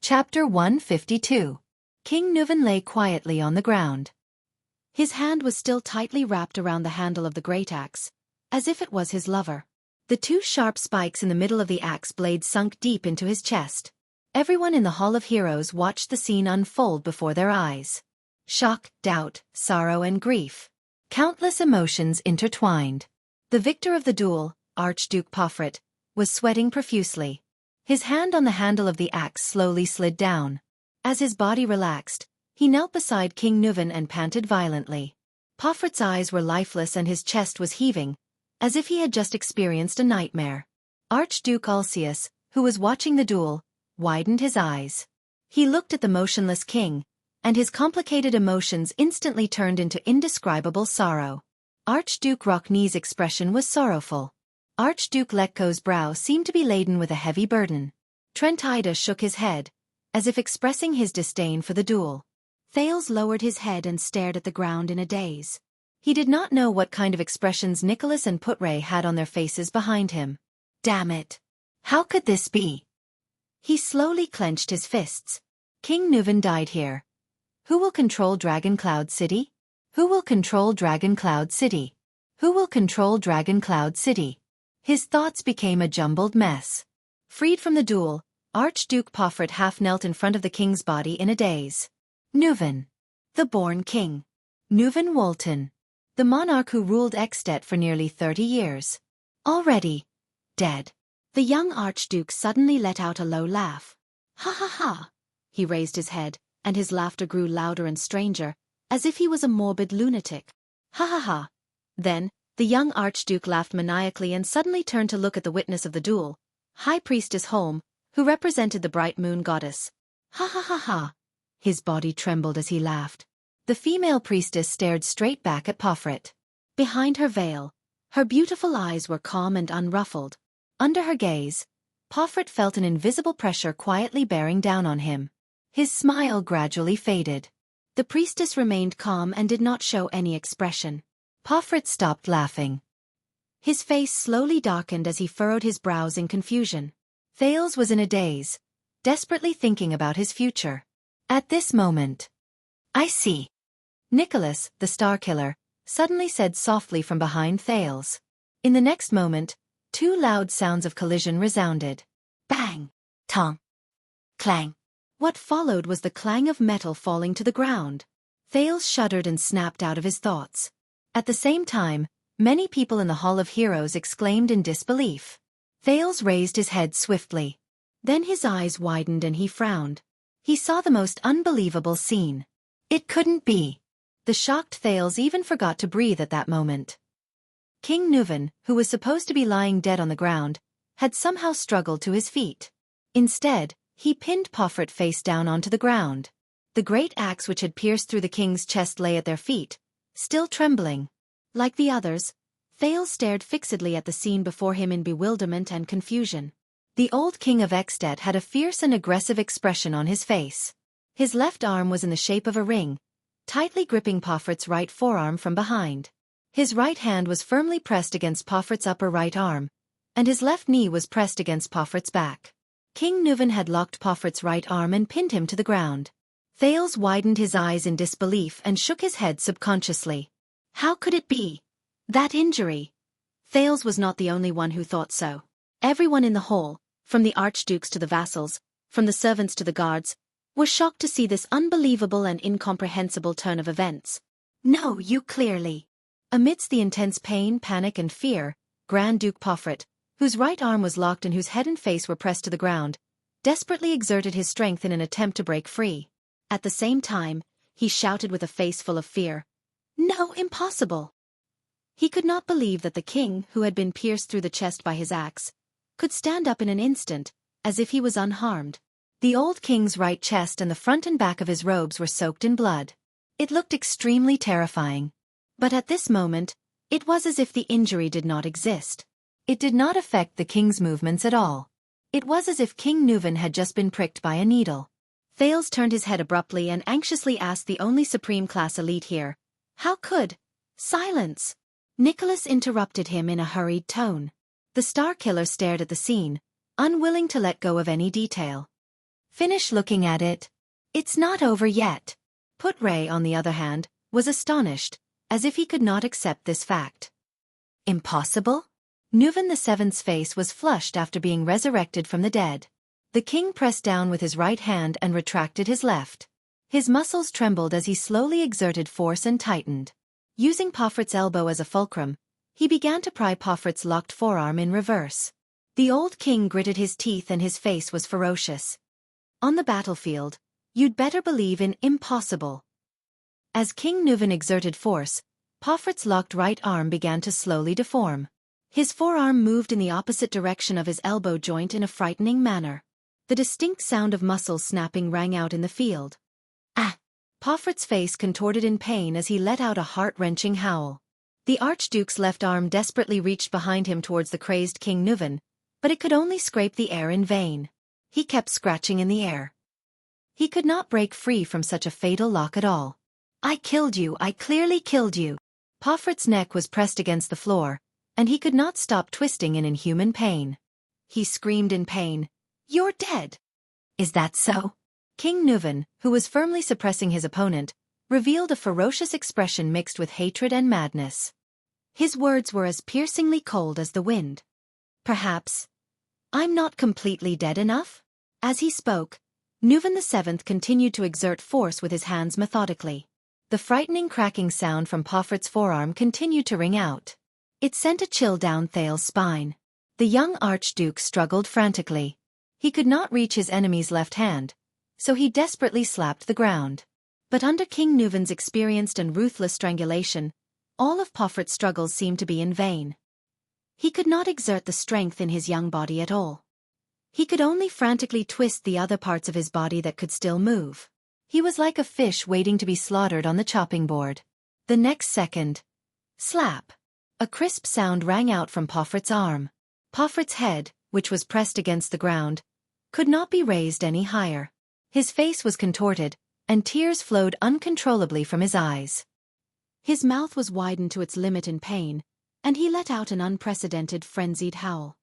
Chapter 152. King Nuvan lay quietly on the ground. His hand was still tightly wrapped around the handle of the great axe, as if it was his lover. The two sharp spikes in the middle of the axe blade sunk deep into his chest. Everyone in the Hall of Heroes watched the scene unfold before their eyes. Shock, doubt, sorrow and grief. Countless emotions intertwined. The victor of the duel, Archduke Pofrit, was sweating profusely. His hand on the handle of the axe slowly slid down. As his body relaxed, he knelt beside King Nuvan and panted violently. Pofrit's eyes were lifeless and his chest was heaving, as if he had just experienced a nightmare. Archduke Ulcius, who was watching the duel, widened his eyes. He looked at the motionless king, and his complicated emotions instantly turned into indescribable sorrow. Archduke Rockne's expression was sorrowful. Archduke Letko's brow seemed to be laden with a heavy burden. Trent Ida shook his head, as if expressing his disdain for the duel. Thales lowered his head and stared at the ground in a daze. He did not know what kind of expressions Nicholas and Putre had on their faces behind him. Damn it! How could this be? He slowly clenched his fists. King Nuvan died here. Who will control Dragon Cloud City? Who will control Dragon Cloud City? Who will control Dragon Cloud City? His thoughts became a jumbled mess. Freed from the duel, Archduke Pofrit half knelt in front of the king's body in a daze. Nuvan. The born king. Nuvan Walton. The monarch who ruled Ekstedt for nearly 30 years. Already dead. The young archduke suddenly let out a low laugh. Ha ha ha. He raised his head, and his laughter grew louder and stranger, as if he was a morbid lunatic. Ha ha ha. Then, the young archduke laughed maniacally and suddenly turned to look at the witness of the duel, High Priestess Holm, who represented the bright moon goddess. Ha ha ha ha. His body trembled as he laughed. The female priestess stared straight back at Pofrit. Behind her veil, her beautiful eyes were calm and unruffled. Under her gaze, Pofrit felt an invisible pressure quietly bearing down on him. His smile gradually faded. The priestess remained calm and did not show any expression. Pofrit stopped laughing. His face slowly darkened as he furrowed his brows in confusion. Thales was in a daze, desperately thinking about his future. At this moment, I see. Nicholas, the Starkiller, suddenly said softly from behind Thales. In the next moment, two loud sounds of collision resounded. Bang! Tong! Clang! What followed was the clang of metal falling to the ground. Thales shuddered and snapped out of his thoughts. At the same time, many people in the Hall of Heroes exclaimed in disbelief. Thales raised his head swiftly. Then his eyes widened and he frowned. He saw the most unbelievable scene. It couldn't be. The shocked Thales even forgot to breathe at that moment. King Nuvan, who was supposed to be lying dead on the ground, had somehow struggled to his feet. Instead, he pinned Pofrit face down onto the ground. The great axe which had pierced through the king's chest lay at their feet, still trembling. Like the others, Thales stared fixedly at the scene before him in bewilderment and confusion. The old king of Ekstedt had a fierce and aggressive expression on his face. His left arm was in the shape of a ring, tightly gripping Pofrit's right forearm from behind. His right hand was firmly pressed against Pofrit's upper right arm, and his left knee was pressed against Pofrit's back. King Nuvan had locked Pofrit's right arm and pinned him to the ground. Thales widened his eyes in disbelief and shook his head subconsciously. How could it be? That injury? Thales was not the only one who thought so. Everyone in the hall, from the archdukes to the vassals, from the servants to the guards, was shocked to see this unbelievable and incomprehensible turn of events. No, you clearly. Amidst the intense pain, panic and fear, Grand Duke Pofrit, whose right arm was locked and whose head and face were pressed to the ground, desperately exerted his strength in an attempt to break free. At the same time, he shouted with a face full of fear. No, impossible! He could not believe that the king, who had been pierced through the chest by his axe, could stand up in an instant, as if he was unharmed. The old king's right chest and the front and back of his robes were soaked in blood. It looked extremely terrifying. But at this moment, it was as if the injury did not exist. It did not affect the king's movements at all. It was as if King Nuvan had just been pricked by a needle. Thales turned his head abruptly and anxiously asked the only supreme class elite here. How could? Silence! Nicholas interrupted him in a hurried tone. The Starkiller stared at the scene, unwilling to let go of any detail. Finish looking at it. It's not over yet. Put Ray, on the other hand, was astonished, as if he could not accept this fact. Impossible? Nuvan the Seventh's face was flushed after being resurrected from the dead. The king pressed down with his right hand and retracted his left. His muscles trembled as he slowly exerted force and tightened. Using Poffert's elbow as a fulcrum, he began to pry Poffert's locked forearm in reverse. The old king gritted his teeth and his face was ferocious. On the battlefield, you'd better believe in impossible. As King Nuvan exerted force, Poffert's locked right arm began to slowly deform. His forearm moved in the opposite direction of his elbow joint in a frightening manner. The distinct sound of muscles snapping rang out in the field. Ah! Poffert's face contorted in pain as he let out a heart-wrenching howl. The Archduke's left arm desperately reached behind him towards the crazed King Nuvan, but it could only scrape the air in vain. He kept scratching in the air. He could not break free from such a fatal lock at all. I killed you, I clearly killed you. Poffert's neck was pressed against the floor, and he could not stop twisting in inhuman pain. He screamed in pain, "You're dead!" Is that so? King Nuvan, who was firmly suppressing his opponent, revealed a ferocious expression mixed with hatred and madness. His words were as piercingly cold as the wind. Perhaps I'm not completely dead enough? As he spoke, Nuvan the Seventh continued to exert force with his hands methodically. The frightening cracking sound from Poffert's forearm continued to ring out. It sent a chill down Thal's spine. The young Archduke struggled frantically. He could not reach his enemy's left hand, so he desperately slapped the ground. But under King Nuvan's experienced and ruthless strangulation, all of Poffert's struggles seemed to be in vain. He could not exert the strength in his young body at all. He could only frantically twist the other parts of his body that could still move. He was like a fish waiting to be slaughtered on the chopping board. The next second, slap! A crisp sound rang out from Poffert's arm. Poffert's head, which was pressed against the ground, could not be raised any higher. His face was contorted, and tears flowed uncontrollably from his eyes. His mouth was widened to its limit in pain, and he let out an unprecedented frenzied howl.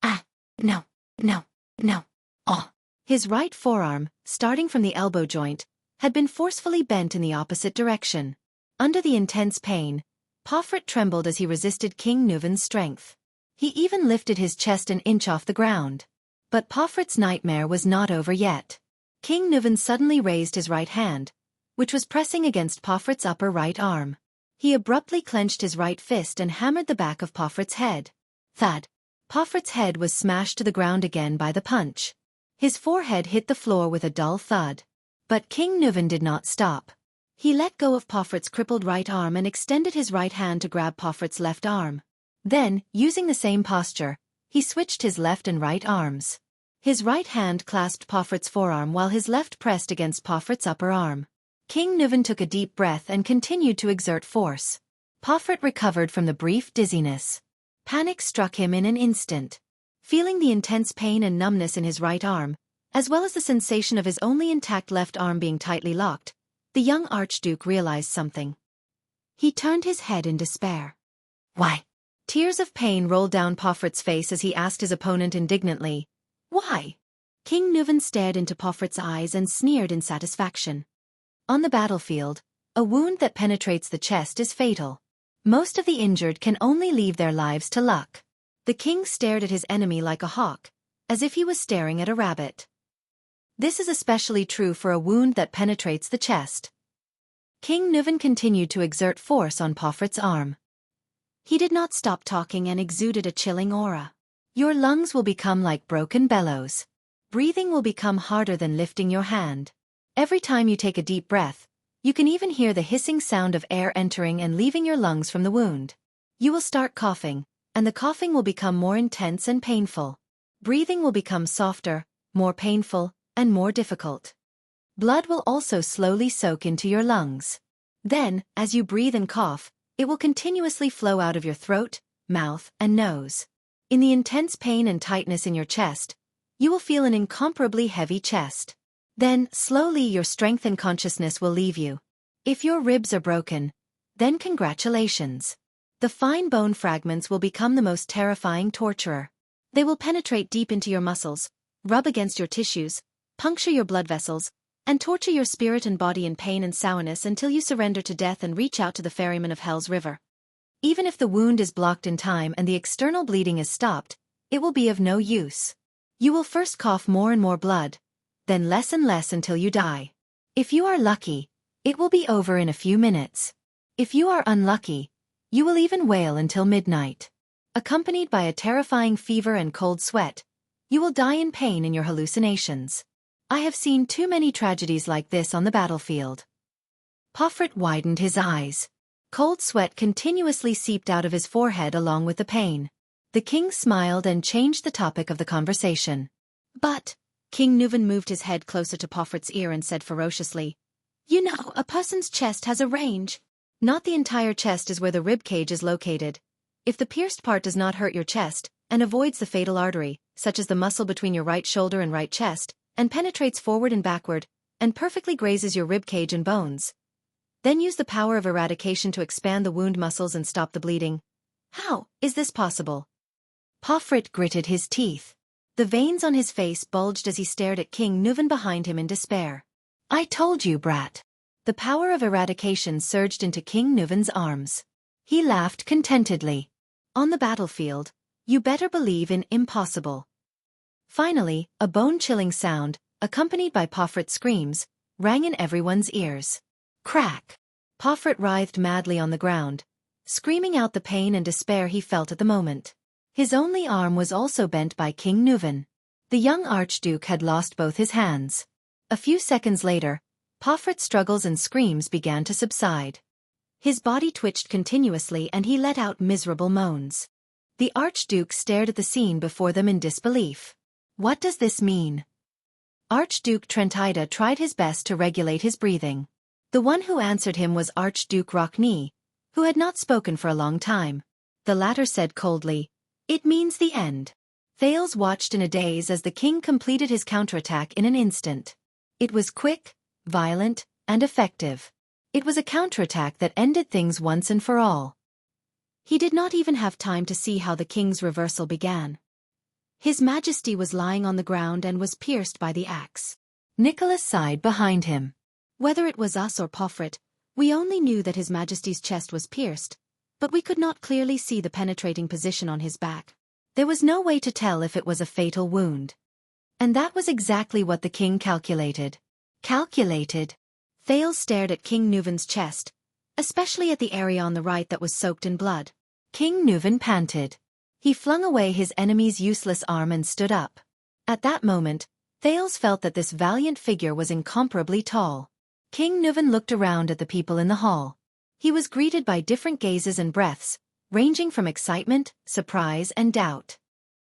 Ah! No! No! No! Oh! His right forearm, starting from the elbow joint, had been forcefully bent in the opposite direction. Under the intense pain, Poffert trembled as he resisted King Nuvan's strength. He even lifted his chest an inch off the ground. But Poffert's nightmare was not over yet. King Nuvan suddenly raised his right hand, which was pressing against Poffert's upper right arm. He abruptly clenched his right fist and hammered the back of Poffert's head. Thud! Poffert's head was smashed to the ground again by the punch. His forehead hit the floor with a dull thud. But King Nuvan did not stop. He let go of Poffert's crippled right arm and extended his right hand to grab Poffert's left arm. Then, using the same posture, he switched his left and right arms. His right hand clasped Poffert's forearm while his left pressed against Poffert's upper arm. King Nuvan took a deep breath and continued to exert force. Poffert recovered from the brief dizziness. Panic struck him in an instant. Feeling the intense pain and numbness in his right arm, as well as the sensation of his only intact left arm being tightly locked, the young Archduke realized something. He turned his head in despair. Why? Tears of pain rolled down Poffert's face as he asked his opponent indignantly, Why? King Nuvan stared into Poffert's eyes and sneered in satisfaction. On the battlefield, a wound that penetrates the chest is fatal. Most of the injured can only leave their lives to luck. The king stared at his enemy like a hawk, as if he was staring at a rabbit. This is especially true for a wound that penetrates the chest. King Nuvan continued to exert force on Poffert's arm. He did not stop talking and exuded a chilling aura. Your lungs will become like broken bellows. Breathing will become harder than lifting your hand. Every time you take a deep breath, you can even hear the hissing sound of air entering and leaving your lungs from the wound. You will start coughing, and the coughing will become more intense and painful. Breathing will become softer, more painful, and more difficult. Blood will also slowly soak into your lungs. Then, as you breathe and cough, it will continuously flow out of your throat, mouth, and nose. In the intense pain and tightness in your chest, you will feel an incomparably heavy chest. Then, slowly your strength and consciousness will leave you. If your ribs are broken, then congratulations. The fine bone fragments will become the most terrifying torturer. They will penetrate deep into your muscles, rub against your tissues, puncture your blood vessels, and torture your spirit and body in pain and sourness until you surrender to death and reach out to the ferryman of Hell's River. Even if the wound is blocked in time and the external bleeding is stopped, it will be of no use. You will first cough more and more blood, then less and less until you die. If you are lucky, it will be over in a few minutes. If you are unlucky, you will even wail until midnight. Accompanied by a terrifying fever and cold sweat, you will die in pain in your hallucinations. I have seen too many tragedies like this on the battlefield. Porphyrt widened his eyes. Cold sweat continuously seeped out of his forehead along with the pain. The king smiled and changed the topic of the conversation. But, King Nuvan moved his head closer to Porphyrt's ear and said ferociously, "You know, a person's chest has a range. Not the entire chest is where the rib cage is located. If the pierced part does not hurt your chest, and avoids the fatal artery, such as the muscle between your right shoulder and right chest, and penetrates forward and backward, and perfectly grazes your rib cage and bones, then use the power of eradication to expand the wound muscles and stop the bleeding. How is this possible?" Porphyrt gritted his teeth. The veins on his face bulged as he stared at King Nuvan behind him in despair. "I told you, brat." The power of eradication surged into King Nuvan's arms. He laughed contentedly. On the battlefield, you better believe in impossible. Finally, a bone-chilling sound, accompanied by Porphyrt's screams, rang in everyone's ears. Crack! Porphyrt writhed madly on the ground, screaming out the pain and despair he felt at the moment. His only arm was also bent by King Nuvan. The young Archduke had lost both his hands. A few seconds later, Porphyrt's struggles and screams began to subside. His body twitched continuously and he let out miserable moans. The Archduke stared at the scene before them in disbelief. What does this mean? Archduke Trentida tried his best to regulate his breathing. The one who answered him was Archduke Rockney, who had not spoken for a long time. The latter said coldly, "It means the end." Thales watched in a daze as the king completed his counterattack in an instant. It was quick, violent, and effective. It was a counterattack that ended things once and for all. He did not even have time to see how the king's reversal began. His Majesty was lying on the ground and was pierced by the axe. Nicholas sighed behind him. Whether it was us or Porphyrt, we only knew that His Majesty's chest was pierced, but we could not clearly see the penetrating position on his back. There was no way to tell if it was a fatal wound. And that was exactly what the king calculated. Calculated? Thales stared at King Nuvan's chest, especially at the area on the right that was soaked in blood. King Nuvan panted. He flung away his enemy's useless arm and stood up. At that moment, Thales felt that this valiant figure was incomparably tall. King Nuvan looked around at the people in the hall. He was greeted by different gazes and breaths, ranging from excitement, surprise, and doubt.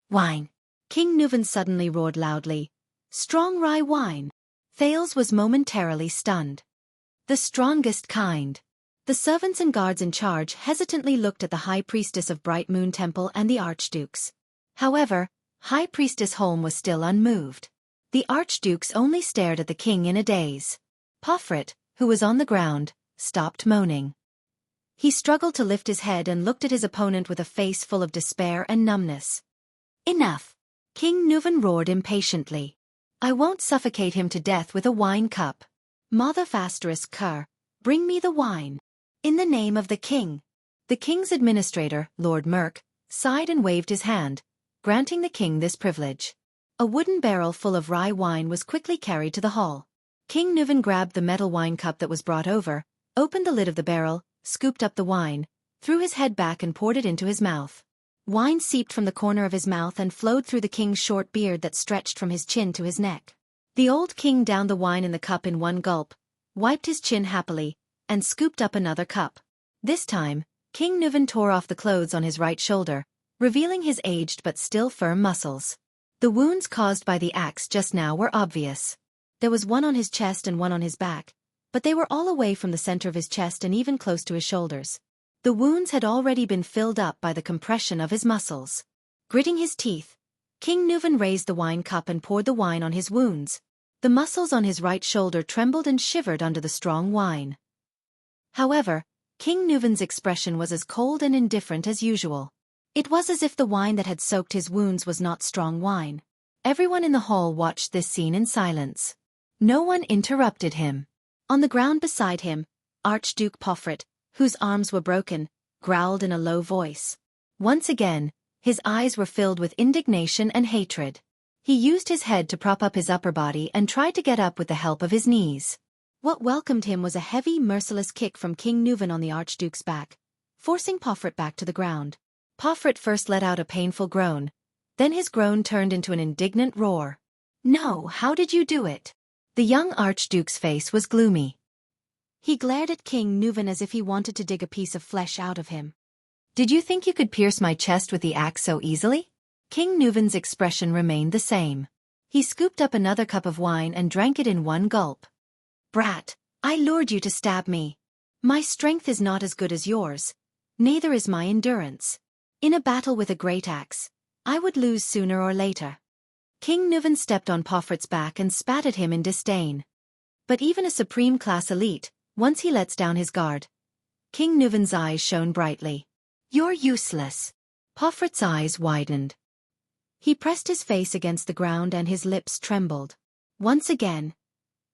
"Wine!" King Nuvan suddenly roared loudly. "Strong rye wine!" Thales was momentarily stunned. "The strongest kind." The servants and guards in charge hesitantly looked at the High Priestess of Bright Moon Temple and the Archdukes. However, High Priestess Holm was still unmoved. The Archdukes only stared at the king in a daze. Porphyrt, who was on the ground, stopped moaning. He struggled to lift his head and looked at his opponent with a face full of despair and numbness. "Enough!" King Nuvan roared impatiently. "I won't suffocate him to death with a wine cup. Mother Asterisk Cur, bring me the wine. In the name of the king." The king's administrator, Lord Merk, sighed and waved his hand, granting the king this privilege. A wooden barrel full of rye wine was quickly carried to the hall. King Nuvan grabbed the metal wine cup that was brought over, opened the lid of the barrel, scooped up the wine, threw his head back and poured it into his mouth. Wine seeped from the corner of his mouth and flowed through the king's short beard that stretched from his chin to his neck. The old king downed the wine in the cup in one gulp, wiped his chin happily, and scooped up another cup. This time, King Nuvan tore off the clothes on his right shoulder, revealing his aged but still firm muscles. The wounds caused by the axe just now were obvious. There was one on his chest and one on his back, but they were all away from the center of his chest and even close to his shoulders. The wounds had already been filled up by the compression of his muscles. Gritting his teeth, King Nuvan raised the wine cup and poured the wine on his wounds. The muscles on his right shoulder trembled and shivered under the strong wine. However, King Nuvan's expression was as cold and indifferent as usual. It was as if the wine that had soaked his wounds was not strong wine. Everyone in the hall watched this scene in silence. No one interrupted him. On the ground beside him, Archduke Pofret, whose arms were broken, growled in a low voice. Once again, his eyes were filled with indignation and hatred. He used his head to prop up his upper body and tried to get up with the help of his knees. What welcomed him was a heavy, merciless kick from King Nuvan on the Archduke's back, forcing Pofret back to the ground. Pofret first let out a painful groan, then his groan turned into an indignant roar. "No, how did you do it?" The young Archduke's face was gloomy. He glared at King Nuvan as if he wanted to dig a piece of flesh out of him. "Did you think you could pierce my chest with the axe so easily?" King Nuvan's expression remained the same. He scooped up another cup of wine and drank it in one gulp. "Brat, I lured you to stab me. My strength is not as good as yours, neither is my endurance. In a battle with a great axe, I would lose sooner or later." King Nuvan stepped on Pofret's back and spat at him in disdain. But even a supreme-class elite, once he lets down his guard. King Nuvan's eyes shone brightly. "You're useless." Pofret's eyes widened. He pressed his face against the ground and his lips trembled. Once again,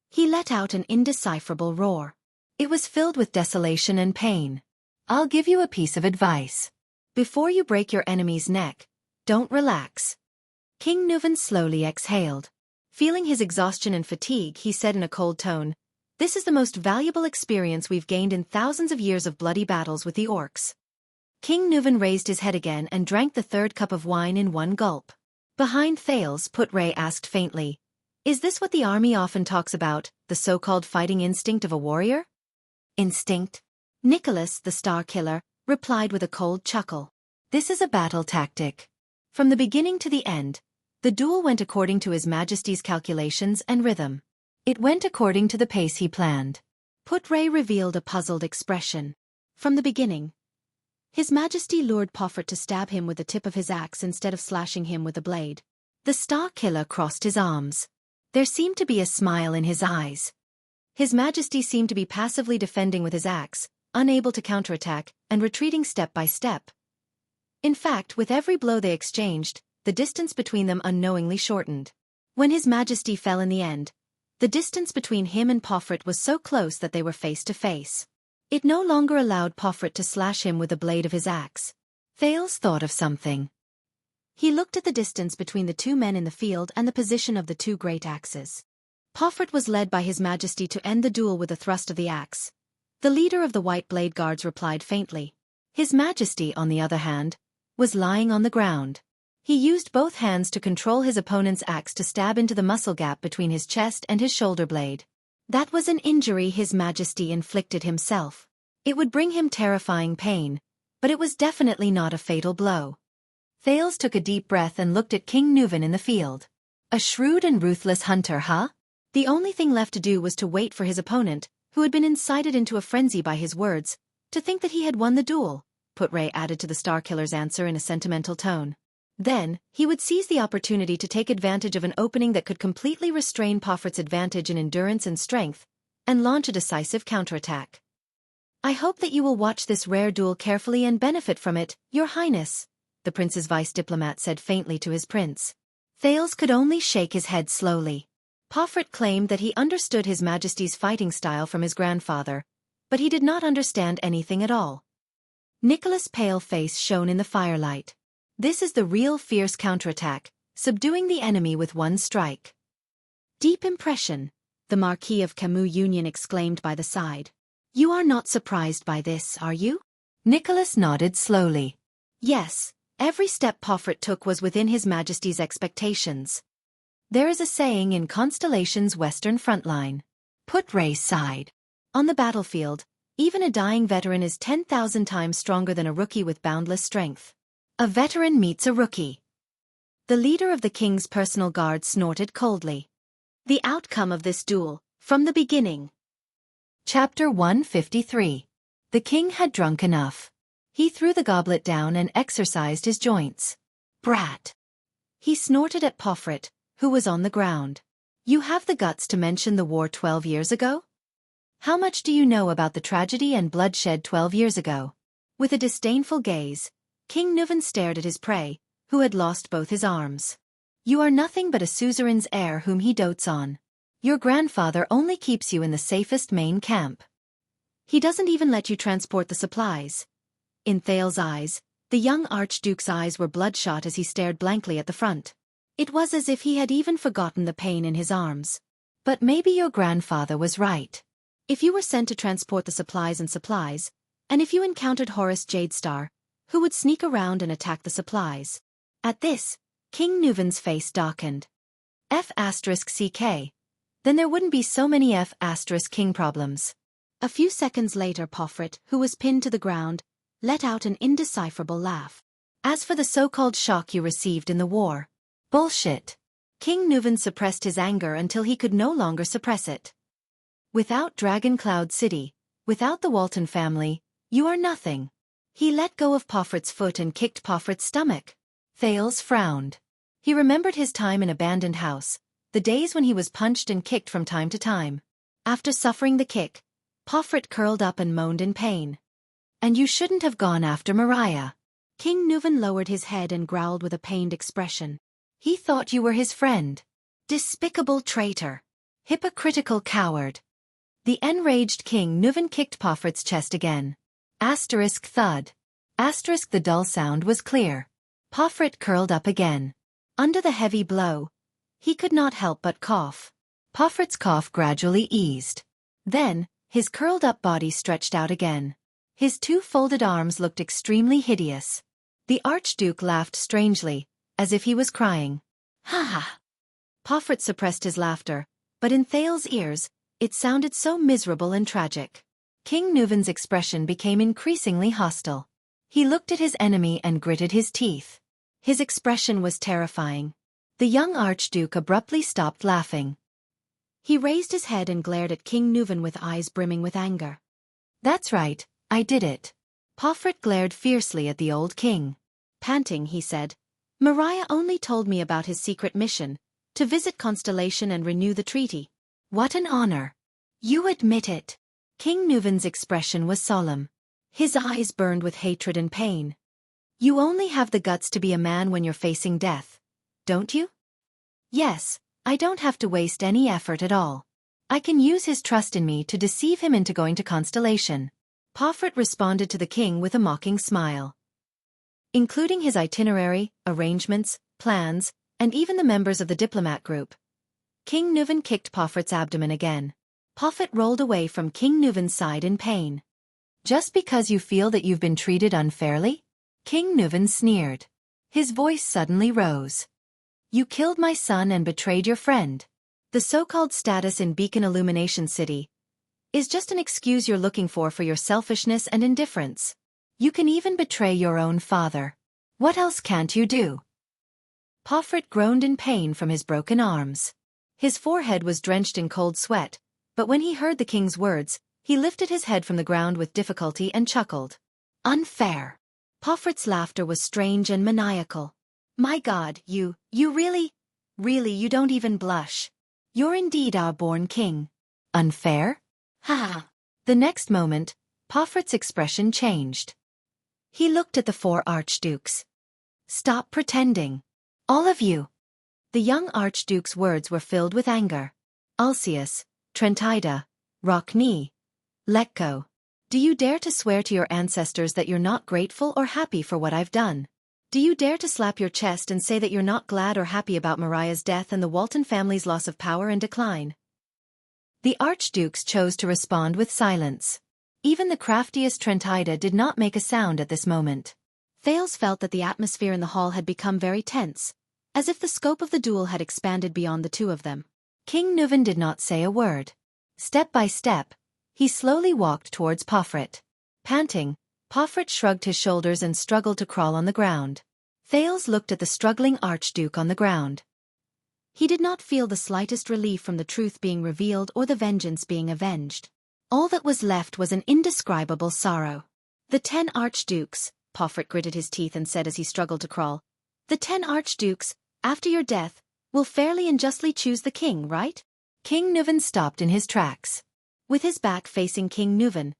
he let out an indecipherable roar. It was filled with desolation and pain. "I'll give you a piece of advice. Before you break your enemy's neck, don't relax." King Nuvan slowly exhaled. Feeling his exhaustion and fatigue, he said in a cold tone, "This is the most valuable experience we've gained in thousands of years of bloody battles with the orcs." King Nuvan raised his head again and drank the third cup of wine in one gulp. Behind Thales, Put-Ray asked faintly, "Is this what the army often talks about, the so-called fighting instinct of a warrior?" "Instinct?" Nicholas, the Star Killer, replied with a cold chuckle. "This is a battle tactic. From the beginning to the end, the duel went according to His Majesty's calculations and rhythm. It went according to the pace he planned." Put-Ray revealed a puzzled expression. From the beginning, His Majesty lured Pofret to stab him with the tip of his axe instead of slashing him with a blade. The Star Killer crossed his arms. There seemed to be a smile in his eyes. His Majesty seemed to be passively defending with his axe, unable to counterattack, and retreating step by step. In fact, with every blow they exchanged, the distance between them unknowingly shortened. When His Majesty fell in the end, the distance between him and Pofret was so close that they were face to face. It no longer allowed Pofret to slash him with the blade of his axe. Thales thought of something. He looked at the distance between the two men in the field and the position of the two great axes. Pofret was led by His Majesty to end the duel with a thrust of the axe. The leader of the White Blade Guards replied faintly. His Majesty, on the other hand, was lying on the ground. He used both hands to control his opponent's axe to stab into the muscle gap between his chest and his shoulder blade. That was an injury His Majesty inflicted himself. It would bring him terrifying pain, but it was definitely not a fatal blow. Thales took a deep breath and looked at King Nuvan in the field. A shrewd and ruthless hunter, huh? The only thing left to do was to wait for his opponent, who had been incited into a frenzy by his words, to think that he had won the duel, Put-Ray added to the Star Killer's answer in a sentimental tone. Then, he would seize the opportunity to take advantage of an opening that could completely restrain Pofret's advantage in endurance and strength, and launch a decisive counterattack. "I hope that you will watch this rare duel carefully and benefit from it, Your Highness," the prince's vice-diplomat said faintly to his prince. Thales could only shake his head slowly. Pofret claimed that he understood His Majesty's fighting style from his grandfather, but he did not understand anything at all. Nicholas' pale face shone in the firelight. "This is the real fierce counterattack, subduing the enemy with one strike." "Deep impression," the Marquis of Camus Union exclaimed by the side. "You are not surprised by this, are you?" Nicholas nodded slowly. "Yes, every step Pofret took was within His Majesty's expectations. There is a saying in Constellation's Western Frontline." Put-Ray sighed. "On the battlefield, even a dying veteran is 10,000 times stronger than a rookie with boundless strength. A veteran meets a rookie." The leader of the king's personal guard snorted coldly. The outcome of this duel, from the beginning. Chapter 153. The king had drunk enough. He threw the goblet down and exercised his joints. "Brat!" He snorted at Pofret, who was on the ground. "You have the guts to mention the war 12 years ago? How much do you know about the tragedy and bloodshed 12 years ago?" With a disdainful gaze, King Nuvan stared at his prey, who had lost both his arms. You are nothing but a suzerain's heir whom he dotes on. Your grandfather only keeps you in the safest main camp. He doesn't even let you transport the supplies. In Thales's eyes, the young Archduke's eyes were bloodshot as he stared blankly at the front. It was as if he had even forgotten the pain in his arms. But maybe your grandfather was right. If you were sent to transport the supplies, and if you encountered Horus Jadestar, who would sneak around and attack the supplies? At this, King Nuven's face darkened. F***CK. Then there wouldn't be so many F***King problems. A few seconds later, Pofrit, who was pinned to the ground, let out an indecipherable laugh. As for the so-called shock you received in the war. Bullshit. King Nuven suppressed his anger until he could no longer suppress it. Without Dragon Cloud City, without the Walton family, you are nothing. He let go of Pofrit's foot and kicked Pofrit's stomach. Thales frowned. He remembered his time in Abandoned House, the days when he was punched and kicked from time to time. After suffering the kick, Pofrit curled up and moaned in pain. And you shouldn't have gone after Mariah. King Nuven lowered his head and growled with a pained expression. He thought you were his friend. Despicable traitor. Hypocritical coward. The enraged King Nuven kicked Pofrit's chest again. Asterisk thud. Asterisk the dull sound was clear. Pofrit curled up again. Under the heavy blow, he could not help but cough. Pofrit's cough gradually eased. Then, his curled-up body stretched out again. His two folded arms looked extremely hideous. The Archduke laughed strangely, as if he was crying. Ha ha! Pofrit suppressed his laughter, but in Thales's ears, it sounded so miserable and tragic. King Nuven's expression became increasingly hostile. He looked at his enemy and gritted his teeth. His expression was terrifying. The young Archduke abruptly stopped laughing. He raised his head and glared at King Nuven with eyes brimming with anger. That's right, I did it. Pofrit glared fiercely at the old king. Panting, he said, Mariah only told me about his secret mission, to visit Constellation and renew the treaty. What an honor. You admit it. King Nuven's expression was solemn. His eyes burned with hatred and pain. You only have the guts to be a man when you're facing death, don't you? Yes, I don't have to waste any effort at all. I can use his trust in me to deceive him into going to Constellation. Pofrit responded to the king with a mocking smile. Including his itinerary, arrangements, plans, and even the members of the diplomat group. King Nuven kicked Pofrit's abdomen again. Pofrit rolled away from King Nuven's side in pain. Just because you feel that you've been treated unfairly? King Nuven sneered. His voice suddenly rose. You killed my son and betrayed your friend. The so-called status in Beacon Illumination City is just an excuse you're looking for your selfishness and indifference. You can even betray your own father. What else can't you do? Pofrit groaned in pain from his broken arms. His forehead was drenched in cold sweat, but when he heard the king's words, he lifted his head from the ground with difficulty and chuckled. Unfair. Pofrit's laughter was strange and maniacal. My God, you really, you don't even blush. You're indeed our born king. Unfair? Ha ha. The next moment, Pofrit's expression changed. He looked at the four archdukes. Stop pretending. All of you. The young archduke's words were filled with anger. Alcius, Trentida, Rockne, Letko. Do you dare to swear to your ancestors that you're not grateful or happy for what I've done? Do you dare to slap your chest and say that you're not glad or happy about Mariah's death and the Walton family's loss of power and decline? The archdukes chose to respond with silence. Even the craftiest Trentida did not make a sound at this moment. Thales felt that the atmosphere in the hall had become very tense, as if the scope of the duel had expanded beyond the two of them. King Nuven did not say a word. Step by step, he slowly walked towards Pofrit. Panting, Pofrit shrugged his shoulders and struggled to crawl on the ground. Thales looked at the struggling archduke on the ground. He did not feel the slightest relief from the truth being revealed or the vengeance being avenged. All that was left was an indescribable sorrow. The 10 archdukes, Pofrit gritted his teeth and said as he struggled to crawl. The 10 archdukes, after your death, will fairly and justly choose the king, right? King Nuven stopped in his tracks. With his back facing King Nuven,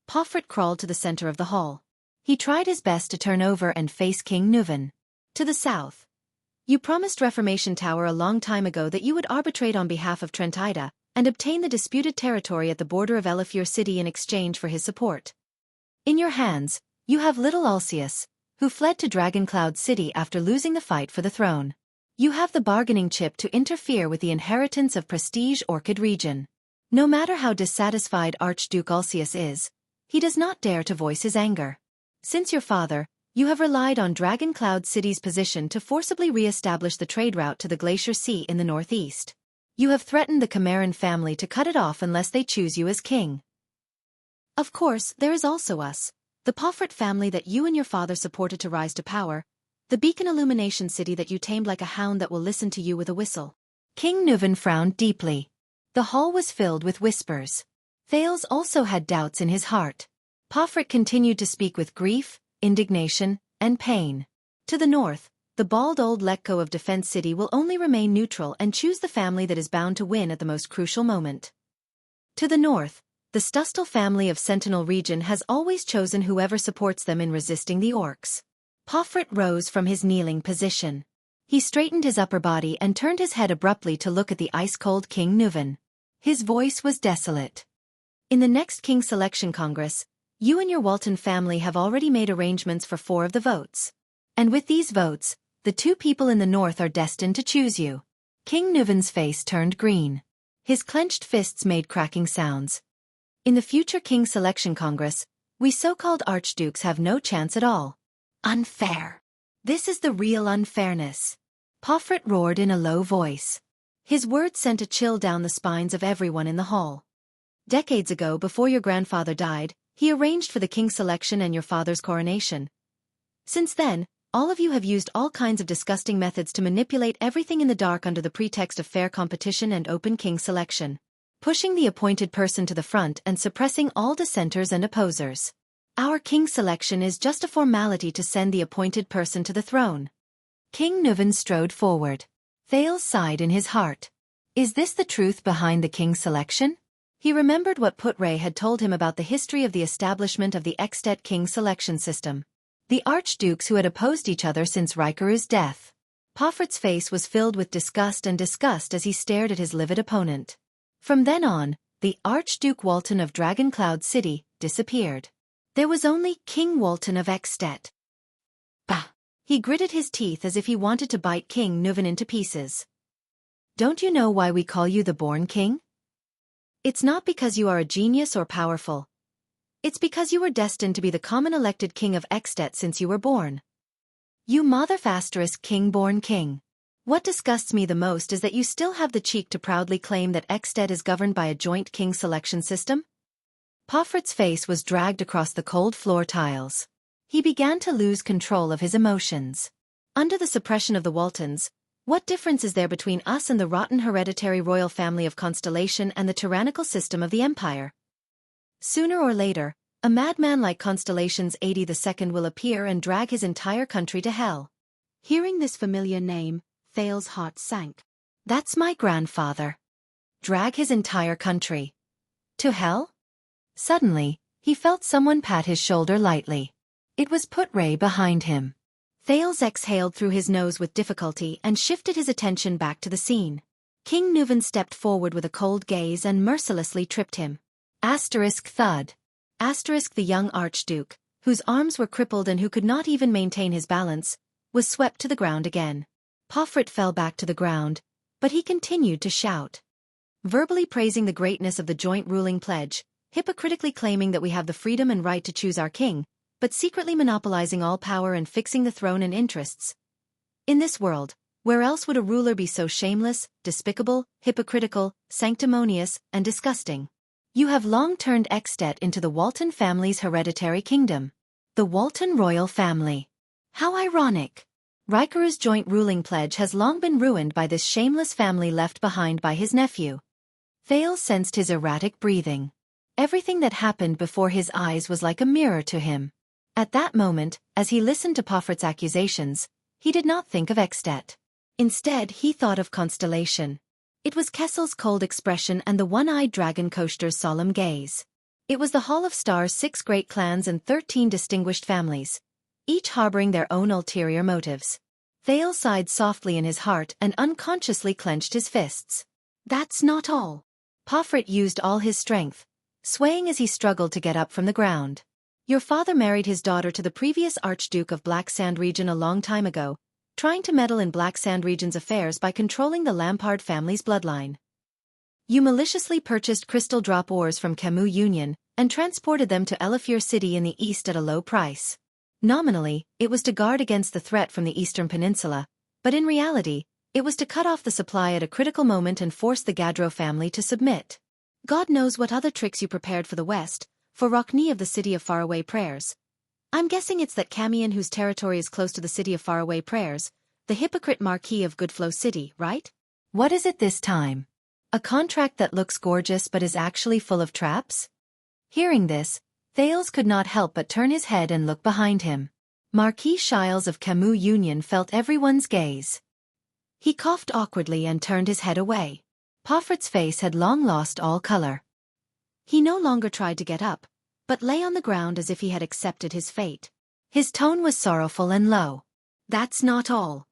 Pofrit crawled to the center of the hall. He tried his best to turn over and face King Nuven. To the south, You promised Reformation Tower a long time ago that you would arbitrate on behalf of Trentida and obtain the disputed territory at the border of Elifure City in exchange for his support. In your hands, you have little Alceus, who fled to Dragoncloud City after losing the fight for the throne. You have the bargaining chip to interfere with the inheritance of prestige Orchid region. No matter how dissatisfied Archduke Alceus is, he does not dare to voice his anger. Since your father, you have relied on Dragoncloud City's position to forcibly re-establish the trade route to the Glacier Sea in the northeast. You have threatened the Cameron family to cut it off unless they choose you as king. Of course, there is also us, the Poffret family that you and your father supported to rise to power, the Beacon Illumination City that you tamed like a hound that will listen to you with a whistle. King Nuvan frowned deeply. The hall was filled with whispers. Thales also had doubts in his heart. Poffret continued to speak with grief, indignation, and pain. To the north, the bald old Letko of Defense City will only remain neutral and choose the family that is bound to win at the most crucial moment. To the north, the Stustel family of Sentinel region has always chosen whoever supports them in resisting the orcs. Poffret rose from his kneeling position. He straightened his upper body and turned his head abruptly to look at the ice-cold King Nuvan. His voice was desolate. In the next King Selection Congress, you and your Walton family have already made arrangements for 4 of the votes. And with these votes, the 2 people in the north are destined to choose you. King Nuvan's face turned green. His clenched fists made cracking sounds. In the future King Selection Congress, we so-called archdukes have no chance at all. Unfair. This is the real unfairness. Poffret roared in a low voice. His words sent a chill down the spines of everyone in the hall. Decades ago, before your grandfather died, he arranged for the king selection and your father's coronation. Since then, all of you have used all kinds of disgusting methods to manipulate everything in the dark under the pretext of fair competition and open king selection, pushing the appointed person to the front and suppressing all dissenters and opposers. Our king selection is just a formality to send the appointed person to the throne. King Nuvan strode forward. Thales sighed in his heart. Is this the truth behind the king's selection? He remembered what Putre had told him about the history of the establishment of the Extet king selection system. The archdukes who had opposed each other since Rikaru's death. Poffret's face was filled with disgust as he stared at his livid opponent. From then on, the Archduke Walton of Dragoncloud City disappeared. There was only King Walton of Extet. Bah! He gritted his teeth as if he wanted to bite King Nuvan into pieces. Don't you know why we call you the Born King? It's not because you are a genius or powerful. It's because you were destined to be the common elected king of Extet since you were born. You motherfasterisk king-born king. What disgusts me the most is that you still have the cheek to proudly claim that Extet is governed by a joint king selection system? Poffret's face was dragged across the cold floor tiles. He began to lose control of his emotions. Under the suppression of the Waltons, what difference is there between us and the rotten hereditary royal family of Constellation and the tyrannical system of the Empire? Sooner or later, a madman like Constellation's 82nd will appear and drag his entire country to hell. Hearing this familiar name, Thales' heart sank. That's my grandfather. Drag his entire country. To hell? Suddenly, he felt someone pat his shoulder lightly. It was Putre behind him. Thales exhaled through his nose with difficulty and shifted his attention back to the scene. King Nuvan stepped forward with a cold gaze and mercilessly tripped him. Asterisk thud. Asterisk the young archduke, whose arms were crippled and who could not even maintain his balance, was swept to the ground again. Poffret fell back to the ground, but he continued to shout. Verbally praising the greatness of the joint ruling pledge, hypocritically claiming that we have the freedom and right to choose our king, but secretly monopolizing all power and fixing the throne and interests. In this world, where else would a ruler be so shameless, despicable, hypocritical, sanctimonious, and disgusting? You have long turned Extet into the Walton family's hereditary kingdom. The Walton royal family. How ironic. Rikaru's joint ruling pledge has long been ruined by this shameless family left behind by his nephew. Thales sensed his erratic breathing. Everything that happened before his eyes was like a mirror to him. At that moment, as he listened to Poffret's accusations, he did not think of Extet. Instead, he thought of Constellation. It was Kessel's cold expression and the one-eyed dragon Koshter's solemn gaze. It was the Hall of Stars' 6 great clans and 13 distinguished families, each harboring their own ulterior motives. Thale sighed softly in his heart and unconsciously clenched his fists. That's not all. Pofrit used all his strength, swaying as he struggled to get up from the ground. Your father married his daughter to the previous Archduke of Black Sand Region a long time ago, trying to meddle in Black Sand Region's affairs by controlling the Lampard family's bloodline. You maliciously purchased crystal drop ores from Camus Union and transported them to Elafir City in the east at a low price. Nominally, it was to guard against the threat from the Eastern Peninsula, but in reality, it was to cut off the supply at a critical moment and force the Gadro family to submit. God knows what other tricks you prepared for the West, for Rockney of the City of Faraway Prayers. I'm guessing it's that Camion whose territory is close to the City of Faraway Prayers, the hypocrite Marquis of Goodflow City, right? What is it this time? A contract that looks gorgeous but is actually full of traps? Hearing this, Thales could not help but turn his head and look behind him. Marquis Shiles of Camus Union felt everyone's gaze. He coughed awkwardly and turned his head away. Pofrit's face had long lost all color. He no longer tried to get up, but lay on the ground as if he had accepted his fate. His tone was sorrowful and low. That's not all.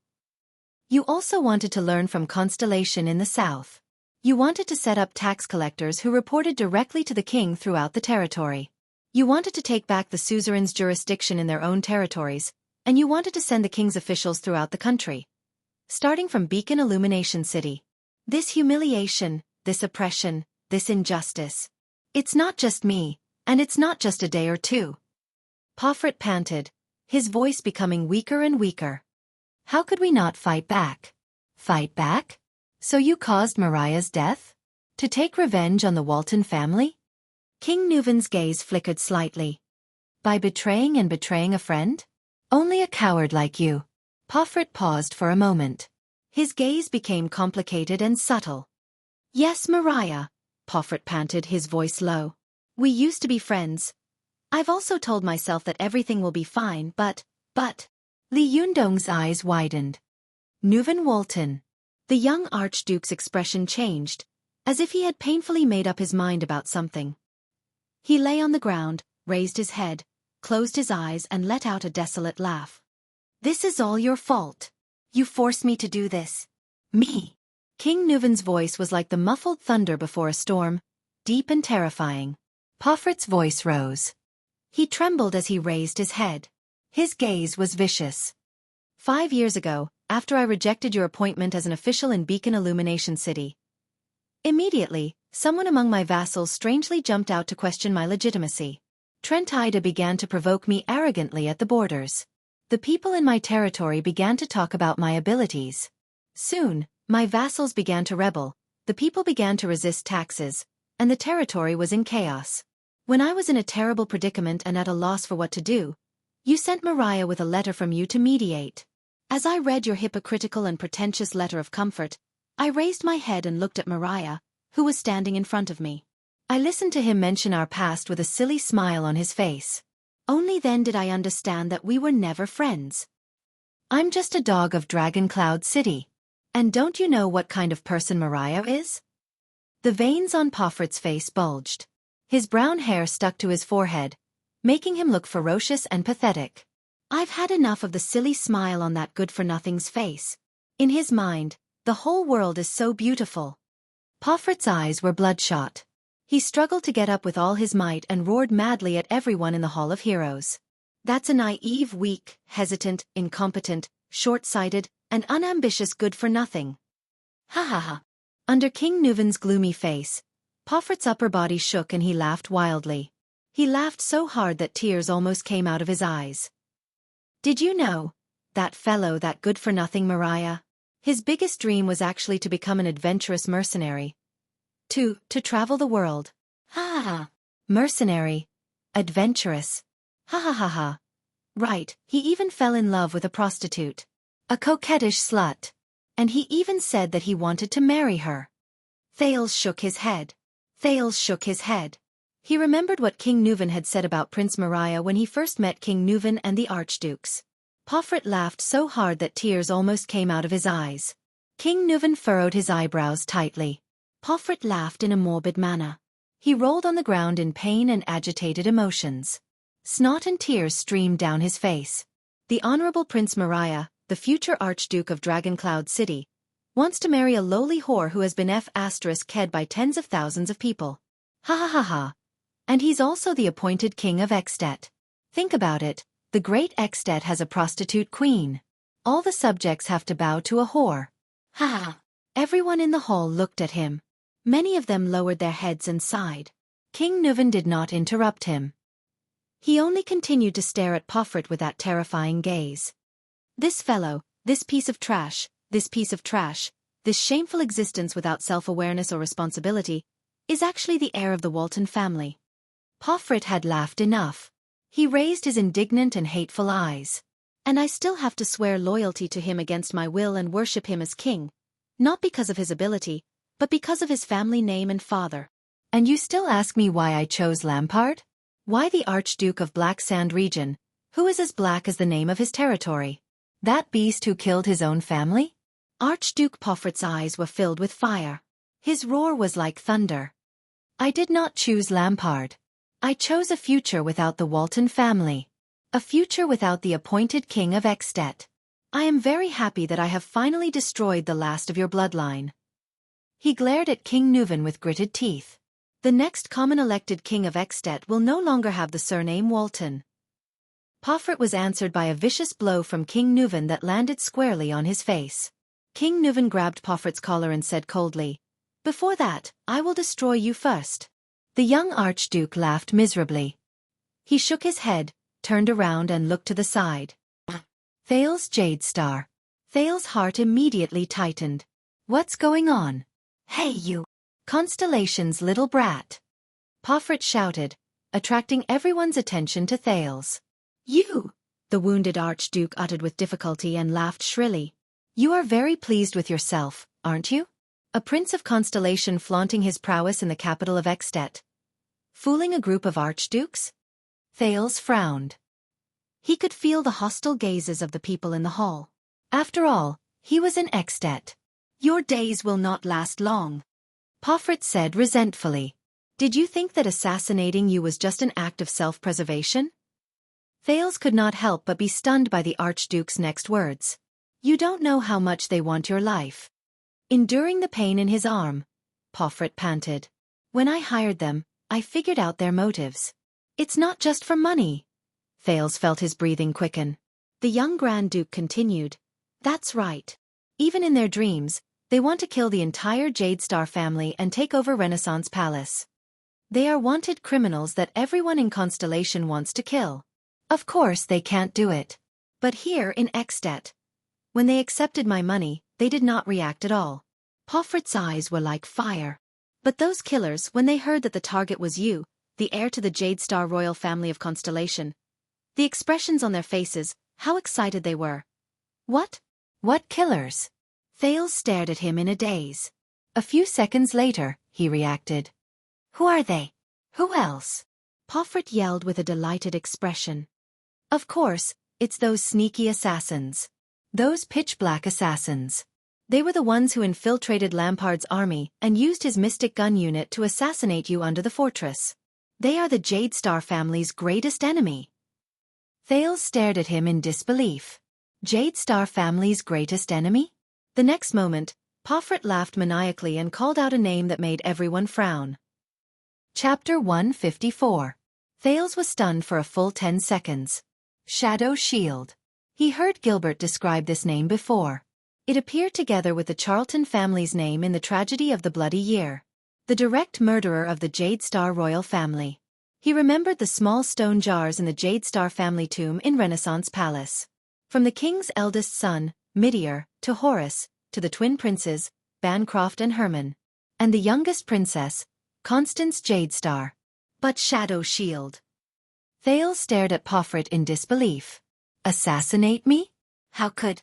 You also wanted to learn from Constellation in the south. You wanted to set up tax collectors who reported directly to the king throughout the territory. You wanted to take back the suzerain's jurisdiction in their own territories, and you wanted to send the king's officials throughout the country. Starting from Beacon Illumination City. This humiliation, this oppression, this injustice. It's not just me, and it's not just a day or two. Pofrit panted, his voice becoming weaker and weaker. How could we not fight back? Fight back? So you caused Mariah's death? To take revenge on the Walton family? King Nuven's gaze flickered slightly. By betraying a friend? Only a coward like you. Pofrit paused for a moment. His gaze became complicated and subtle. Yes, Mariah, Pofrit panted, his voice low. We used to be friends. I've also told myself that everything will be fine, but... Li Yundong's eyes widened. Nuven Walton. The young Archduke's expression changed, as if he had painfully made up his mind about something. He lay on the ground, raised his head, closed his eyes and let out a desolate laugh. This is all your fault. You forced me to do this. Me. King Nuven's voice was like the muffled thunder before a storm, deep and terrifying. Pofrit's voice rose. He trembled as he raised his head. His gaze was vicious. 5 years ago, after I rejected your appointment as an official in Beacon Illumination City. Immediately, someone among my vassals strangely jumped out to question my legitimacy. Trent Ida began to provoke me arrogantly at the borders. The people in my territory began to talk about my abilities. Soon, my vassals began to rebel, the people began to resist taxes, and the territory was in chaos. When I was in a terrible predicament and at a loss for what to do, you sent Mariah with a letter from you to mediate. As I read your hypocritical and pretentious letter of comfort, I raised my head and looked at Mariah, who was standing in front of me. I listened to him mention our past with a silly smile on his face. Only then did I understand that we were never friends. I'm just a dog of Dragon Cloud City. And don't you know what kind of person Mariah is? The veins on Pofrit's face bulged. His brown hair stuck to his forehead, making him look ferocious and pathetic. I've had enough of the silly smile on that good-for-nothing's face. In his mind, the whole world is so beautiful. Pofrit's eyes were bloodshot. He struggled to get up with all his might and roared madly at everyone in the Hall of Heroes. That's a naive, weak, hesitant, incompetent, short-sighted, and unambitious good-for-nothing. Ha ha ha. Under King Nuven's gloomy face, Pofrit's upper body shook and he laughed wildly. He laughed so hard that tears almost came out of his eyes. Did you know? That fellow, that good-for-nothing Mariah. His biggest dream was actually to become an adventurous mercenary. To travel the world. Ha ha ha. Mercenary. Adventurous. Ha ha ha ha. Right, he even fell in love with a prostitute. A coquettish slut. And he even said that he wanted to marry her. Thales shook his head. Thales shook his head. He remembered what King Nuven had said about Prince Mariah when he first met King Nuven and the Archdukes. Pofrit laughed so hard that tears almost came out of his eyes. King Nuven furrowed his eyebrows tightly. Pofrit laughed in a morbid manner. He rolled on the ground in pain and agitated emotions. Snot and tears streamed down his face. The Honorable Prince Mariah, the future Archduke of Dragoncloud City, wants to marry a lowly whore who has been f***ed by tens of thousands of people. Ha ha ha ha. And he's also the appointed king of Extet. Think about it, the great Extet has a prostitute queen. All the subjects have to bow to a whore. Ha ha. Everyone in the hall looked at him. Many of them lowered their heads and sighed. King Nuvan did not interrupt him. He only continued to stare at Pofrit with that terrifying gaze. This fellow, this piece of trash, this shameful existence without self-awareness or responsibility, is actually the heir of the Walton family. Pofrit had laughed enough. He raised his indignant and hateful eyes. And I still have to swear loyalty to him against my will and worship him as king, not because of his ability, but because of his family name and father. And you still ask me why I chose Lampard? Why the Archduke of Black Sand region, who is as black as the name of his territory? That beast who killed his own family? Archduke Pofrit's eyes were filled with fire. His roar was like thunder. I did not choose Lampard. I chose a future without the Walton family. A future without the appointed king of Extet. I am very happy that I have finally destroyed the last of your bloodline. He glared at King Nuvan with gritted teeth. The next common elected king of Extet will no longer have the surname Walton. Pofrit was answered by a vicious blow from King Nuvan that landed squarely on his face. King Nuvan grabbed Pofrit's collar and said coldly, "Before that, I will destroy you first." The young Archduke laughed miserably. He shook his head, turned around and looked to the side. Thales's Jade Star. Thales's heart immediately tightened. What's going on? Hey you! Constellation's little brat! Pofrit shouted, attracting everyone's attention to Thales. You! The wounded Archduke uttered with difficulty and laughed shrilly. You are very pleased with yourself, aren't you? A prince of Constellation flaunting his prowess in the capital of Extet. Fooling a group of archdukes? Thales frowned. He could feel the hostile gazes of the people in the hall. After all, he was in Extet. Your days will not last long. Pofrit said resentfully. Did you think that assassinating you was just an act of self-preservation? Thales could not help but be stunned by the Archduke's next words. You don't know how much they want your life. Enduring the pain in his arm, Pofrit panted. When I hired them, I figured out their motives. It's not just for money. Thales felt his breathing quicken. The young Grand Duke continued. That's right. Even in their dreams, they want to kill the entire Jade Star family and take over Renaissance Palace. They are wanted criminals that everyone in Constellation wants to kill. Of course they can't do it. But here in Extet, when they accepted my money, they did not react at all. Pofrit's eyes were like fire. But those killers, when they heard that the target was you, the heir to the Jade Star royal family of Constellation, the expressions on their faces, how excited they were. What? What killers? Thales stared at him in a daze. A few seconds later, he reacted. Who are they? Who else? Pofrit yelled with a delighted expression. Of course, it's those sneaky assassins. Those pitch-black assassins. They were the ones who infiltrated Lampard's army and used his mystic gun unit to assassinate you under the fortress. They are the Jade Star family's greatest enemy. Thales stared at him in disbelief. Jade Star family's greatest enemy? The next moment, Pofrit laughed maniacally and called out a name that made everyone frown. Chapter 154. Thales was stunned for a full 10 seconds. Shadow Shield. He heard Gilbert describe this name before. It appeared together with the Charlton family's name in the tragedy of the Bloody Year. The direct murderer of the Jade Star royal family. He remembered the small stone jars in the Jade Star family tomb in Renaissance Palace. From the king's eldest son, Midier, to Horace, to the twin princes, Bancroft and Herman. And the youngest princess, Constance Jade Star. But Shadow Shield. Thales stared at Pofrit in disbelief. Assassinate me? How could?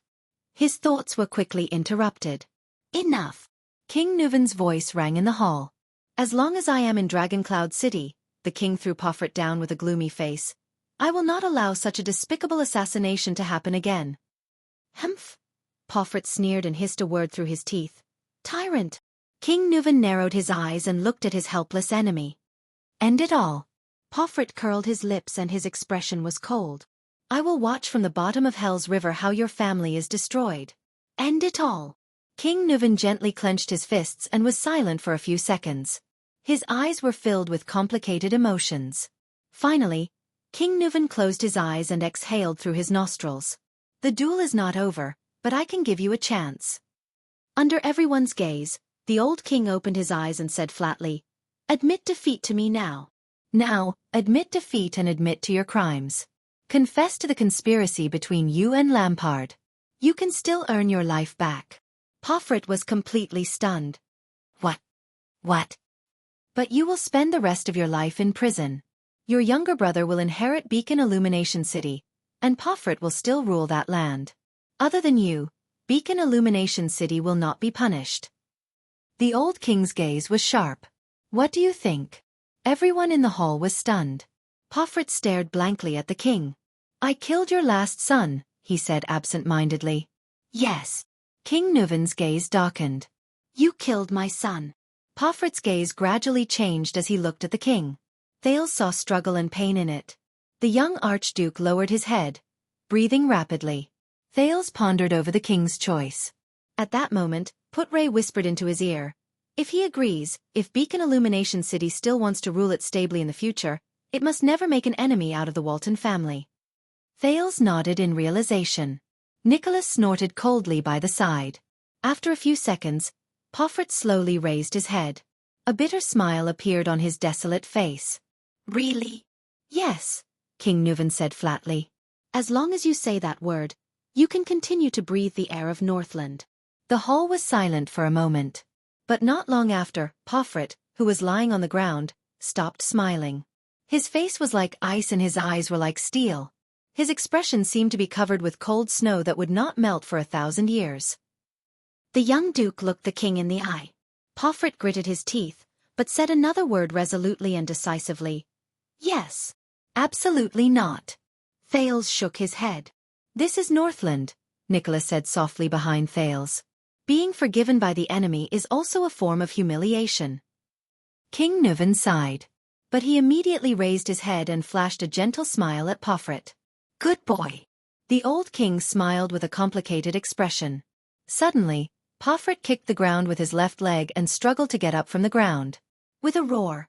His thoughts were quickly interrupted. Enough. King Nuvan's voice rang in the hall. As long as I am in Dragoncloud City, the king threw Pofrit down with a gloomy face, I will not allow such a despicable assassination to happen again. Humph. Pofrit sneered and hissed a word through his teeth. Tyrant. King Nuvan narrowed his eyes and looked at his helpless enemy. End it all. Pofrit curled his lips and his expression was cold. I will watch from the bottom of Hell's River how your family is destroyed. End it all. King Nuvan gently clenched his fists and was silent for a few seconds. His eyes were filled with complicated emotions. Finally, King Nuvan closed his eyes and exhaled through his nostrils. The duel is not over, but I can give you a chance. Under everyone's gaze, the old king opened his eyes and said flatly, "Admit defeat to me now. Now, admit defeat and admit to your crimes. Confess to the conspiracy between you and Lampard. You can still earn your life back." Pofrit was completely stunned. What? But you will spend the rest of your life in prison. Your younger brother will inherit Beacon Illumination City, and Pofrit will still rule that land. Other than you, Beacon Illumination City will not be punished. The old king's gaze was sharp. What do you think? Everyone in the hall was stunned. Pofrit stared blankly at the king. I killed your last son, he said absent-mindedly. Yes. King Nuvan's gaze darkened. You killed my son. Pofrit's gaze gradually changed as he looked at the king. Thales saw struggle and pain in it. The young archduke lowered his head, breathing rapidly. Thales pondered over the king's choice. At that moment, Putray whispered into his ear. If he agrees, if Beacon Illumination City still wants to rule it stably in the future, it must never make an enemy out of the Walton family. Thales nodded in realization. Nicholas snorted coldly by the side. After a few seconds, Pofrit slowly raised his head. A bitter smile appeared on his desolate face. Really? Yes, King Nuvan said flatly. As long as you say that word, you can continue to breathe the air of Northland. The hall was silent for a moment. But not long after, Pofrit, who was lying on the ground, stopped smiling. His face was like ice and his eyes were like steel. His expression seemed to be covered with cold snow that would not melt for 1,000 years. The young duke looked the king in the eye. Pofrit gritted his teeth, but said another word resolutely and decisively. Yes. Absolutely not. Thales shook his head. This is Northland, Nicholas said softly behind Thales. Being forgiven by the enemy is also a form of humiliation. King Nuvan sighed. But he immediately raised his head and flashed a gentle smile at Pofrit. Good boy. The old king smiled with a complicated expression. Suddenly, Pofrit kicked the ground with his left leg and struggled to get up from the ground. With a roar,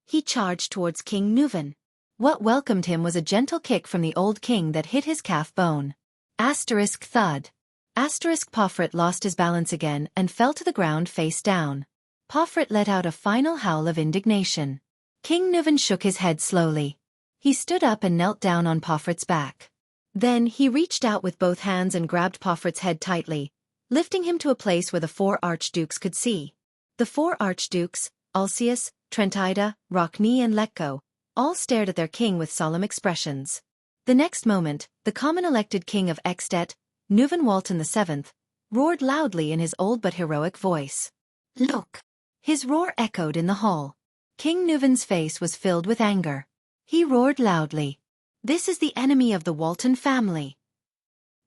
he charged towards King Nuvan. What welcomed him was a gentle kick from the old king that hit his calf bone. Asterisk thud. Asterisk Pofrit lost his balance again and fell to the ground face down. Pofrit let out a final howl of indignation. King Nuvan shook his head slowly. He stood up and knelt down on Pofrit's back. Then he reached out with both hands and grabbed Pofrit's head tightly, lifting him to a place where the 4 archdukes could see. The 4 archdukes, Alcius, Trentida, Rockne and Letko, all stared at their king with solemn expressions. The next moment, the common elected king of Extet, Nuvan Walton VII, roared loudly in his old but heroic voice. Look! His roar echoed in the hall. King Nuvan's face was filled with anger. He roared loudly. This is the enemy of the Walton family.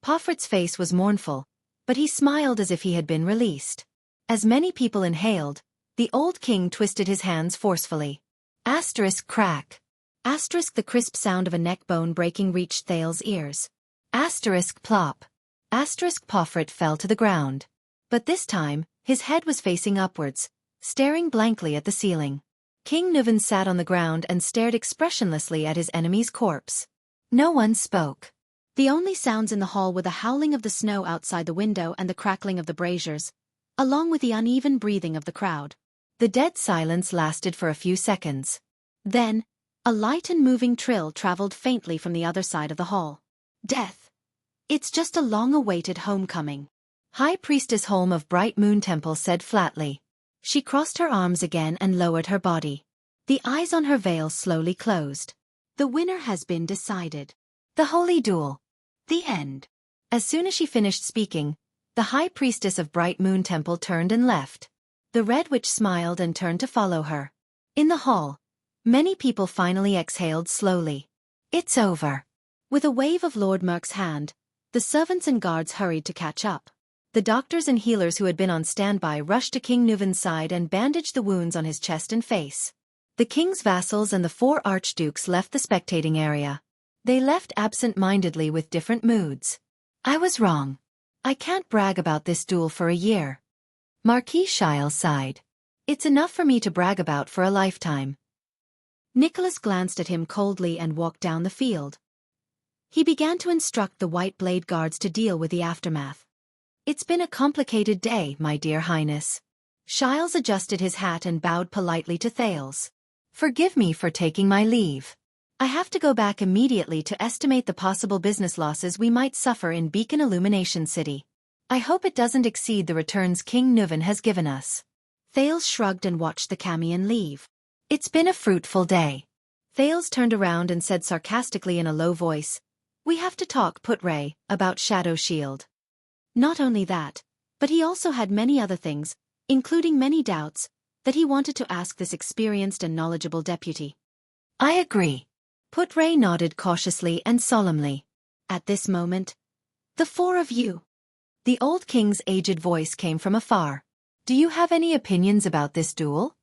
Pofrit's face was mournful, but he smiled as if he had been released. As many people inhaled, the old king twisted his hands forcefully. Asterisk crack. Asterisk the crisp sound of a neck bone breaking reached Thales' ears. Asterisk plop. Asterisk Pofrit fell to the ground. But this time, his head was facing upwards, staring blankly at the ceiling. King Nuvan sat on the ground and stared expressionlessly at his enemy's corpse. No one spoke. The only sounds in the hall were the howling of the snow outside the window and the crackling of the braziers, along with the uneven breathing of the crowd. The dead silence lasted for a few seconds. Then, a light and moving trill traveled faintly from the other side of the hall. Death. It's just a long-awaited homecoming. High Priestess Holm of Bright Moon Temple said flatly. She crossed her arms again and lowered her body. The eyes on her veil slowly closed. The winner has been decided. The Holy Duel. The end. As soon as she finished speaking, the High Priestess of Bright Moon Temple turned and left. The Red Witch smiled and turned to follow her. In the hall, many people finally exhaled slowly. It's over. With a wave of Lord Merk's hand, the servants and guards hurried to catch up. The doctors and healers who had been on standby rushed to King Nuvan's side and bandaged the wounds on his chest and face. The king's vassals and the 4 archdukes left the spectating area. They left absent-mindedly with different moods. I was wrong. I can't brag about this duel for a year. Marquis Shile sighed. It's enough for me to brag about for a lifetime. Nicholas glanced at him coldly and walked down the field. He began to instruct the White Blade Guards to deal with the aftermath. It's been a complicated day, my dear Highness. Shiles adjusted his hat and bowed politely to Thales. Forgive me for taking my leave. I have to go back immediately to estimate the possible business losses we might suffer in Beacon Illumination City. I hope it doesn't exceed the returns King Nuven has given us. Thales shrugged and watched the Camion leave. It's been a fruitful day. Thales turned around and said sarcastically in a low voice, We have to talk, Putray, about Shadow Shield. Not only that, but he also had many other things, including many doubts, that he wanted to ask this experienced and knowledgeable deputy. I agree. Putray nodded cautiously and solemnly. At this moment, the four of you. The old king's aged voice came from afar. Do you have any opinions about this duel?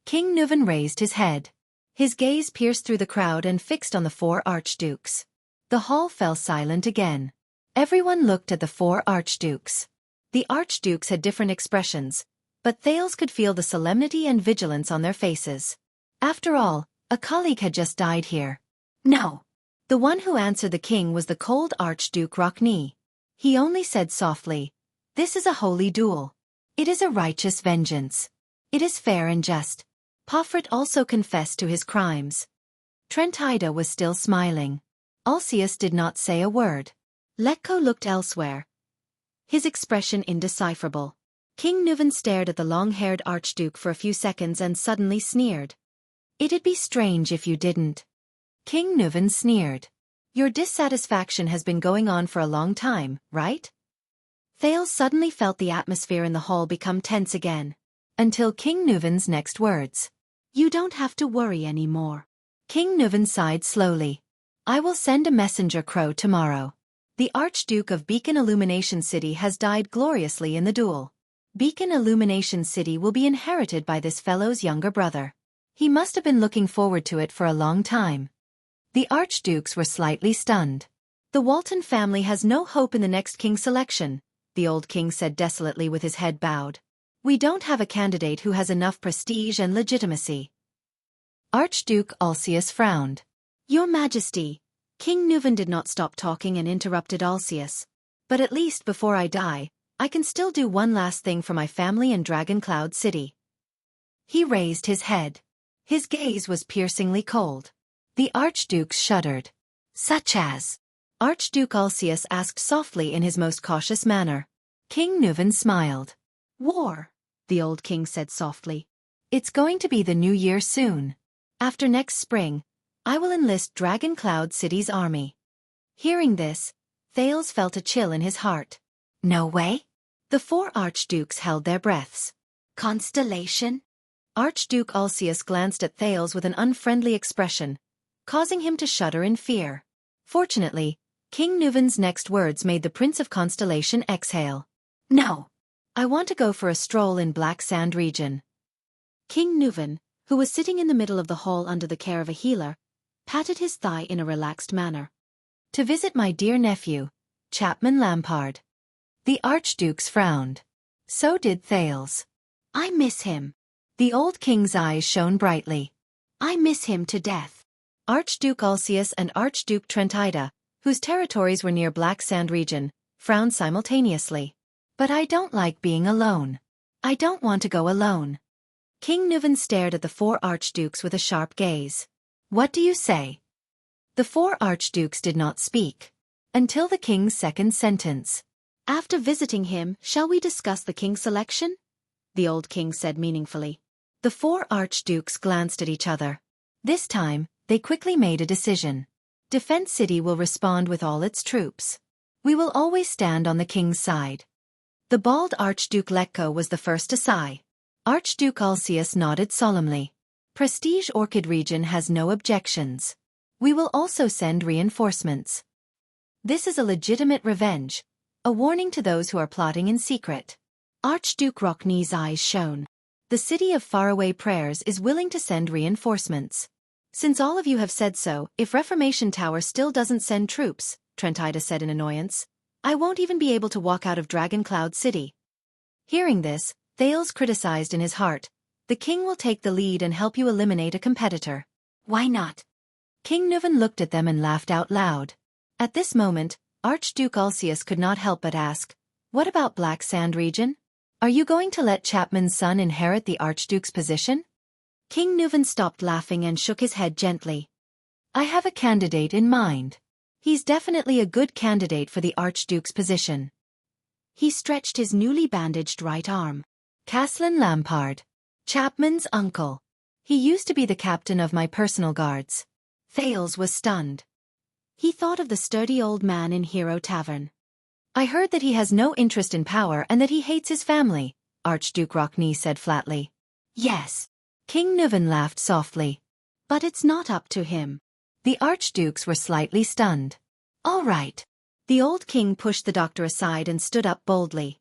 King Nuven raised his head. His gaze pierced through the crowd and fixed on the four archdukes. The hall fell silent again. Everyone looked at the four archdukes. The archdukes had different expressions, but Thales could feel the solemnity and vigilance on their faces. After all, a colleague had just died here. No. The one who answered the king was the cold Archduke Rockney. He only said softly, This is a holy duel. It is a righteous vengeance. It is fair and just. Pofret also confessed to his crimes. Trentida was still smiling. Alcius did not say a word. Letko looked elsewhere, his expression indecipherable. King Nuven stared at the long-haired Archduke for a few seconds and suddenly sneered. It'd be strange if you didn't. King Nuven sneered. Your dissatisfaction has been going on for a long time, right? Thales suddenly felt the atmosphere in the hall become tense again. Until King Nuven's next words. You don't have to worry anymore. King Nuven sighed slowly. I will send a messenger crow tomorrow. The Archduke of Beacon Illumination City has died gloriously in the duel. Beacon Illumination City will be inherited by this fellow's younger brother. He must have been looking forward to it for a long time. The Archdukes were slightly stunned. The Walton family has no hope in the next king selection, the old king said desolately with his head bowed. We don't have a candidate who has enough prestige and legitimacy. Archduke Alcius frowned. Your Majesty. King Nuven did not stop talking and interrupted Alcius. But at least before I die, I can still do one last thing for my family in Dragoncloud City. He raised his head. His gaze was piercingly cold. The archdukes shuddered. Such as? Archduke Alcius asked softly in his most cautious manner. King Nuven smiled. War, the old king said softly. It's going to be the new year soon. After next spring, I will enlist Dragoncloud City's army. Hearing this, Thales felt a chill in his heart. No way? The four archdukes held their breaths. Constellation? Archduke Alcius glanced at Thales with an unfriendly expression, causing him to shudder in fear. Fortunately, King Nuven's next words made the Prince of Constellation exhale. No. I want to go for a stroll in Black Sand region. King Nuven, who was sitting in the middle of the hall under the care of a healer, patted his thigh in a relaxed manner. To visit my dear nephew, Chapman Lampard. The archdukes frowned. So did Thales. I miss him. The old king's eyes shone brightly. I miss him to death. Archduke Alcius and Archduke Trentida, whose territories were near Black Sand region, frowned simultaneously. But I don't like being alone. I don't want to go alone. King Nuven stared at the four archdukes with a sharp gaze. What do you say? The four archdukes did not speak. Until the king's second sentence. After visiting him, shall we discuss the king's selection? The old king said meaningfully. The four archdukes glanced at each other. This time, they quickly made a decision. Defense City will respond with all its troops. We will always stand on the king's side. The bald Archduke Letko was the first to sigh. Archduke Alcius nodded solemnly. Prestige Orchid region has no objections. We will also send reinforcements. This is a legitimate revenge, a warning to those who are plotting in secret. Archduke Rockney's eyes shone. The city of faraway prayers is willing to send reinforcements. Since all of you have said so, if Reformation Tower still doesn't send troops, Trentida said in annoyance, I won't even be able to walk out of Dragon Cloud City. Hearing this, Thales criticized in his heart, the king will take the lead and help you eliminate a competitor. Why not? King Nuvan looked at them and laughed out loud. At this moment, Archduke Ulcius could not help but ask, what about Black Sand region? Are you going to let Chapman's son inherit the Archduke's position? King Nuvan stopped laughing and shook his head gently. I have a candidate in mind. He's definitely a good candidate for the Archduke's position. He stretched his newly bandaged right arm. Caslin Lampard. Chapman's uncle. He used to be the captain of my personal guards. Thales was stunned. He thought of the sturdy old man in Hero Tavern. I heard that he has no interest in power and that he hates his family, Archduke Rockney said flatly. Yes. King Nuvan laughed softly. But it's not up to him. The archdukes were slightly stunned. All right. The old king pushed the doctor aside and stood up boldly.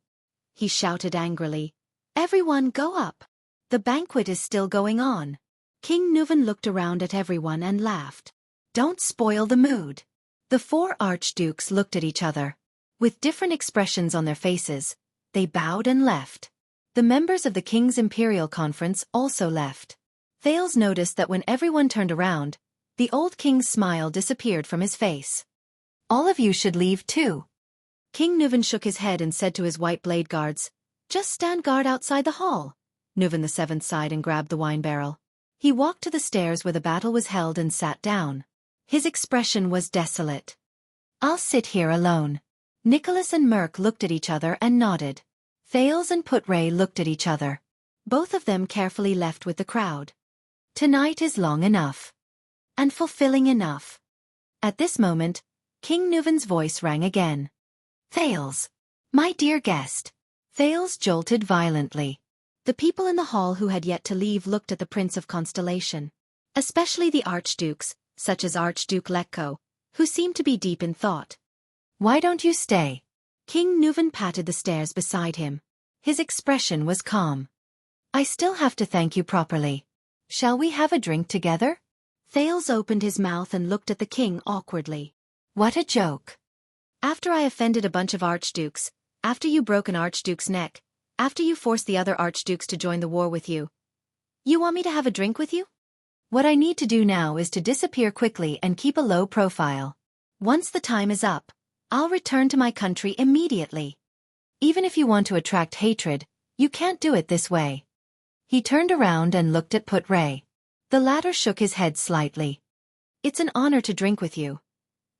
He shouted angrily, everyone go up. The banquet is still going on. King Nuvan looked around at everyone and laughed. Don't spoil the mood. The four archdukes looked at each other. With different expressions on their faces, they bowed and left. The members of the King's Imperial Conference also left. Thales noticed that when everyone turned around, the old king's smile disappeared from his face. All of you should leave too. King Nuvan shook his head and said to his white blade guards, just stand guard outside the hall. Nuvan VII sighed and grabbed the wine barrel. He walked to the stairs where the battle was held and sat down. His expression was desolate. I'll sit here alone. Nicholas and Merk looked at each other and nodded. Thales and Putray looked at each other. Both of them carefully left with the crowd. Tonight is long enough. And fulfilling enough. At this moment, King Nuvan's voice rang again. Thales. My dear guest. Thales jolted violently. The people in the hall who had yet to leave looked at the Prince of Constellation. Especially the archdukes, such as Archduke Lecco, who seemed to be deep in thought. Why don't you stay? King Nuvan patted the stairs beside him. His expression was calm. I still have to thank you properly. Shall we have a drink together? Thales opened his mouth and looked at the king awkwardly. What a joke. After I offended a bunch of archdukes, after you broke an archduke's neck, after you forced the other archdukes to join the war with you. You want me to have a drink with you? What I need to do now is to disappear quickly and keep a low profile. Once the time is up, I'll return to my country immediately. Even if you want to attract hatred, you can't do it this way. He turned around and looked at Putray. The latter shook his head slightly. It's an honor to drink with you.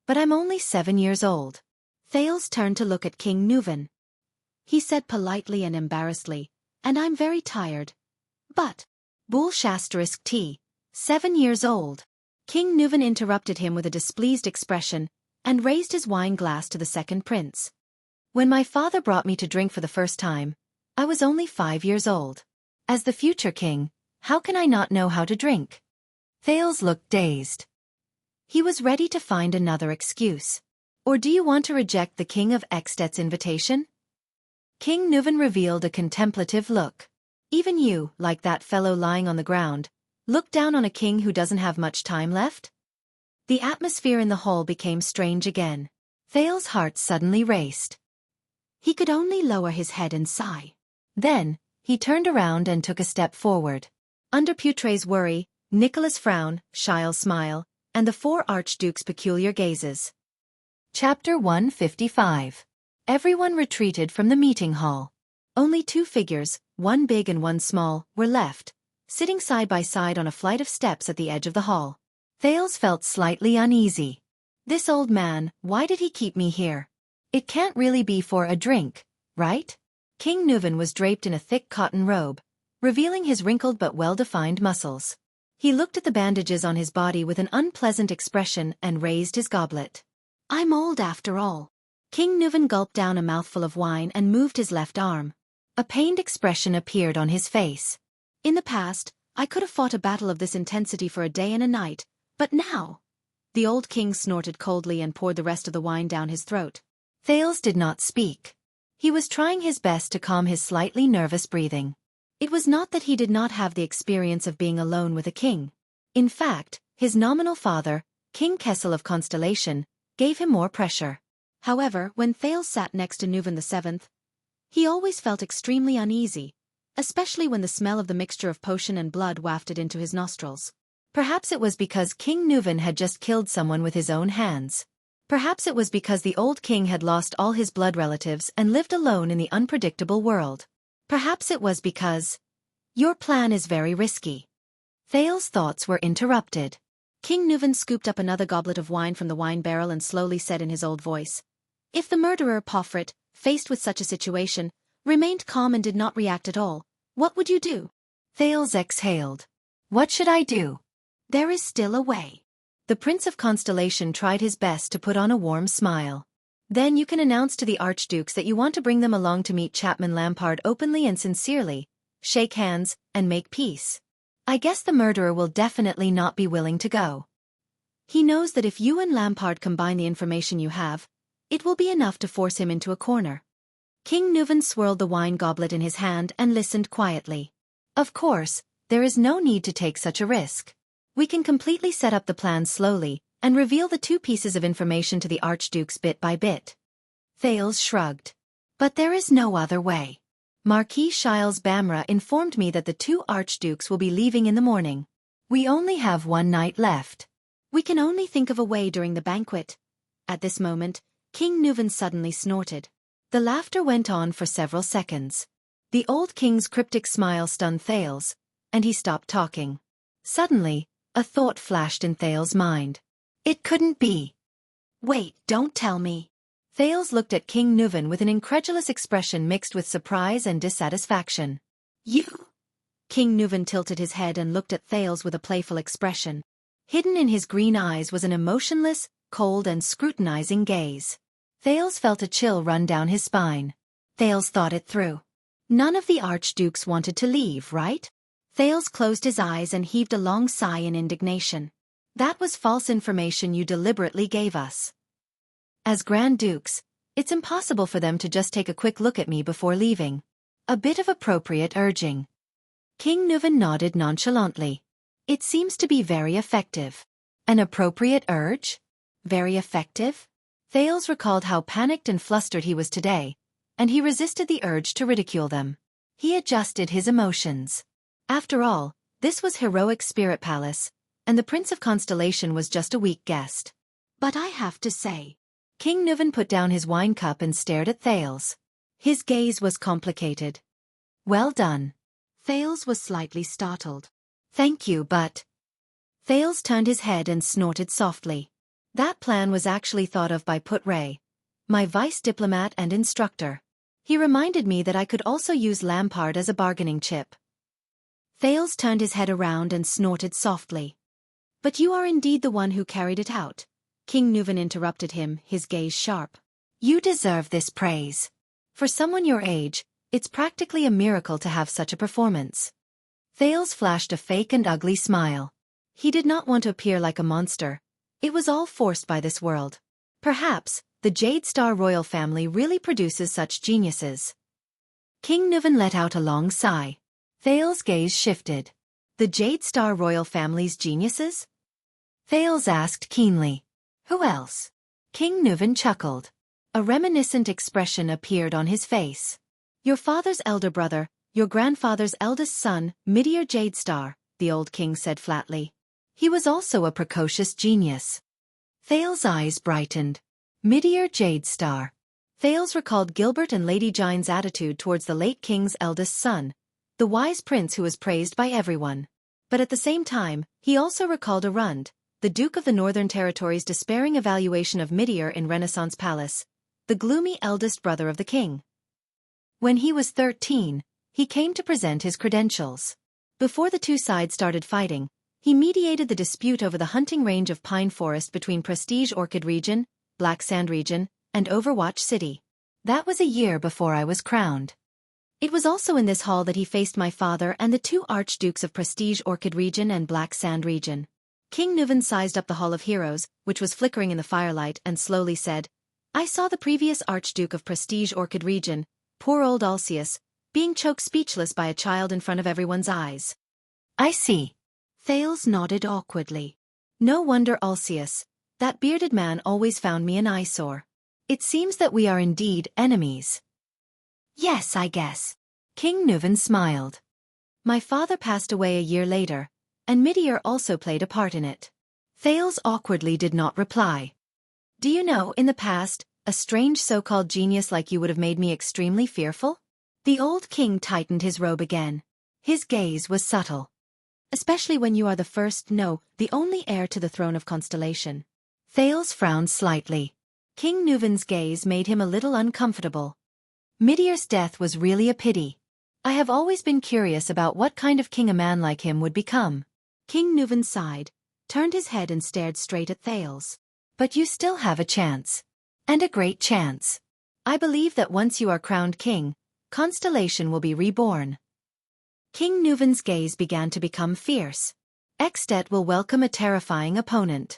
But I'm only 7 years old. Thales turned to look at King Nuvan. He said politely and embarrassedly, and I'm very tired. But, Bull ***, 7 years old. King Nuvan interrupted him with a displeased expression, and raised his wine glass to the second prince. When my father brought me to drink for the first time, I was only 5 years old. As the future king, how can I not know how to drink? Thales looked dazed. He was ready to find another excuse. Or do you want to reject the King of Ekstedt's invitation? King Nuvan revealed a contemplative look. Even you, like that fellow lying on the ground, look down on a king who doesn't have much time left? The atmosphere in the hall became strange again. Thales' heart suddenly raced. He could only lower his head and sigh. Then, he turned around and took a step forward. Under Putray's worry, Nicholas' frown, Shile's smile, and the four archdukes' peculiar gazes. Chapter 155. Everyone retreated from the meeting hall. Only two figures, one big and one small, were left, sitting side by side on a flight of steps at the edge of the hall. Thales felt slightly uneasy. This old man, why did he keep me here? It can't really be for a drink, right? King Nuvan was draped in a thick cotton robe, revealing his wrinkled but well-defined muscles. He looked at the bandages on his body with an unpleasant expression and raised his goblet. I'm old after all. King Nuvan gulped down a mouthful of wine and moved his left arm. A pained expression appeared on his face. In the past, I could have fought a battle of this intensity for a day and a night, but now... The old king snorted coldly and poured the rest of the wine down his throat. Thales did not speak. He was trying his best to calm his slightly nervous breathing. It was not that he did not have the experience of being alone with a king. In fact, his nominal father, King Kessel of Constellation, gave him more pressure. However, when Thales sat next to Nuvan VII, he always felt extremely uneasy, especially when the smell of the mixture of potion and blood wafted into his nostrils. Perhaps it was because King Nuvan had just killed someone with his own hands. Perhaps it was because the old king had lost all his blood relatives and lived alone in the unpredictable world. Perhaps it was because... Your plan is very risky. Thales' thoughts were interrupted. King Nuvan scooped up another goblet of wine from the wine barrel and slowly said in his old voice, "If the murderer, Porphyrit, faced with such a situation, remained calm and did not react at all, what would you do?" Thales exhaled. "What should I do? There is still a way." The Prince of Constellation tried his best to put on a warm smile. "Then you can announce to the Archdukes that you want to bring them along to meet Chapman Lampard openly and sincerely, shake hands, and make peace. I guess the murderer will definitely not be willing to go. He knows that if you and Lampard combine the information you have, it will be enough to force him into a corner." King Nuvan swirled the wine goblet in his hand and listened quietly. "Of course, there is no need to take such a risk. We can completely set up the plan slowly, and reveal the two pieces of information to the Archdukes bit by bit." Thales shrugged. "But there is no other way. Marquis Shiles Bamra informed me that the two Archdukes will be leaving in the morning. We only have one night left. We can only think of a way during the banquet." At this moment, King Nuvan suddenly snorted. The laughter went on for several seconds. The old king's cryptic smile stunned Thales, and he stopped talking. Suddenly, a thought flashed in Thales' mind. It couldn't be. "Wait, don't tell me." Thales looked at King Nuvan with an incredulous expression mixed with surprise and dissatisfaction. "You?" King Nuvan tilted his head and looked at Thales with a playful expression. Hidden in his green eyes was an emotionless, cold and scrutinizing gaze. Thales felt a chill run down his spine. Thales thought it through. None of the Archdukes wanted to leave, right? Thales closed his eyes and heaved a long sigh in indignation. "That was false information you deliberately gave us. As Grand Dukes, it's impossible for them to just take a quick look at me before leaving. A bit of appropriate urging." King Nuvan nodded nonchalantly. "It seems to be very effective." "An appropriate urge? Very effective?" Thales recalled how panicked and flustered he was today, and he resisted the urge to ridicule them. He adjusted his emotions. After all, this was heroic Spirit Palace, and the Prince of Constellation was just a weak guest. "But I have to say..." King Nuvan put down his wine cup and stared at Thales. His gaze was complicated. "Well done." Thales was slightly startled. "Thank you, but..." Thales turned his head and snorted softly. "That plan was actually thought of by Put Ray, my vice diplomat and instructor. He reminded me that I could also use Lampard as a bargaining chip." Thales turned his head around and snorted softly. "But you are indeed the one who carried it out." King Nuvan interrupted him, his gaze sharp. "You deserve this praise. For someone your age, it's practically a miracle to have such a performance." Thales flashed a fake and ugly smile. He did not want to appear like a monster. It was all forced by this world. Perhaps, the Jade Star royal family really produces such geniuses. King Nuvan let out a long sigh. Thales' gaze shifted. "The Jade Star royal family's geniuses?" Thales asked keenly. "Who else?" King Nuvan chuckled. A reminiscent expression appeared on his face. "Your father's elder brother, your grandfather's eldest son, Midir Jade Star," the old king said flatly. "He was also a precocious genius." Thales' eyes brightened. Midir Jade Star. Thales recalled Gilbert and Lady Jine's attitude towards the late king's eldest son, the wise prince who was praised by everyone. But at the same time, he also recalled Arund, the Duke of the Northern Territory's despairing evaluation of Midir in Renaissance Palace, the gloomy eldest brother of the king. When he was 13, he came to present his credentials. Before the two sides started fighting, he mediated the dispute over the hunting range of pine forest between Prestige Orchid Region, Black Sand Region, and Overwatch City. That was a year before I was crowned. It was also in this hall that he faced my father and the two Archdukes of Prestige Orchid Region and Black Sand Region. King Nuvan sized up the Hall of Heroes, which was flickering in the firelight, and slowly said, "I saw the previous Archduke of Prestige Orchid Region, poor old Alcius, being choked speechless by a child in front of everyone's eyes." "I see." Thales nodded awkwardly. No wonder Alceus, that bearded man always found me an eyesore. It seems that we are indeed enemies. Yes, I guess. King Nuvan smiled. My father passed away a year later, and Midir also played a part in it. Thales awkwardly did not reply. Do you know, in the past, a strange so-called genius like you would have made me extremely fearful? The old king tightened his robe again. His gaze was subtle. Especially when you are the first, no, the only heir to the throne of Constellation. Thales frowned slightly. King Nuvan's gaze made him a little uncomfortable. Midir's death was really a pity. I have always been curious about what kind of king a man like him would become. King Nuvan sighed, turned his head and stared straight at Thales. But you still have a chance. And a great chance. I believe that once you are crowned king, Constellation will be reborn. King Nuvan's gaze began to become fierce. Extet will welcome a terrifying opponent.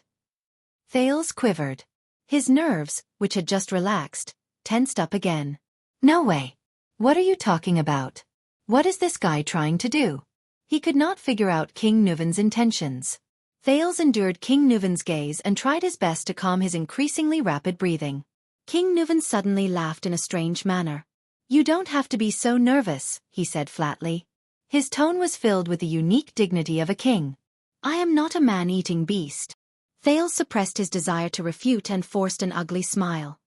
Thales quivered. His nerves, which had just relaxed, tensed up again. No way. What are you talking about? What is this guy trying to do? He could not figure out King Nuvan's intentions. Thales endured King Nuvan's gaze and tried his best to calm his increasingly rapid breathing. King Nuvan suddenly laughed in a strange manner. You don't have to be so nervous, he said flatly. His tone was filled with the unique dignity of a king. I am not a man-eating beast. Thales suppressed his desire to refute and forced an ugly smile.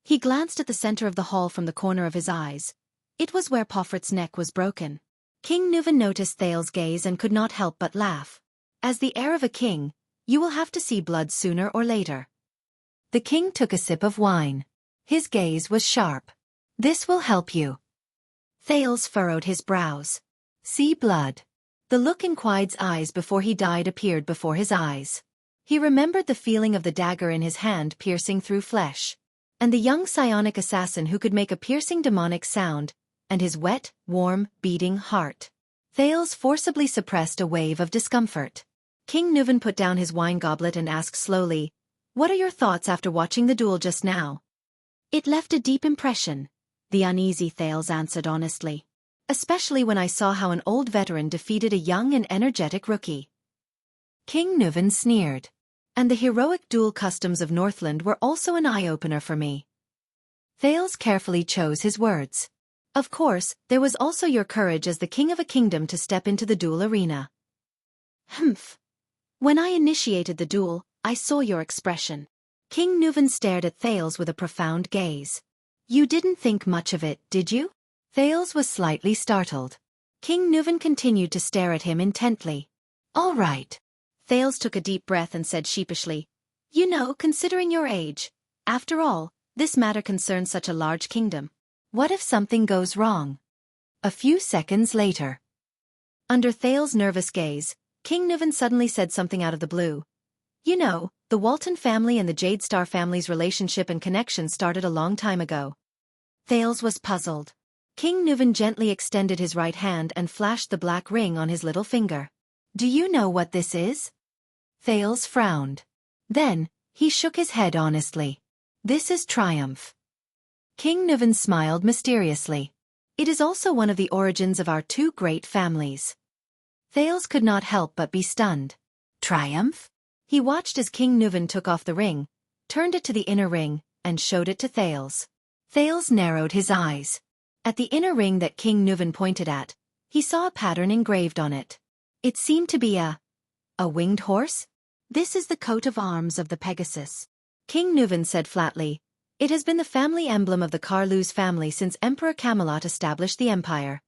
He glanced at the center of the hall from the corner of his eyes. It was where Pofret's neck was broken. King Nuvan noticed Thales' gaze and could not help but laugh. As the heir of a king, you will have to see blood sooner or later. The king took a sip of wine. His gaze was sharp. This will help you. Thales furrowed his brows. See blood. The look in Quide's eyes before he died appeared before his eyes. He remembered the feeling of the dagger in his hand piercing through flesh, and the young psionic assassin who could make a piercing demonic sound, and his wet, warm, beating heart. Thales forcibly suppressed a wave of discomfort. King Nuvan put down his wine goblet and asked slowly, "What are your thoughts after watching the duel just now?" "It left a deep impression," the uneasy Thales answered honestly. "Especially when I saw how an old veteran defeated a young and energetic rookie." King Nuvan sneered. "And the heroic duel customs of Northland were also an eye-opener for me." Thales carefully chose his words. "Of course, there was also your courage as the king of a kingdom to step into the duel arena." "Humph. When I initiated the duel, I saw your expression." King Nuvan stared at Thales with a profound gaze. "You didn't think much of it, did you?" Thales was slightly startled. King Nuvan continued to stare at him intently. "All right." Thales took a deep breath and said sheepishly, "You know, considering your age, after all, this matter concerns such a large kingdom. What if something goes wrong?" A few seconds later. Under Thales' nervous gaze, King Nuvan suddenly said something out of the blue. "You know, the Walton family and the Jade Star family's relationship and connection started a long time ago." Thales was puzzled. King Nuvan gently extended his right hand and flashed the black ring on his little finger. "Do you know what this is?" Thales frowned. Then, he shook his head honestly. "This is triumph." King Nuvan smiled mysteriously. "It is also one of the origins of our two great families." Thales could not help but be stunned. "Triumph?" He watched as King Nuvan took off the ring, turned it to the inner ring, and showed it to Thales. Thales narrowed his eyes. At the inner ring that King Nuvan pointed at, he saw a pattern engraved on it. It seemed to be a winged horse? "This is the coat of arms of the Pegasus," King Nuvan said flatly. "It has been the family emblem of the Carluz family since Emperor Camelot established the empire."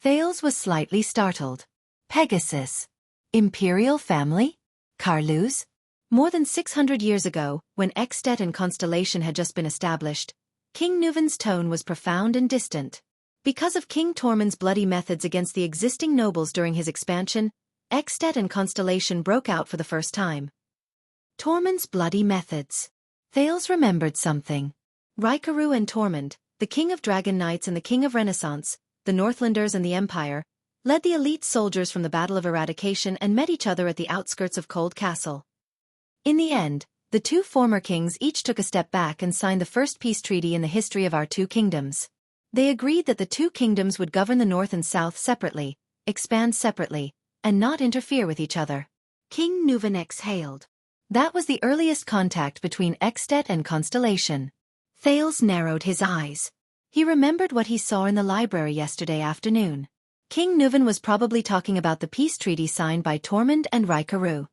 Thales was slightly startled. Pegasus? Imperial family? Carluz? More than 600 years ago, when Extet and Constellation had just been established, King Nuvan's tone was profound and distant. Because of King Tormund's bloody methods against the existing nobles during his expansion, Extet and Constellation broke out for the first time. Tormund's bloody methods. Thales remembered something. Raikaru and Tormund, the king of Dragon Knights and the king of Renaissance, the Northlanders and the Empire, led the elite soldiers from the Battle of Eradication and met each other at the outskirts of Cold Castle. In the end, the two former kings each took a step back and signed the first peace treaty in the history of our two kingdoms. They agreed that the two kingdoms would govern the north and south separately, expand separately, and not interfere with each other. King Nuvan exhaled. That was the earliest contact between Extet and Constellation. Thales narrowed his eyes. He remembered what he saw in the library yesterday afternoon. King Nuvan was probably talking about the peace treaty signed by Tormund and Raikaru.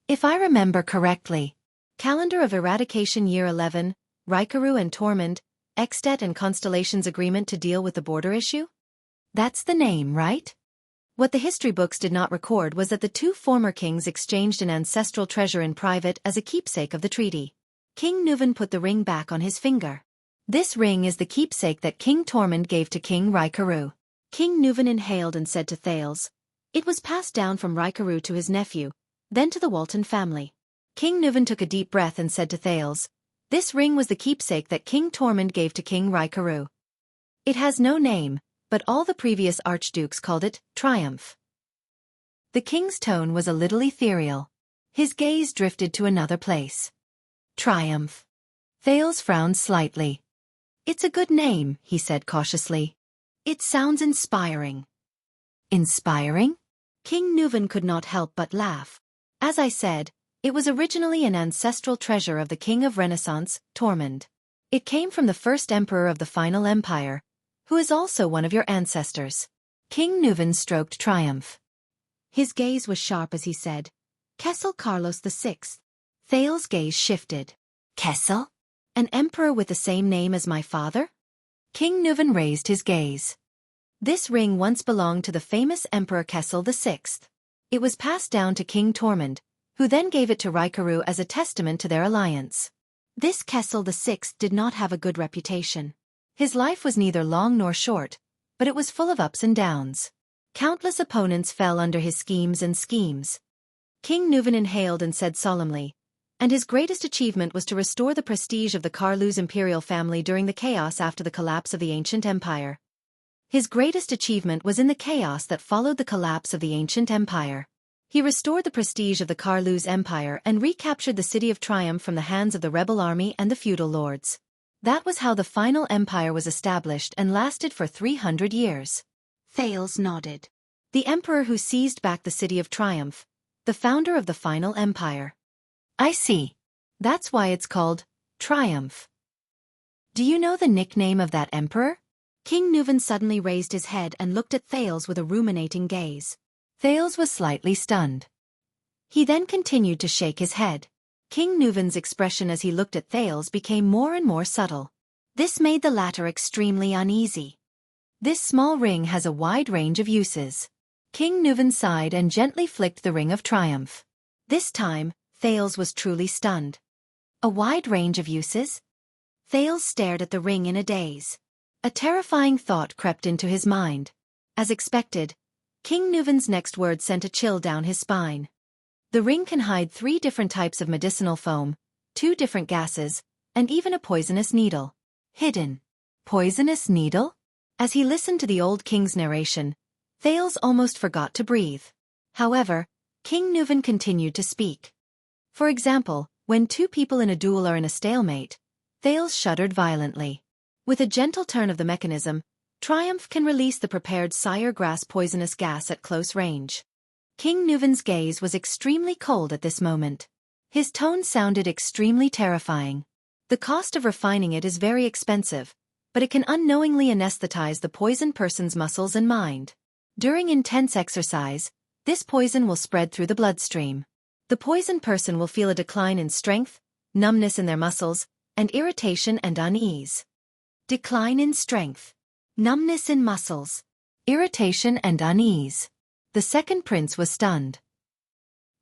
If I remember correctly, Calendar of Eradication Year 11, Raikaru and Tormund, Extet and Constellation's agreement to deal with the border issue? That's the name, right? What the history books did not record was that the two former kings exchanged an ancestral treasure in private as a keepsake of the treaty. King Nuvan put the ring back on his finger. This ring is the keepsake that King Tormund gave to King Raikaru. King Nuvan inhaled and said to Thales, "It was passed down from Raikaru to his nephew, then to the Walton family." King Nuvan took a deep breath and said to Thales, "This ring was the keepsake that King Tormund gave to King Raikaru. It has no name, but all the previous archdukes called it Triumph." The king's tone was a little ethereal. His gaze drifted to another place. Triumph. Thales frowned slightly. "It's a good name," he said cautiously. "It sounds inspiring." Inspiring? King Nuvan could not help but laugh. "As I said, it was originally an ancestral treasure of the king of Renaissance, Tormund. It came from the first emperor of the final empire, who is also one of your ancestors." King Nuvan stroked Triumph. His gaze was sharp as he said, "Kessel Carlos VI. Thales' gaze shifted. "Kessel? An emperor with the same name as my father?" King Nuvan raised his gaze. "This ring once belonged to the famous Emperor Kessel VI. It was passed down to King Tormund, who then gave it to Raikaru as a testament to their alliance. This Kessel VI did not have a good reputation. His life was neither long nor short, but it was full of ups and downs. Countless opponents fell under his schemes. King Nuvan inhaled and said solemnly, "And his greatest achievement was to restore the prestige of the Carlus imperial family during the chaos after the collapse of the ancient empire." His greatest achievement was in the chaos that followed the collapse of the ancient empire. He restored the prestige of the Carlus empire and recaptured the city of Triumph from the hands of the rebel army and the feudal lords. That was how the final empire was established and lasted for 300 years. Thales nodded. The emperor who seized back the city of Triumph, the founder of the final empire. I see. That's why it's called Triumph. Do you know the nickname of that emperor? King Nuvan suddenly raised his head and looked at Thales with a ruminating gaze. Thales was slightly stunned. He then continued to shake his head. King Nuvan's expression as he looked at Thales became more and more subtle. This made the latter extremely uneasy. "This small ring has a wide range of uses." King Nuvan sighed and gently flicked the ring of Triumph. This time, Thales was truly stunned. A wide range of uses? Thales stared at the ring in a daze. A terrifying thought crept into his mind. As expected, King Nuvan's next word sent a chill down his spine. The ring can hide 3 different types of medicinal foam, 2 different gases, and even a poisonous needle. Hidden. Poisonous needle? As he listened to the old king's narration, Thales almost forgot to breathe. However, King Nuvan continued to speak. For example, when 2 people in a duel are in a stalemate, Thales shuddered violently. With a gentle turn of the mechanism, Triumph can release the prepared sire grass poisonous gas at close range. King Nuvan's gaze was extremely cold at this moment. His tone sounded extremely terrifying. The cost of refining it is very expensive, but it can unknowingly anesthetize the poisoned person's muscles and mind. During intense exercise, this poison will spread through the bloodstream. The poisoned person will feel a decline in strength, numbness in their muscles, and irritation and unease. Decline in strength, numbness in muscles, irritation and unease. The second prince was stunned.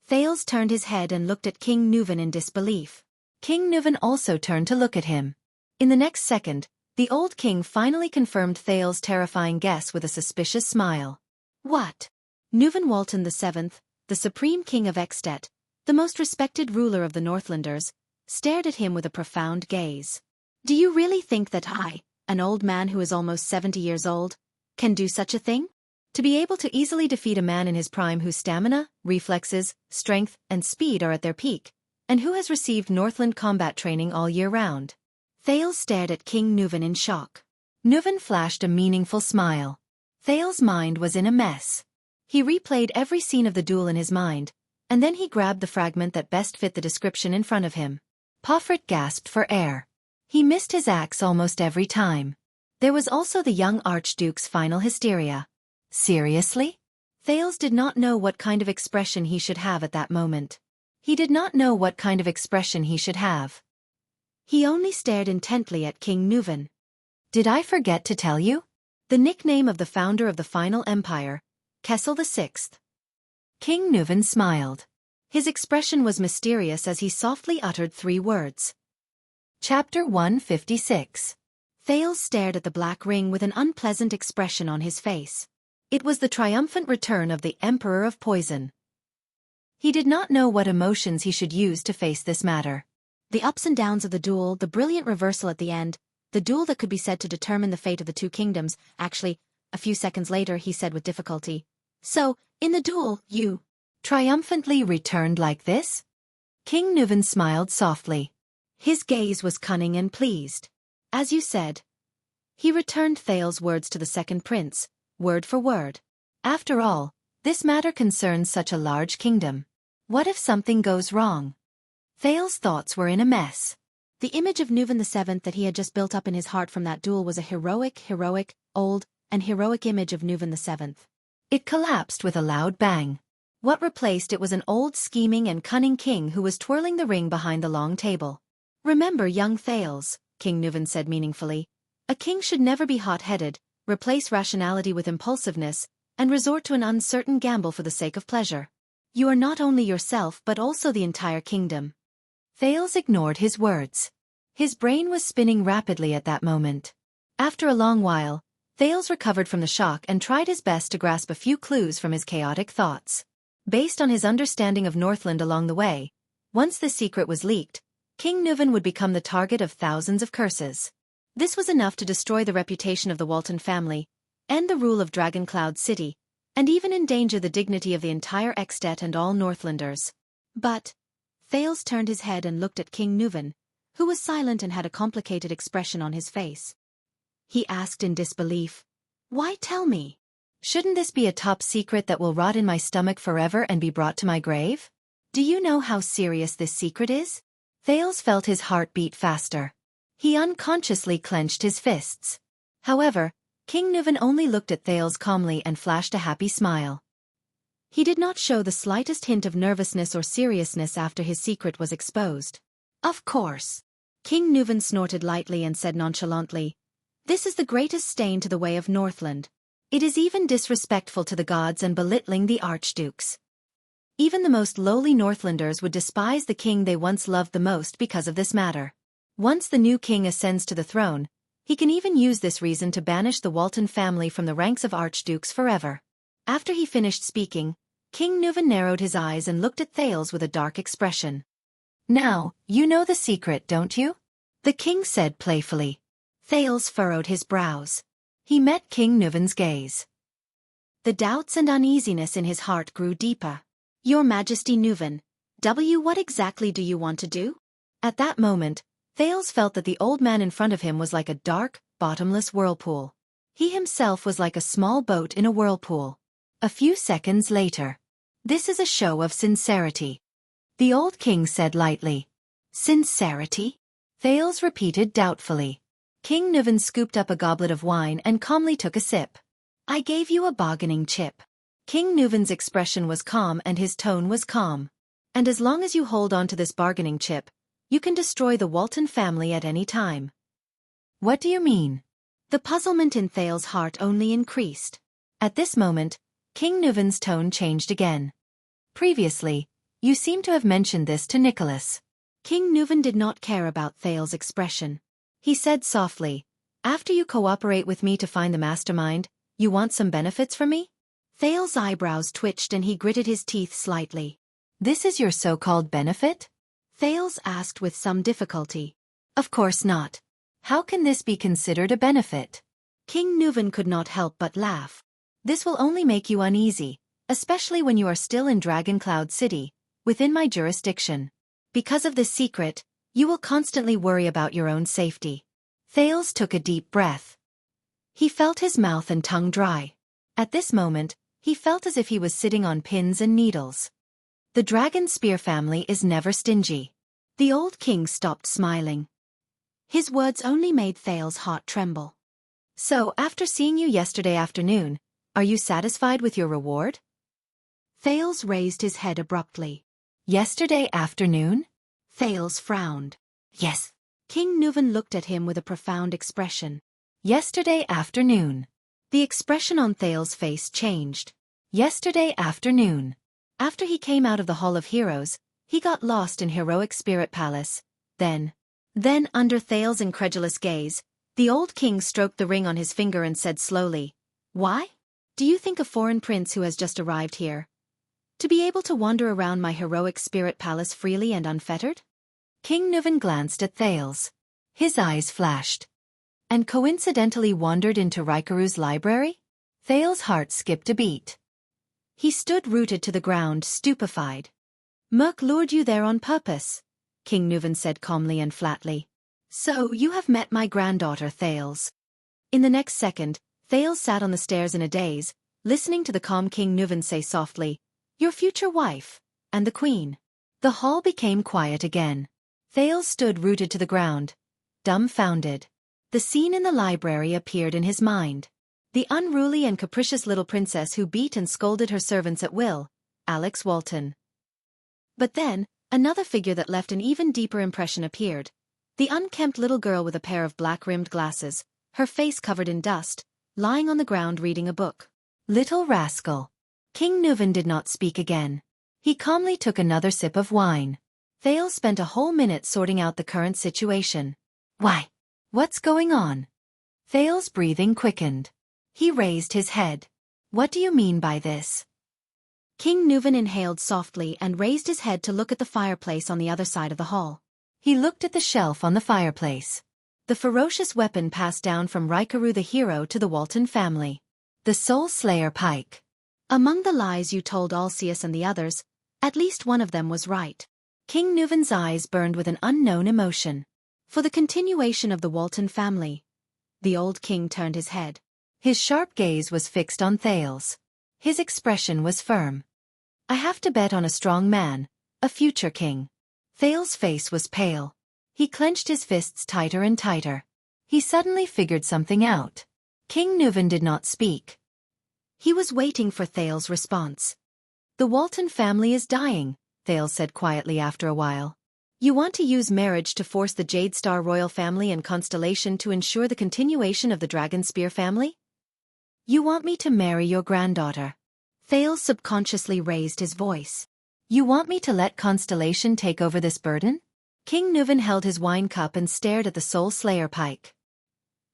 Thales turned his head and looked at King Nuvan in disbelief. King Nuvan also turned to look at him. In the next second, the old king finally confirmed Thales' terrifying guess with a suspicious smile. "What?" Nuvan Walton VII, the supreme king of Extet, the most respected ruler of the Northlanders, stared at him with a profound gaze. "Do you really think that I, an old man who is almost 70 years old, can do such a thing? To be able to easily defeat a man in his prime whose stamina, reflexes, strength, and speed are at their peak, and who has received Northland combat training all year round?" Thales stared at King Nuvan in shock. Nuvan flashed a meaningful smile. Thales' mind was in a mess. He replayed every scene of the duel in his mind, and then he grabbed the fragment that best fit the description in front of him. Pomfret gasped for air. He missed his axe almost every time. There was also the young Archduke's final hysteria. Seriously? Thales did not know what kind of expression he should have at that moment. He did not know what kind of expression he should have. He only stared intently at King Nuven. Did I forget to tell you? The nickname of the founder of the final empire, Kessel VI. King Nuven smiled. His expression was mysterious as he softly uttered 3 words. Chapter 156. Thales stared at the black ring with an unpleasant expression on his face. It was the triumphant return of the Emperor of Poison. He did not know what emotions he should use to face this matter. The ups and downs of the duel, the brilliant reversal at the end, the duel that could be said to determine the fate of the 2 kingdoms. Actually, a few seconds later he said with difficulty, "So, in the duel, you triumphantly returned like this?" King Nuven smiled softly. His gaze was cunning and pleased. "As you said." He returned Thales' words to the second prince, word for word. After all, this matter concerns such a large kingdom. What if something goes wrong? Thales' thoughts were in a mess. The image of Nuven VII that he had just built up in his heart from that duel was a heroic, old, and heroic image of Nuven VII. It collapsed with a loud bang. What replaced it was an old, scheming and cunning king who was twirling the ring behind the long table. "Remember, young Thales," King Nuven said meaningfully, "a king should never be hot-headed, replace rationality with impulsiveness, and resort to an uncertain gamble for the sake of pleasure. You are not only yourself but also the entire kingdom." Thales ignored his words. His brain was spinning rapidly at that moment. After a long while, Thales recovered from the shock and tried his best to grasp a few clues from his chaotic thoughts. Based on his understanding of Northland along the way, once this secret was leaked, King Nuven would become the target of thousands of curses. This was enough to destroy the reputation of the Walton family, end the rule of Dragoncloud City, and even endanger the dignity of the entire Extet and all Northlanders. But Thales turned his head and looked at King Nuven, who was silent and had a complicated expression on his face. He asked in disbelief, "Why tell me? Shouldn't this be a top secret that will rot in my stomach forever and be brought to my grave? Do you know how serious this secret is?" Thales felt his heart beat faster. He unconsciously clenched his fists. However, King Nuven only looked at Thales calmly and flashed a happy smile. He did not show the slightest hint of nervousness or seriousness after his secret was exposed. "Of course." King Nuven snorted lightly and said nonchalantly, "This is the greatest stain to the way of Northland. It is even disrespectful to the gods and belittling the archdukes. Even the most lowly Northlanders would despise the king they once loved the most because of this matter. Once the new king ascends to the throne, he can even use this reason to banish the Walton family from the ranks of archdukes forever." After he finished speaking, King Nuven narrowed his eyes and looked at Thales with a dark expression. "Now, you know the secret, don't you?" the king said playfully. Thales furrowed his brows. He met King Nuven's gaze. The doubts and uneasiness in his heart grew deeper. "Your Majesty Nuven, what exactly do you want to do?" At that moment, Thales felt that the old man in front of him was like a dark, bottomless whirlpool. He himself was like a small boat in a whirlpool. A few seconds later. "This is a show of sincerity," the old king said lightly. "Sincerity?" Thales repeated doubtfully. King Nuven scooped up a goblet of wine and calmly took a sip. "I gave you a bargaining chip." King Nuven's expression was calm and his tone was calm. "And as long as you hold on to this bargaining chip, you can destroy the Walton family at any time." "What do you mean?" The puzzlement in Thales' heart only increased. At this moment, King Nuven's tone changed again. "Previously, you seem to have mentioned this to Nicholas." King Nuven did not care about Thales' expression. He said softly, "After you cooperate with me to find the mastermind, you want some benefits from me?" Thales' eyebrows twitched and he gritted his teeth slightly. "This is your so-called benefit?" Thales asked with some difficulty. "Of course not. How can this be considered a benefit?" King Nuven could not help but laugh. "This will only make you uneasy, especially when you are still in Dragoncloud City, within my jurisdiction. Because of this secret, you will constantly worry about your own safety." Thales took a deep breath. He felt his mouth and tongue dry. At this moment, He felt as if he was sitting on pins and needles. The dragon spear family is never stingy. The old king stopped smiling. His words only made Thale's heart tremble. So, after seeing you yesterday afternoon, are you satisfied with your reward? Thales raised his head abruptly. Yesterday afternoon? Thales frowned. Yes. King Nuvan looked at him with a profound expression. Yesterday afternoon. The expression on Thales' face changed. Yesterday afternoon. After he came out of the Hall of Heroes, he got lost in Heroic Spirit Palace. Then, under Thales' incredulous gaze, the old king stroked the ring on his finger and said slowly, "Why? Do you think a foreign prince who has just arrived here to be able to wander around my Heroic Spirit Palace freely and unfettered?" King Nuvan glanced at Thales. His eyes flashed. And coincidentally wandered into Raikaru's library? Thales' heart skipped a beat. He stood rooted to the ground, stupefied. "Merc lured you there on purpose," King Nuvan said calmly and flatly. "So you have met my granddaughter, Thales." In the next second, Thales sat on the stairs in a daze, listening to the calm King Nuvan say softly, "Your future wife, and the queen." The hall became quiet again. Thales stood rooted to the ground, dumbfounded. The scene in the library appeared in his mind. The unruly and capricious little princess who beat and scolded her servants at will, Alex Walton. But then, another figure that left an even deeper impression appeared. The unkempt little girl with a pair of black-rimmed glasses, her face covered in dust, lying on the ground reading a book. Little rascal. King Nuvan did not speak again. He calmly took another sip of wine. Thales spent a whole minute sorting out the current situation. "Why? What's going on?" Thales' breathing quickened. He raised his head. "What do you mean by this?" King Nuvan inhaled softly and raised his head to look at the fireplace on the other side of the hall. He looked at the shelf on the fireplace. The ferocious weapon passed down from Raikaru the hero to the Walton family. The Soul Slayer pike. Among the lies you told Alceus and the others, at least one of them was right. King Nuvan's eyes burned with an unknown emotion. For the continuation of the Walton family. The old king turned his head. His sharp gaze was fixed on Thales. His expression was firm. "I have to bet on a strong man, a future king." Thales' face was pale. He clenched his fists tighter and tighter. He suddenly figured something out. King Nuvan did not speak. He was waiting for Thales' response. "The Walton family is dying," Thales said quietly after a while. "You want to use marriage to force the Jade Star royal family and constellation to ensure the continuation of the Dragon Spear family? You want me to marry your granddaughter." Thales subconsciously raised his voice. "You want me to let Constellation take over this burden?" King Nuvan held his wine cup and stared at the Soul Slayer pike.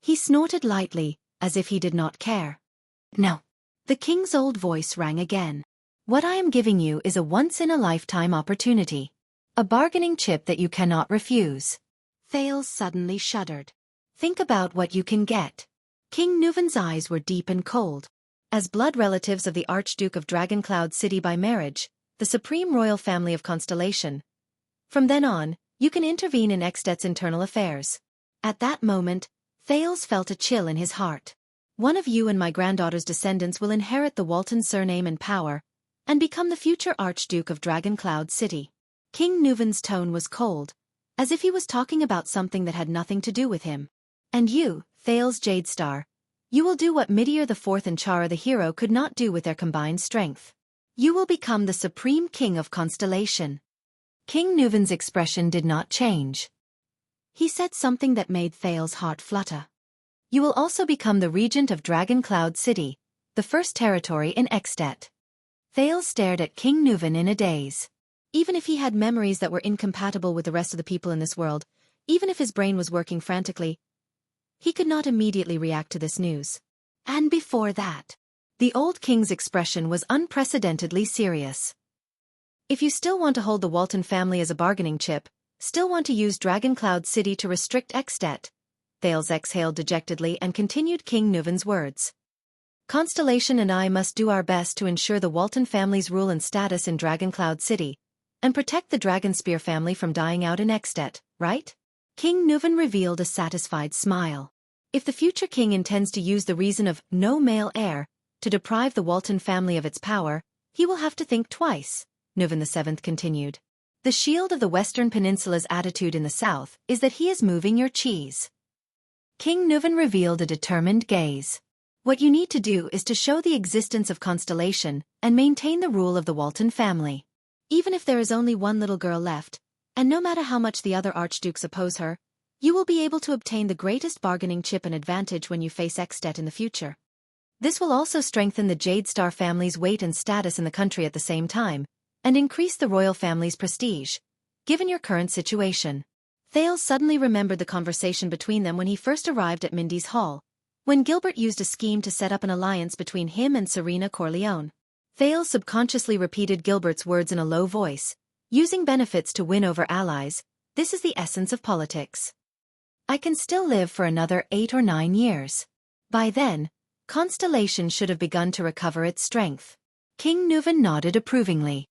He snorted lightly, as if he did not care. "No." The king's old voice rang again. "What I am giving you is a once-in-a-lifetime opportunity. A bargaining chip that you cannot refuse." Thales suddenly shuddered. "Think about what you can get." King Nuvan's eyes were deep and cold. As blood relatives of the Archduke of Dragoncloud City by marriage, the supreme royal family of Constellation. From then on, you can intervene in Extet's internal affairs. At that moment, Thales felt a chill in his heart. "One of you and my granddaughter's descendants will inherit the Walton surname and power, and become the future Archduke of Dragoncloud City." King Nuvan's tone was cold, as if he was talking about something that had nothing to do with him. "And you, Thales Jadestar, you will do what Midir the Fourth and Chara the hero could not do with their combined strength. You will become the supreme king of Constellation." King Nuvan's expression did not change. He said something that made Thales' heart flutter. "You will also become the regent of Dragoncloud City, the first territory in Extet." Thales stared at King Nuvan in a daze. Even if he had memories that were incompatible with the rest of the people in this world, even if his brain was working frantically, he could not immediately react to this news. And before that, the old king's expression was unprecedentedly serious. "If you still want to hold the Walton family as a bargaining chip, still want to use Dragoncloud City to restrict Extet," Thales exhaled dejectedly and continued King Nuvan's words. "Constellation and I must do our best to ensure the Walton family's rule and status in Dragoncloud City, and protect the Dragonspear family from dying out in Extet, right?" King Nuvan revealed a satisfied smile. "If the future king intends to use the reason of no male heir, to deprive the Walton family of its power, he will have to think twice, Nuvan VII continued. The shield of the Western Peninsula's attitude in the south is that he is moving your cheese. King Nuvan revealed a determined gaze. What you need to do is to show the existence of Constellation and maintain the rule of the Walton family. Even if there is only one little girl left, and no matter how much the other archdukes oppose her, you will be able to obtain the greatest bargaining chip and advantage when you face Extet in the future. This will also strengthen the Jade Star family's weight and status in the country at the same time, and increase the royal family's prestige, given your current situation. Thales suddenly remembered the conversation between them when he first arrived at Mindy's Hall, when Gilbert used a scheme to set up an alliance between him and Serena Corleone. Thales subconsciously repeated Gilbert's words in a low voice, using benefits to win over allies. This is the essence of politics. I can still live for another 8 or 9 years. By then, Constellation should have begun to recover its strength. King Nuvan nodded approvingly.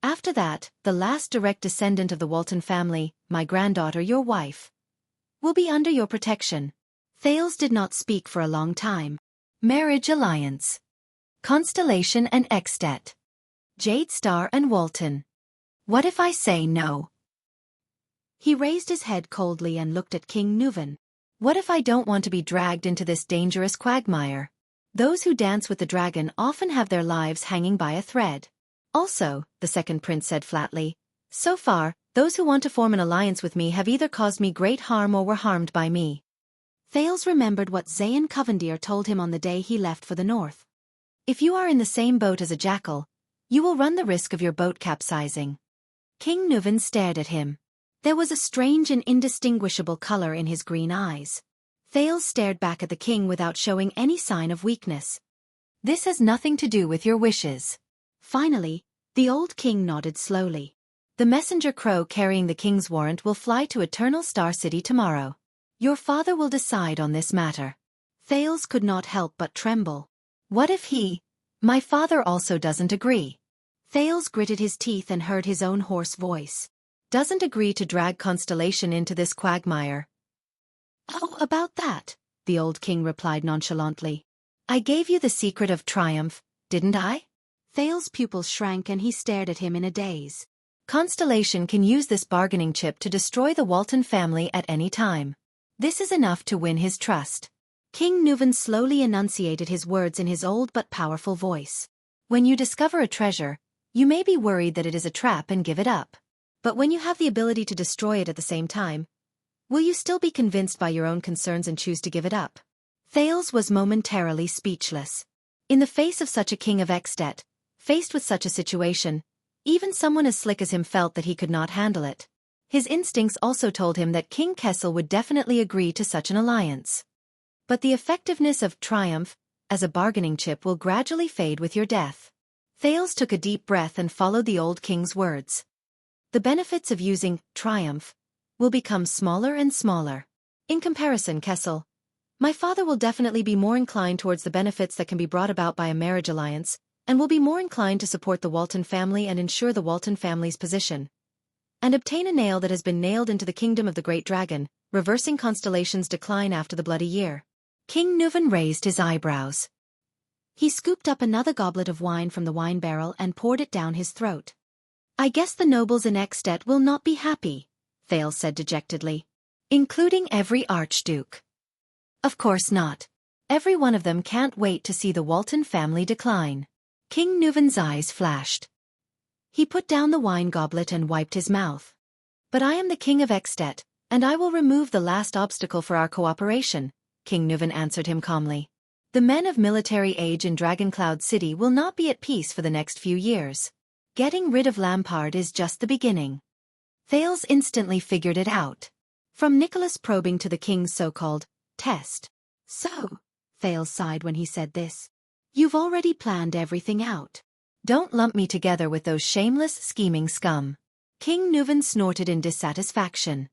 After that, the last direct descendant of the Walton family, my granddaughter, your wife, will be under your protection. Thales did not speak for a long time. Marriage alliance. Constellation and Extet. Jade Star and Walton. What if I say no? He raised his head coldly and looked at King Nuvan. What if I don't want to be dragged into this dangerous quagmire? Those who dance with the dragon often have their lives hanging by a thread. Also, the second prince said flatly, so far, those who want to form an alliance with me have either caused me great harm or were harmed by me. Thales remembered what Zayn Covendier told him on the day he left for the north. If you are in the same boat as a jackal, you will run the risk of your boat capsizing. King Nuvan stared at him. There was a strange and indistinguishable color in his green eyes. Thales stared back at the king without showing any sign of weakness. This has nothing to do with your wishes. Finally, the old king nodded slowly. The messenger crow carrying the king's warrant will fly to Eternal Star City tomorrow. Your father will decide on this matter. Thales could not help but tremble. What if my father also doesn't agree? Thales gritted his teeth and heard his own hoarse voice. Doesn't agree to drag Constellation into this quagmire. Oh, about that, the old king replied nonchalantly. I gave you the secret of triumph, didn't I? Thales' pupils shrank and he stared at him in a daze. Constellation can use this bargaining chip to destroy the Walton family at any time. This is enough to win his trust. King Nuvan slowly enunciated his words in his old but powerful voice. When you discover a treasure, you may be worried that it is a trap and give it up. But when you have the ability to destroy it at the same time, will you still be convinced by your own concerns and choose to give it up? Thales was momentarily speechless. In the face of such a king of Extet, faced with such a situation, even someone as slick as him felt that he could not handle it. His instincts also told him that King Kessel would definitely agree to such an alliance. But the effectiveness of triumph as a bargaining chip will gradually fade with your death. Thales took a deep breath and followed the old king's words. The benefits of using triumph will become smaller and smaller. In comparison, Kessel, my father will definitely be more inclined towards the benefits that can be brought about by a marriage alliance, and will be more inclined to support the Walton family and ensure the Walton family's position, and obtain a nail that has been nailed into the kingdom of the Great Dragon, reversing Constellation's decline after the Bloody Year. King Nuvan raised his eyebrows. He scooped up another goblet of wine from the wine barrel and poured it down his throat. I guess the nobles in Extet will not be happy, Thales said dejectedly. Including every archduke. Of course not. Every one of them can't wait to see the Walton family decline. King Nuvan's eyes flashed. He put down the wine goblet and wiped his mouth. But I am the king of Extet, and I will remove the last obstacle for our cooperation, King Nuvan answered him calmly. The men of military age in Dragoncloud City will not be at peace for the next few years. Getting rid of Lampard is just the beginning. Thales instantly figured it out. From Nicholas probing to the king's so-called test. So, Thales sighed when he said this. You've already planned everything out. Don't lump me together with those shameless, scheming scum. King Nuvan snorted in dissatisfaction.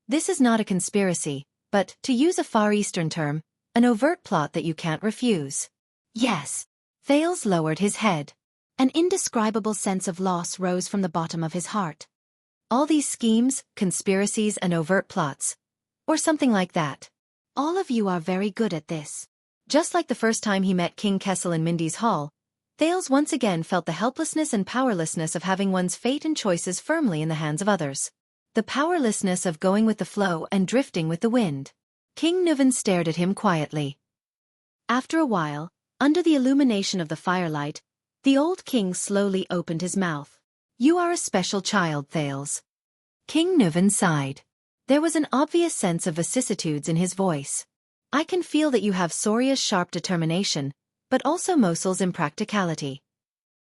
This is not a conspiracy, but, to use a Far Eastern term, an overt plot that you can't refuse. Yes. Thales lowered his head. An indescribable sense of loss rose from the bottom of his heart. All these schemes, conspiracies and overt plots. Or something like that. All of you are very good at this. Just like the first time he met King Kessel in Mindy's hall, Thales once again felt the helplessness and powerlessness of having one's fate and choices firmly in the hands of others. The powerlessness of going with the flow and drifting with the wind. King Nuvan stared at him quietly. After a while, under the illumination of the firelight, the old king slowly opened his mouth. "You are a special child, Thales." King Nuvan sighed. There was an obvious sense of vicissitudes in his voice. "I can feel that you have Soria's sharp determination, but also Mosul's impracticality."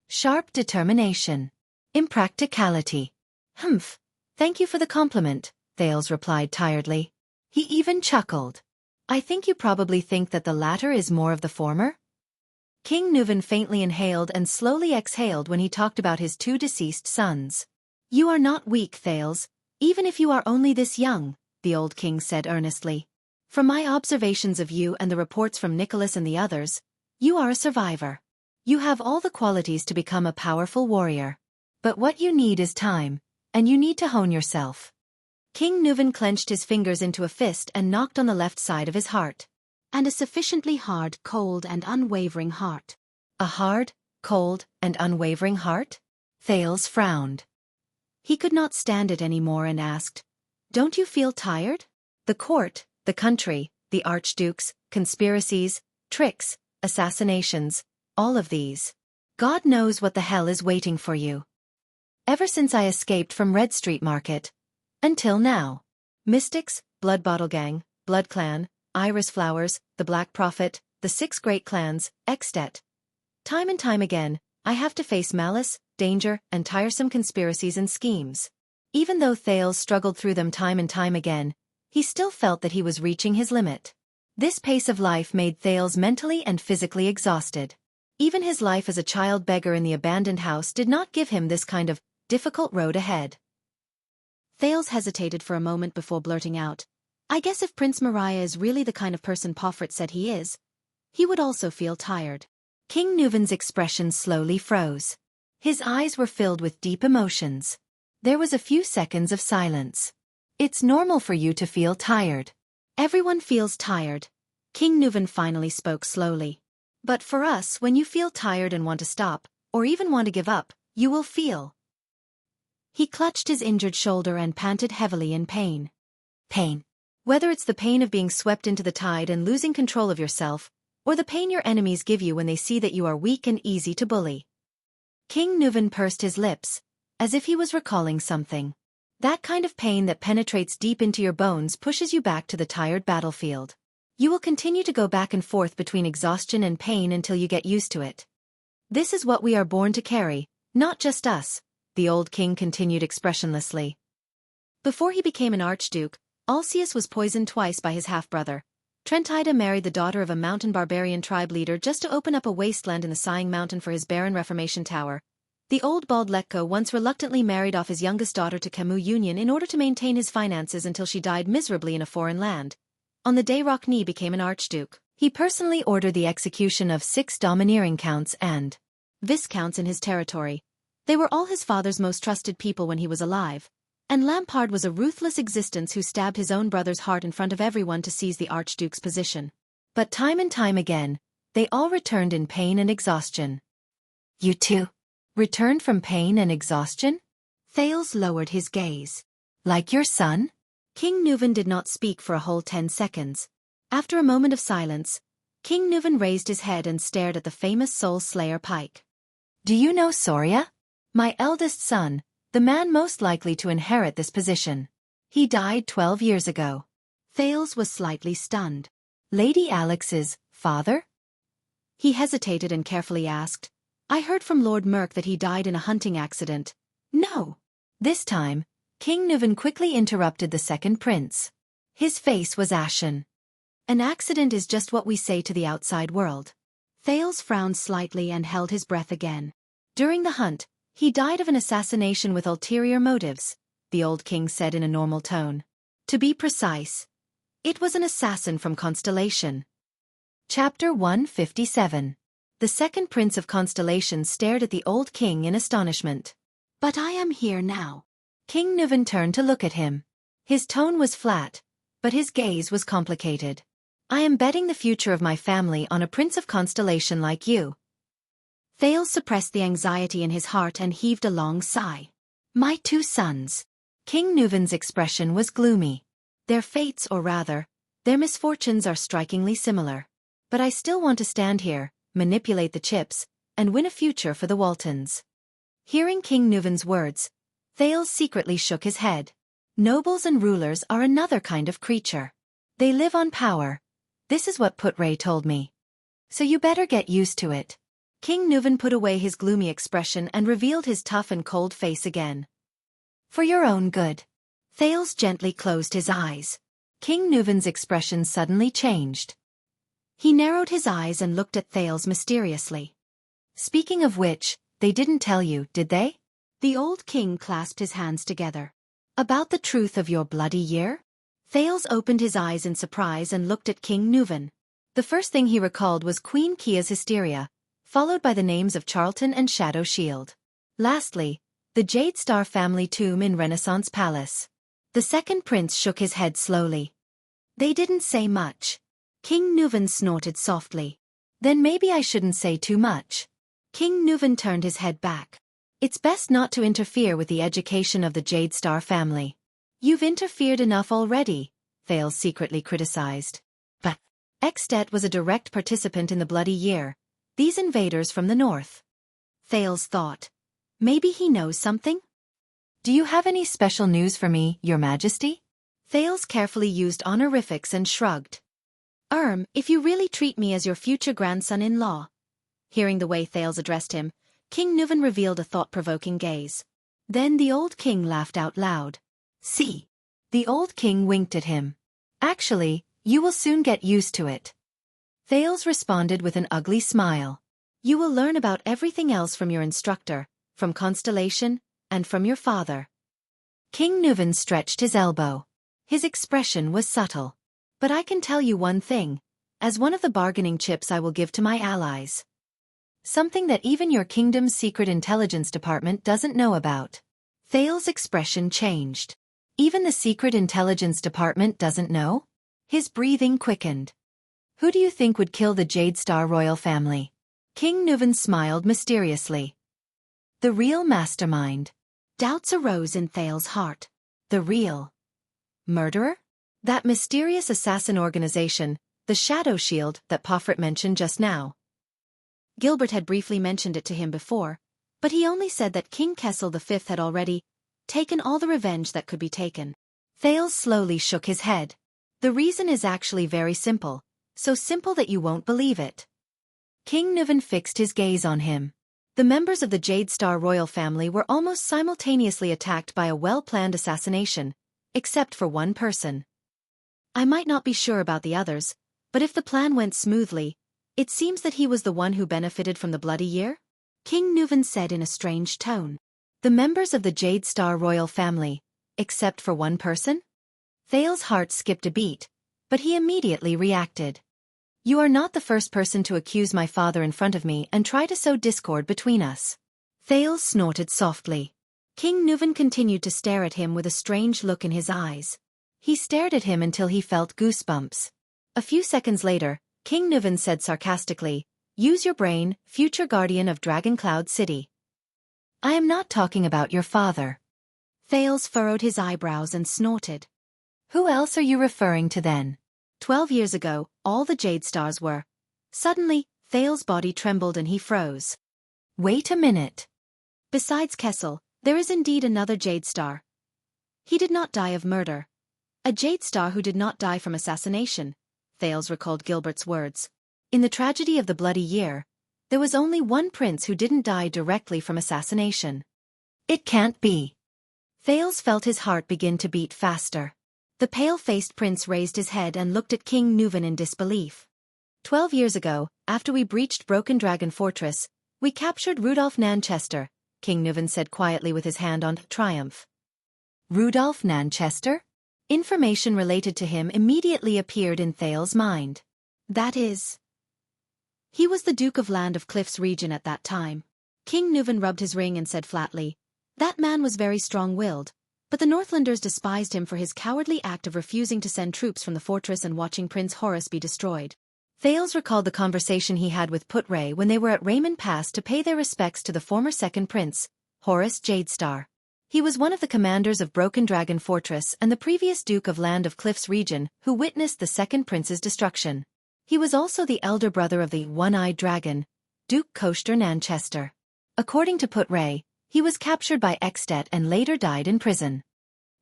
Sharp determination. Impracticality. "Humph. Thank you for the compliment," Thales replied tiredly. He even chuckled. "I think you probably think that the latter is more of the former?" King Nuvan faintly inhaled and slowly exhaled when he talked about his 2 deceased sons. "You are not weak, Thales, even if you are only this young," the old king said earnestly. "From my observations of you and the reports from Nicholas and the others, you are a survivor. You have all the qualities to become a powerful warrior. But what you need is time, and you need to hone yourself." King Nuvan clenched his fingers into a fist and knocked on the left side of his heart. "And a sufficiently hard, cold, and unwavering heart." A hard, cold, and unwavering heart? Thales frowned. He could not stand it anymore and asked, "Don't you feel tired? The court, the country, the archdukes, conspiracies, tricks, assassinations, all of these. God knows what the hell is waiting for you. Ever since I escaped from Red Street Market. Until now. Mystics, Blood Bottle Gang, Blood Clan, Iris Flowers, the Black Prophet, the 6 great clans, Extet. Time and time again, I have to face malice, danger, and tiresome conspiracies and schemes." Even though Thales struggled through them time and time again, he still felt that he was reaching his limit. This pace of life made Thales mentally and physically exhausted. Even his life as a child beggar in the abandoned house did not give him this kind of difficult road ahead. Thales hesitated for a moment before blurting out, "I guess if Prince Mariah is really the kind of person Poffert said he is, he would also feel tired." King Nuvan's expression slowly froze. His eyes were filled with deep emotions. There was a few seconds of silence. "It's normal for you to feel tired. Everyone feels tired." King Nuvan finally spoke slowly. "But for us, when you feel tired and want to stop, or even want to give up, you will feel." He clutched his injured shoulder and panted heavily in pain. Pain. Whether it's the pain of being swept into the tide and losing control of yourself, or the pain your enemies give you when they see that you are weak and easy to bully. King Nuvan pursed his lips, as if he was recalling something. That kind of pain that penetrates deep into your bones pushes you back to the tired battlefield. You will continue to go back and forth between exhaustion and pain until you get used to it. This is what we are born to carry, not just us, the old king continued expressionlessly. Before he became an archduke, Alcius was poisoned twice by his half-brother. Trentida married the daughter of a mountain barbarian tribe leader just to open up a wasteland in the Sighing Mountain for his barren Reformation Tower. The old bald Letko once reluctantly married off his youngest daughter to Camus Union in order to maintain his finances until she died miserably in a foreign land. On the day Rockne became an archduke, he personally ordered the execution of 6 domineering counts and viscounts in his territory. They were all his father's most trusted people when he was alive, and Lampard was a ruthless existence who stabbed his own brother's heart in front of everyone to seize the archduke's position. But time and time again, they all returned in pain and exhaustion. "You too? Returned from pain and exhaustion?" Thales lowered his gaze. "Like your son?" King Nuvan did not speak for a whole 10 seconds. After a moment of silence, King Nuvan raised his head and stared at the famous Soul Slayer Pike. "Do you know Soria? My eldest son, the man most likely to inherit this position. He died 12 years ago." Thales was slightly stunned. "Lady Alex's father?" He hesitated and carefully asked, "I heard from Lord Merk that he died in a hunting accident." "No." This time, King Nuvan quickly interrupted the second prince. His face was ashen. "An accident is just what we say to the outside world." Thales frowned slightly and held his breath again. "During the hunt, he died of an assassination with ulterior motives," the old king said in a normal tone. "To be precise, it was an assassin from Constellation." Chapter 157. The second prince of Constellation stared at the old king in astonishment. "But I am here now." King Nuvan turned to look at him. His tone was flat, but his gaze was complicated. I am betting the future of my family on a prince of constellation like you. Thales suppressed the anxiety in his heart and heaved a long sigh. My two sons. King Nuvan's expression was gloomy. Their fates, or rather, their misfortunes are strikingly similar. But I still want to stand here, manipulate the chips, and win a future for the Waltons. Hearing King Nuvan's words, Thales secretly shook his head. Nobles and rulers are another kind of creature. They live on power. This is what Putray told me. So you better get used to it. King Nuvan put away his gloomy expression and revealed his tough and cold face again. For your own good. Thales gently closed his eyes. King Nuvan's expression suddenly changed. He narrowed his eyes and looked at Thales mysteriously. Speaking of which, they didn't tell you, did they? The old king clasped his hands together. About the truth of your bloody year? Thales opened his eyes in surprise and looked at King Nuvan. The first thing he recalled was Queen Kia's hysteria, followed by the names of Charlton and Shadow Shield. Lastly, the Jade Star family tomb in Renaissance Palace. The second prince shook his head slowly. They didn't say much. King Nuvan snorted softly. Then maybe I shouldn't say too much. King Nuvan turned his head back. It's best not to interfere with the education of the Jade Star family. You've interfered enough already, Thales secretly criticized. But Extet was a direct participant in the bloody year. These invaders from the north. Thales thought. Maybe he knows something? Do you have any special news for me, Your Majesty? Thales carefully used honorifics and shrugged. If you really treat me as your future grandson-in-law. Hearing the way Thales addressed him, King Nuvan revealed a thought-provoking gaze. Then the old king laughed out loud. See. The old king winked at him. Actually, you will soon get used to it. Thales responded with an ugly smile. You will learn about everything else from your instructor, from Constellation, and from your father. King Nuvan stretched his elbow. His expression was subtle. But I can tell you one thing, as one of the bargaining chips I will give to my allies. Something that even your kingdom's secret intelligence department doesn't know about. Thales' expression changed. Even the secret intelligence department doesn't know? His breathing quickened. Who do you think would kill the Jade Star royal family? King Nuvan smiled mysteriously. The real mastermind. Doubts arose in Thales' heart. The real murderer? That mysterious assassin organization, the Shadow Shield that Pofrit mentioned just now. Gilbert had briefly mentioned it to him before, but he only said that King Kessel V had already taken all the revenge that could be taken. Thales slowly shook his head. The reason is actually very simple, so simple that you won't believe it. King Nuvan fixed his gaze on him. The members of the Jade Star royal family were almost simultaneously attacked by a well-planned assassination, except for one person. I might not be sure about the others, but if the plan went smoothly, it seems that he was the one who benefited from the bloody year? King Nuvan said in a strange tone. The members of the Jade Star royal family, except for one person? Thales' heart skipped a beat, but he immediately reacted. You are not the first person to accuse my father in front of me and try to sow discord between us. Thales snorted softly. King Nuvan continued to stare at him with a strange look in his eyes. He stared at him until he felt goosebumps. A few seconds later, King Nuvan said sarcastically, Use your brain, future guardian of Dragon Cloud City. I am not talking about your father. Thales furrowed his eyebrows and snorted. Who else are you referring to then? 12 years ago, all the Jade Stars were. Suddenly, Thales' body trembled and he froze. Wait a minute. Besides Kessel, there is indeed another Jade Star. He did not die of murder. A Jade Star who did not die from assassination, Thales recalled Gilbert's words. In the tragedy of the bloody year, there was only one prince who didn't die directly from assassination. It can't be. Thales felt his heart begin to beat faster. The pale-faced prince raised his head and looked at King Nuvan in disbelief. 12 years ago, after we breached Broken Dragon Fortress, we captured Rudolph Nanchester, King Nuvan said quietly with his hand on triumph. Rudolph Nanchester? Information related to him immediately appeared in Thales' mind. That is, he was the Duke of Land of Cliffs region at that time. King Nuvan rubbed his ring and said flatly, That man was very strong-willed, But the Northlanders despised him for his cowardly act of refusing to send troops from the fortress and watching Prince Horus be destroyed. Thales recalled the conversation he had with Put-Ray when they were at Raymond Pass to pay their respects to the former second prince, Horus Jadestar. He was one of the commanders of Broken Dragon Fortress and the previous Duke of Land of Cliffs region who witnessed the second prince's destruction. He was also the elder brother of the One-Eyed Dragon, Duke Koster Nanchester. According to Put-Ray, he was captured by Extet and later died in prison.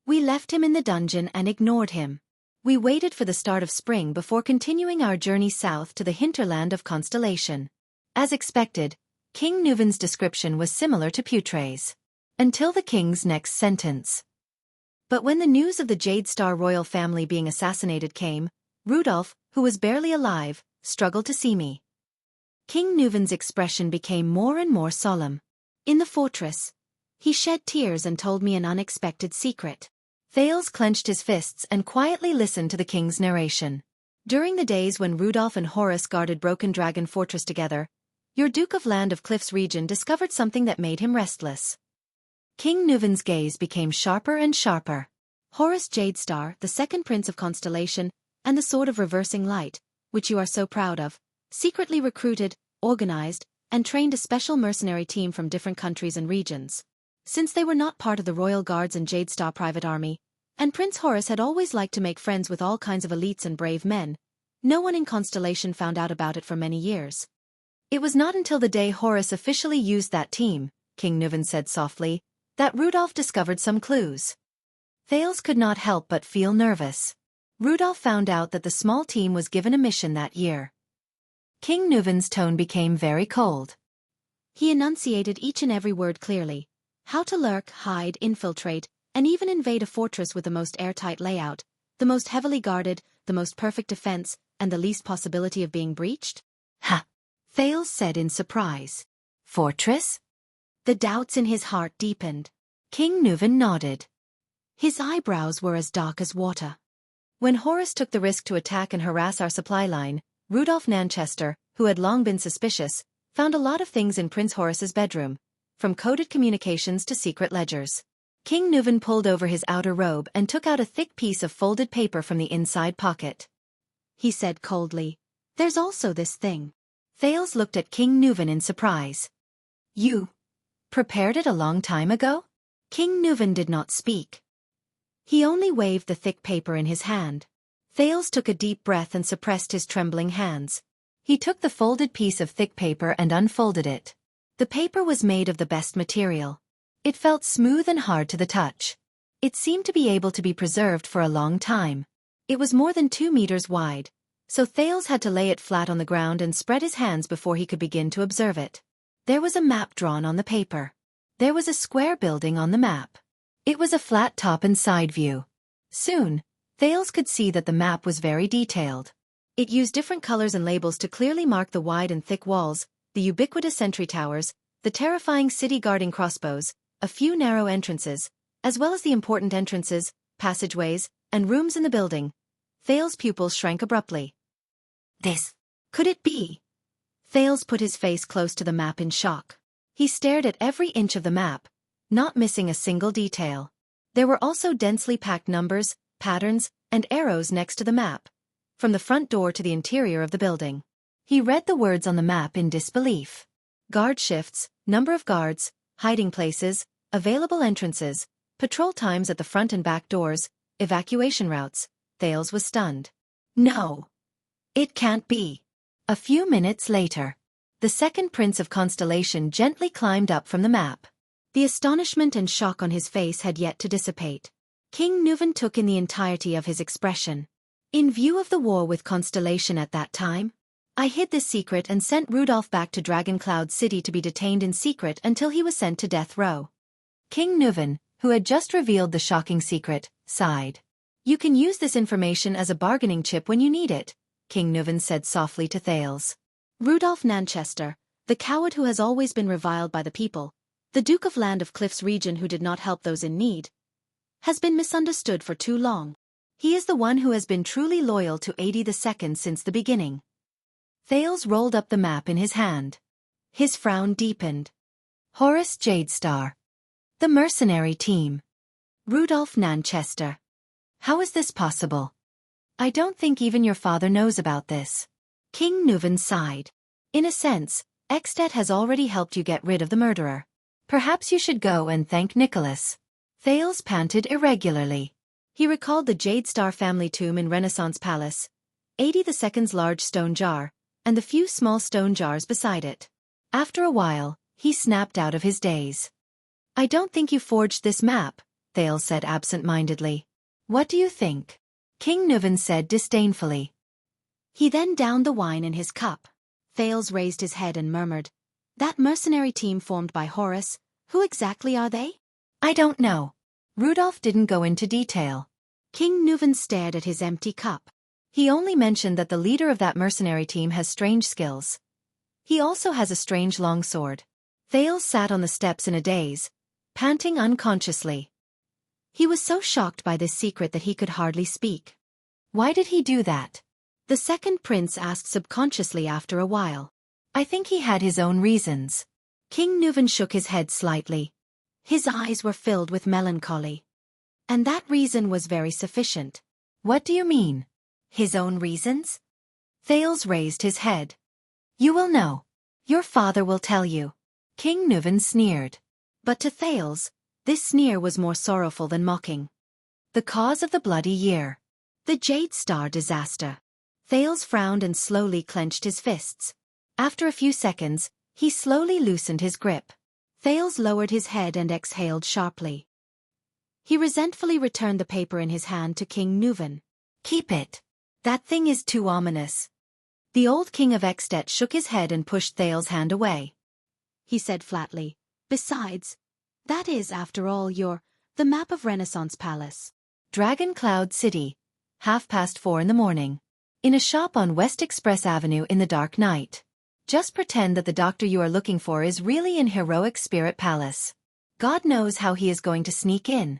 We left him in the dungeon and ignored him. We waited for the start of spring before continuing our journey south to the hinterland of Constellation. As expected, King Nuven's description was similar to Putray's. Until the king's next sentence. But when the news of the Jadestar royal family being assassinated came, Rudolph, who was barely alive, struggled to see me. King Nuven's expression became more and more solemn. In the fortress, he shed tears and told me an unexpected secret. Thales clenched his fists and quietly listened to the king's narration. During the days when Rudolph and Horus guarded Broken Dragon Fortress together, your Duke of Land of Cliffs region discovered something that made him restless. King Nuven's gaze became sharper and sharper. Horus Jadestar, the second prince of Constellation, and the Sword of Reversing Light, which you are so proud of, secretly recruited, organized, and trained a special mercenary team from different countries and regions. Since they were not part of the Royal Guards and Jadestar private army, and Prince Horus had always liked to make friends with all kinds of elites and brave men, no one in Constellation found out about it for many years. It was not until the day Horus officially used that team, King Nuven said softly, that Rudolph discovered some clues. Thales could not help but feel nervous. Rudolph found out that the small team was given a mission that year. King Nuven's tone became very cold. He enunciated each and every word clearly. How to lurk, hide, infiltrate, and even invade a fortress with the most airtight layout, the most heavily guarded, the most perfect defense, and the least possibility of being breached? Ha! Thales said in surprise. Fortress? The doubts in his heart deepened. King Nuven nodded. His eyebrows were as dark as water. When Horus took the risk to attack and harass our supply line, Rudolph Nanchester, who had long been suspicious, found a lot of things in Prince Horus's bedroom, from coded communications to secret ledgers. King Nuven pulled over his outer robe and took out a thick piece of folded paper from the inside pocket. He said coldly, "There's also this thing." Thales looked at King Nuven in surprise. "You prepared it a long time ago?" King Nuven did not speak. He only waved the thick paper in his hand. Thales took a deep breath and suppressed his trembling hands. He took the folded piece of thick paper and unfolded it. The paper was made of the best material. It felt smooth and hard to the touch. It seemed to be able to be preserved for a long time. It was more than 2 meters wide, so Thales had to lay it flat on the ground and spread his hands before he could begin to observe it. There was a map drawn on the paper. There was a square building on the map. It was a flat top and side view. Soon, Thales could see that the map was very detailed. It used different colors and labels to clearly mark the wide and thick walls, the ubiquitous sentry towers, the terrifying city-guarding crossbows, a few narrow entrances, as well as the important entrances, passageways, and rooms in the building. Thales' pupils shrank abruptly. This, could it be? Thales put his face close to the map in shock. He stared at every inch of the map, not missing a single detail. There were also densely packed numbers, patterns, and arrows next to the map, from the front door to the interior of the building. He read the words on the map in disbelief. Guard shifts, number of guards, hiding places, available entrances, patrol times at the front and back doors, evacuation routes. Thales was stunned. No! It can't be. A few minutes later, the second prince of Constellation gently climbed up from the map. The astonishment and shock on his face had yet to dissipate. King Nuven took in the entirety of his expression. In view of the war with Constellation at that time, I hid this secret and sent Rudolph back to Dragon Cloud City to be detained in secret until he was sent to death row. King Nuven, who had just revealed the shocking secret, sighed. You can use this information as a bargaining chip when you need it, King Nuven said softly to Thales. Rudolph Nanchester, the coward who has always been reviled by the people, the Duke of Land of Cliffs region who did not help those in need, has been misunderstood for too long. He is the one who has been truly loyal to AD II since the beginning. Thales rolled up the map in his hand. His frown deepened. Horus Jadestar. The mercenary team. Rudolph Nanchester. How is this possible? I don't think even your father knows about this. King Nuvan sighed. In a sense, Extet has already helped you get rid of the murderer. Perhaps you should go and thank Nicholas. Thales panted irregularly. He recalled the Jade Star family tomb in Renaissance Palace, 82nd's large stone jar, and the few small stone jars beside it. After a while, he snapped out of his daze. I don't think you forged this map, Thales said absent-mindedly. What do you think? King Nuvan said disdainfully. He then downed the wine in his cup. Thales raised his head and murmured, That mercenary team formed by Horus, who exactly are they? I don't know. Rudolph didn't go into detail. King Nuvan stared at his empty cup. He only mentioned that the leader of that mercenary team has strange skills. He also has a strange longsword. Thales sat on the steps in a daze, panting unconsciously. He was so shocked by this secret that he could hardly speak. Why did he do that? The second prince asked subconsciously after a while. I think he had his own reasons. King Nuvan shook his head slightly. His eyes were filled with melancholy. And that reason was very sufficient. What do you mean? His own reasons? Thales raised his head. You will know. Your father will tell you. King Nuvan sneered. But to Thales, this sneer was more sorrowful than mocking. The cause of the bloody year. The Jade Star disaster. Thales frowned and slowly clenched his fists. After a few seconds, he slowly loosened his grip. Thales lowered his head and exhaled sharply. He resentfully returned the paper in his hand to King Nuvan. Keep it. That thing is too ominous. The old king of Extet shook his head and pushed Thales' hand away. He said flatly, Besides, that is, after all, the map of Renaissance Palace. Dragon Cloud City, 4:30 a.m. In a shop on West Express Avenue in the dark night. Just pretend that the doctor you are looking for is really in Heroic Spirit Palace. God knows how he is going to sneak in.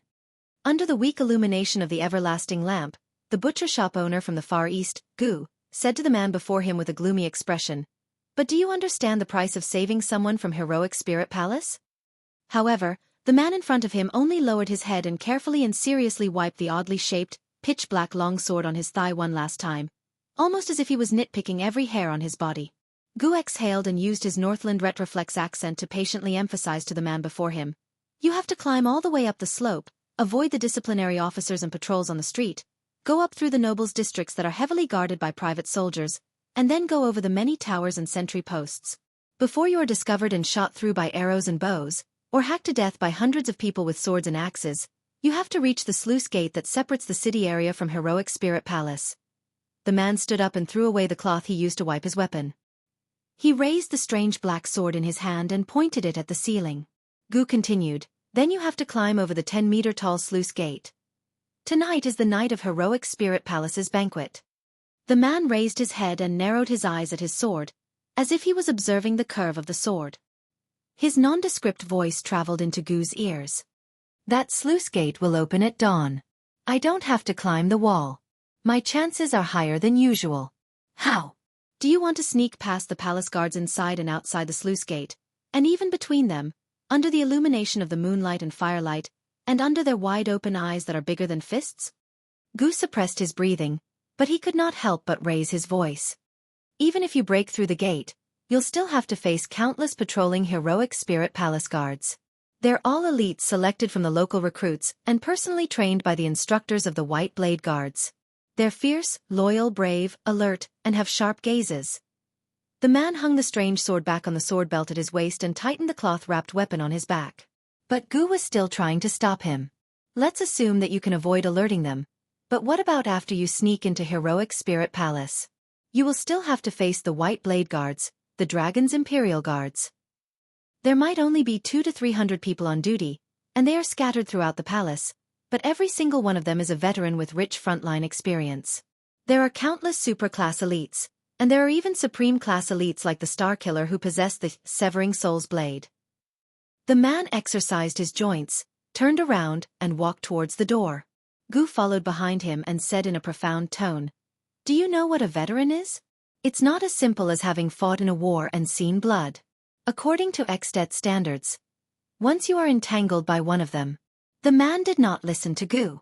Under the weak illumination of the everlasting lamp, the butcher shop owner from the Far East, Gu, said to the man before him with a gloomy expression, But do you understand the price of saving someone from Heroic Spirit Palace? However, the man in front of him only lowered his head and carefully and seriously wiped the oddly shaped, pitch-black longsword on his thigh one last time, almost as if he was nitpicking every hair on his body. Gu exhaled and used his Northland retroflex accent to patiently emphasize to the man before him, You have to climb all the way up the slope, avoid the disciplinary officers and patrols on the street, go up through the nobles' districts that are heavily guarded by private soldiers, and then go over the many towers and sentry posts. Before you are discovered and shot through by arrows and bows, or hacked to death by hundreds of people with swords and axes, you have to reach the sluice gate that separates the city area from Heroic Spirit Palace. The man stood up and threw away the cloth he used to wipe his weapon. He raised the strange black sword in his hand and pointed it at the ceiling. Gu continued, Then you have to climb over the 10-meter-tall sluice gate. Tonight is the night of Heroic Spirit Palace's banquet. The man raised his head and narrowed his eyes at his sword, as if he was observing the curve of the sword. His nondescript voice traveled into Gu's ears. That sluice gate will open at dawn. I don't have to climb the wall. My chances are higher than usual. How? Do you want to sneak past the palace guards inside and outside the sluice gate, and even between them, under the illumination of the moonlight and firelight, and under their wide-open eyes that are bigger than fists? Gu suppressed his breathing, but he could not help but raise his voice. Even if you break through the gate, you'll still have to face countless patrolling Heroic Spirit Palace guards. They're all elites selected from the local recruits and personally trained by the instructors of the White Blade Guards. They're fierce, loyal, brave, alert, and have sharp gazes. The man hung the strange sword back on the sword belt at his waist and tightened the cloth-wrapped weapon on his back. But Gu was still trying to stop him. Let's assume that you can avoid alerting them, but what about after you sneak into Heroic Spirit Palace? You will still have to face the White Blade Guards, the Dragon's Imperial Guards. There might only be 200 to 300 people on duty, and they are scattered throughout the palace, but every single one of them is a veteran with rich frontline experience. There are countless super-class elites, and there are even supreme-class elites like the Star Killer who possess the Severing Soul's Blade. The man exercised his joints, turned around, and walked towards the door. Gu followed behind him and said in a profound tone, Do you know what a veteran is? It's not as simple as having fought in a war and seen blood. According to Extet standards, once you are entangled by one of them, The man did not listen to Gu.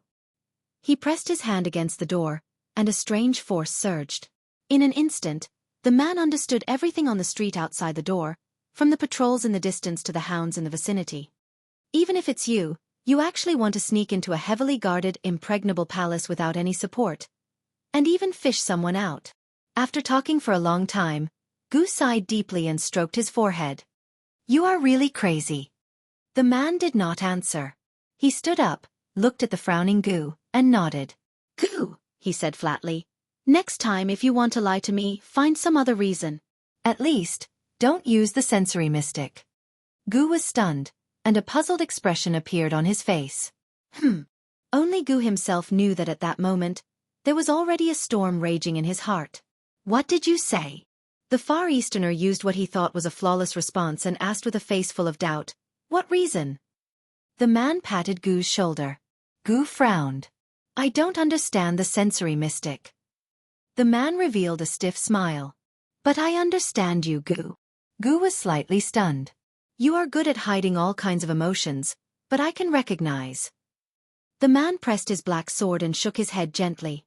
He pressed his hand against the door, and a strange force surged. In an instant, the man understood everything on the street outside the door, from the patrols in the distance to the hounds in the vicinity. Even if it's you, you actually want to sneak into a heavily guarded, impregnable palace without any support. And even fish someone out. After talking for a long time, Gu sighed deeply and stroked his forehead. You are really crazy. The man did not answer. He stood up, looked at the frowning Gu, and nodded. Gu, he said flatly. Next time if you want to lie to me, find some other reason. At least, don't use the sensory mystic. Gu was stunned, and a puzzled expression appeared on his face. Only Gu himself knew that at that moment, there was already a storm raging in his heart. What did you say? The Far Easterner used what he thought was a flawless response and asked with a face full of doubt, What reason? The man patted Gu's shoulder. Gu frowned. I don't understand the sensory mystic. The man revealed a stiff smile. But I understand you, Gu. Gu was slightly stunned. You are good at hiding all kinds of emotions, but I can recognize. The man pressed his black sword and shook his head gently.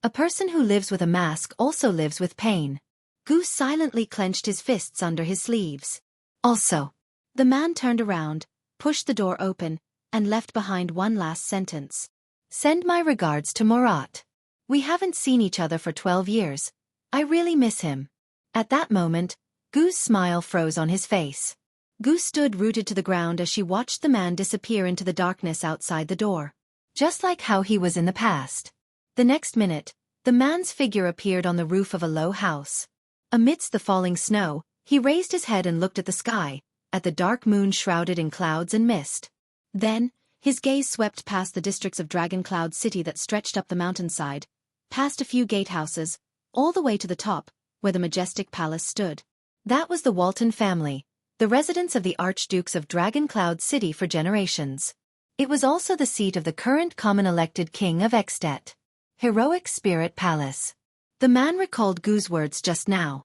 A person who lives with a mask also lives with pain. Gu silently clenched his fists under his sleeves. Also. The man turned around, pushed the door open, and left behind one last sentence. Send my regards to Murat. We haven't seen each other for 12 years. I really miss him. At that moment, Gu's smile froze on his face. Gu stood rooted to the ground as she watched the man disappear into the darkness outside the door. Just like how he was in the past. The next minute, the man's figure appeared on the roof of a low house. Amidst the falling snow, he raised his head and looked at the sky, at the dark moon shrouded in clouds and mist. Then, his gaze swept past the districts of Dragon Cloud City that stretched up the mountainside, past a few gatehouses, all the way to the top, where the majestic palace stood. That was the Walton family, the residence of the Archdukes of Dragon Cloud City for generations. It was also the seat of the current common-elected king of Extet. Heroic Spirit Palace. The man recalled Gu's words just now.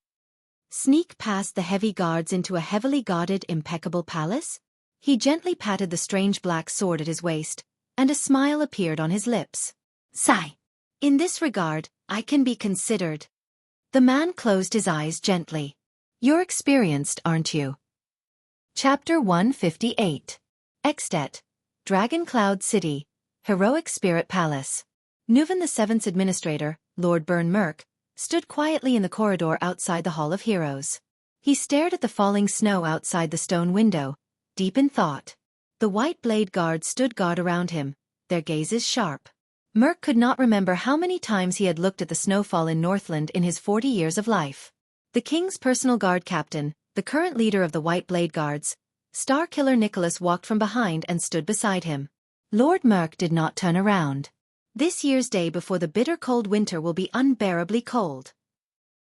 Sneak past the heavy guards into a heavily guarded, impeccable palace? He gently patted the strange black sword at his waist, and a smile appeared on his lips. Sigh. In this regard, I can be considered. The man closed his eyes gently. You're experienced, aren't you? Chapter 158. Extet, Dragon Cloud City, Heroic Spirit Palace. Nuven VII's administrator, Lord Burn Merk, stood quietly in the corridor outside the Hall of Heroes. He stared at the falling snow outside the stone window, deep in thought. The white blade guards stood guard around him, their gazes sharp. Merk could not remember how many times he had looked at the snowfall in Northland in his 40 years of life. The king's personal guard captain, the current leader of the White Blade Guards, Star Killer Nicholas walked from behind and stood beside him. Lord Merk did not turn around. This year's day before the bitter cold winter will be unbearably cold.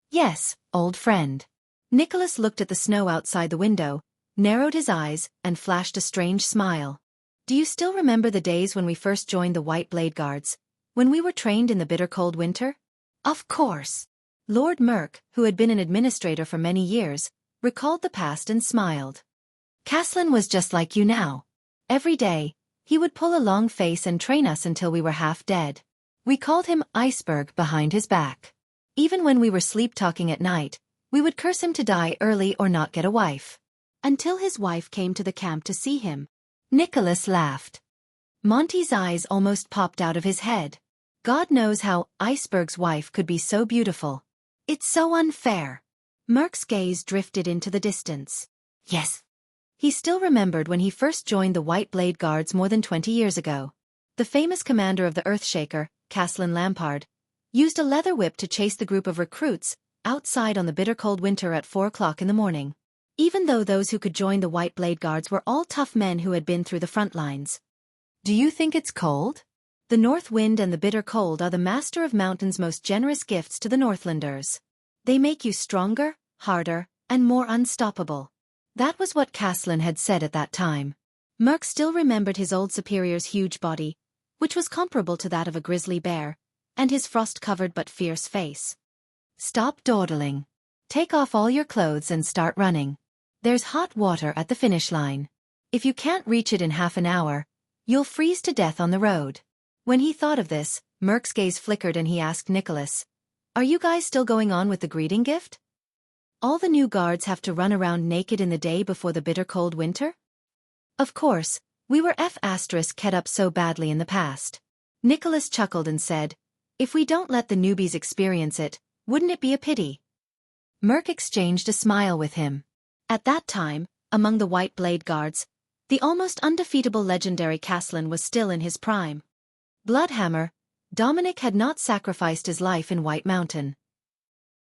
Yes, old friend. Nicholas looked at the snow outside the window, narrowed his eyes, and flashed a strange smile. Do you still remember the days when we first joined the White Blade Guards, when we were trained in the bitter cold winter? Of course. Lord Merk, who had been an administrator for many years, recalled the past and smiled. Caslin was just like you now. Every day, he would pull a long face and train us until we were half dead. We called him Iceberg behind his back. Even when we were sleep-talking at night, we would curse him to die early or not get a wife. Until his wife came to the camp to see him. Nicholas laughed. Monty's eyes almost popped out of his head. God knows how Iceberg's wife could be so beautiful. It's so unfair. Merk's gaze drifted into the distance. Yes. He still remembered when he first joined the White Blade Guards more than 20 years ago. The famous commander of the Earthshaker, Caslin Lampard, used a leather whip to chase the group of recruits outside on the bitter cold winter at 4 o'clock in the morning. Even though those who could join the White Blade Guards were all tough men who had been through the front lines. Do you think it's cold? The north wind and the bitter cold are the master of mountain's most generous gifts to the Northlanders. They make you stronger, harder, and more unstoppable. That was what Caslin had said at that time. Merk still remembered his old superior's huge body, which was comparable to that of a grizzly bear, and his frost-covered but fierce face. Stop dawdling. Take off all your clothes and start running. There's hot water at the finish line. If you can't reach it in half an hour, You'll freeze to death on the road. When he thought of this, Merc's gaze flickered and he asked Nicholas, "Are you guys still going on with the greeting gift? All the new guards have to run around naked in the day before the bitter cold winter?" Of course, we were kept up so badly in the past. Nicholas chuckled and said, "If we don't let the newbies experience it, wouldn't it be a pity?" Merc exchanged a smile with him. At that time, among the White Blade Guards, the almost undefeatable legendary Castellan was still in his prime. Bloodhammer, Dominic had not sacrificed his life in White Mountain.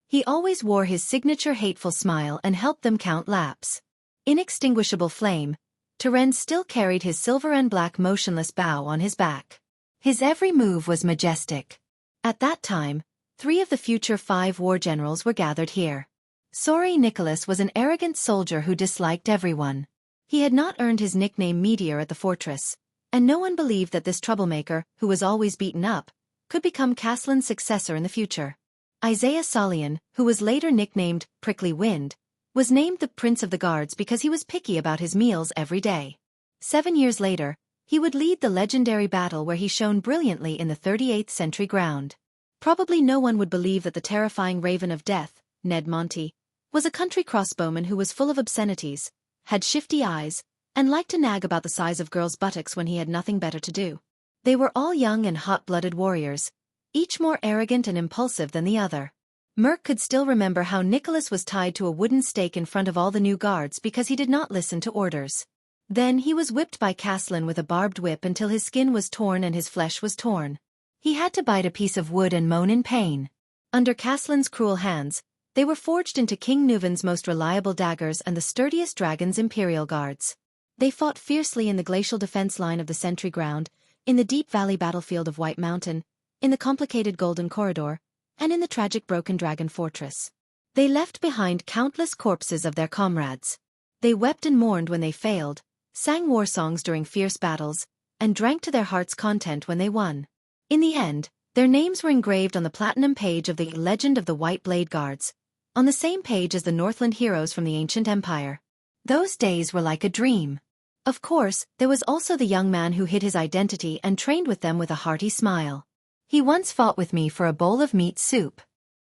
He always wore his signature hateful smile and helped them count laps. Inextinguishable Flame, Terence still carried his silver and black motionless bow on his back. His every move was majestic. At that time, 3 of the future 5 war generals were gathered here. Sorry, Nicholas was an arrogant soldier who disliked everyone. He had not earned his nickname Meteor at the fortress, and no one believed that this troublemaker, who was always beaten up, could become Castellan's successor in the future. Isaiah Solian, who was later nicknamed Prickly Wind, was named the Prince of the Guards because he was picky about his meals every day. 7 years later, he would lead the legendary battle where he shone brilliantly in the 38th century ground. Probably no one would believe that the terrifying Raven of Death, Ned Monty, was a country crossbowman who was full of obscenities, had shifty eyes, and liked to nag about the size of girls' buttocks when he had nothing better to do. They were all young and hot-blooded warriors, each more arrogant and impulsive than the other. Merc could still remember how Nicholas was tied to a wooden stake in front of all the new guards because he did not listen to orders. Then he was whipped by Castellan with a barbed whip until his skin was torn and his flesh was torn. He had to bite a piece of wood and moan in pain. Under Castellan's cruel hands, they were forged into King Nuvan's most reliable daggers and the sturdiest dragon's imperial guards. They fought fiercely in the glacial defense line of the sentry ground, in the deep valley battlefield of White Mountain, in the complicated Golden Corridor, and in the tragic Broken Dragon Fortress. They left behind countless corpses of their comrades. They wept and mourned when they failed, sang war songs during fierce battles, and drank to their heart's content when they won. In the end, their names were engraved on the platinum page of the Legend of the White Blade Guards, on the same page as the Northland heroes from the ancient empire. Those days were like a dream. Of course, there was also the young man who hid his identity and trained with them with a hearty smile. He once fought with me for a bowl of meat soup.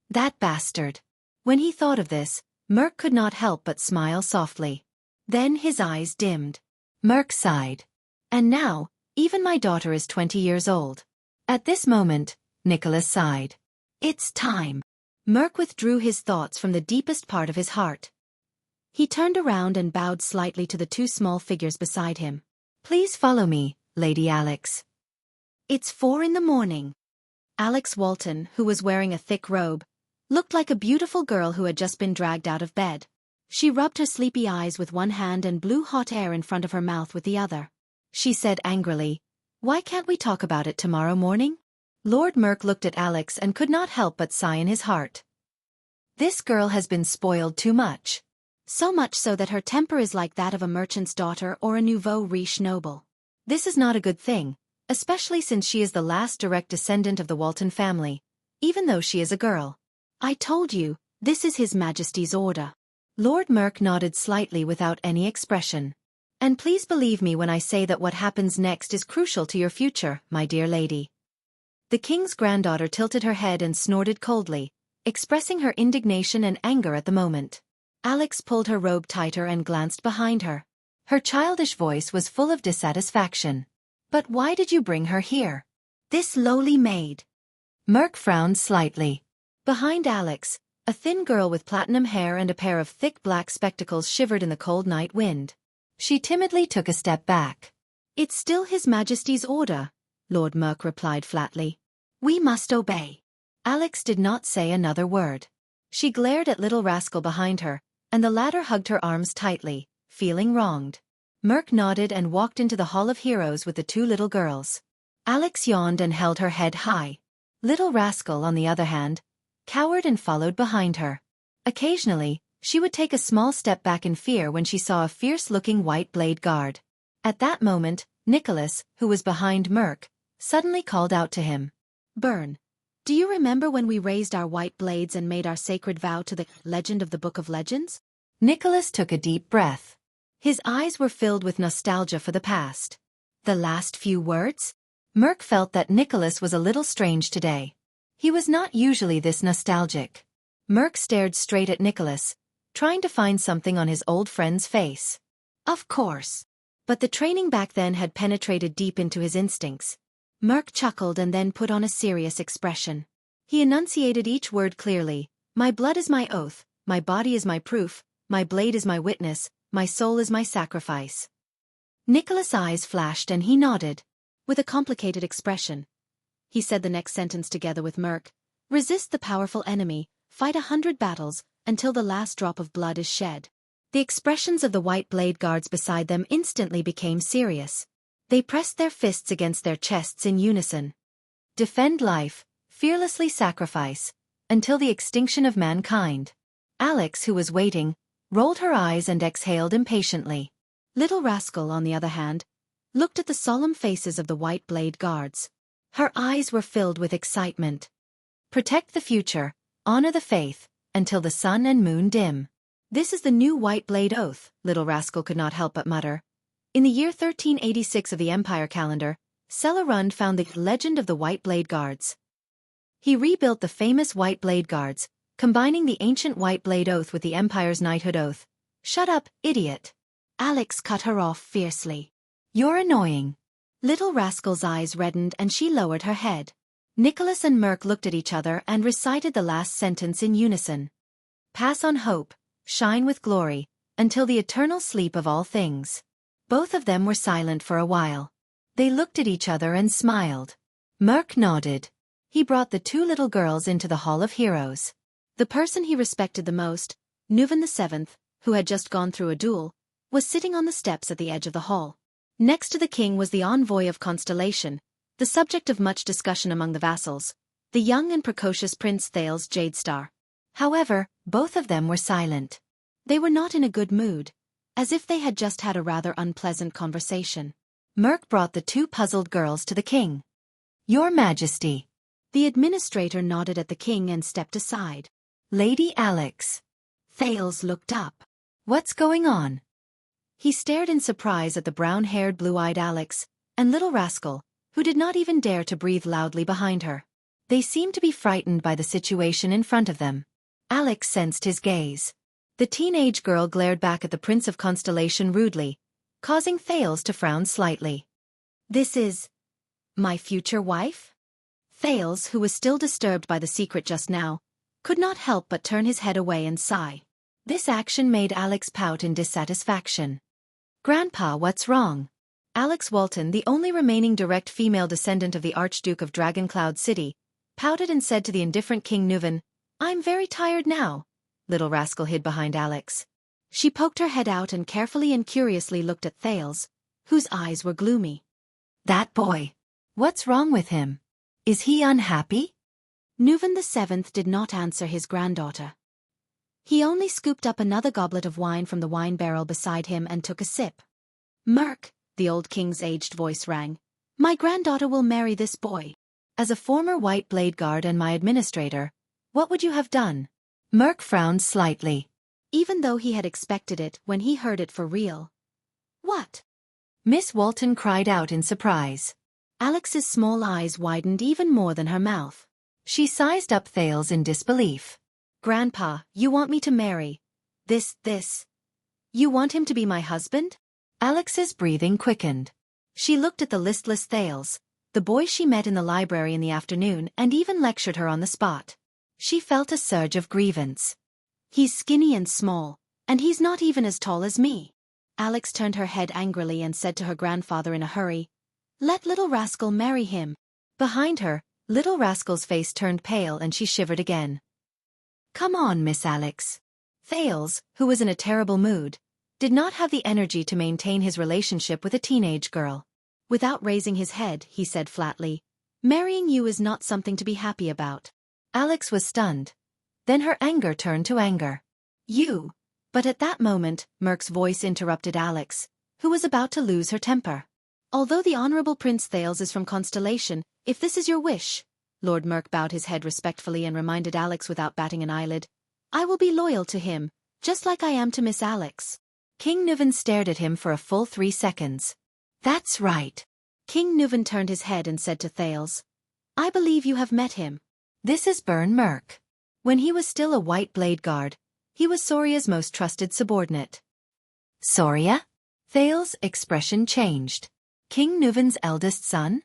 That bastard. When he thought of this, Merc could not help but smile softly. Then his eyes dimmed. Merc sighed. And now, even my daughter is 20 years old. At this moment, Nicholas sighed. It's time. Merc withdrew his thoughts from the deepest part of his heart. He turned around and bowed slightly to the 2 small figures beside him. Please follow me, Lady Alex. It's 4 in the morning. Alex Walton, who was wearing a thick robe, looked like a beautiful girl who had just been dragged out of bed. She rubbed her sleepy eyes with one hand and blew hot air in front of her mouth with the other. She said angrily, "Why can't we talk about it tomorrow morning?" Lord Merc looked at Alex and could not help but sigh in his heart. This girl has been spoiled too much. So much so that her temper is like that of a merchant's daughter or a nouveau riche noble. This is not a good thing, especially since she is the last direct descendant of the Walton family, even though she is a girl. I told you, this is His Majesty's order. Lord Merc nodded slightly without any expression. And please believe me when I say that what happens next is crucial to your future, my dear lady. The king's granddaughter tilted her head and snorted coldly, expressing her indignation and anger at the moment. Alex pulled her robe tighter and glanced behind her. Her childish voice was full of dissatisfaction. But why did you bring her here? This lowly maid. Merc frowned slightly. Behind Alex, a thin girl with platinum hair and a pair of thick black spectacles shivered in the cold night wind. She timidly took a step back. It's still His Majesty's order, Lord Merc replied flatly. We must obey. Alex did not say another word. She glared at little rascal behind her, and the latter hugged her arms tightly, feeling wronged. Merc nodded and walked into the Hall of Heroes with the 2 little girls. Alex yawned and held her head high. Little rascal, on the other hand, cowered and followed behind her. Occasionally, she would take a small step back in fear when she saw a fierce-looking white blade guard. At that moment, Nicholas, who was behind Merc, suddenly called out to him. Burn. Do you remember when we raised our white blades and made our sacred vow to the legend of the Book of Legends? Nicholas took a deep breath. His eyes were filled with nostalgia for the past. The last few words? Merk felt that Nicholas was a little strange today. He was not usually this nostalgic. Merk stared straight at Nicholas, trying to find something on his old friend's face. Of course. But the training back then had penetrated deep into his instincts. Merk chuckled and then put on a serious expression. He enunciated each word clearly. My blood is my oath, my body is my proof, my blade is my witness, my soul is my sacrifice. Nicholas' eyes flashed and he nodded. With a complicated expression. He said the next sentence together with Merk. Resist the powerful enemy, fight 100 battles, until the last drop of blood is shed. The expressions of the white blade guards beside them instantly became serious. They pressed their fists against their chests in unison. Defend life, fearlessly sacrifice, until the extinction of mankind. Alex, who was waiting, rolled her eyes and exhaled impatiently. Little Rascal, on the other hand, looked at the solemn faces of the white blade guards. Her eyes were filled with excitement. Protect the future, honor the faith, until the sun and moon dim. This is the new white blade oath, Little Rascal could not help but mutter. In the year 1386 of the Empire calendar, Celarund found the legend of the white blade guards. He rebuilt the famous white blade guards, combining the ancient white blade oath with the Empire's knighthood oath. Shut up, idiot. Alex cut her off fiercely. You're annoying. Little Rascal's eyes reddened and she lowered her head. Nicholas and Merk looked at each other and recited the last sentence in unison. Pass on hope, shine with glory, until the eternal sleep of all things. Both of them were silent for a while. They looked at each other and smiled. Merk nodded. He brought the two little girls into the Hall of Heroes. The person he respected the most, Nuven VII, who had just gone through a duel, was sitting on the steps at the edge of the hall. Next to the king was the envoy of Constellation, the subject of much discussion among the vassals, the young and precocious Prince Thales Jadestar. However, both of them were silent. They were not in a good mood, as if they had just had a rather unpleasant conversation. Merk brought the two puzzled girls to the king. Your Majesty. The administrator nodded at the king and stepped aside. Lady Alex. Thales looked up. What's going on? He stared in surprise at the brown-haired, blue-eyed Alex, and Little Rascal, who did not even dare to breathe loudly behind her. They seemed to be frightened by the situation in front of them. Alex sensed his gaze. The teenage girl glared back at the Prince of Constellation rudely, causing Thales to frown slightly. This is my future wife? Thales, who was still disturbed by the secret just now, could not help but turn his head away and sigh. This action made Alex pout in dissatisfaction. Grandpa, what's wrong? Alex Walton, the only remaining direct female descendant of the Archduke of Dragoncloud City, pouted and said to the indifferent King Nuven, I'm very tired now. Little Rascal hid behind Alex. She poked her head out and carefully and curiously looked at Thales, whose eyes were gloomy. That boy. What's wrong with him? Is he unhappy? Nuven VII did not answer his granddaughter. He only scooped up another goblet of wine from the wine barrel beside him and took a sip. Merk, the old king's aged voice rang. My granddaughter will marry this boy. As a former white blade guard and my administrator, what would you have done? Merk frowned slightly. Even though he had expected it when he heard it for real. What? Miss Walton cried out in surprise. Alex's small eyes widened even more than her mouth. She sized up Thales in disbelief. Grandpa, you want me to marry this? You want him to be my husband? Alex's breathing quickened. She looked at the listless Thales, the boy she met in the library in the afternoon, and even lectured her on the spot. She felt a surge of grievance. He's skinny and small, and he's not even as tall as me. Alex turned her head angrily and said to her grandfather in a hurry, Let Little Rascal marry him. Behind her, Little Rascal's face turned pale and she shivered again. Come on, Miss Alex. Thales, who was in a terrible mood, did not have the energy to maintain his relationship with a teenage girl. Without raising his head, he said flatly, Marrying you is not something to be happy about. Alex was stunned. Then her anger turned to anger. You. But at that moment, Merk's voice interrupted Alex, who was about to lose her temper. Although the Honorable Prince Thales is from Constellation, if this is your wish, Lord Merk bowed his head respectfully and reminded Alex without batting an eyelid, I will be loyal to him, just like I am to Miss Alex. King Nuven stared at him for a full 3 seconds. That's right. King Nuvan turned his head and said to Thales, "I believe you have met him. This is Bern Merk." When he was still a white blade guard, he was Soria's most trusted subordinate. Soria? Thales' expression changed. King Nuvan's eldest son?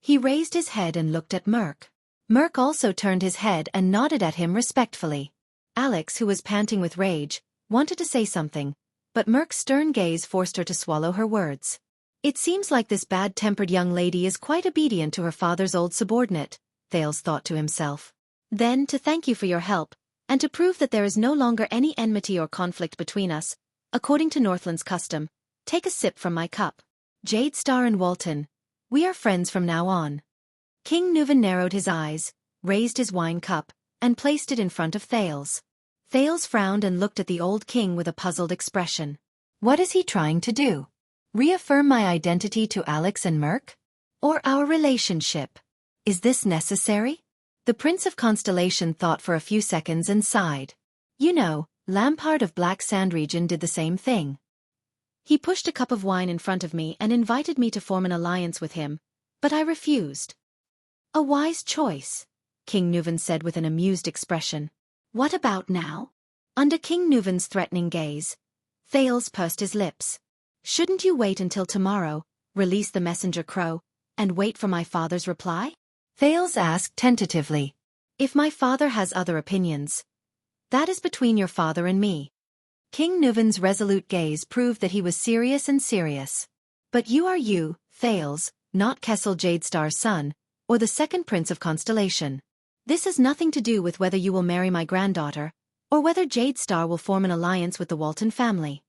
He raised his head and looked at Merk. Merk also turned his head and nodded at him respectfully. Alex, who was panting with rage, wanted to say something, but Merk's stern gaze forced her to swallow her words. It seems like this bad-tempered young lady is quite obedient to her father's old subordinate, Thales thought to himself. Then, to thank you for your help, and to prove that there is no longer any enmity or conflict between us, according to Northland's custom, take a sip from my cup. Jadestar and Walton, we are friends from now on. King Nuvan narrowed his eyes, raised his wine cup, and placed it in front of Thales. Thales frowned and looked at the old king with a puzzled expression. What is he trying to do? Reaffirm my identity to Alex and Merk? Or our relationship? Is this necessary? The Prince of Constellation thought for a few seconds and sighed. You know, Lampard of Black Sand Region did the same thing. He pushed a cup of wine in front of me and invited me to form an alliance with him, but I refused. A wise choice, King Nuvan said with an amused expression. What about now? Under King Nuvan's threatening gaze, Thales pursed his lips. Shouldn't you wait until tomorrow, release the messenger crow, and wait for my father's reply? Thales asked tentatively. If my father has other opinions, that is between your father and me. King Nuvan's resolute gaze proved that he was serious and serious. But you are you, Thales, not Kessel Jadestar's son, or the second Prince of Constellation. This has nothing to do with whether you will marry my granddaughter, or whether Jadestar will form an alliance with the Walton family.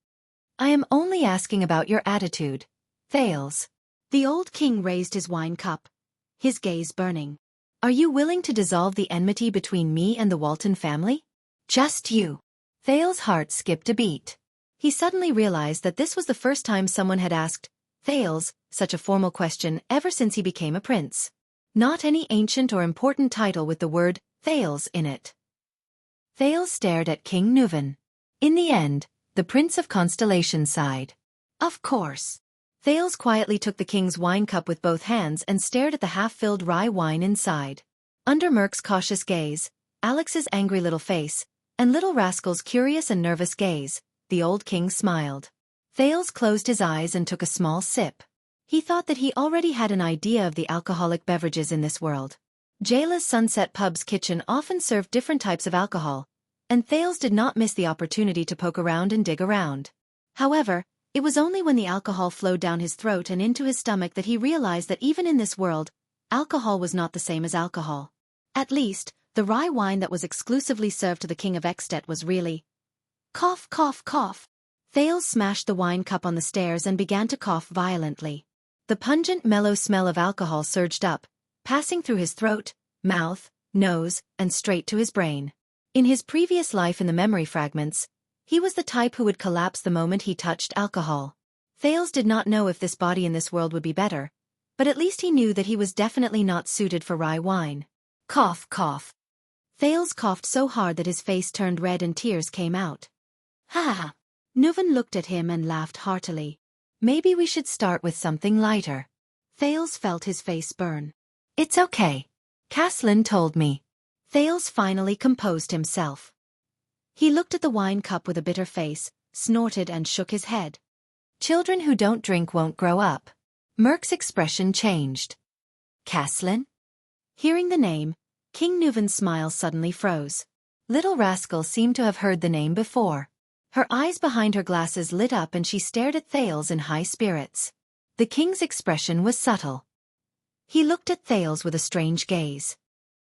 I am only asking about your attitude, Thales. The old king raised his wine cup, his gaze burning. Are you willing to dissolve the enmity between me and the Walton family? Just you. Thales' heart skipped a beat. He suddenly realized that this was the first time someone had asked Thales such a formal question ever since he became a prince. Not any ancient or important title with the word Thales in it. Thales stared at King Nuvan. In the end, the Prince of Constellation sighed. Of course. Thales quietly took the king's wine cup with both hands and stared at the half-filled rye wine inside. Under Merk's cautious gaze, Alex's angry little face, and little rascal's curious and nervous gaze, the old king smiled. Thales closed his eyes and took a small sip. He thought that he already had an idea of the alcoholic beverages in this world. Jayla's Sunset Pub's kitchen often served different types of alcohol, and Thales did not miss the opportunity to poke around and dig around. However, it was only when the alcohol flowed down his throat and into his stomach that he realized that even in this world, alcohol was not the same as alcohol. At least, the rye wine that was exclusively served to the King of Extet was really... Cough, cough, cough. Thales smashed the wine cup on the stairs and began to cough violently. The pungent, mellow smell of alcohol surged up, passing through his throat, mouth, nose, and straight to his brain. In his previous life in the memory fragments, he was the type who would collapse the moment he touched alcohol. Thales did not know if this body in this world would be better, but at least he knew that he was definitely not suited for rye wine. Cough, cough. Thales coughed so hard that his face turned red and tears came out. Ha ha ha. Nuvan looked at him and laughed heartily. Maybe we should start with something lighter. Thales felt his face burn. It's okay. Caslin told me. Thales finally composed himself. He looked at the wine cup with a bitter face, snorted and shook his head. Children who don't drink won't grow up. Merk's expression changed. Caslin? Hearing the name, King Nuvan's smile suddenly froze. Little rascal seemed to have heard the name before. Her eyes behind her glasses lit up and she stared at Thales in high spirits. The king's expression was subtle. He looked at Thales with a strange gaze.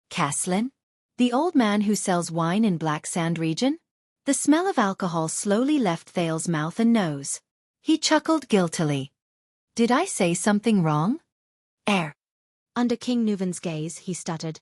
Caslin? The old man who sells wine in Black Sand Region? The smell of alcohol slowly left Thales' mouth and nose. He chuckled guiltily. Did I say something wrong? Under King Nuvan's gaze, he stuttered.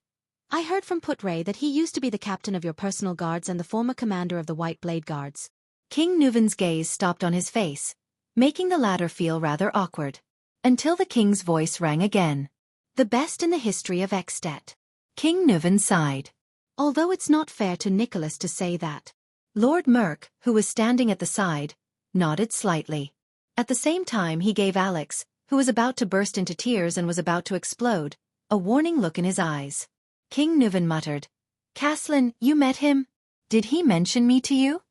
I heard from Putray that he used to be the captain of your personal guards and the former commander of the White Blade Guards. King Nuvan's gaze stopped on his face, making the latter feel rather awkward. Until the king's voice rang again. The best in the history of Extet. King Nuvan sighed. Although it's not fair to Nicholas to say that. Lord Merk, who was standing at the side, nodded slightly. At the same time he gave Alex, who was about to burst into tears and was about to explode, a warning look in his eyes. King Nuvan muttered, "Caslin, you met him? Did he mention me to you?"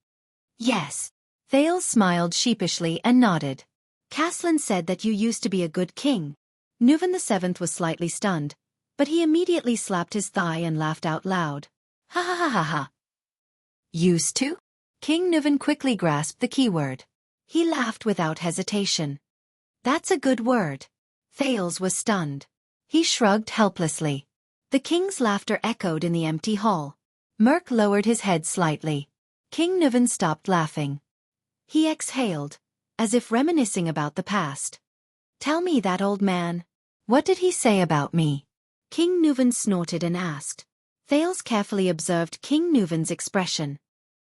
"Yes." Thales smiled sheepishly and nodded. "Caslin said that you used to be a good king." Nuvan VII was slightly stunned, but he immediately slapped his thigh and laughed out loud. "Ha ha ha ha ha." "Used to?" King Nuvan quickly grasped the keyword. He laughed without hesitation. "That's a good word." Thales was stunned. He shrugged helplessly. The king's laughter echoed in the empty hall. Merc lowered his head slightly. King Nuvan stopped laughing. He exhaled, as if reminiscing about the past. "Tell me that old man. What did he say about me?" King Nuvan snorted and asked. Thales carefully observed King Nuvan's expression.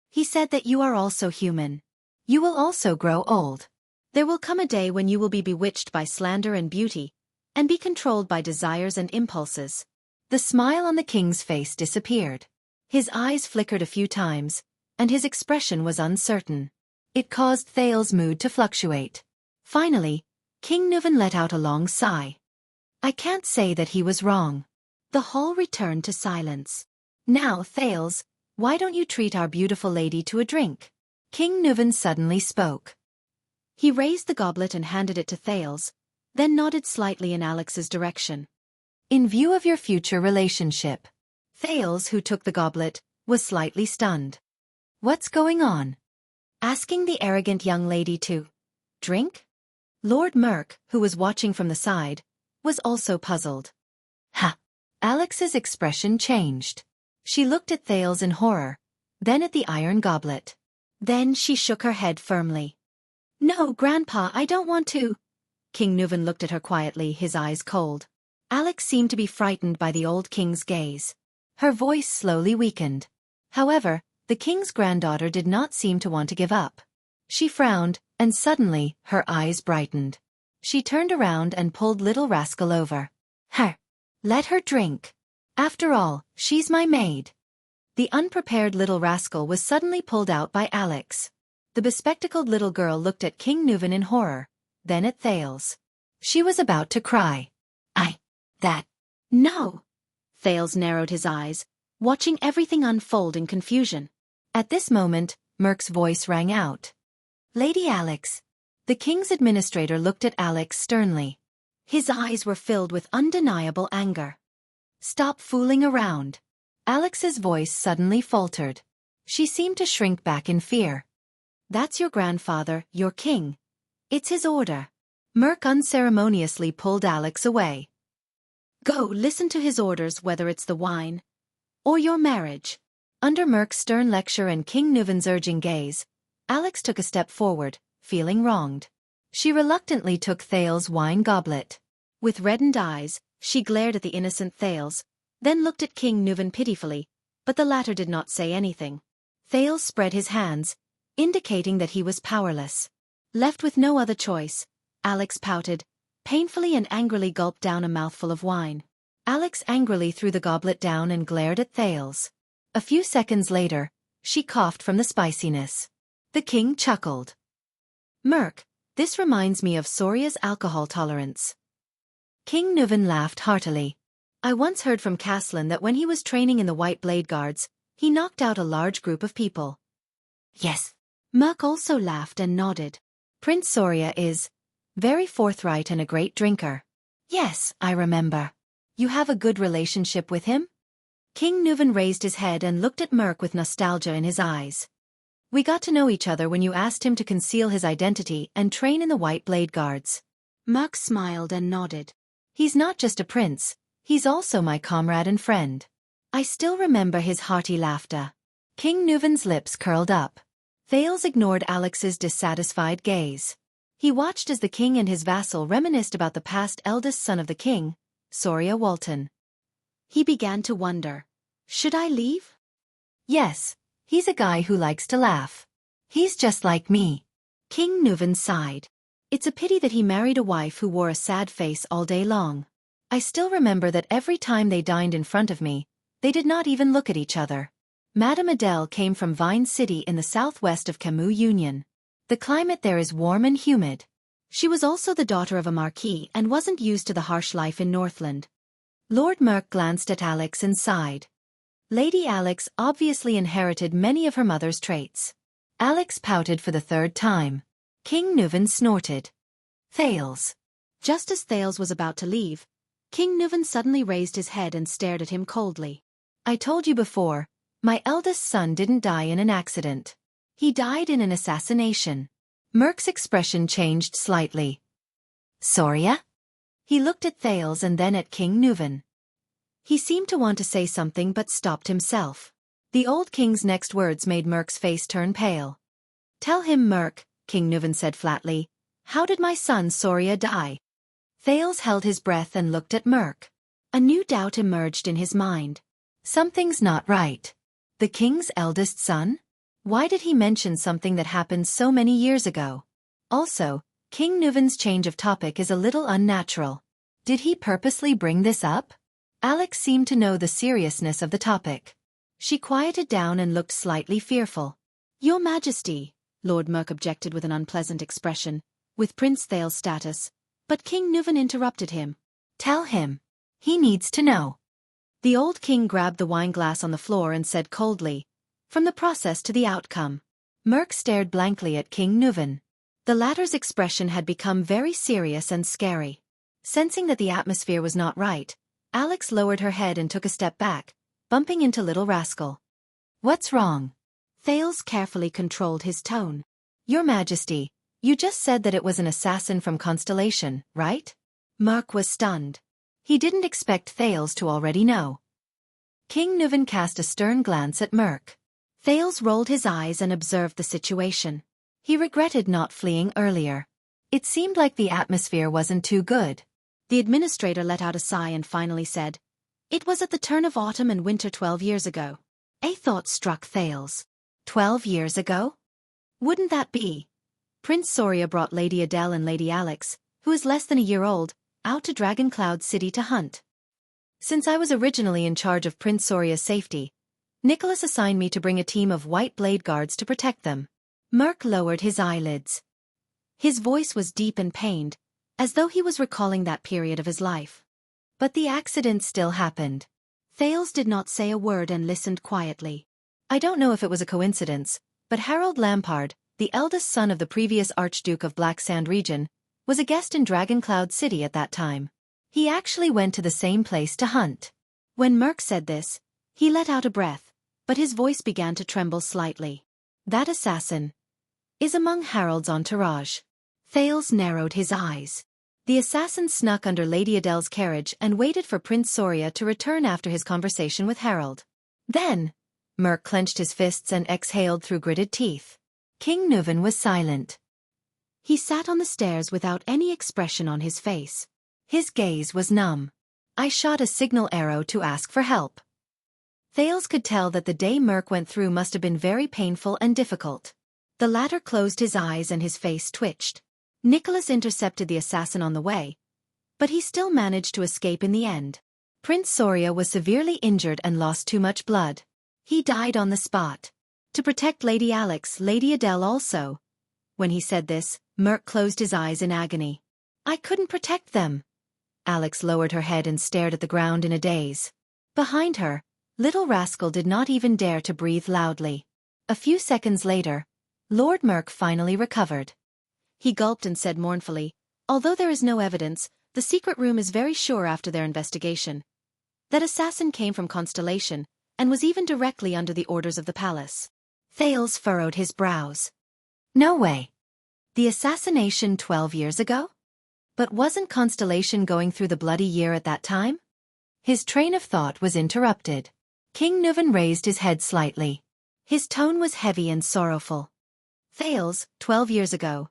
"He said that you are also human. You will also grow old. There will come a day when you will be bewitched by slander and beauty, and be controlled by desires and impulses." The smile on the king's face disappeared. His eyes flickered a few times, and his expression was uncertain. It caused Thales' mood to fluctuate. Finally, King Nuvan let out a long sigh. I can't say that he was wrong. The hall returned to silence. "Now, Thales, why don't you treat our beautiful lady to a drink?" King Nuvan suddenly spoke. He raised the goblet and handed it to Thales, then nodded slightly in Alex's direction. "In view of your future relationship." Thales, who took the goblet, was slightly stunned. "What's going on?" Asking the arrogant young lady to drink? Lord Merc, who was watching from the side, was also puzzled. "Ha!" Alex's expression changed. She looked at Thales in horror, then at the iron goblet. Then she shook her head firmly. "No, Grandpa, I don't want to." King Nuvan looked at her quietly, his eyes cold. Alex seemed to be frightened by the old king's gaze. Her voice slowly weakened. However, the king's granddaughter did not seem to want to give up. She frowned, and suddenly, her eyes brightened. She turned around and pulled little rascal over. "Her. Let her drink. After all, she's my maid." The unprepared little rascal was suddenly pulled out by Alex. The bespectacled little girl looked at King Nuvan in horror, then at Thales. She was about to cry. No." Thales narrowed his eyes, watching everything unfold in confusion. At this moment, Merc's voice rang out. "Lady Alex." The king's administrator looked at Alex sternly. His eyes were filled with undeniable anger. "Stop fooling around." Alex's voice suddenly faltered. She seemed to shrink back in fear. "That's your grandfather, your king. It's his order." Merc unceremoniously pulled Alex away. "Go listen to his orders, whether it's the wine or your marriage." Under Merc's stern lecture and King Nuvan's urging gaze, Alex took a step forward, feeling wronged. She reluctantly took Thales' wine goblet. With reddened eyes, she glared at the innocent Thales, then looked at King Nuvan pitifully, but the latter did not say anything. Thales spread his hands, indicating that he was powerless. Left with no other choice, Alex pouted, painfully and angrily gulped down a mouthful of wine. Alex angrily threw the goblet down and glared at Thales. A few seconds later, she coughed from the spiciness. The king chuckled. "Merc, this reminds me of Soria's alcohol tolerance." King Nuvan laughed heartily. "I once heard from Caslin that when he was training in the White Blade Guards, he knocked out a large group of people." "Yes." Merc also laughed and nodded. "Prince Soria is very forthright and a great drinker." "Yes, I remember." "You have a good relationship with him?" King Nuvan raised his head and looked at Merc with nostalgia in his eyes. "We got to know each other when you asked him to conceal his identity and train in the White Blade Guards." Merc smiled and nodded. "He's not just a prince, he's also my comrade and friend." I still remember his hearty laughter. King Nuvan's lips curled up. Thales ignored Alex's dissatisfied gaze. He watched as the king and his vassal reminisced about the past eldest son of the king, Soria Walton. He began to wonder, should I leave? Yes, he's a guy who likes to laugh. He's just like me. King Nuvan sighed. It's a pity that he married a wife who wore a sad face all day long. I still remember that every time they dined in front of me, they did not even look at each other. Madame Adele came from Vine City in the southwest of Camus Union. The climate there is warm and humid. She was also the daughter of a marquis and wasn't used to the harsh life in Northland. Lord Merk glanced at Alex and sighed. Lady Alex obviously inherited many of her mother's traits. Alex pouted for the third time. King Nuvan snorted. Thales. Just as Thales was about to leave, King Nuvan suddenly raised his head and stared at him coldly. I told you before, my eldest son didn't die in an accident. He died in an assassination. Merk's expression changed slightly. Soria? He looked at Thales and then at King Nuvan. He seemed to want to say something but stopped himself. The old king's next words made Merk's face turn pale. Tell him, Merk, King Nuvan said flatly. How did my son Soria die? Thales held his breath and looked at Merk. A new doubt emerged in his mind. Something's not right. The king's eldest son? Why did he mention something that happened so many years ago? Also, King Nuvan's change of topic is a little unnatural. Did he purposely bring this up? Alex seemed to know the seriousness of the topic. She quieted down and looked slightly fearful. Your Majesty, Lord Merk objected with an unpleasant expression, with Prince Thales' status, but King Nuvan interrupted him. Tell him. He needs to know. The old king grabbed the wineglass on the floor and said coldly, from the process to the outcome. Merk stared blankly at King Nuvan. The latter's expression had become very serious and scary. Sensing that the atmosphere was not right, Alex lowered her head and took a step back, bumping into Little Rascal. What's wrong? Thales carefully controlled his tone. Your Majesty, you just said that it was an assassin from Constellation, right? Merk was stunned. He didn't expect Thales to already know. King Nuvan cast a stern glance at Merk. Thales rolled his eyes and observed the situation. He regretted not fleeing earlier. It seemed like the atmosphere wasn't too good. The administrator let out a sigh and finally said, It was at the turn of autumn and winter 12 years ago. A thought struck Thales. 12 years ago? Wouldn't that be? Prince Soria brought Lady Adele and Lady Alex, who is less than a year old, out to Dragon Cloud City to hunt. Since I was originally in charge of Prince Soria's safety, Nicholas assigned me to bring a team of white blade guards to protect them. Merk lowered his eyelids. His voice was deep and pained, as though he was recalling that period of his life. But the accident still happened. Thales did not say a word and listened quietly. I don't know if it was a coincidence, but Harold Lampard, the eldest son of the previous Archduke of Black Sand region, was a guest in Dragon Cloud City at that time. He actually went to the same place to hunt. When Merk said this, he let out a breath, but his voice began to tremble slightly. That assassin is among Harold's entourage. Thales narrowed his eyes. The assassin snuck under Lady Adele's carriage and waited for Prince Soria to return after his conversation with Harold. Then, Merk clenched his fists and exhaled through gritted teeth. King Nuvan was silent. He sat on the stairs without any expression on his face. His gaze was numb. I shot a signal arrow to ask for help. Thales could tell that the day Merk went through must have been very painful and difficult. The latter closed his eyes and his face twitched. Nicholas intercepted the assassin on the way, but he still managed to escape in the end. Prince Soria was severely injured and lost too much blood. He died on the spot. To protect Lady Alex, Lady Adele also. When he said this, Merk closed his eyes in agony. I couldn't protect them. Alex lowered her head and stared at the ground in a daze. Behind her, Little Rascal did not even dare to breathe loudly. A few seconds later, Lord Merk finally recovered. He gulped and said mournfully, although there is no evidence, the secret room is very sure after their investigation. That assassin came from Constellation, and was even directly under the orders of the palace. Thales furrowed his brows. No way. The assassination 12 years ago? But wasn't Constellation going through the bloody year at that time? His train of thought was interrupted. King Nuvan raised his head slightly. His tone was heavy and sorrowful. Thales, 12 years ago.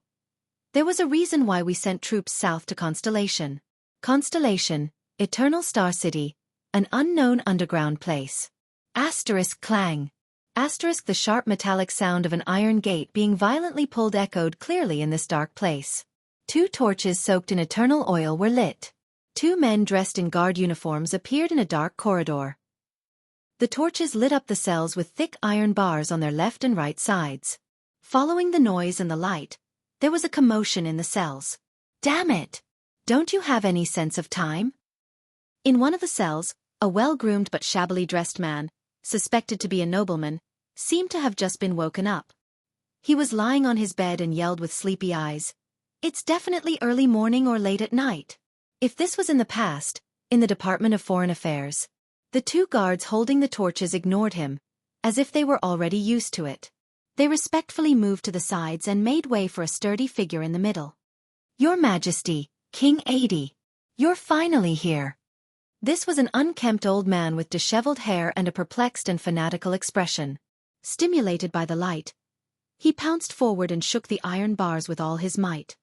There was a reason why we sent troops south to Constellation. Constellation, Eternal Star City, an unknown underground place. Asterisk clang. Asterisk the sharp metallic sound of an iron gate being violently pulled echoed clearly in this dark place. 2 torches soaked in eternal oil were lit. 2 men dressed in guard uniforms appeared in a dark corridor. The torches lit up the cells with thick iron bars on their left and right sides. Following the noise and the light, there was a commotion in the cells. Damn it! Don't you have any sense of time? In one of the cells, a well-groomed but shabbily dressed man, suspected to be a nobleman, seemed to have just been woken up. He was lying on his bed and yelled with sleepy eyes, "It's definitely early morning or late at night." If this was in the past, in the Department of Foreign Affairs, the two guards holding the torches ignored him, as if they were already used to it. They respectfully moved to the sides and made way for a sturdy figure in the middle. "Your Majesty, King 80, you're finally here." This was an unkempt old man with disheveled hair and a perplexed and fanatical expression. Stimulated by the light, he pounced forward and shook the iron bars with all his might.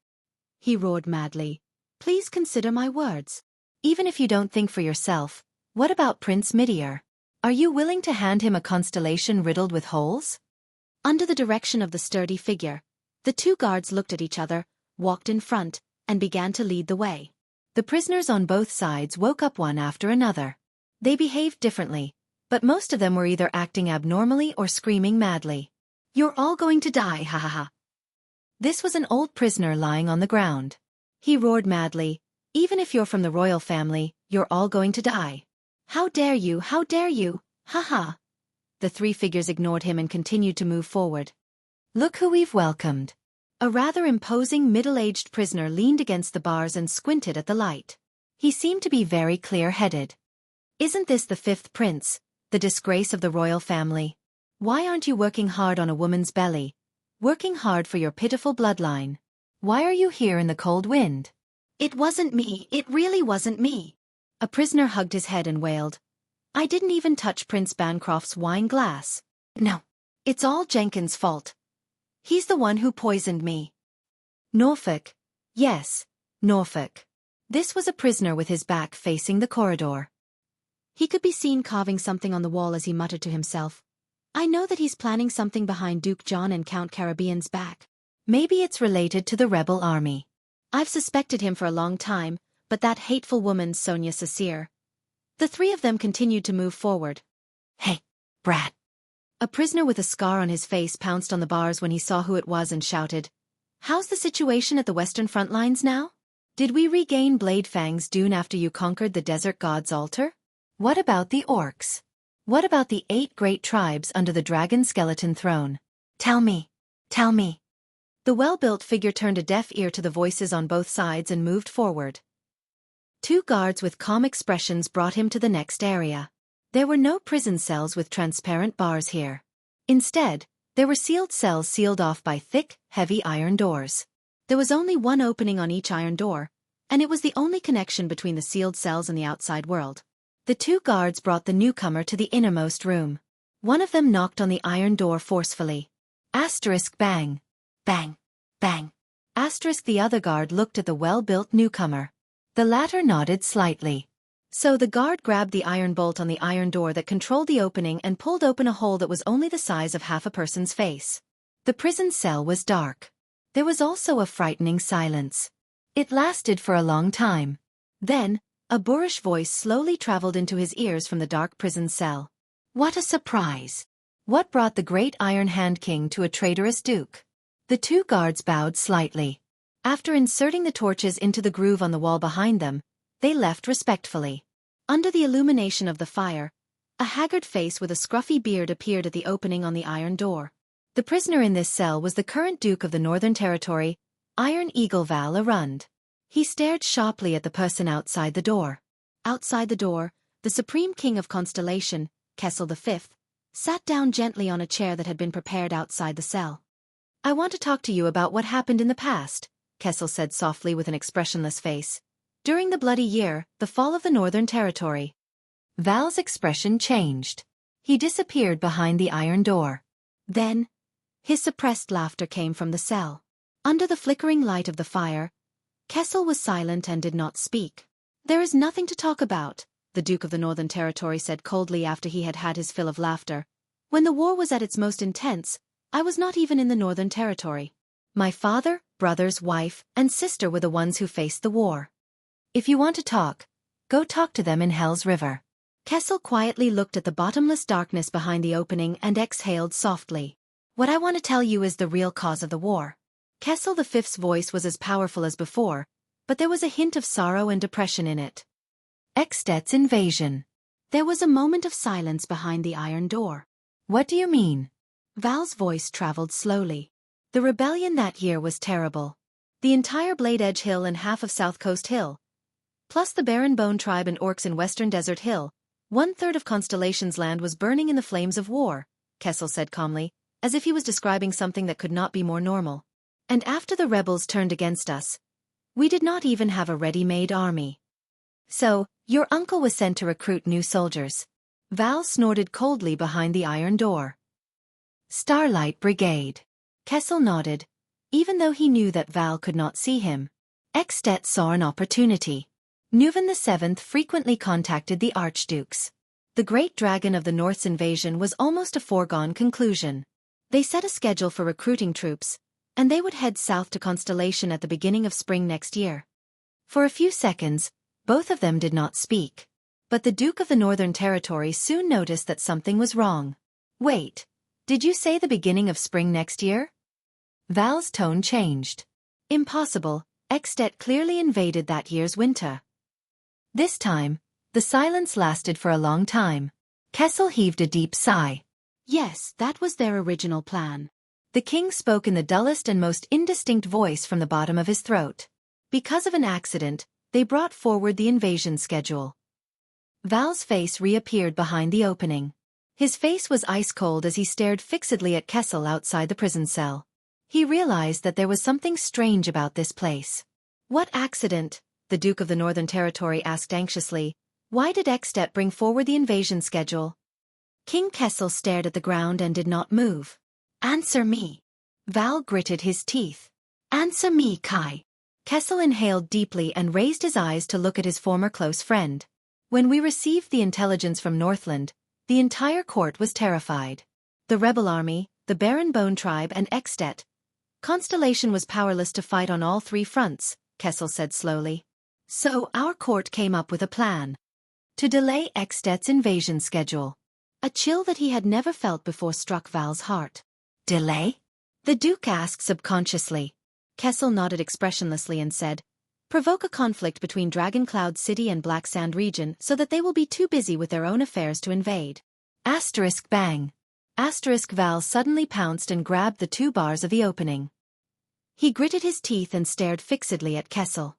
He roared madly, "Please consider my words. Even if you don't think for yourself, what about Prince Midier? Are you willing to hand him a constellation riddled with holes?" Under the direction of the sturdy figure, the two guards looked at each other, walked in front, and began to lead the way. The prisoners on both sides woke up one after another. They behaved differently, but most of them were either acting abnormally or screaming madly. "You're all going to die, ha ha ha." This was an old prisoner lying on the ground. He roared madly, "Even if you're from the royal family, you're all going to die. How dare you, ha ha." The three figures ignored him and continued to move forward. "Look who we've welcomed." A rather imposing middle-aged prisoner leaned against the bars and squinted at the light. He seemed to be very clear-headed. "Isn't this the fifth prince, the disgrace of the royal family? Why aren't you working hard on a woman's belly, working hard for your pitiful bloodline? Why are you here in the cold wind?" "It wasn't me, it really wasn't me." A prisoner hugged his head and wailed, "I didn't even touch Prince Bancroft's wine glass. No, it's all Jenkins' fault. He's the one who poisoned me." "Norfolk. Yes, Norfolk." This was a prisoner with his back facing the corridor. He could be seen carving something on the wall as he muttered to himself, "I know that he's planning something behind Duke John and Count Caribbean's back. Maybe it's related to the rebel army. I've suspected him for a long time, but that hateful woman Sonia Cecere." The three of them continued to move forward. "Hey, brat." A prisoner with a scar on his face pounced on the bars when he saw who it was and shouted, "How's the situation at the Western front lines now? Did we regain Bladefang's dune after you conquered the desert god's altar? What about the orcs? What about the 8 great tribes under the dragon skeleton throne? Tell me, tell me." The well-built figure turned a deaf ear to the voices on both sides and moved forward. Two guards with calm expressions brought him to the next area. There were no prison cells with transparent bars here. Instead, there were sealed cells sealed off by thick, heavy iron doors. There was only one opening on each iron door, and it was the only connection between the sealed cells and the outside world. The two guards brought the newcomer to the innermost room. One of them knocked on the iron door forcefully. Asterisk bang. Bang. Bang. Asterisk. The other guard looked at the well-built newcomer. The latter nodded slightly. So the guard grabbed the iron bolt on the iron door that controlled the opening and pulled open a hole that was only the size of half a person's face. The prison cell was dark. There was also a frightening silence. It lasted for a long time. Then, a boorish voice slowly traveled into his ears from the dark prison cell. "What a surprise! What brought the great Iron Hand King to a traitorous duke?" The two guards bowed slightly. After inserting the torches into the groove on the wall behind them, they left respectfully. Under the illumination of the fire, a haggard face with a scruffy beard appeared at the opening on the iron door. The prisoner in this cell was the current Duke of the Northern Territory, Iron Eagle Val Arund. He stared sharply at the person outside the door. Outside the door, the Supreme King of Constellation, Kessel V, sat down gently on a chair that had been prepared outside the cell. "I want to talk to you about what happened in the past," Kessel said softly with an expressionless face. "During the Bloody Year, the fall of the Northern Territory." Val's expression changed. He disappeared behind the iron door. Then, his suppressed laughter came from the cell. Under the flickering light of the fire, Kessel was silent and did not speak. "There is nothing to talk about," the Duke of the Northern Territory said coldly after he had had his fill of laughter. "When the war was at its most intense, I was not even in the Northern Territory. My father, brothers, wife, and sister were the ones who faced the war. If you want to talk, go talk to them in Hell's River." Kessel quietly looked at the bottomless darkness behind the opening and exhaled softly. "What I want to tell you is the real cause of the war." Kessel V's voice was as powerful as before, but there was a hint of sorrow and depression in it. Extet's invasion. There was a moment of silence behind the iron door. What do you mean? Val's voice traveled slowly. The rebellion that year was terrible. The entire Blade Edge Hill and half of South Coast Hill, plus the Barren Bone tribe and orcs in Western Desert Hill, 1/3 of Constellation's land was burning in the flames of war, Kessel said calmly, as if he was describing something that could not be more normal. And after the rebels turned against us, we did not even have a ready-made army. So, your uncle was sent to recruit new soldiers. Val snorted coldly behind the iron door. Starlight Brigade. Kessel nodded, even though he knew that Val could not see him. Extet saw an opportunity. Nuven VII frequently contacted the archdukes. The great dragon of the North's invasion was almost a foregone conclusion. They set a schedule for recruiting troops, and they would head south to Constellation at the beginning of spring next year. For a few seconds, both of them did not speak. But the Duke of the Northern Territory soon noticed that something was wrong. Wait, did you say the beginning of spring next year? Val's tone changed. Impossible, Extet clearly invaded that year's winter. This time, the silence lasted for a long time. Kessel heaved a deep sigh. Yes, that was their original plan. The king spoke in the dullest and most indistinct voice from the bottom of his throat. Because of an accident, they brought forward the invasion schedule. Val's face reappeared behind the opening. His face was ice-cold as he stared fixedly at Kessel outside the prison cell. He realized that there was something strange about this place. What accident? The Duke of the Northern Territory asked anxiously. Why did Extet bring forward the invasion schedule? King Kessel stared at the ground and did not move. Answer me. Val gritted his teeth. Answer me, Kai. Kessel inhaled deeply and raised his eyes to look at his former close friend. When we received the intelligence from Northland, the entire court was terrified. The rebel army, the Barren Bone tribe and Extet. Constellation was powerless to fight on all three fronts, Kessel said slowly. So our court came up with a plan. To delay Extet's invasion schedule. A chill that he had never felt before struck Val's heart. Delay? The Duke asked subconsciously. Kessel nodded expressionlessly and said, provoke a conflict between Dragon Cloud City and Black Sand region so that they will be too busy with their own affairs to invade. Asterisk bang. Asterisk Val suddenly pounced and grabbed the 2 bars of the opening. He gritted his teeth and stared fixedly at Kessel.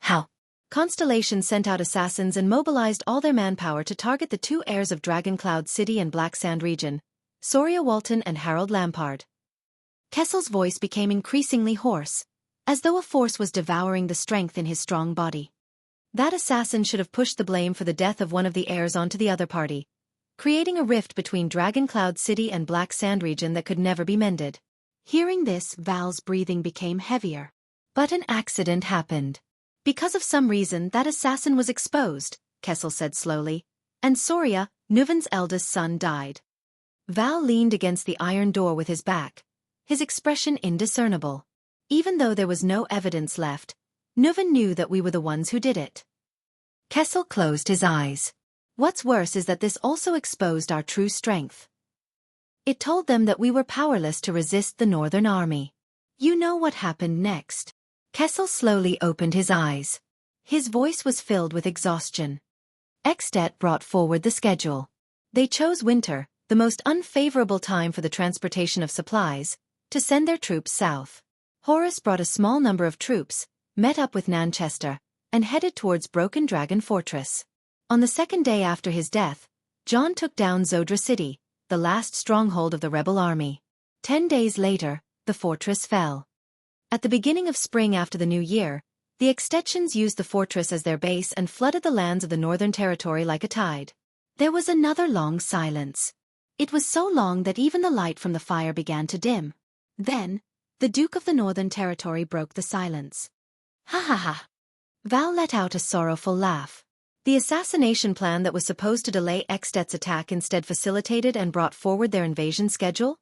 How? Constellation sent out assassins and mobilized all their manpower to target the 2 heirs of Dragon Cloud City and Black Sand region, Soria Walton and Harold Lampard. Kessel's voice became increasingly hoarse, as though a force was devouring the strength in his strong body. That assassin should have pushed the blame for the death of one of the heirs onto the other party, creating a rift between Dragon Cloud City and Black Sand region that could never be mended. Hearing this, Val's breathing became heavier. But an accident happened. Because of some reason, that assassin was exposed, Kessel said slowly, and Soria, Nuven's eldest son, died. Val leaned against the iron door with his back, his expression indiscernible. Even though there was no evidence left, Nuven knew that we were the ones who did it. Kessel closed his eyes. What's worse is that this also exposed our true strength. It told them that we were powerless to resist the Northern Army. You know what happened next. Kessel slowly opened his eyes. His voice was filled with exhaustion. Extet brought forward the schedule. They chose winter, the most unfavorable time for the transportation of supplies, to send their troops south. Horus brought a small number of troops, met up with Nanchester, and headed towards Broken Dragon Fortress. On the 2nd day after his death, John took down Zodra City, the last stronghold of the rebel army. 10 days later, the fortress fell. At the beginning of spring after the new year, the Extettians used the fortress as their base and flooded the lands of the Northern Territory like a tide. There was another long silence. It was so long that even the light from the fire began to dim. Then, the Duke of the Northern Territory broke the silence. Ha ha ha. Val let out a sorrowful laugh. The assassination plan that was supposed to delay Extet's attack instead facilitated and brought forward their invasion schedule?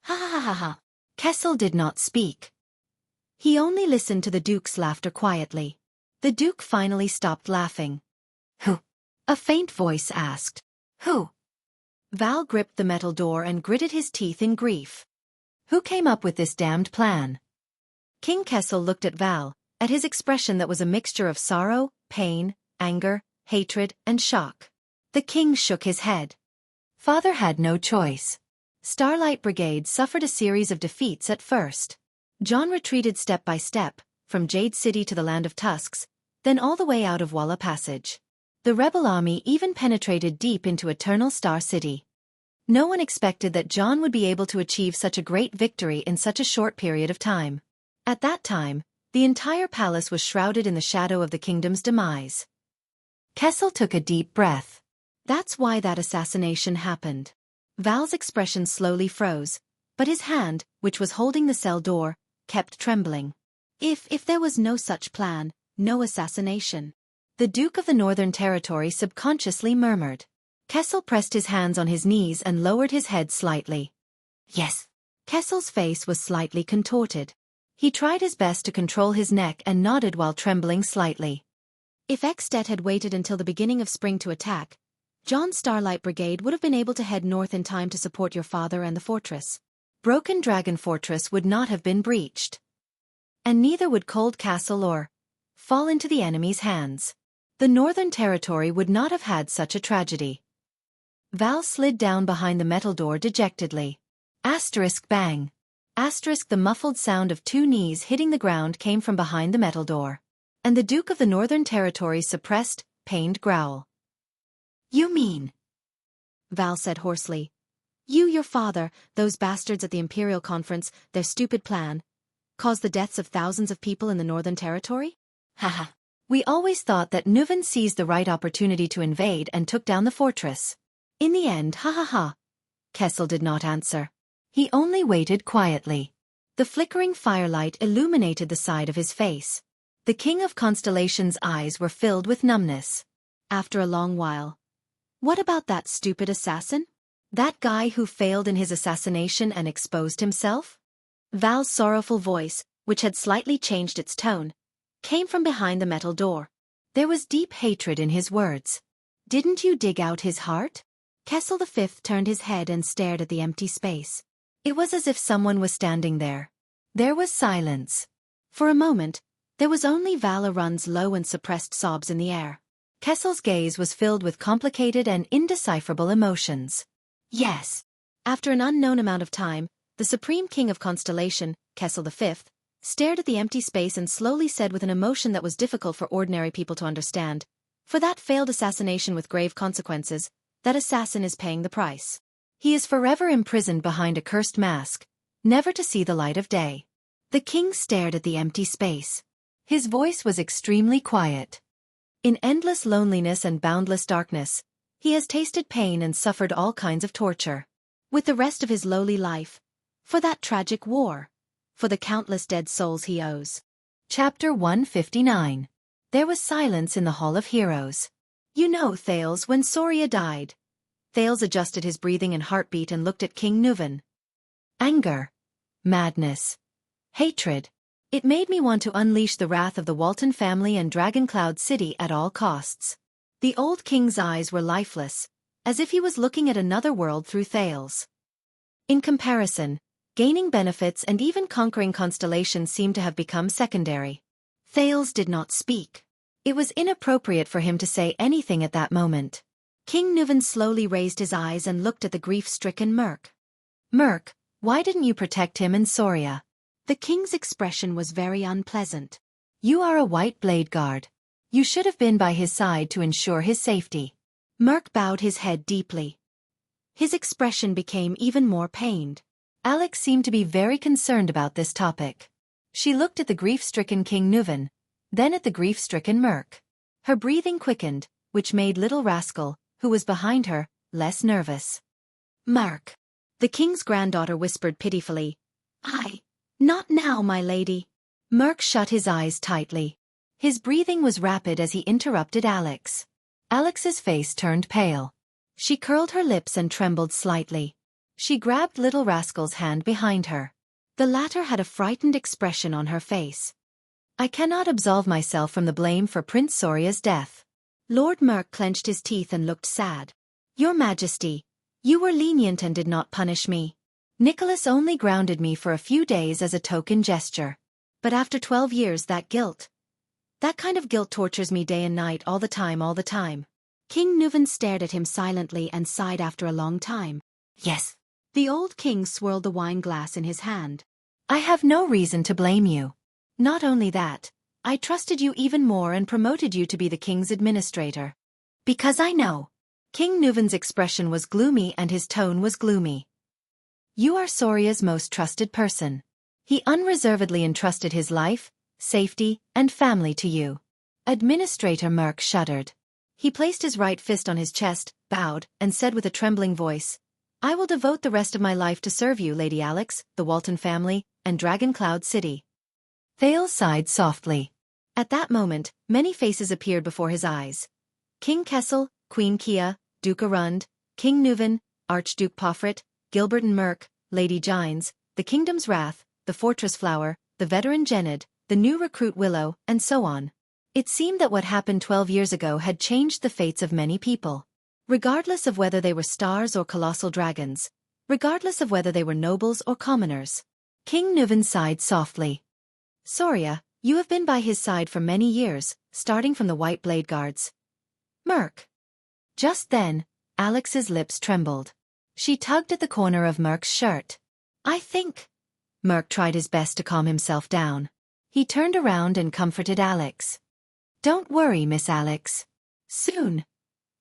Ha ha ha ha. Kessel did not speak. He only listened to the Duke's laughter quietly. The Duke finally stopped laughing. Who? A faint voice asked. Who? Val gripped the metal door and gritted his teeth in grief. Who came up with this damned plan? King Kessel looked at Val, at his expression that was a mixture of sorrow, pain, anger, hatred, and shock. The king shook his head. Father had no choice. Starlight Brigade suffered a series of defeats at first. John retreated step by step, from Jade City to the Land of Tusks, then all the way out of Walla Passage. The rebel army even penetrated deep into Eternal Star City. No one expected that John would be able to achieve such a great victory in such a short period of time. At that time, the entire palace was shrouded in the shadow of the kingdom's demise. Kessel took a deep breath. That's why that assassination happened. Val's expression slowly froze, but his hand, which was holding the cell door, kept trembling. If there was no such plan, no assassination. The Duke of the Northern Territory subconsciously murmured. Kessel pressed his hands on his knees and lowered his head slightly. Yes. Kessel's face was slightly contorted. He tried his best to control his neck and nodded while trembling slightly. If Extet had waited until the beginning of spring to attack, John's Starlight Brigade would have been able to head north in time to support your father and the fortress. Broken Dragon Fortress would not have been breached. And neither would Cold Castle or fall into the enemy's hands. The Northern Territory would not have had such a tragedy. Val slid down behind the metal door dejectedly. Asterisk bang. Asterisk the muffled sound of two knees hitting the ground came from behind the metal door. And the Duke of the Northern Territory suppressed, pained growl. You mean? Val said hoarsely. Your father, those bastards at the Imperial Conference, their stupid plan, caused the deaths of thousands of people in the Northern Territory? Haha. We always thought that Nuven seized the right opportunity to invade and took down the fortress. In the end, ha ha ha. Kessel did not answer. He only waited quietly. The flickering firelight illuminated the side of his face. The King of Constellation's eyes were filled with numbness. After a long while. What about that stupid assassin? That guy who failed in his assassination and exposed himself? Val's sorrowful voice, which had slightly changed its tone, came from behind the metal door. There was deep hatred in his words. Didn't you dig out his heart? Kessel V turned his head and stared at the empty space. It was as if someone was standing there. There was silence. For a moment, there was only Val Arun's low and suppressed sobs in the air. Kessel's gaze was filled with complicated and indecipherable emotions. Yes. After an unknown amount of time, the Supreme King of Constellation, Kessel V, stared at the empty space and slowly said with an emotion that was difficult for ordinary people to understand, for that failed assassination with grave consequences, that assassin is paying the price. He is forever imprisoned behind a cursed mask, never to see the light of day. The king stared at the empty space. His voice was extremely quiet. In endless loneliness and boundless darkness, he has tasted pain and suffered all kinds of torture. With the rest of his lowly life, for that tragic war, for the countless dead souls he owes. Chapter 159. There was silence in the Hall of Heroes. You know, Thales, when Soria died. Thales adjusted his breathing and heartbeat and looked at King Nuven. Anger. Madness. Hatred. It made me want to unleash the wrath of the Walton family and Dragoncloud City at all costs. The old king's eyes were lifeless, as if he was looking at another world through Thales. In comparison, gaining benefits and even conquering constellations seemed to have become secondary. Thales did not speak. It was inappropriate for him to say anything at that moment. King Nuven slowly raised his eyes and looked at the grief-stricken Merc. Merc, why didn't you protect him in Soria? The king's expression was very unpleasant. You are a white blade guard. You should have been by his side to ensure his safety. Merc bowed his head deeply. His expression became even more pained. Alex seemed to be very concerned about this topic. She looked at the grief-stricken King Nuven, then at the grief-stricken Merc. Her breathing quickened, which made little Rascal, who was behind her, less nervous. Merc. The king's granddaughter whispered pitifully. Not now, my lady. Merc shut his eyes tightly. His breathing was rapid as he interrupted Alex. Alex's face turned pale. She curled her lips and trembled slightly. She grabbed little Rascal's hand behind her. The latter had a frightened expression on her face. I cannot absolve myself from the blame for Prince Soria's death. Lord Merc clenched his teeth and looked sad. Your Majesty, you were lenient and did not punish me. Nicholas only grounded me for a few days as a token gesture. But after 12 years that kind of guilt tortures me day and night all the time. King Nuvan stared at him silently and sighed after a long time. Yes. The old king swirled the wine glass in his hand. I have no reason to blame you. Not only that, I trusted you even more and promoted you to be the king's administrator. Because I know. King Nuvan's expression was gloomy and his tone was gloomy. You are Soria's most trusted person. He unreservedly entrusted his life, safety, and family to you. Administrator Merk shuddered. He placed his right fist on his chest, bowed, and said with a trembling voice, I will devote the rest of my life to serve you, Lady Alex, the Walton family, and Dragon Cloud City. Thales sighed softly. At that moment, many faces appeared before his eyes. King Kessel, Queen Kia, Duke Arund, King Nuvan, Archduke Pofrit, Gilbert and Merk, Lady Gines, the Kingdom's Wrath, the Fortress Flower, the veteran Gened, the new recruit Willow, and so on. It seemed that what happened 12 years ago had changed the fates of many people. Regardless of whether they were stars or colossal dragons, regardless of whether they were nobles or commoners. King Nuvan sighed softly. Soria, you have been by his side for many years, starting from the White Blade Guards. Merk. Just then, Alex's lips trembled. She tugged at the corner of Merk's shirt. I think. Merk tried his best to calm himself down. He turned around and comforted Alex. Don't worry, Miss Alex. Soon.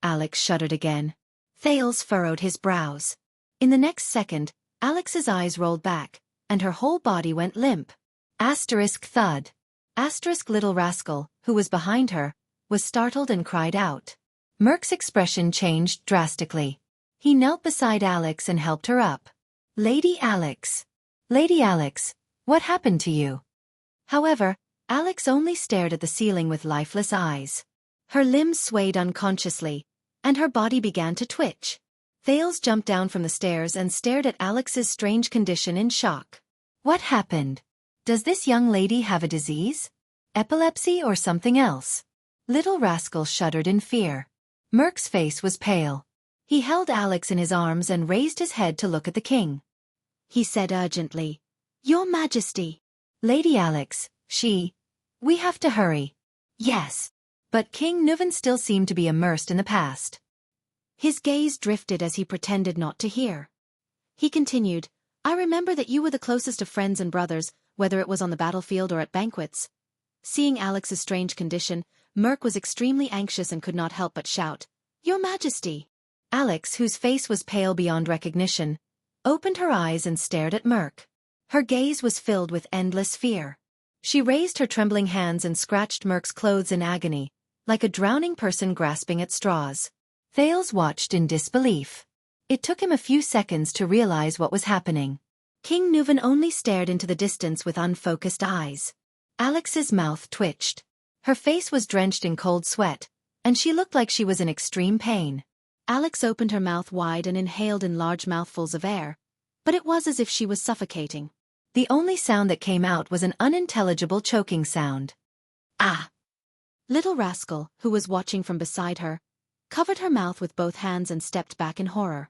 Alex shuddered again. Thales furrowed his brows. In the next second, Alex's eyes rolled back, and her whole body went limp. Asterisk thud. Asterisk little rascal, who was behind her, was startled and cried out. Merk's expression changed drastically. He knelt beside Alex and helped her up. Lady Alex. Lady Alex, what happened to you? However, Alex only stared at the ceiling with lifeless eyes. Her limbs swayed unconsciously, and her body began to twitch. Thales jumped down from the stairs and stared at Alex's strange condition in shock. What happened? Does this young lady have a disease? Epilepsy or something else? Little rascal shuddered in fear. Merk's face was pale. He held Alex in his arms and raised his head to look at the king. He said urgently, Your Majesty. Lady Alex, we have to hurry. Yes. But King Nuvan still seemed to be immersed in the past. His gaze drifted as he pretended not to hear. He continued, I remember that you were the closest of friends and brothers, whether it was on the battlefield or at banquets. Seeing Alex's strange condition, Merk was extremely anxious and could not help but shout, Your Majesty. Alex, whose face was pale beyond recognition, opened her eyes and stared at Merk. Her gaze was filled with endless fear. She raised her trembling hands and scratched Merk's clothes in agony, like a drowning person grasping at straws. Thales watched in disbelief. It took him a few seconds to realize what was happening. King Nuvan only stared into the distance with unfocused eyes. Alex's mouth twitched. Her face was drenched in cold sweat, and she looked like she was in extreme pain. Alex opened her mouth wide and inhaled in large mouthfuls of air, but it was as if she was suffocating. The only sound that came out was an unintelligible choking sound. Ah! Little rascal, who was watching from beside her, covered her mouth with both hands and stepped back in horror.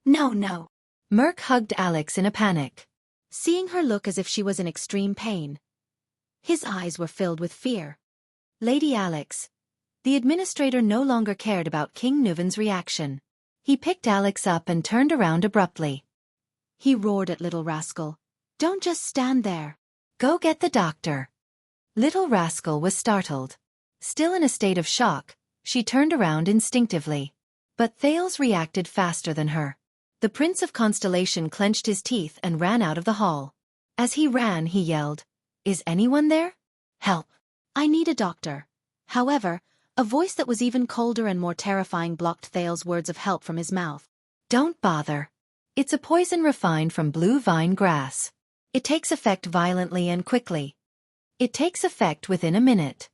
No. Merk hugged Alex in a panic. Seeing her look as if she was in extreme pain, his eyes were filled with fear. Lady Alex. The administrator no longer cared about King Nuvan's reaction. He picked Alex up and turned around abruptly. He roared at Little Rascal. Don't just stand there. Go get the doctor. Little Rascal was startled. Still in a state of shock, she turned around instinctively. But Thales reacted faster than her. The Prince of Constellation clenched his teeth and ran out of the hall. As he ran, he yelled, Is anyone there? Help! I need a doctor. However, a voice that was even colder and more terrifying blocked Thales' words of help from his mouth. Don't bother. It's a poison refined from blue vine grass. It takes effect violently and quickly. It takes effect within a minute.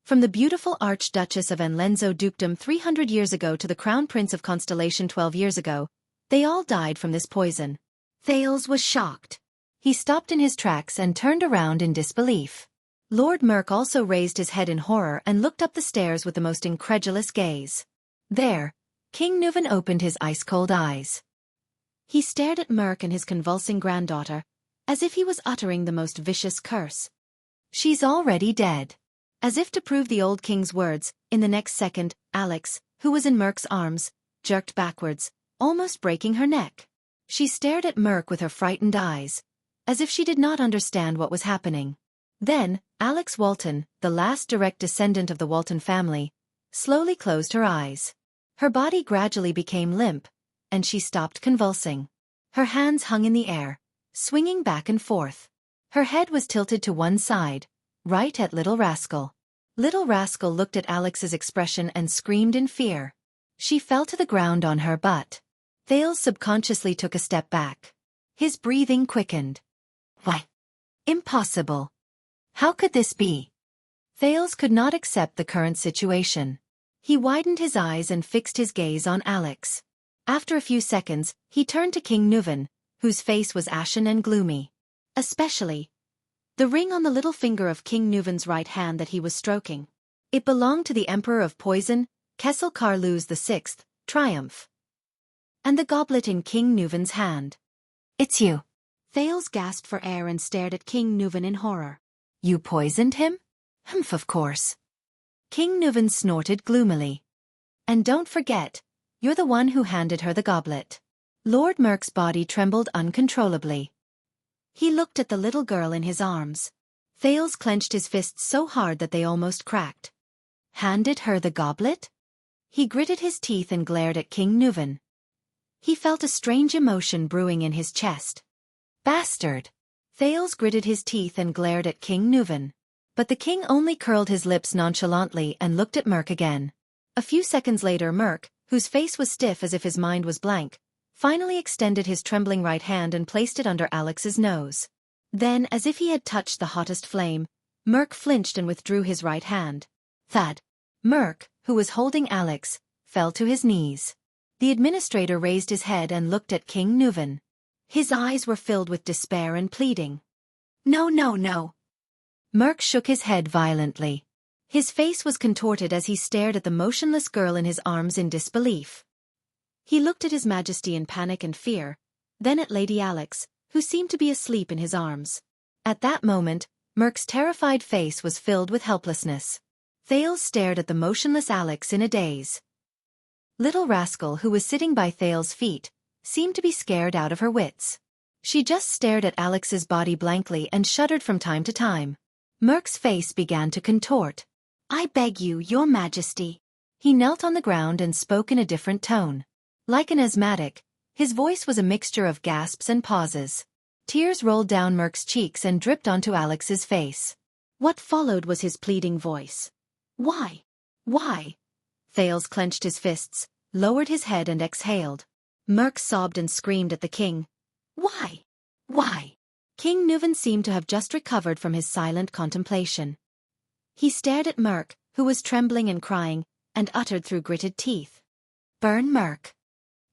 From the beautiful Archduchess of Enlenzo Dukedom 300 years ago to the Crown Prince of Constellation 12 years ago, they all died from this poison. Thales was shocked. He stopped in his tracks and turned around in disbelief. Lord Merk also raised his head in horror and looked up the stairs with the most incredulous gaze. There, King Nuvan opened his ice-cold eyes. He stared at Merk and his convulsing granddaughter, as if he was uttering the most vicious curse. "She's already dead." As if to prove the old king's words, in the next second, Alex, who was in Merc's arms, jerked backwards, almost breaking her neck. She stared at Merc with her frightened eyes, as if she did not understand what was happening. Then, Alex Walton, the last direct descendant of the Walton family, slowly closed her eyes. Her body gradually became limp, and she stopped convulsing. Her hands hung in the air, swinging back and forth. Her head was tilted to one side, right at Little Rascal. Little Rascal looked at Alex's expression and screamed in fear. She fell to the ground on her butt. Thales subconsciously took a step back. His breathing quickened. Why? Impossible. How could this be? Thales could not accept the current situation. He widened his eyes and fixed his gaze on Alex. After a few seconds, he turned to King Nuvan, whose face was ashen and gloomy. Especially the ring on the little finger of King Nuvan's right hand that he was stroking. It belonged to the Emperor of Poison, Kessel Carluz VI, Triumph. And the goblet in King Nuvan's hand. "It's you." Thales gasped for air and stared at King Nuvan in horror. "You poisoned him?" "Humph, of course." King Nuvan snorted gloomily. "And don't forget, you're the one who handed her the goblet." Lord Merc's body trembled uncontrollably. He looked at the little girl in his arms. Thales clenched his fists so hard that they almost cracked. Handed her the goblet? He gritted his teeth and glared at King Nuvan. He felt a strange emotion brewing in his chest. "Bastard!" Thales gritted his teeth and glared at King Nuvan. But the king only curled his lips nonchalantly and looked at Merc again. A few seconds later Merc, whose face was stiff as if his mind was blank, finally extended his trembling right hand and placed it under Alex's nose. Then, as if he had touched the hottest flame, Merc flinched and withdrew his right hand. Thud. Merc, who was holding Alex, fell to his knees. The administrator raised his head and looked at King Nuvan. His eyes were filled with despair and pleading. "No, no, no." Merc shook his head violently. His face was contorted as he stared at the motionless girl in his arms in disbelief. He looked at His Majesty in panic and fear, then at Lady Alex, who seemed to be asleep in his arms. At that moment, Merc's terrified face was filled with helplessness. Thales stared at the motionless Alex in a daze. Little Rascal, who was sitting by Thales' feet, seemed to be scared out of her wits. She just stared at Alex's body blankly and shuddered from time to time. Merc's face began to contort. "I beg you, Your Majesty." He knelt on the ground and spoke in a different tone. Like an asthmatic, his voice was a mixture of gasps and pauses. Tears rolled down Merc's cheeks and dripped onto Alex's face. What followed was his pleading voice. "Why? Why?" Thales clenched his fists, lowered his head and exhaled. Merc sobbed and screamed at the king. "Why? Why?" King Nuvan seemed to have just recovered from his silent contemplation. He stared at Merc, who was trembling and crying, and uttered through gritted teeth. "Burn Merc.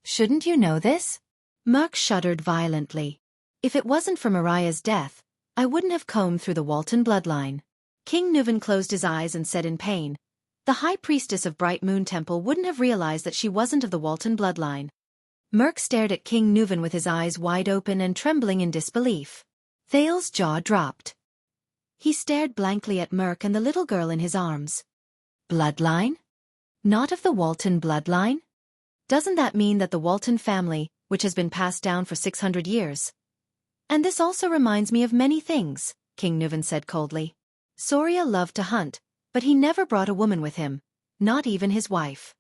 Shouldn't you know this?" Merc shuddered violently. "If it wasn't for Mariah's death, I wouldn't have combed through the Walton bloodline." King Nuvan closed his eyes and said in pain, "The High Priestess of Bright Moon Temple wouldn't have realized that she wasn't of the Walton bloodline." Merc stared at King Nuvan with his eyes wide open and trembling in disbelief. Thales' jaw dropped. He stared blankly at Merc and the little girl in his arms. "Bloodline? Not of the Walton bloodline? Doesn't that mean that the Walton family, which has been passed down for 600 years? And this also reminds me of many things," King Nuvan said coldly. "Soria loved to hunt, but he never brought a woman with him, not even his wife."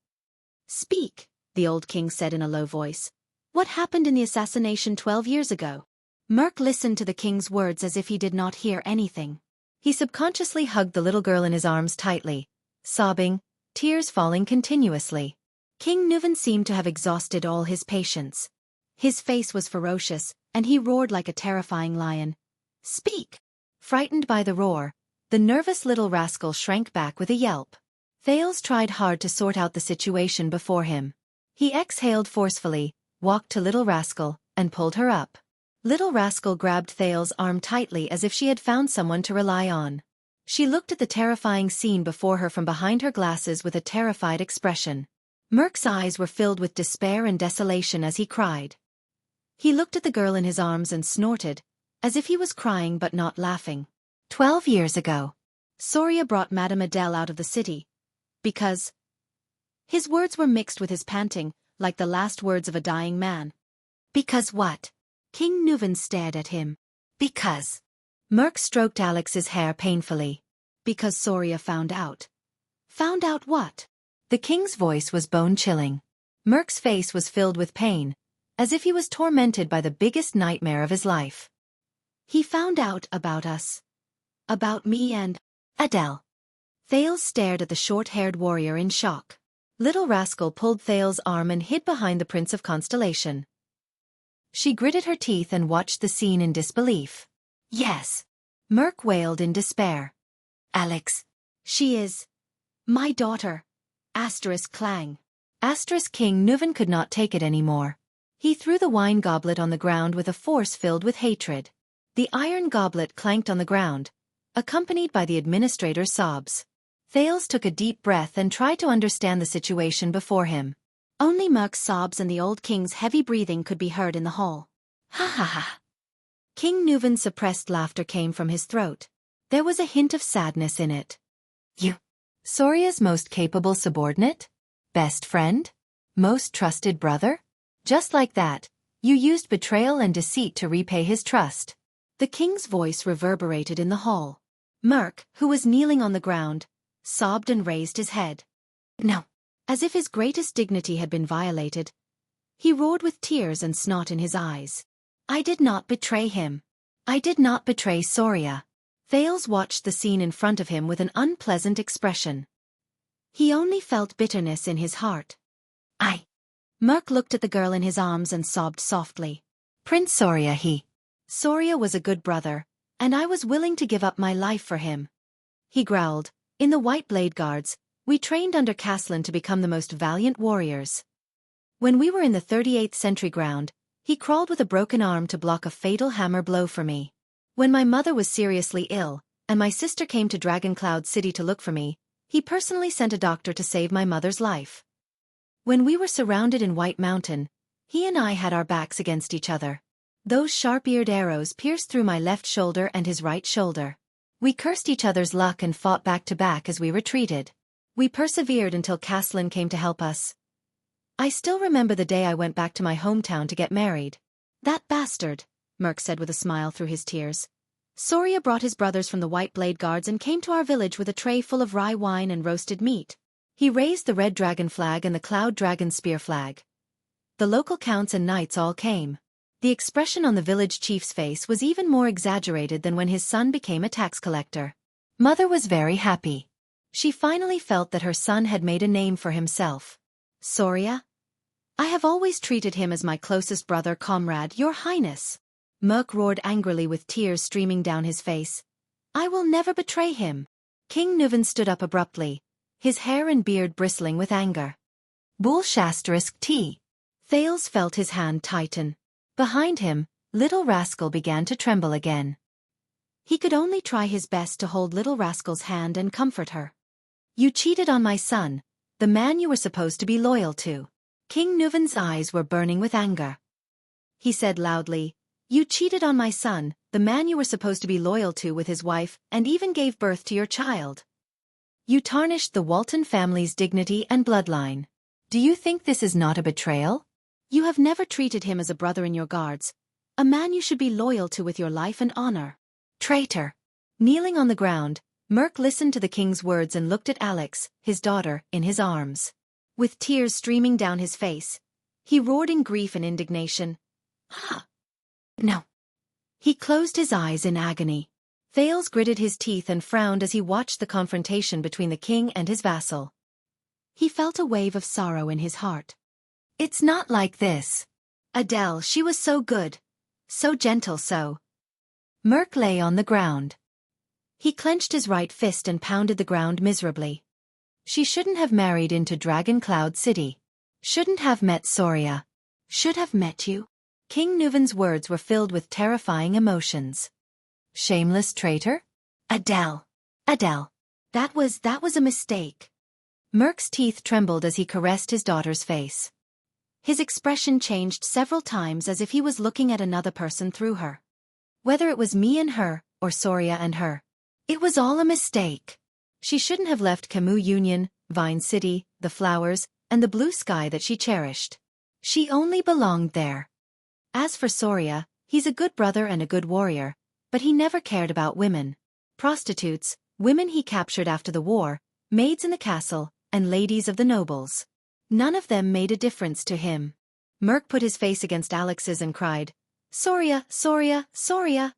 "Speak," the old king said in a low voice. "What happened in the assassination 12 years ago?" Merc listened to the king's words as if he did not hear anything. He subconsciously hugged the little girl in his arms tightly, sobbing, tears falling continuously. King Nuvan seemed to have exhausted all his patience. His face was ferocious, and he roared like a terrifying lion. "Speak!" Frightened by the roar, the nervous little rascal shrank back with a yelp. Thales tried hard to sort out the situation before him. He exhaled forcefully, walked to Little Rascal, and pulled her up. Little Rascal grabbed Thales' arm tightly as if she had found someone to rely on. She looked at the terrifying scene before her from behind her glasses with a terrified expression. Merc's eyes were filled with despair and desolation as he cried. He looked at the girl in his arms and snorted, as if he was crying but not laughing. 12 years ago, Soria brought Madame Adele out of the city. Because... His words were mixed with his panting, like the last words of a dying man. Because what? King Nuvan stared at him. Because... Merc stroked Alex's hair painfully. Because Soria found out. Found out what? The king's voice was bone-chilling. Merc's face was filled with pain, as if he was tormented by the biggest nightmare of his life. He found out about us. About me and Adele. Thales stared at the short-haired warrior in shock. Little Rascal pulled Thales' arm and hid behind the Prince of Constellation. She gritted her teeth and watched the scene in disbelief. Yes. Merc wailed in despair. Alex. She is... my daughter. Asterisk clang. Asterisk King Nuvan could not take it anymore. He threw the wine goblet on the ground with a force filled with hatred. The iron goblet clanked on the ground, accompanied by the administrator's sobs. Thales took a deep breath and tried to understand the situation before him. Only Merc's sobs and the old king's heavy breathing could be heard in the hall. Ha ha ha. King Nuvan's suppressed laughter came from his throat. There was a hint of sadness in it. You. Soria's most capable subordinate? Best friend? Most trusted brother? Just like that, you used betrayal and deceit to repay his trust. The king's voice reverberated in the hall. Merc, who was kneeling on the ground, sobbed and raised his head. No. As if his greatest dignity had been violated. He roared with tears and snot in his eyes. I did not betray him. I did not betray Soria. Thales watched the scene in front of him with an unpleasant expression. He only felt bitterness in his heart. Merc looked at the girl in his arms and sobbed softly. Prince Soria Soria was a good brother, and I was willing to give up my life for him. He growled. In the White Blade Guards, we trained under Caslin to become the most valiant warriors. When we were in the 38th Sentry Ground, he crawled with a broken arm to block a fatal hammer blow for me. When my mother was seriously ill, and my sister came to Dragoncloud City to look for me, he personally sent a doctor to save my mother's life. When we were surrounded in White Mountain, he and I had our backs against each other. Those sharp-eared arrows pierced through my left shoulder and his right shoulder. We cursed each other's luck and fought back to back as we retreated. We persevered until Caslin came to help us. I still remember the day I went back to my hometown to get married. That bastard, Merc said with a smile through his tears. Soria brought his brothers from the White Blade Guards and came to our village with a tray full of rye wine and roasted meat. He raised the red dragon flag and the cloud dragon spear flag. The local counts and knights all came. The expression on the village chief's face was even more exaggerated than when his son became a tax collector. Mother was very happy. She finally felt that her son had made a name for himself. Soria? I have always treated him as my closest brother comrade, Your Highness. Merc roared angrily with tears streaming down his face. I will never betray him. King Nuvan stood up abruptly, his hair and beard bristling with anger. Bull Shasterisk T. Thales felt his hand tighten. Behind him, Little Rascal began to tremble again. He could only try his best to hold Little Rascal's hand and comfort her. You cheated on my son, the man you were supposed to be loyal to. King Nuvan's eyes were burning with anger. He said loudly, You cheated on my son, the man you were supposed to be loyal to with his wife, and even gave birth to your child. You tarnished the Walton family's dignity and bloodline. Do you think this is not a betrayal? You have never treated him as a brother in your guards, a man you should be loyal to with your life and honor. Traitor! Kneeling on the ground, Merc listened to the king's words and looked at Alex, his daughter, in his arms. With tears streaming down his face, he roared in grief and indignation. Ha! No. He closed his eyes in agony. Thales gritted his teeth and frowned as he watched the confrontation between the king and his vassal. He felt a wave of sorrow in his heart. It's not like this. Adele, she was so good. So gentle, so. Merc lay on the ground. He clenched his right fist and pounded the ground miserably. She shouldn't have married into Dragoncloud City. Shouldn't have met Soria. Should have met you. King Nuvan's words were filled with terrifying emotions. Shameless traitor? Adele. Adele. That was a mistake. Merc's teeth trembled as he caressed his daughter's face. His expression changed several times as if he was looking at another person through her. Whether it was me and her, or Soria and her. It was all a mistake. She shouldn't have left Camus Union, Vine City, the flowers, and the blue sky that she cherished. She only belonged there. As for Soria, he's a good brother and a good warrior, but he never cared about women. Prostitutes, women he captured after the war, maids in the castle, and ladies of the nobles. None of them made a difference to him. Merc put his face against Alex's and cried, "Soria, Soria, Soria!"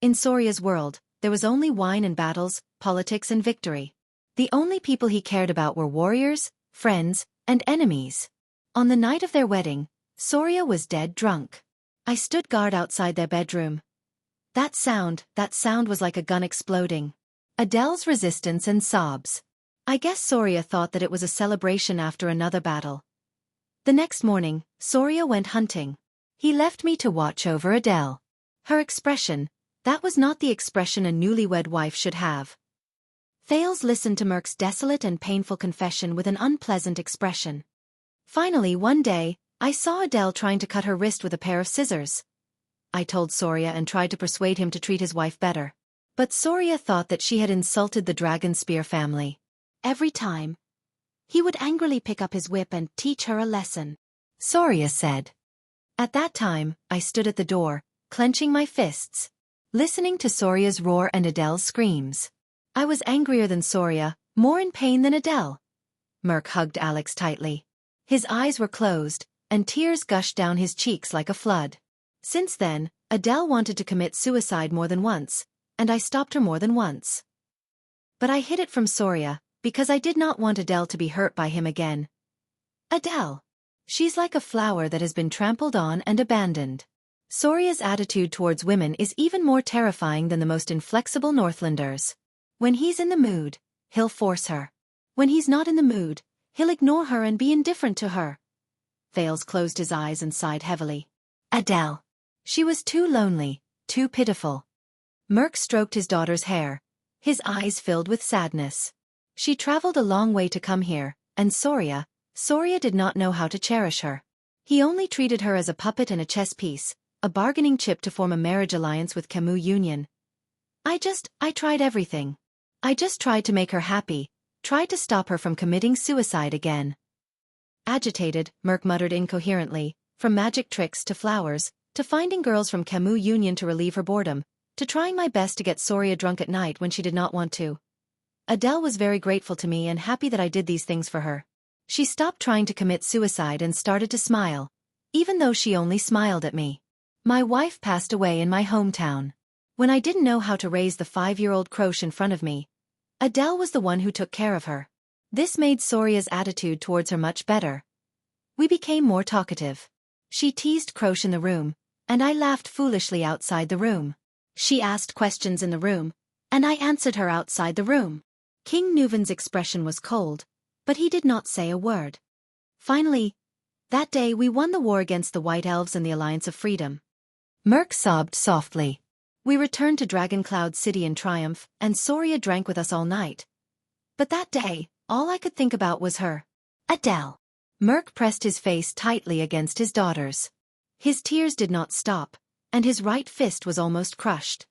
In Soria's world, there was only wine and battles, politics and victory. The only people he cared about were warriors, friends, and enemies. On the night of their wedding, Soria was dead drunk. I stood guard outside their bedroom. That sound was like a gun exploding. Adele's resistance and sobs. I guess Soria thought that it was a celebration after another battle. The next morning, Soria went hunting. He left me to watch over Adele. Her expression, that was not the expression a newlywed wife should have. Thales listened to Merc's desolate and painful confession with an unpleasant expression. Finally, one day, I saw Adele trying to cut her wrist with a pair of scissors. I told Soria and tried to persuade him to treat his wife better. But Soria thought that she had insulted the Dragon Spear family. Every time, he would angrily pick up his whip and teach her a lesson. Soria said. At that time, I stood at the door, clenching my fists, listening to Soria's roar and Adele's screams. I was angrier than Soria, more in pain than Adele. Merc hugged Alex tightly. His eyes were closed, and tears gushed down his cheeks like a flood. Since then, Adele wanted to commit suicide more than once, and I stopped her more than once. But I hid it from Soria, because I did not want Adele to be hurt by him again. Adele. She's like a flower that has been trampled on and abandoned. Soria's attitude towards women is even more terrifying than the most inflexible Northlanders. When he's in the mood, he'll force her. When he's not in the mood, he'll ignore her and be indifferent to her. Thales closed his eyes and sighed heavily. Adele. She was too lonely, too pitiful. Merc stroked his daughter's hair. His eyes filled with sadness. She traveled a long way to come here, and Soria did not know how to cherish her. He only treated her as a puppet and a chess piece, a bargaining chip to form a marriage alliance with Camus Union. I tried everything. I just tried to make her happy, tried to stop her from committing suicide again. Agitated, Merc muttered incoherently, from magic tricks to flowers, to finding girls from Camus Union to relieve her boredom, to trying my best to get Soria drunk at night when she did not want to. Adele was very grateful to me and happy that I did these things for her. She stopped trying to commit suicide and started to smile, even though she only smiled at me. My wife passed away in my hometown. When I didn't know how to raise the 5-year-old Croche in front of me, Adele was the one who took care of her. This made Soria's attitude towards her much better. We became more talkative. She teased Croche in the room, and I laughed foolishly outside the room. She asked questions in the room, and I answered her outside the room. King Nuven's expression was cold, but he did not say a word. Finally, that day we won the war against the White Elves and the Alliance of Freedom. Merc sobbed softly. We returned to Dragon Cloud City in triumph, and Soria drank with us all night. But that day, all I could think about was her. Adele. Merc pressed his face tightly against his daughter's. His tears did not stop, and his right fist was almost crushed.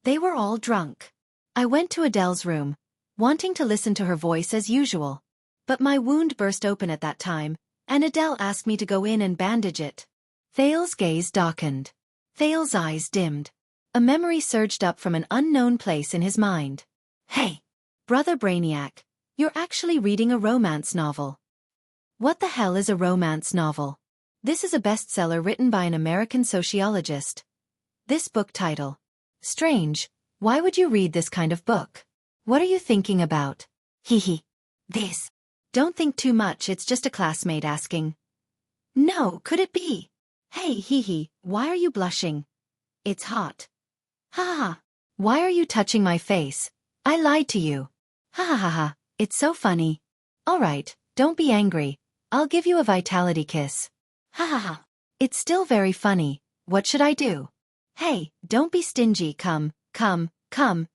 They were all drunk. I went to Adele's room, wanting to listen to her voice as usual. But my wound burst open at that time, and Adele asked me to go in and bandage it. Thales' gaze darkened. Thales' eyes dimmed. A memory surged up from an unknown place in his mind. Hey, Brother Brainiac, you're actually reading a romance novel. What the hell is a romance novel? This is a bestseller written by an American sociologist. This book title. Strange, why would you read this kind of book? What are you thinking about? Hehe. This. Don't think too much, it's just a classmate asking. No, could it be? Hey, hehe, why are you blushing? It's hot. Ha ha ha. Why are you touching my face? I lied to you. Ha ha ha ha, it's so funny. Alright, don't be angry. I'll give you a vitality kiss. Ha ha ha. It's still very funny. What should I do? Hey, don't be stingy, come,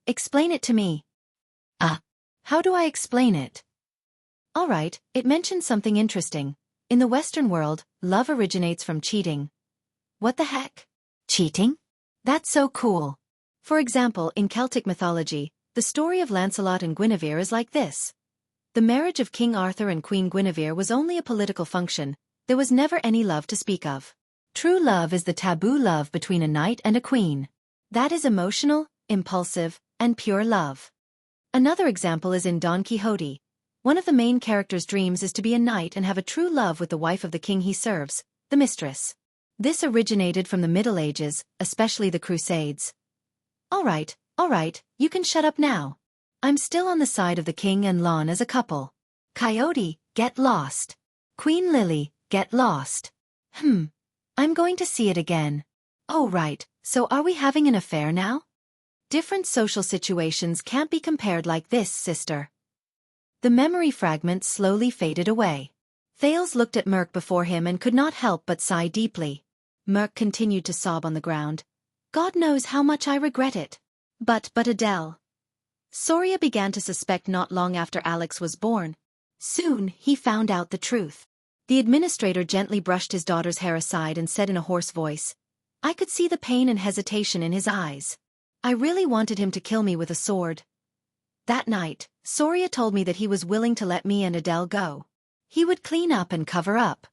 explain it to me. How do I explain it? Alright, it mentions something interesting. In the Western world, love originates from cheating. What the heck? Cheating? That's so cool. For example, in Celtic mythology, the story of Lancelot and Guinevere is like this. The marriage of King Arthur and Queen Guinevere was only a political function. There was never any love to speak of. True love is the taboo love between a knight and a queen. That is emotional, impulsive, and pure love. Another example is in Don Quixote. One of the main character's dreams is to be a knight and have a true love with the wife of the king he serves, the mistress. This originated from the Middle Ages, especially the Crusades. All right, you can shut up now. I'm still on the side of the king and Lon as a couple. Coyote, get lost. Queen Lily, get lost. I'm going to see it again. Oh right, so are we having an affair now? Different social situations can't be compared like this, sister. The memory fragment slowly faded away. Thales looked at Merc before him and could not help but sigh deeply. Merc continued to sob on the ground. God knows how much I regret it. But Adele. Soria began to suspect not long after Alex was born. Soon, he found out the truth. The administrator gently brushed his daughter's hair aside and said in a hoarse voice, I could see the pain and hesitation in his eyes. I really wanted him to kill me with a sword. That night, Soria told me that he was willing to let me and Adele go. He would clean up and cover up.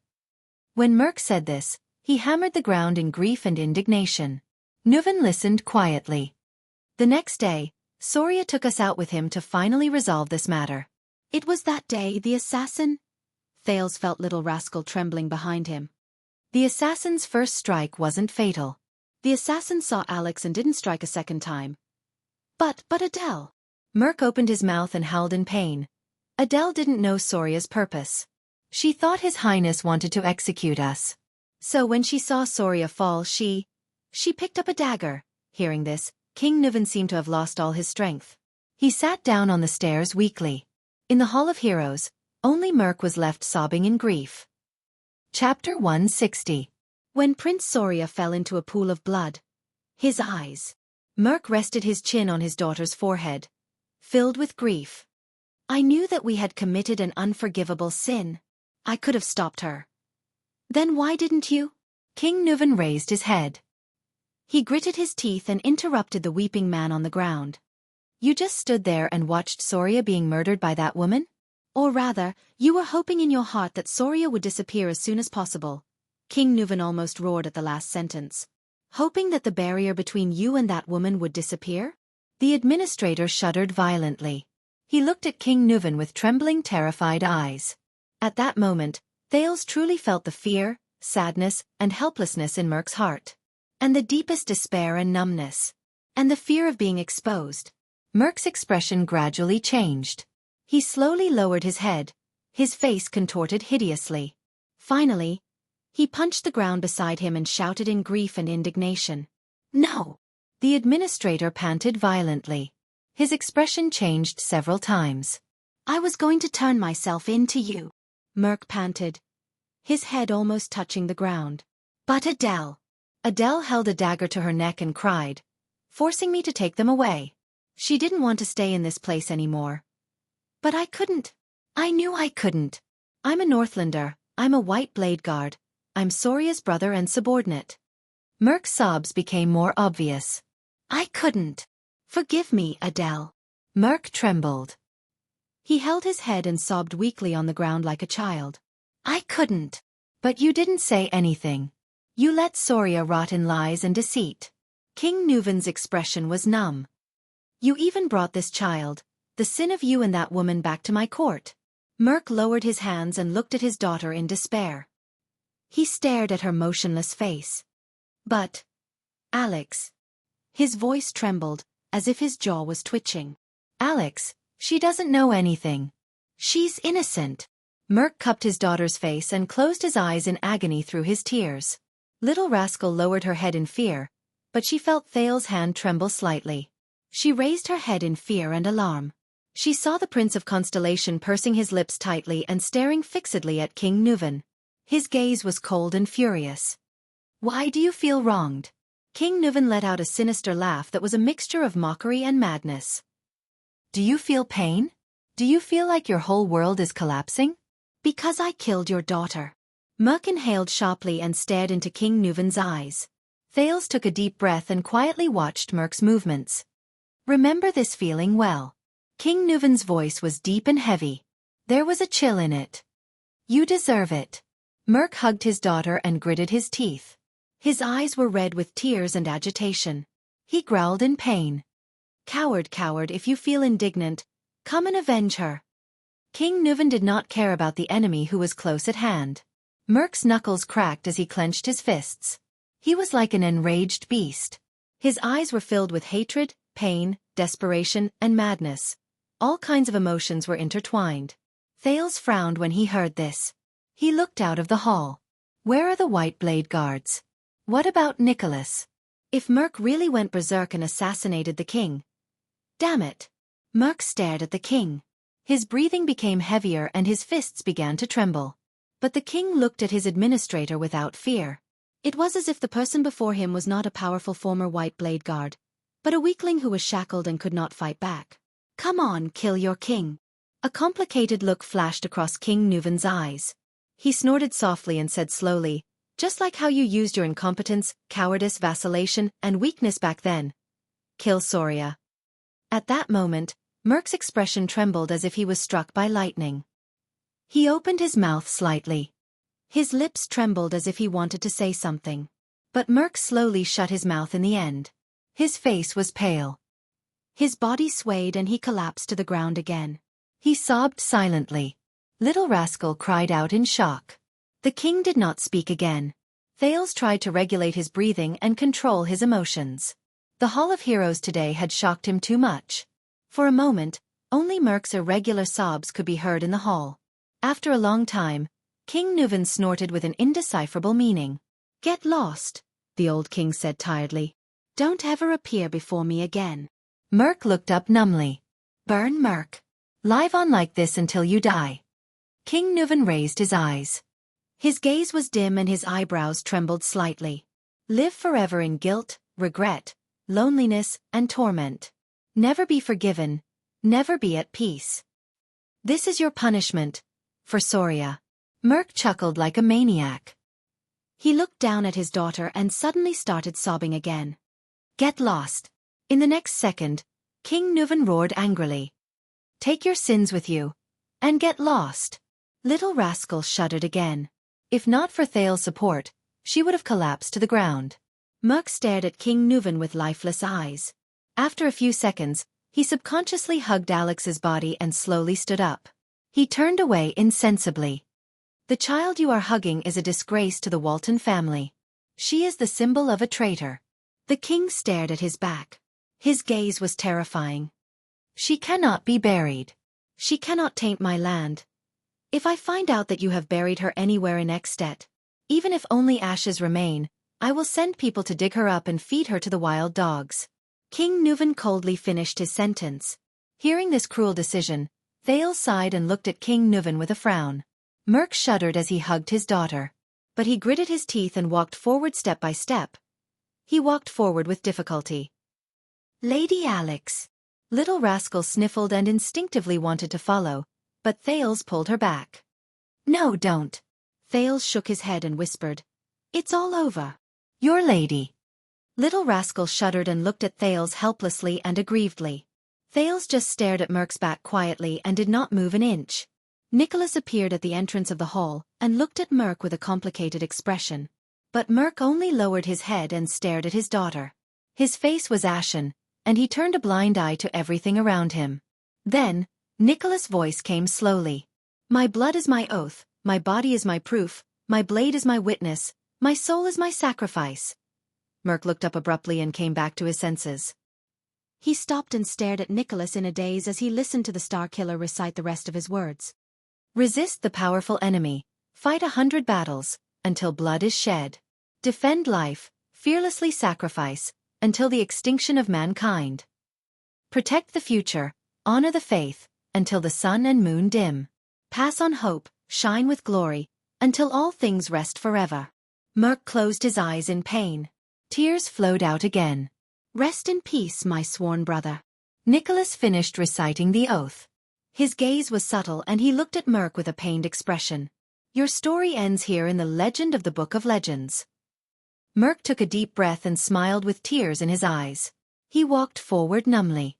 When Merc said this, he hammered the ground in grief and indignation. Nuven listened quietly. The next day, Soria took us out with him to finally resolve this matter. It was that day the assassin? Thales felt little rascal trembling behind him. The assassin's first strike wasn't fatal. The assassin saw Alex and didn't strike a second time. But Adele. Merc opened his mouth and howled in pain. Adele didn't know Soria's purpose. She thought His Highness wanted to execute us. So when she saw Soria fall, she picked up a dagger. Hearing this, King Nuven seemed to have lost all his strength. He sat down on the stairs weakly. In the Hall of Heroes, only Merc was left sobbing in grief. Chapter 160. When Prince Soria fell into a pool of blood. His eyes. Merc rested his chin on his daughter's forehead, filled with grief. I knew that we had committed an unforgivable sin. I could have stopped her. Then why didn't you? King Nuven raised his head. He gritted his teeth and interrupted the weeping man on the ground. You just stood there and watched Soria being murdered by that woman? Or rather, you were hoping in your heart that Soria would disappear as soon as possible. King Nuven almost roared at the last sentence. Hoping that the barrier between you and that woman would disappear? The administrator shuddered violently. He looked at King Nuven with trembling, terrified eyes. At that moment, Thales truly felt the fear, sadness, and helplessness in Merc's heart. And the deepest despair and numbness. And the fear of being exposed. Merc's expression gradually changed. He slowly lowered his head, his face contorted hideously. Finally, he punched the ground beside him and shouted in grief and indignation. No! The administrator panted violently. His expression changed several times. I was going to turn myself in to you. Merc panted, his head almost touching the ground. But Adele. Adele held a dagger to her neck and cried, forcing me to take them away. She didn't want to stay in this place anymore. But I couldn't. I knew I couldn't. I'm a Northlander, I'm a White Blade Guard. I'm Soria's brother and subordinate. Merc's sobs became more obvious. I couldn't. Forgive me, Adele. Merc trembled. He held his head and sobbed weakly on the ground like a child. I couldn't. But you didn't say anything. You let Soria rot in lies and deceit. King Nuven's expression was numb. You even brought this child, the sin of you and that woman, back to my court. Merc lowered his hands and looked at his daughter in despair. He stared at her motionless face. But, Alex. His voice trembled, as if his jaw was twitching. Alex, she doesn't know anything. She's innocent. Merc cupped his daughter's face and closed his eyes in agony through his tears. Little rascal lowered her head in fear, but she felt Thales' hand tremble slightly. She raised her head in fear and alarm. She saw the Prince of Constellation pursing his lips tightly and staring fixedly at King Nuven. His gaze was cold and furious. Why do you feel wronged? King Nuven let out a sinister laugh that was a mixture of mockery and madness. Do you feel pain? Do you feel like your whole world is collapsing? Because I killed your daughter. Merc inhaled sharply and stared into King Nuven's eyes. Thales took a deep breath and quietly watched Merc's movements. Remember this feeling well. King Nuven's voice was deep and heavy. There was a chill in it. You deserve it. Merc hugged his daughter and gritted his teeth. His eyes were red with tears and agitation. He growled in pain. Coward, coward, if you feel indignant, come and avenge her. King Nuven did not care about the enemy who was close at hand. Merc's knuckles cracked as he clenched his fists. He was like an enraged beast. His eyes were filled with hatred, pain, desperation, and madness. All kinds of emotions were intertwined. Thales frowned when he heard this. He looked out of the hall. Where are the White Blade Guards? What about Nicholas? If Merc really went berserk and assassinated the king. Damn it! Merc stared at the king. His breathing became heavier and his fists began to tremble. But the king looked at his administrator without fear. It was as if the person before him was not a powerful former White Blade Guard, but a weakling who was shackled and could not fight back. Come on, kill your king. A complicated look flashed across King Nuven's eyes. He snorted softly and said slowly, just like how you used your incompetence, cowardice, vacillation, and weakness back then. Kill Soria. At that moment, Merc's expression trembled as if he was struck by lightning. He opened his mouth slightly. His lips trembled as if he wanted to say something. But Merc slowly shut his mouth in the end. His face was pale. His body swayed and he collapsed to the ground again. He sobbed silently. Little Rascal cried out in shock. The king did not speak again. Thales tried to regulate his breathing and control his emotions. The Hall of Heroes today had shocked him too much. For a moment, only Merc's irregular sobs could be heard in the hall. After a long time, King Nuven snorted with an indecipherable meaning. Get lost, the old king said tiredly. Don't ever appear before me again. Merc looked up numbly. Burn Merc. Live on like this until you die. King Nuven raised his eyes. His gaze was dim and his eyebrows trembled slightly. Live forever in guilt, regret, loneliness, and torment. Never be forgiven, never be at peace. This is your punishment, for Soria. Merc chuckled like a maniac. He looked down at his daughter and suddenly started sobbing again. Get lost. In the next second, King Nuven roared angrily. Take your sins with you, and get lost. Little Rascal shuddered again. If not for Thales' support, she would have collapsed to the ground. Merc stared at King Nuven with lifeless eyes. After a few seconds, he subconsciously hugged Alex's body and slowly stood up. He turned away insensibly. The child you are hugging is a disgrace to the Walton family. She is the symbol of a traitor. The king stared at his back. His gaze was terrifying. She cannot be buried. She cannot taint my land. If I find out that you have buried her anywhere in Extet, even if only ashes remain, I will send people to dig her up and feed her to the wild dogs. King Nuven coldly finished his sentence. Hearing this cruel decision, Thales sighed and looked at King Nuven with a frown. Merc shuddered as he hugged his daughter. But he gritted his teeth and walked forward step by step. He walked forward with difficulty. Lady Alex. Little Rascal sniffled and instinctively wanted to follow, but Thales pulled her back. No, don't. Thales shook his head and whispered. It's all over. Your lady. Little Rascal shuddered and looked at Thales helplessly and aggrievedly. Thales just stared at Merc's back quietly and did not move an inch. Nicholas appeared at the entrance of the hall and looked at Merc with a complicated expression. But Merc only lowered his head and stared at his daughter. His face was ashen, and he turned a blind eye to everything around him. Then, Nicholas' voice came slowly. My blood is my oath, my body is my proof, my blade is my witness, my soul is my sacrifice. Merc looked up abruptly and came back to his senses. He stopped and stared at Nicholas in a daze as he listened to the Star Killer recite the rest of his words. Resist the powerful enemy, fight 100 battles, until blood is shed. Defend life, fearlessly sacrifice, until the extinction of mankind. Protect the future, honor the faith, until the sun and moon dim. Pass on hope, shine with glory, until all things rest forever. Merc closed his eyes in pain. Tears flowed out again. Rest in peace, my sworn brother. Nicholas finished reciting the oath. His gaze was subtle and he looked at Merc with a pained expression. Your story ends here in the legend of the Book of Legends. Merk took a deep breath and smiled with tears in his eyes. He walked forward numbly.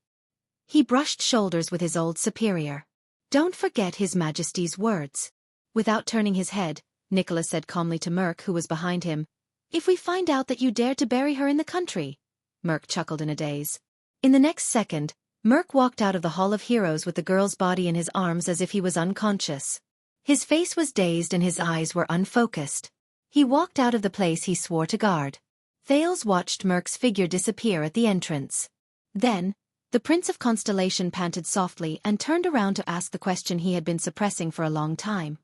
He brushed shoulders with his old superior. "Don't forget His Majesty's words." Without turning his head, Nicholas said calmly to Merk, who was behind him, "If we find out that you dared to bury her in the country." Merk chuckled in a daze. In the next second, Merk walked out of the Hall of Heroes with the girl's body in his arms as if he was unconscious. His face was dazed and his eyes were unfocused. He walked out of the place he swore to guard. Thales watched Merk's figure disappear at the entrance. Then, the Prince of Constellation panted softly and turned around to ask the question he had been suppressing for a long time.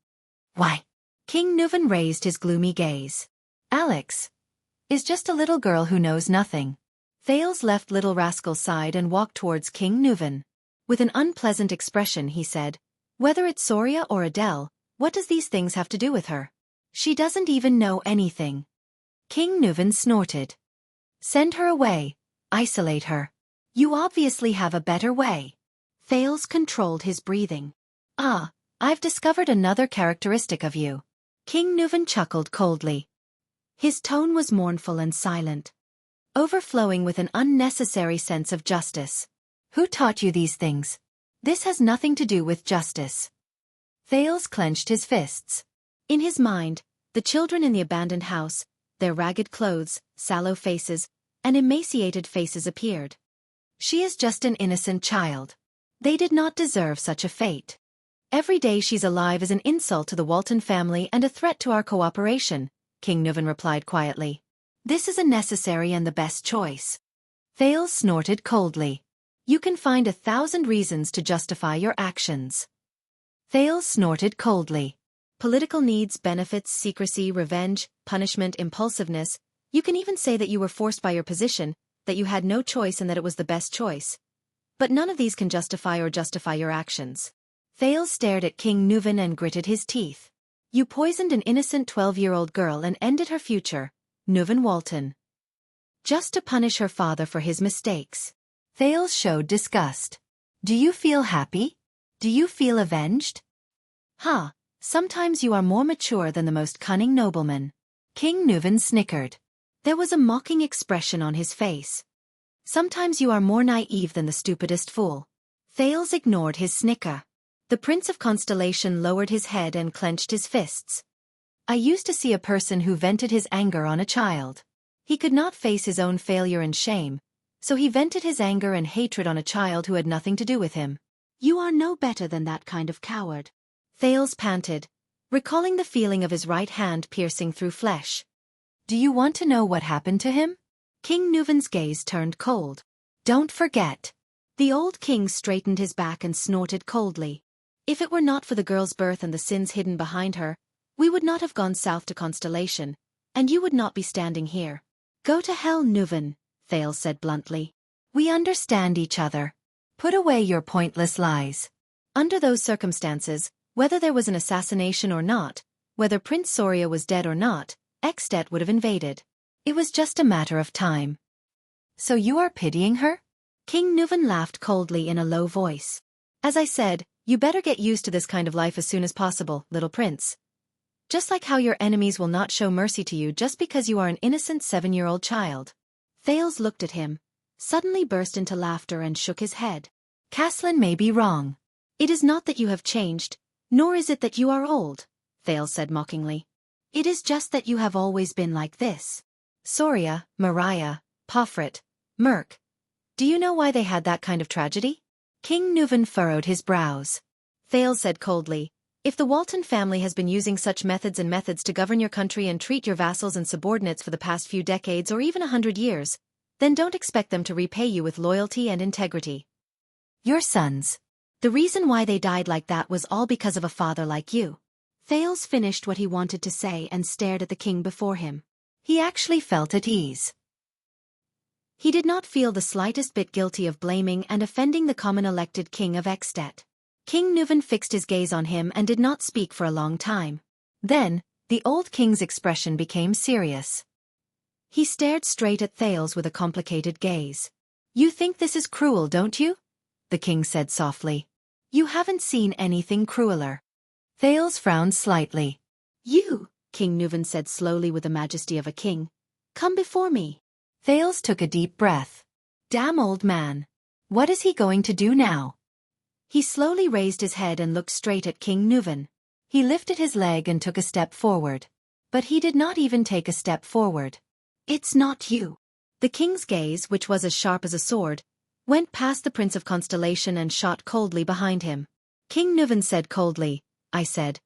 "Why?" King Nuven raised his gloomy gaze. "Alex is just a little girl who knows nothing." Thales left Little Rascal's side and walked towards King Nuven. With an unpleasant expression he said, "Whether it's Soria or Adele, what does these things have to do with her? She doesn't even know anything." King Nuven snorted. "Send her away. Isolate her. You obviously have a better way." Thales controlled his breathing. "Ah, I've discovered another characteristic of you." King Nuven chuckled coldly. His tone was mournful and silent, overflowing with an unnecessary sense of justice. "Who taught you these things? This has nothing to do with justice." Thales clenched his fists. In his mind, the children in the abandoned house, their ragged clothes, sallow faces, and emaciated faces appeared. "She is just an innocent child. They did not deserve such a fate. Every day she's alive is an insult to the Walton family and a threat to our cooperation," King Nuven replied quietly. "This is a necessary and the best choice." Thales snorted coldly. "You can find 1,000 reasons to justify your actions." Thales snorted coldly. "Political needs, benefits, secrecy, revenge, punishment, impulsiveness. You can even say that you were forced by your position, that you had no choice and that it was the best choice. But none of these can justify your actions." Thales stared at King Nuven and gritted his teeth. "You poisoned an innocent 12-year-old girl and ended her future, Nuven Walton, just to punish her father for his mistakes." Thales showed disgust. "Do you feel happy? Do you feel avenged? Ha, sometimes you are more mature than the most cunning nobleman." King Nuven snickered. There was a mocking expression on his face. "Sometimes you are more naive than the stupidest fool." Thales ignored his snicker. The Prince of Constellation lowered his head and clenched his fists. "I used to see a person who vented his anger on a child. He could not face his own failure and shame, so he vented his anger and hatred on a child who had nothing to do with him. You are no better than that kind of coward." Thales panted, recalling the feeling of his right hand piercing through flesh. "Do you want to know what happened to him?" King Nuven's gaze turned cold. "Don't forget." The old king straightened his back and snorted coldly. "If it were not for the girl's birth and the sins hidden behind her, we would not have gone south to Constellation, and you would not be standing here." "Go to hell, Nuven," Thales said bluntly. "We understand each other. Put away your pointless lies." Under those circumstances, whether there was an assassination or not, whether Prince Soria was dead or not, Extet would have invaded. It was just a matter of time. "So you are pitying her?" King Nuven laughed coldly in a low voice. "As I said, you better get used to this kind of life as soon as possible, little prince. Just like how your enemies will not show mercy to you just because you are an innocent 7-year-old child." Thales looked at him, suddenly burst into laughter and shook his head. "Caslin may be wrong. It is not that you have changed, nor is it that you are old," Thales said mockingly. "It is just that you have always been like this. Soria, Mariah, Pofrit, Merk. Do you know why they had that kind of tragedy?" King Nuven furrowed his brows. Thales said coldly, "If the Walton family has been using such methods to govern your country and treat your vassals and subordinates for the past few decades or even 100 years, then don't expect them to repay you with loyalty and integrity. Your sons. The reason why they died like that was all because of a father like you." Thales finished what he wanted to say and stared at the king before him. He actually felt at ease. He did not feel the slightest bit guilty of blaming and offending the common elected king of Extet. King Nuven fixed his gaze on him and did not speak for a long time. Then, the old king's expression became serious. He stared straight at Thales with a complicated gaze. "You think this is cruel, don't you?" the king said softly. "You haven't seen anything crueler." Thales frowned slightly. "You," King Nuven said slowly with the majesty of a king, Come before me. Thales took a deep breath. Damn old man. What is he going to do now? He slowly raised his head and looked straight at King Nuvan. He lifted his leg and took a step forward. But he did not even take a step forward. It's not you. The king's gaze, which was as sharp as a sword, went past the Prince of Constellation and shot coldly behind him. King Nuvan said coldly, I said.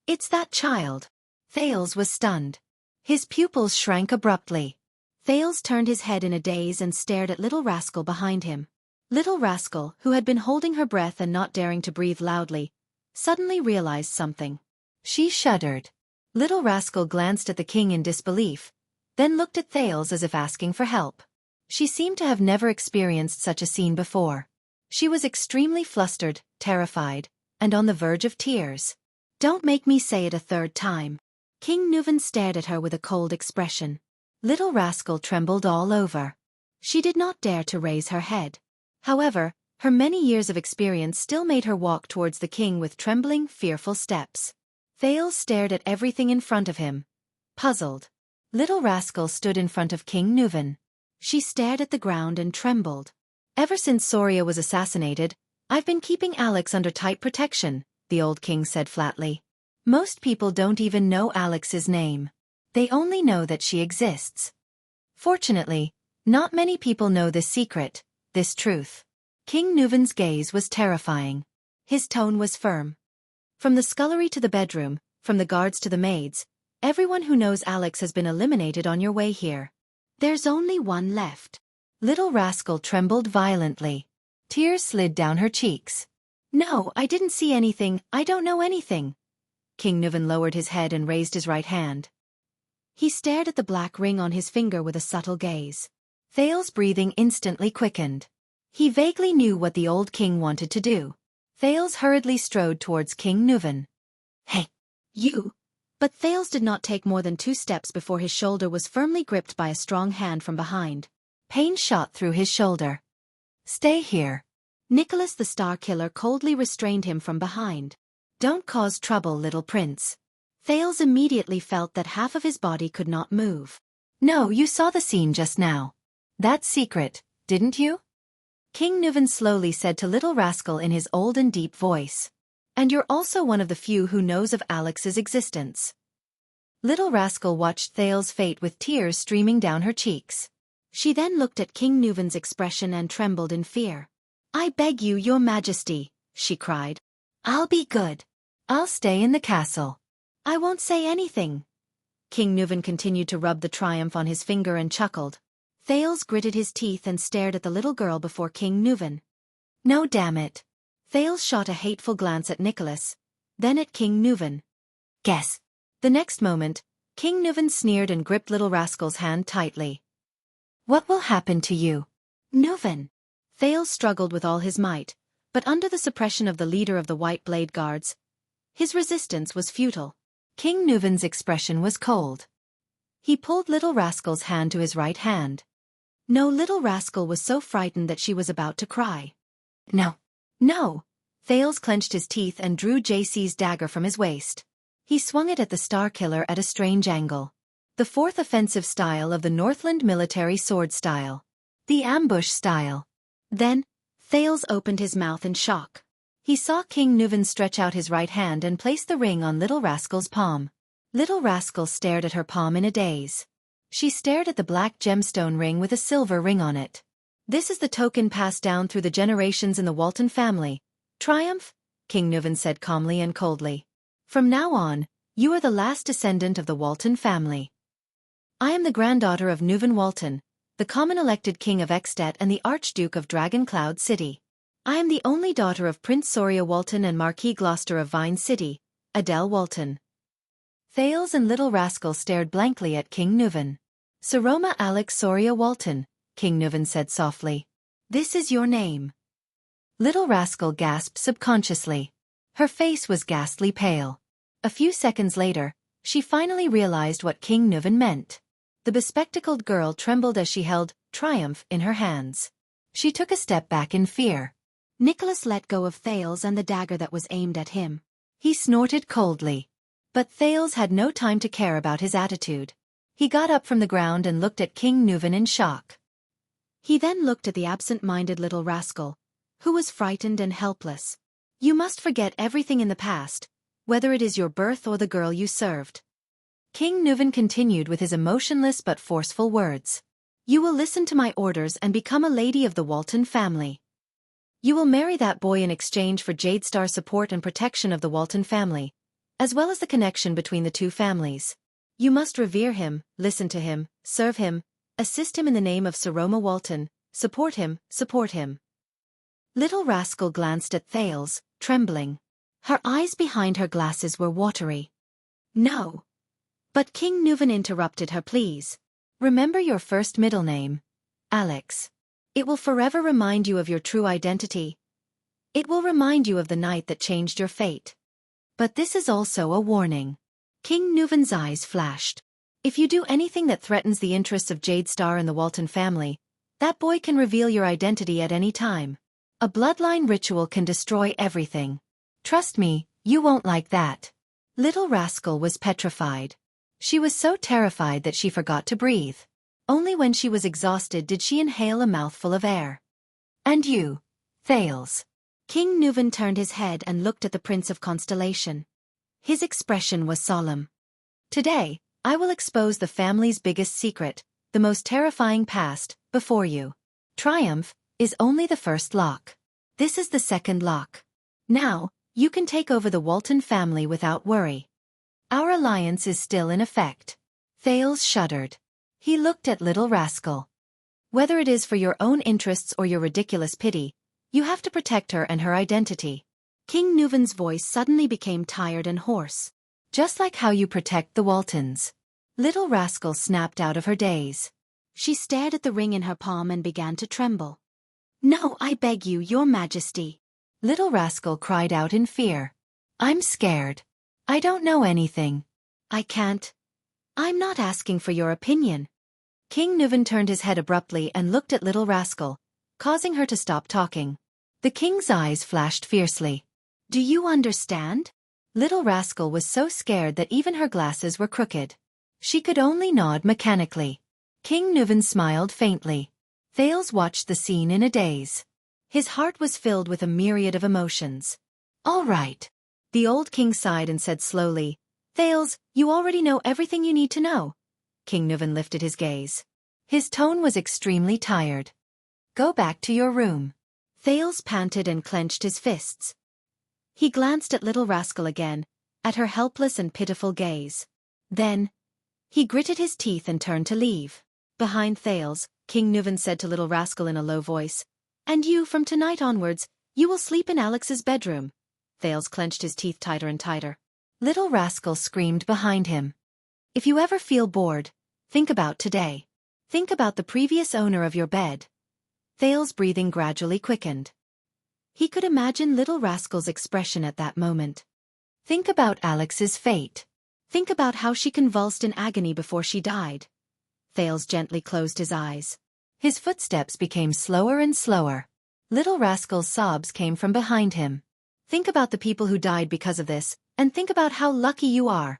It's that child. Thales was stunned. His pupils shrank abruptly. Thales turned his head in a daze and stared at Little Rascal behind him. Little Rascal, who had been holding her breath and not daring to breathe loudly, suddenly realized something. She shuddered. Little Rascal glanced at the king in disbelief, then looked at Thales as if asking for help. She seemed to have never experienced such a scene before. She was extremely flustered, terrified, and on the verge of tears. Don't make me say it a third time. King Nuvan stared at her with a cold expression. Little Rascal trembled all over. She did not dare to raise her head. However, her many years of experience still made her walk towards the king with trembling, fearful steps. Thales stared at everything in front of him, puzzled. Little Rascal stood in front of King Nuvan. She stared at the ground and trembled. Ever since Soria was assassinated, I've been keeping Alex under tight protection, the old king said flatly. Most people don't even know Alex's name. They only know that she exists. Fortunately, not many people know this secret, this truth. King Nuvan's gaze was terrifying. His tone was firm. From the scullery to the bedroom, from the guards to the maids, everyone who knows Alex has been eliminated on your way here. There's only one left. Little Rascal trembled violently. Tears slid down her cheeks. No, I didn't see anything, I don't know anything. King Nuvan lowered his head and raised his right hand. He stared at the black ring on his finger with a subtle gaze. Thales' breathing instantly quickened. He vaguely knew what the old king wanted to do. Thales hurriedly strode towards King Nuvan. Hey, you! But Thales did not take more than 2 steps before his shoulder was firmly gripped by a strong hand from behind. Pain shot through his shoulder. Stay here. Nicholas the Star Killer coldly restrained him from behind. Don't cause trouble, little prince. Thales immediately felt that half of his body could not move. No, you saw the scene just now. That's secret, didn't you? King Nuvan slowly said to Little Rascal in his old and deep voice. And you're also one of the few who knows of Alex's existence. Little Rascal watched Thales' fate with tears streaming down her cheeks. She then looked at King Nuvan's expression and trembled in fear. I beg you, your majesty, she cried. I'll be good. I'll stay in the castle. I won't say anything. King Nuvan continued to rub the triumph on his finger and chuckled. Thales gritted his teeth and stared at the little girl before King Nuvan. No, damn it. Thales shot a hateful glance at Nicholas, then at King Nuvan. Guess. The next moment, King Nuvan sneered and gripped Little Rascal's hand tightly. What will happen to you? Nuvan. Thales struggled with all his might, but under the suppression of the leader of the White Blade Guards, his resistance was futile. King Nuvan's expression was cold. He pulled Little Rascal's hand to his right hand. No, Little Rascal was so frightened that she was about to cry. No. No! Thales clenched his teeth and drew JC's dagger from his waist. He swung it at the Star Killer at a strange angle. The 4th offensive style of the Northland military sword style. The ambush style. Then, Thales opened his mouth in shock. He saw King Nuvan stretch out his right hand and place the ring on Little Rascal's palm. Little Rascal stared at her palm in a daze. She stared at the black gemstone ring with a silver ring on it. This is the token passed down through the generations in the Walton family. Triumph, King Nuvan said calmly and coldly. From now on, you are the last descendant of the Walton family. I am the granddaughter of Nuvan Walton, the common elected king of Extet and the Archduke of Dragoncloud City. I am the only daughter of Prince Soria Walton and Marquis Gloucester of Vine City, Adele Walton. Thales and Little Rascal stared blankly at King Nuvan. Saroma Alex Soria Walton, King Nuvan said softly. This is your name. Little Rascal gasped subconsciously. Her face was ghastly pale. A few seconds later, she finally realized what King Nuvan meant. The bespectacled girl trembled as she held Triumph in her hands. She took a step back in fear. Nicholas let go of Thales and the dagger that was aimed at him. He snorted coldly. But Thales had no time to care about his attitude. He got up from the ground and looked at King Nuvan in shock. He then looked at the absent-minded little rascal, who was frightened and helpless. You must forget everything in the past, whether it is your birth or the girl you served. King Nuvan continued with his emotionless but forceful words. You will listen to my orders and become a lady of the Walton family. You will marry that boy in exchange for Jadestar's support and protection of the Walton family, as well as the connection between the two families. You must revere him, listen to him, serve him, assist him in the name of Saroma Walton, support him, support him. Little rascal glanced at Thales, trembling. Her eyes behind her glasses were watery. No. But King Nuvan interrupted her, please. Remember your first middle name, Alex. It will forever remind you of your true identity. It will remind you of the night that changed your fate. But this is also a warning. King Nuvan's eyes flashed. If you do anything that threatens the interests of Jadestar and the Walton family, that boy can reveal your identity at any time. A bloodline ritual can destroy everything. Trust me, you won't like that. Little rascal was petrified. She was so terrified that she forgot to breathe. Only when she was exhausted did she inhale a mouthful of air. And you, Thales. King Nuvan turned his head and looked at the Prince of Constellation. His expression was solemn. Today, I will expose the family's biggest secret, the most terrifying past, before you. Triumph is only the first lock. This is the second lock. Now, you can take over the Walton family without worry. Our alliance is still in effect. Thales shuddered. He looked at little rascal. Whether it is for your own interests or your ridiculous pity, you have to protect her and her identity. King Nuvan's voice suddenly became tired and hoarse. Just like how you protect the Waltons. Little rascal snapped out of her daze. She stared at the ring in her palm and began to tremble. No, I beg you, your majesty. Little rascal cried out in fear. I'm scared. I don't know anything. I can't. I'm not asking for your opinion. King Nuvan turned his head abruptly and looked at little rascal, causing her to stop talking. The king's eyes flashed fiercely. Do you understand? Little rascal was so scared that even her glasses were crooked. She could only nod mechanically. King Nuvan smiled faintly. Thales watched the scene in a daze. His heart was filled with a myriad of emotions. All right. The old king sighed and said slowly, Thales, you already know everything you need to know. King Nuvan lifted his gaze. His tone was extremely tired. Go back to your room. Thales panted and clenched his fists. He glanced at little rascal again, at her helpless and pitiful gaze. Then, he gritted his teeth and turned to leave. Behind Thales, King Nuvan said to little rascal in a low voice, And you, from tonight onwards, you will sleep in Alex's bedroom. Thales clenched his teeth tighter and tighter. Little rascal screamed behind him. If you ever feel bored, think about today. Think about the previous owner of your bed. Thales' breathing gradually quickened. He could imagine little rascal's expression at that moment. Think about Alex's fate. Think about how she convulsed in agony before she died. Thales gently closed his eyes. His footsteps became slower and slower. Little rascal's sobs came from behind him. Think about the people who died because of this, and think about how lucky you are.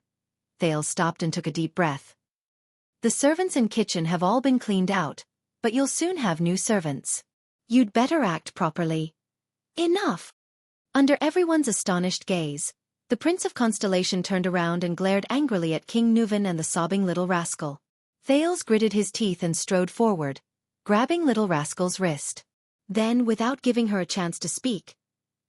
Thales stopped and took a deep breath. The servants in kitchen have all been cleaned out, but you'll soon have new servants. You'd better act properly. Enough! Under everyone's astonished gaze, the Prince of Constellation turned around and glared angrily at King Nuvan and the sobbing little rascal. Thales gritted his teeth and strode forward, grabbing little rascal's wrist. Then, without giving her a chance to speak,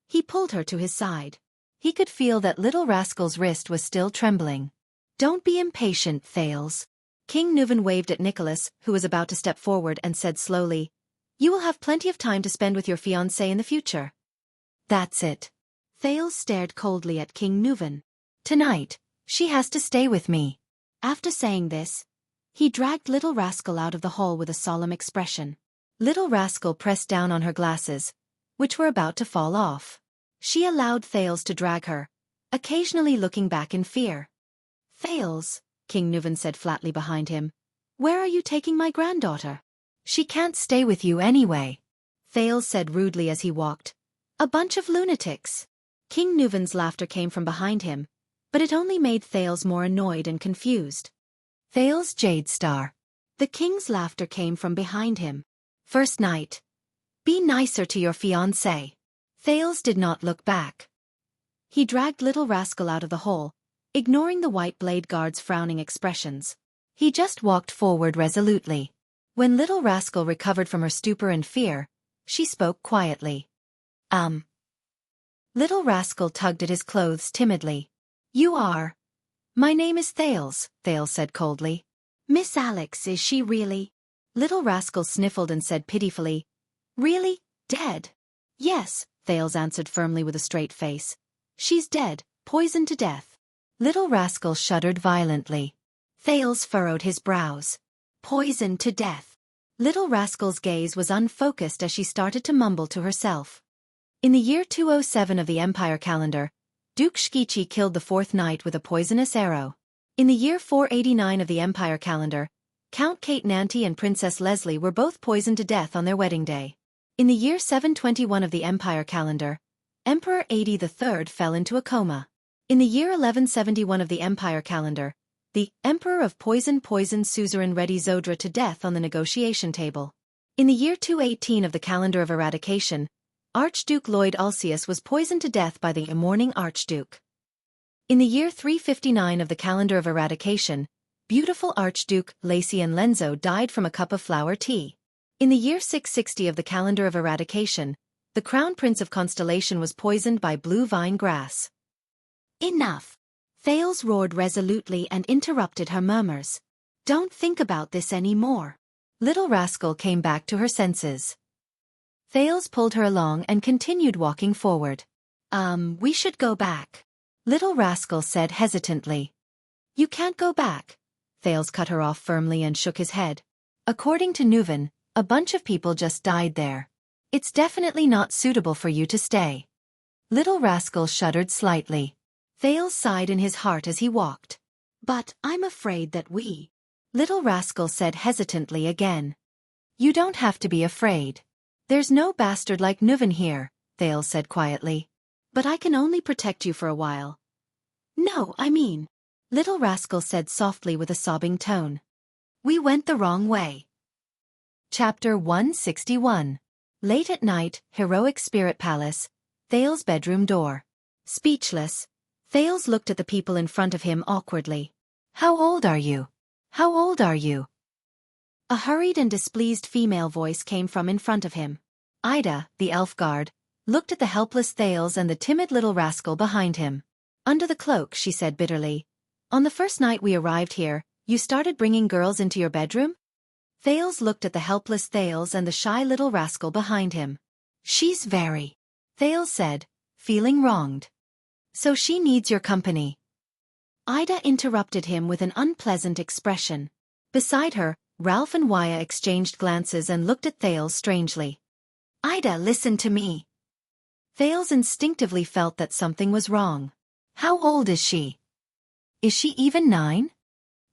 he pulled her to his side. He could feel that little rascal's wrist was still trembling. Don't be impatient, Thales. King Nuvan waved at Nicholas, who was about to step forward, and said slowly, You will have plenty of time to spend with your fiancée in the future. That's it. Thales stared coldly at King Nuvan. Tonight, she has to stay with me. After saying this, he dragged little rascal out of the hall with a solemn expression. Little rascal pressed down on her glasses, which were about to fall off. She allowed Thales to drag her, occasionally looking back in fear. Thales, King Nuvan said flatly behind him, where are you taking my granddaughter? She can't stay with you anyway. Thales said rudely as he walked. A bunch of lunatics. King Nuvan's laughter came from behind him, but it only made Thales more annoyed and confused. Thales Jade Star. The king's laughter came from behind him. First night. Be nicer to your fiancé. Thales did not look back. He dragged Little Rascal out of the hole, ignoring the white blade guard's frowning expressions. He just walked forward resolutely. When Little Rascal recovered from her stupor and fear, she spoke quietly. Little Rascal tugged at his clothes timidly. You are? My name is Thales, Thales said coldly. Miss Alex, is she really? Little Rascal sniffled and said pitifully. Really? Dead? Yes, Thales answered firmly with a straight face. She's dead, poisoned to death. Little Rascal shuddered violently. Thales furrowed his brows. Poisoned to death. Little Rascal's gaze was unfocused as she started to mumble to herself. In the year 207 of the Empire calendar, Duke Xueqi killed the fourth knight with a poisonous arrow. In the year 489 of the Empire calendar, Count Kate Nanty and Princess Leslie were both poisoned to death on their wedding day. In the year 721 of the Empire calendar, Emperor Adi III fell into a coma. In the year 1171 of the Empire calendar, the Emperor of Poison poisoned suzerain Redi Zodra to death on the negotiation table. In the year 218 of the calendar of eradication, Archduke Lloyd Ulcius was poisoned to death by the mourning Archduke. In the year 359 of the calendar of eradication, beautiful Archduke Lacian Lenzo died from a cup of flower tea. In the year 660 of the calendar of eradication, the Crown Prince of Constellation was poisoned by blue vine grass. Enough! Thales roared resolutely and interrupted her murmurs. Don't think about this anymore. Little Rascal came back to her senses. Thales pulled her along and continued walking forward. We should go back. Little Rascal said hesitantly. You can't go back. Thales cut her off firmly and shook his head. According to Nuven, a bunch of people just died there. It's definitely not suitable for you to stay. Little Rascal shuddered slightly. Thales sighed in his heart as he walked. But I'm afraid that we... Little Rascal said hesitantly again. You don't have to be afraid. There's no bastard like Nuven here, Thales said quietly. But I can only protect you for a while. No, I mean... Little Rascal said softly with a sobbing tone. We went the wrong way. Chapter 161. Late at night, Heroic Spirit Palace, Thales' bedroom door. Speechless, Thales looked at the people in front of him awkwardly. How old are you? How old are you? A hurried and displeased female voice came from in front of him. Ida, the elf guard, looked at the helpless Thales and the timid Little Rascal behind him. Under the cloak, she said bitterly. On the first night we arrived here, you started bringing girls into your bedroom? Thales looked at the helpless Thales and the shy Little Rascal behind him. She's very... Thales said, feeling wronged. So she needs your company. Ida interrupted him with an unpleasant expression. Beside her, Ralph and Waya exchanged glances and looked at Thales strangely. Ida, listen to me. Thales instinctively felt that something was wrong. How old is she? Is she even 9?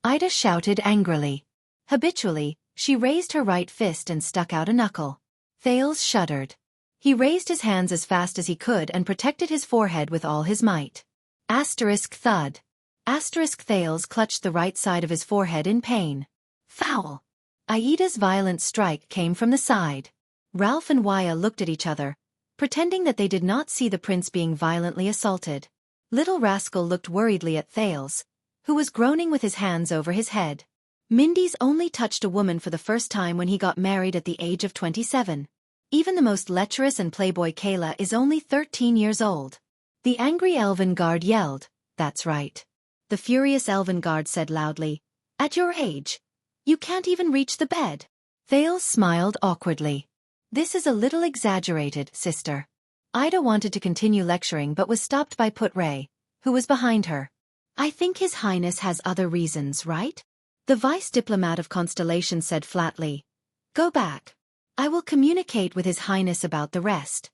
Ida shouted angrily. Habitually, she raised her right fist and stuck out a knuckle. Thales shuddered. He raised his hands as fast as he could and protected his forehead with all his might. Asterisk thud. Asterisk Thales clutched the right side of his forehead in pain. Foul. Aida's violent strike came from the side. Ralph and Waya looked at each other, pretending that they did not see the prince being violently assaulted. Little Rascal looked worriedly at Thales, who was groaning with his hands over his head. Mindy's only touched a woman for the first time when he got married at the age of 27. Even the most lecherous and playboy Kayla is only 13 years old. The angry elven guard yelled, That's right. The furious elven guard said loudly, At your age, you can't even reach the bed. Thales smiled awkwardly. This is a little exaggerated, sister. Ida wanted to continue lecturing but was stopped by Put-Ray, who was behind her. I think His Highness has other reasons, right? The vice diplomat of Constellation said flatly. Go back. I will communicate with His Highness about the rest.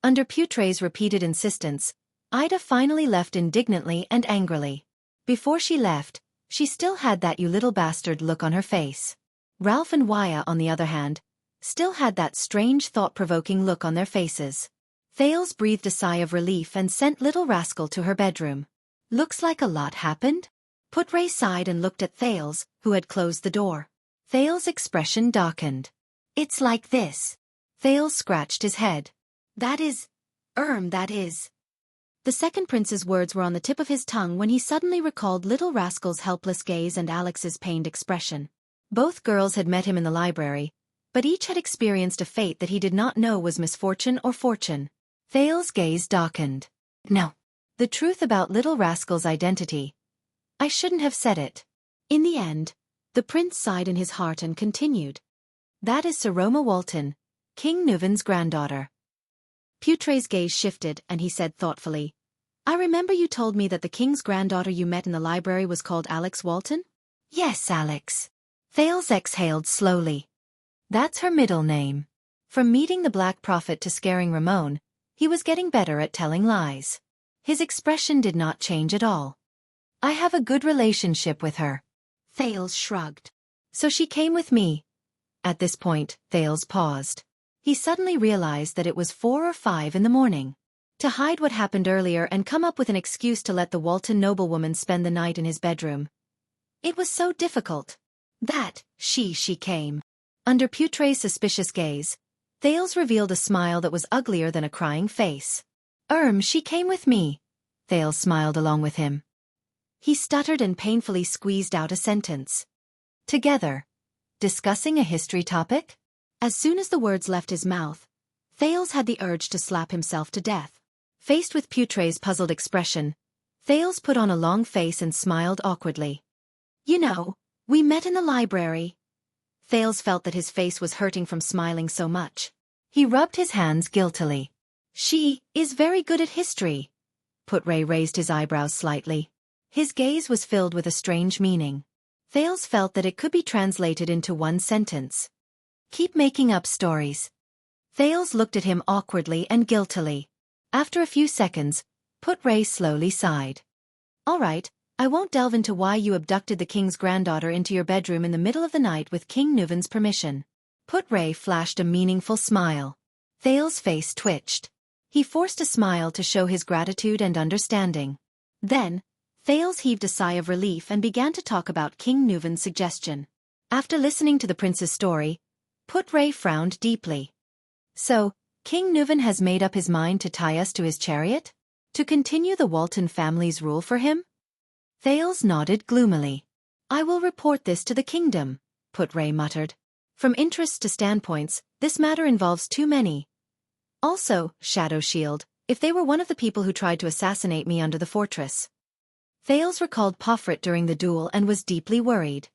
Under Put-Ray's repeated insistence, Ida finally left indignantly and angrily. Before she left, she still had that you little bastard look on her face. Ralph and Waya, on the other hand, still had that strange thought-provoking look on their faces. Thales breathed a sigh of relief and sent Little Rascal to her bedroom. Looks like a lot happened? Put-Ray sighed and looked at Thales, who had closed the door. Thales' expression darkened. It's like this. Thales scratched his head. That is. The second prince's words were on the tip of his tongue when he suddenly recalled Little Rascal's helpless gaze and Alex's pained expression. Both girls had met him in the library, but each had experienced a fate that he did not know was misfortune or fortune. Thales' gaze darkened. No. The truth about Little Rascal's identity. I shouldn't have said it. In the end, the prince sighed in his heart and continued. That is Saroma Walton, King Nuven's granddaughter. Put-Ray's gaze shifted and he said thoughtfully, I remember you told me that the king's granddaughter you met in the library was called Alex Walton? Yes, Alex. Thales exhaled slowly. That's her middle name. From meeting the Black Prophet to scaring Ramon, he was getting better at telling lies. His expression did not change at all. I have a good relationship with her. Thales shrugged. So she came with me. At this point, Thales paused. He suddenly realized that it was 4 or 5 in the morning. To hide what happened earlier and come up with an excuse to let the Walton noblewoman spend the night in his bedroom. It was so difficult. That, she came. Under Put-Ray's suspicious gaze, Thales revealed a smile that was uglier than a crying face. She came with me. Thales smiled along with him. He stuttered and painfully squeezed out a sentence. Together. Discussing a history topic? As soon as the words left his mouth, Thales had the urge to slap himself to death. Faced with Put-Ray's puzzled expression, Thales put on a long face and smiled awkwardly. You know, we met in the library. Thales felt that his face was hurting from smiling so much. He rubbed his hands guiltily. She is very good at history. Put-Ray raised his eyebrows slightly. His gaze was filled with a strange meaning. Thales felt that it could be translated into one sentence. Keep making up stories. Thales looked at him awkwardly and guiltily. After a few seconds, Put-Ray slowly sighed. All right, I won't delve into why you abducted the king's granddaughter into your bedroom in the middle of the night with King Nuven's permission. Put-Ray flashed a meaningful smile. Thales' face twitched. He forced a smile to show his gratitude and understanding. Then, Thales heaved a sigh of relief and began to talk about King Nuven's suggestion. After listening to the prince's story, Put-Ray frowned deeply. So, King Nuven has made up his mind to tie us to his chariot? To continue the Walton family's rule for him? Thales nodded gloomily. I will report this to the kingdom, Put-Ray muttered. From interests to standpoints, this matter involves too many. Also, Shadow Shield, if they were one of the people who tried to assassinate me under the fortress. Thales recalled Pofrit during the duel and was deeply worried.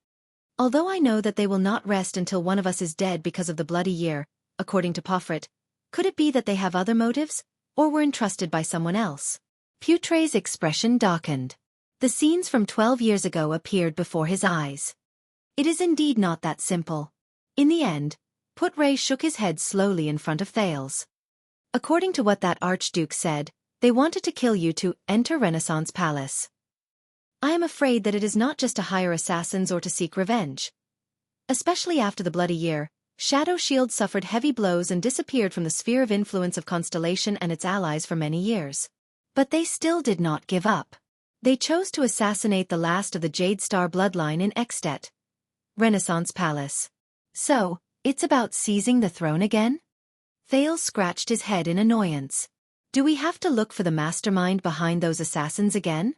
Although I know that they will not rest until one of us is dead because of the bloody year, according to Pofrit, could it be that they have other motives, or were entrusted by someone else? Put-Ray's expression darkened. The scenes from 12 years ago appeared before his eyes. It is indeed not that simple. In the end, Put-Ray shook his head slowly in front of Thales. According to what that Archduke said, they wanted to kill you to enter Renaissance Palace. I am afraid that it is not just to hire assassins or to seek revenge. Especially after the bloody year, Shadow Shield suffered heavy blows and disappeared from the sphere of influence of Constellation and its allies for many years. But they still did not give up. They chose to assassinate the last of the Jade Star bloodline in Extet, Renaissance Palace. So, it's about seizing the throne again? Thales scratched his head in annoyance. Do we have to look for the mastermind behind those assassins again?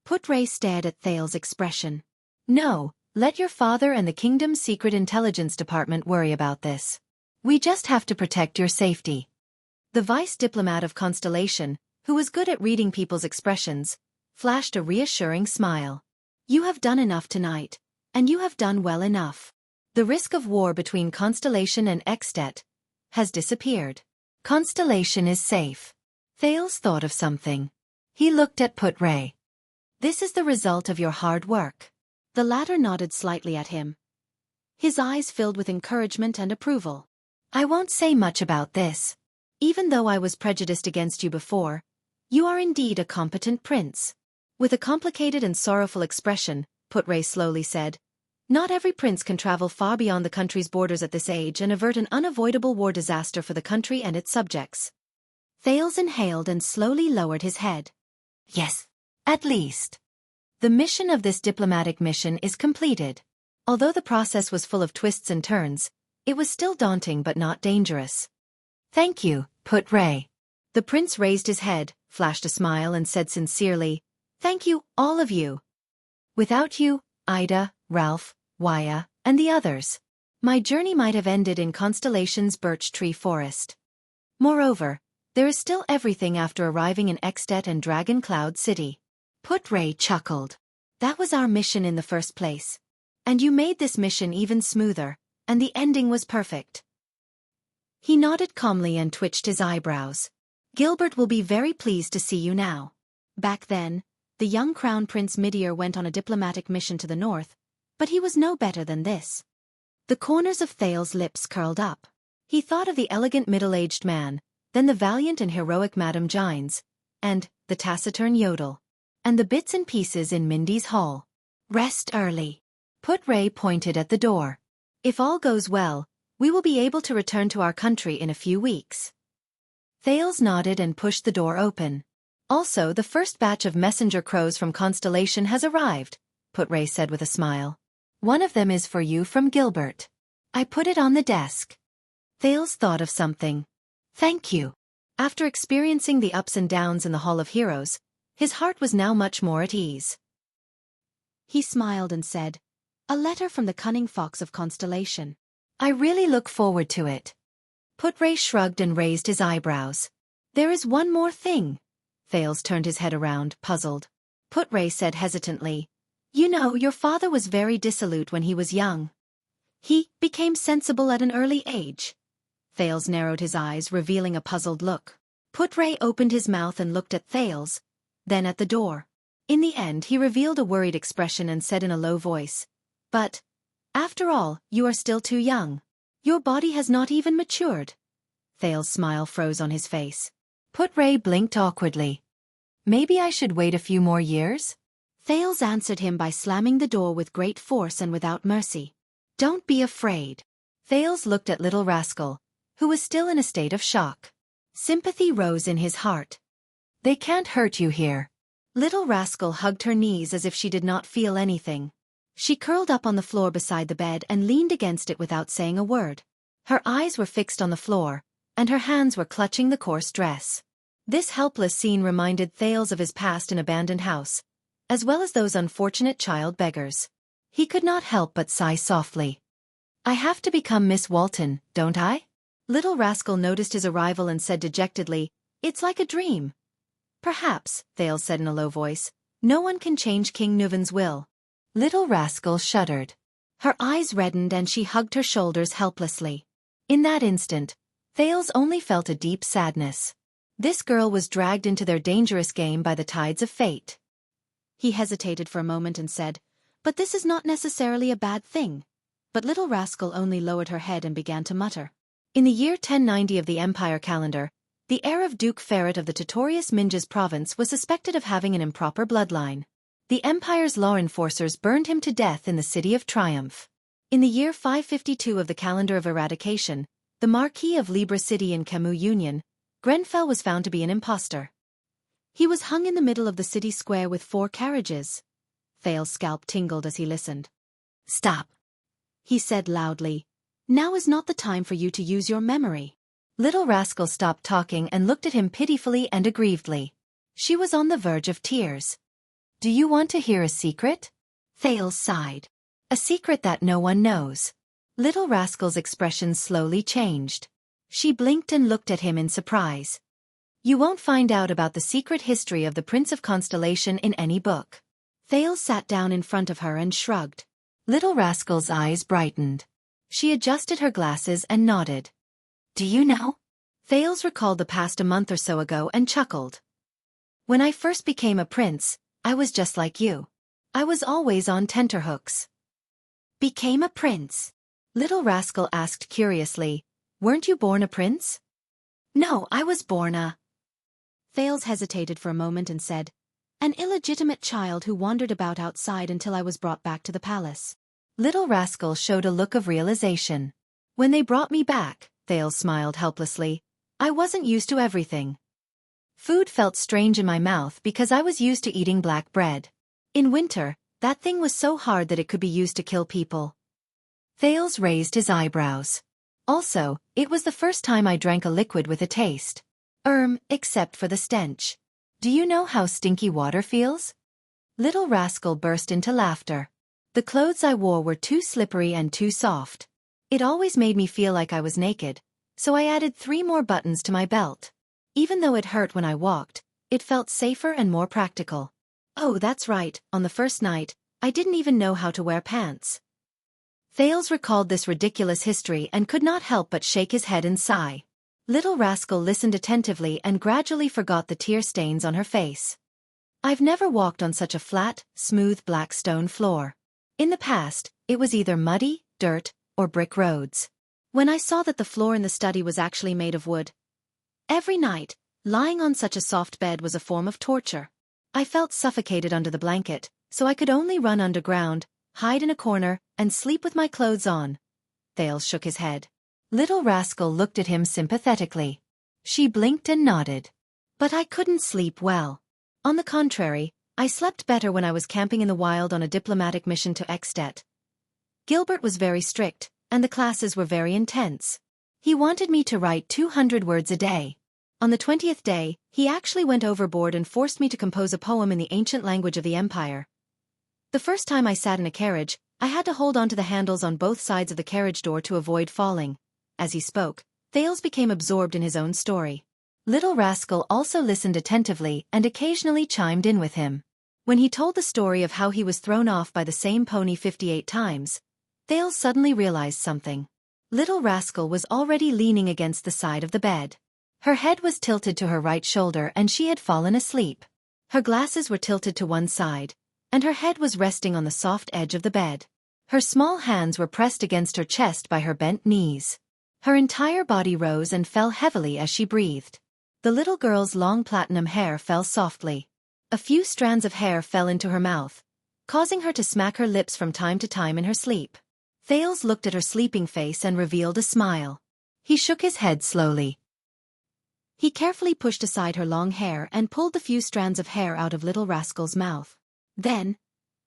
Put-Ray stared at Thales' expression. No, let your father and the kingdom's secret intelligence department worry about this. We just have to protect your safety. The vice diplomat of Constellation, who was good at reading people's expressions, flashed a reassuring smile. You have done enough tonight, and you have done well enough. The risk of war between Constellation and Extet has disappeared. Constellation is safe. Thales thought of something. He looked at Put-Ray. This is the result of your hard work. The latter nodded slightly at him. His eyes filled with encouragement and approval. I won't say much about this. Even though I was prejudiced against you before, you are indeed a competent prince. With a complicated and sorrowful expression, Put-Ray slowly said, not every prince can travel far beyond the country's borders at this age and avert an unavoidable war disaster for the country and its subjects. Thales inhaled and slowly lowered his head. Yes, at least. The mission of this diplomatic mission is completed. Although the process was full of twists and turns, it was still daunting but not dangerous. Thank you, Put Ray. The prince raised his head, flashed a smile and said sincerely, Thank you, all of you. Without you, Ida, Ralph, Waya, and the others, my journey might have ended in Constellation's birch tree forest. Moreover, there is still everything after arriving in Extet and Dragon Cloud City. Put Ray chuckled. That was our mission in the first place. And you made this mission even smoother, and the ending was perfect. He nodded calmly and twitched his eyebrows. Gilbert will be very pleased to see you now. Back then, the young Crown Prince Midir went on a diplomatic mission to the north, but he was no better than this. The corners of Thales's lips curled up. He thought of the elegant middle-aged man, then the valiant and heroic Madame Gines, and the taciturn Yodel, and the bits and pieces in Mindy's hall. Rest early. Put Ray pointed at the door. If all goes well, we will be able to return to our country in a few weeks. Thales nodded and pushed the door open. Also, the first batch of messenger crows from Constellation has arrived, Put Ray said with a smile. One of them is for you from Gilbert. I put it on the desk. Thales thought of something. Thank you. After experiencing the ups and downs in the Hall of Heroes, his heart was now much more at ease. He smiled and said, A letter from the cunning fox of Constellation. I really look forward to it. Put Ray shrugged and raised his eyebrows. There is one more thing. Thales turned his head around, puzzled. Put Ray said hesitantly, You know, your father was very dissolute when he was young. He became sensible at an early age. Thales narrowed his eyes, revealing a puzzled look. Put Ray opened his mouth and looked at Thales, then at the door. In the end, he revealed a worried expression and said in a low voice, But, after all, you are still too young. Your body has not even matured. Thales' smile froze on his face. Put Ray blinked awkwardly. Maybe I should wait a few more years? Thales answered him by slamming the door with great force and without mercy. Don't be afraid. Thales looked at Little Rascal, who was still in a state of shock. Sympathy rose in his heart. They can't hurt you here. Little Rascal hugged her knees as if she did not feel anything. She curled up on the floor beside the bed and leaned against it without saying a word. Her eyes were fixed on the floor, and her hands were clutching the coarse dress. This helpless scene reminded Thales of his past in Abandoned House, as well as those unfortunate child beggars. He could not help but sigh softly. I have to become Miss Walton, don't I? Little Rascal noticed his arrival and said dejectedly, It's like a dream. Perhaps, Thales said in a low voice. No one can change King Nuven's will. Little Rascal shuddered. Her eyes reddened and she hugged her shoulders helplessly. In that instant, Thales only felt a deep sadness. This girl was dragged into their dangerous game by the tides of fate. He hesitated for a moment and said, But this is not necessarily a bad thing. But Little Rascal only lowered her head and began to mutter. In the year 1090 of the Empire calendar, the heir of Duke Ferret of the Titorius Minjas province was suspected of having an improper bloodline. The Empire's law enforcers burned him to death in the City of Triumph. In the year 552 of the calendar of eradication, the Marquis of Libra City in Camus Union, Grenfell was found to be an impostor. He was hung in the middle of the city square with 4 carriages. Thales' scalp tingled as he listened. Stop, he said loudly. Now is not the time for you to use your memory. Little Rascal stopped talking and looked at him pitifully and aggrievedly. She was on the verge of tears. Do you want to hear a secret? Thales sighed. A secret that no one knows. Little Rascal's expression slowly changed. She blinked and looked at him in surprise. You won't find out about the secret history of the Prince of Constellation in any book. Thales sat down in front of her and shrugged. Little Rascal's eyes brightened. She adjusted her glasses and nodded. Do you know? Thales recalled the past a month or so ago and chuckled. When I first became a prince, I was just like you. I was always on tenterhooks. Became a prince? Little Rascal asked curiously. Weren't you born a prince? No, I was born a... Thales hesitated for a moment and said, An illegitimate child who wandered about outside until I was brought back to the palace. Little Rascal showed a look of realization. When they brought me back, Thales smiled helplessly, I wasn't used to everything. Food felt strange in my mouth because I was used to eating black bread. In winter, that thing was so hard that it could be used to kill people. Thales raised his eyebrows. Also, it was the first time I drank a liquid with a taste. Except for the stench. Do you know how stinky water feels? Little Rascal burst into laughter. The clothes I wore were too slippery and too soft. It always made me feel like I was naked, so I added 3 more buttons to my belt. Even though it hurt when I walked, it felt safer and more practical. Oh, that's right, on the first night, I didn't even know how to wear pants. Thales recalled this ridiculous history and could not help but shake his head and sigh. Little Rascal listened attentively and gradually forgot the tear stains on her face. I've never walked on such a flat, smooth black stone floor. In the past, it was either muddy, dirt, or brick roads. When I saw that the floor in the study was actually made of wood, every night, lying on such a soft bed was a form of torture. I felt suffocated under the blanket, so I could only run underground, hide in a corner, and sleep with my clothes on. Thales shook his head. Little Rascal looked at him sympathetically. She blinked and nodded. But I couldn't sleep well. On the contrary, I slept better when I was camping in the wild on a diplomatic mission to Extet. Gilbert was very strict, and the classes were very intense. He wanted me to write 200 words a day. On the 20th day, he actually went overboard and forced me to compose a poem in the ancient language of the Empire. The first time I sat in a carriage, I had to hold onto the handles on both sides of the carriage door to avoid falling. As he spoke, Thales became absorbed in his own story. Little Rascal also listened attentively and occasionally chimed in with him. When he told the story of how he was thrown off by the same pony 58 times, Thales suddenly realized something. Little Rascal was already leaning against the side of the bed. Her head was tilted to her right shoulder and she had fallen asleep. Her glasses were tilted to one side, and her head was resting on the soft edge of the bed. Her small hands were pressed against her chest by her bent knees. Her entire body rose and fell heavily as she breathed. The little girl's long platinum hair fell softly. A few strands of hair fell into her mouth, causing her to smack her lips from time to time in her sleep. Thales looked at her sleeping face and revealed a smile. He shook his head slowly. He carefully pushed aside her long hair and pulled the few strands of hair out of Little Rascal's mouth. Then,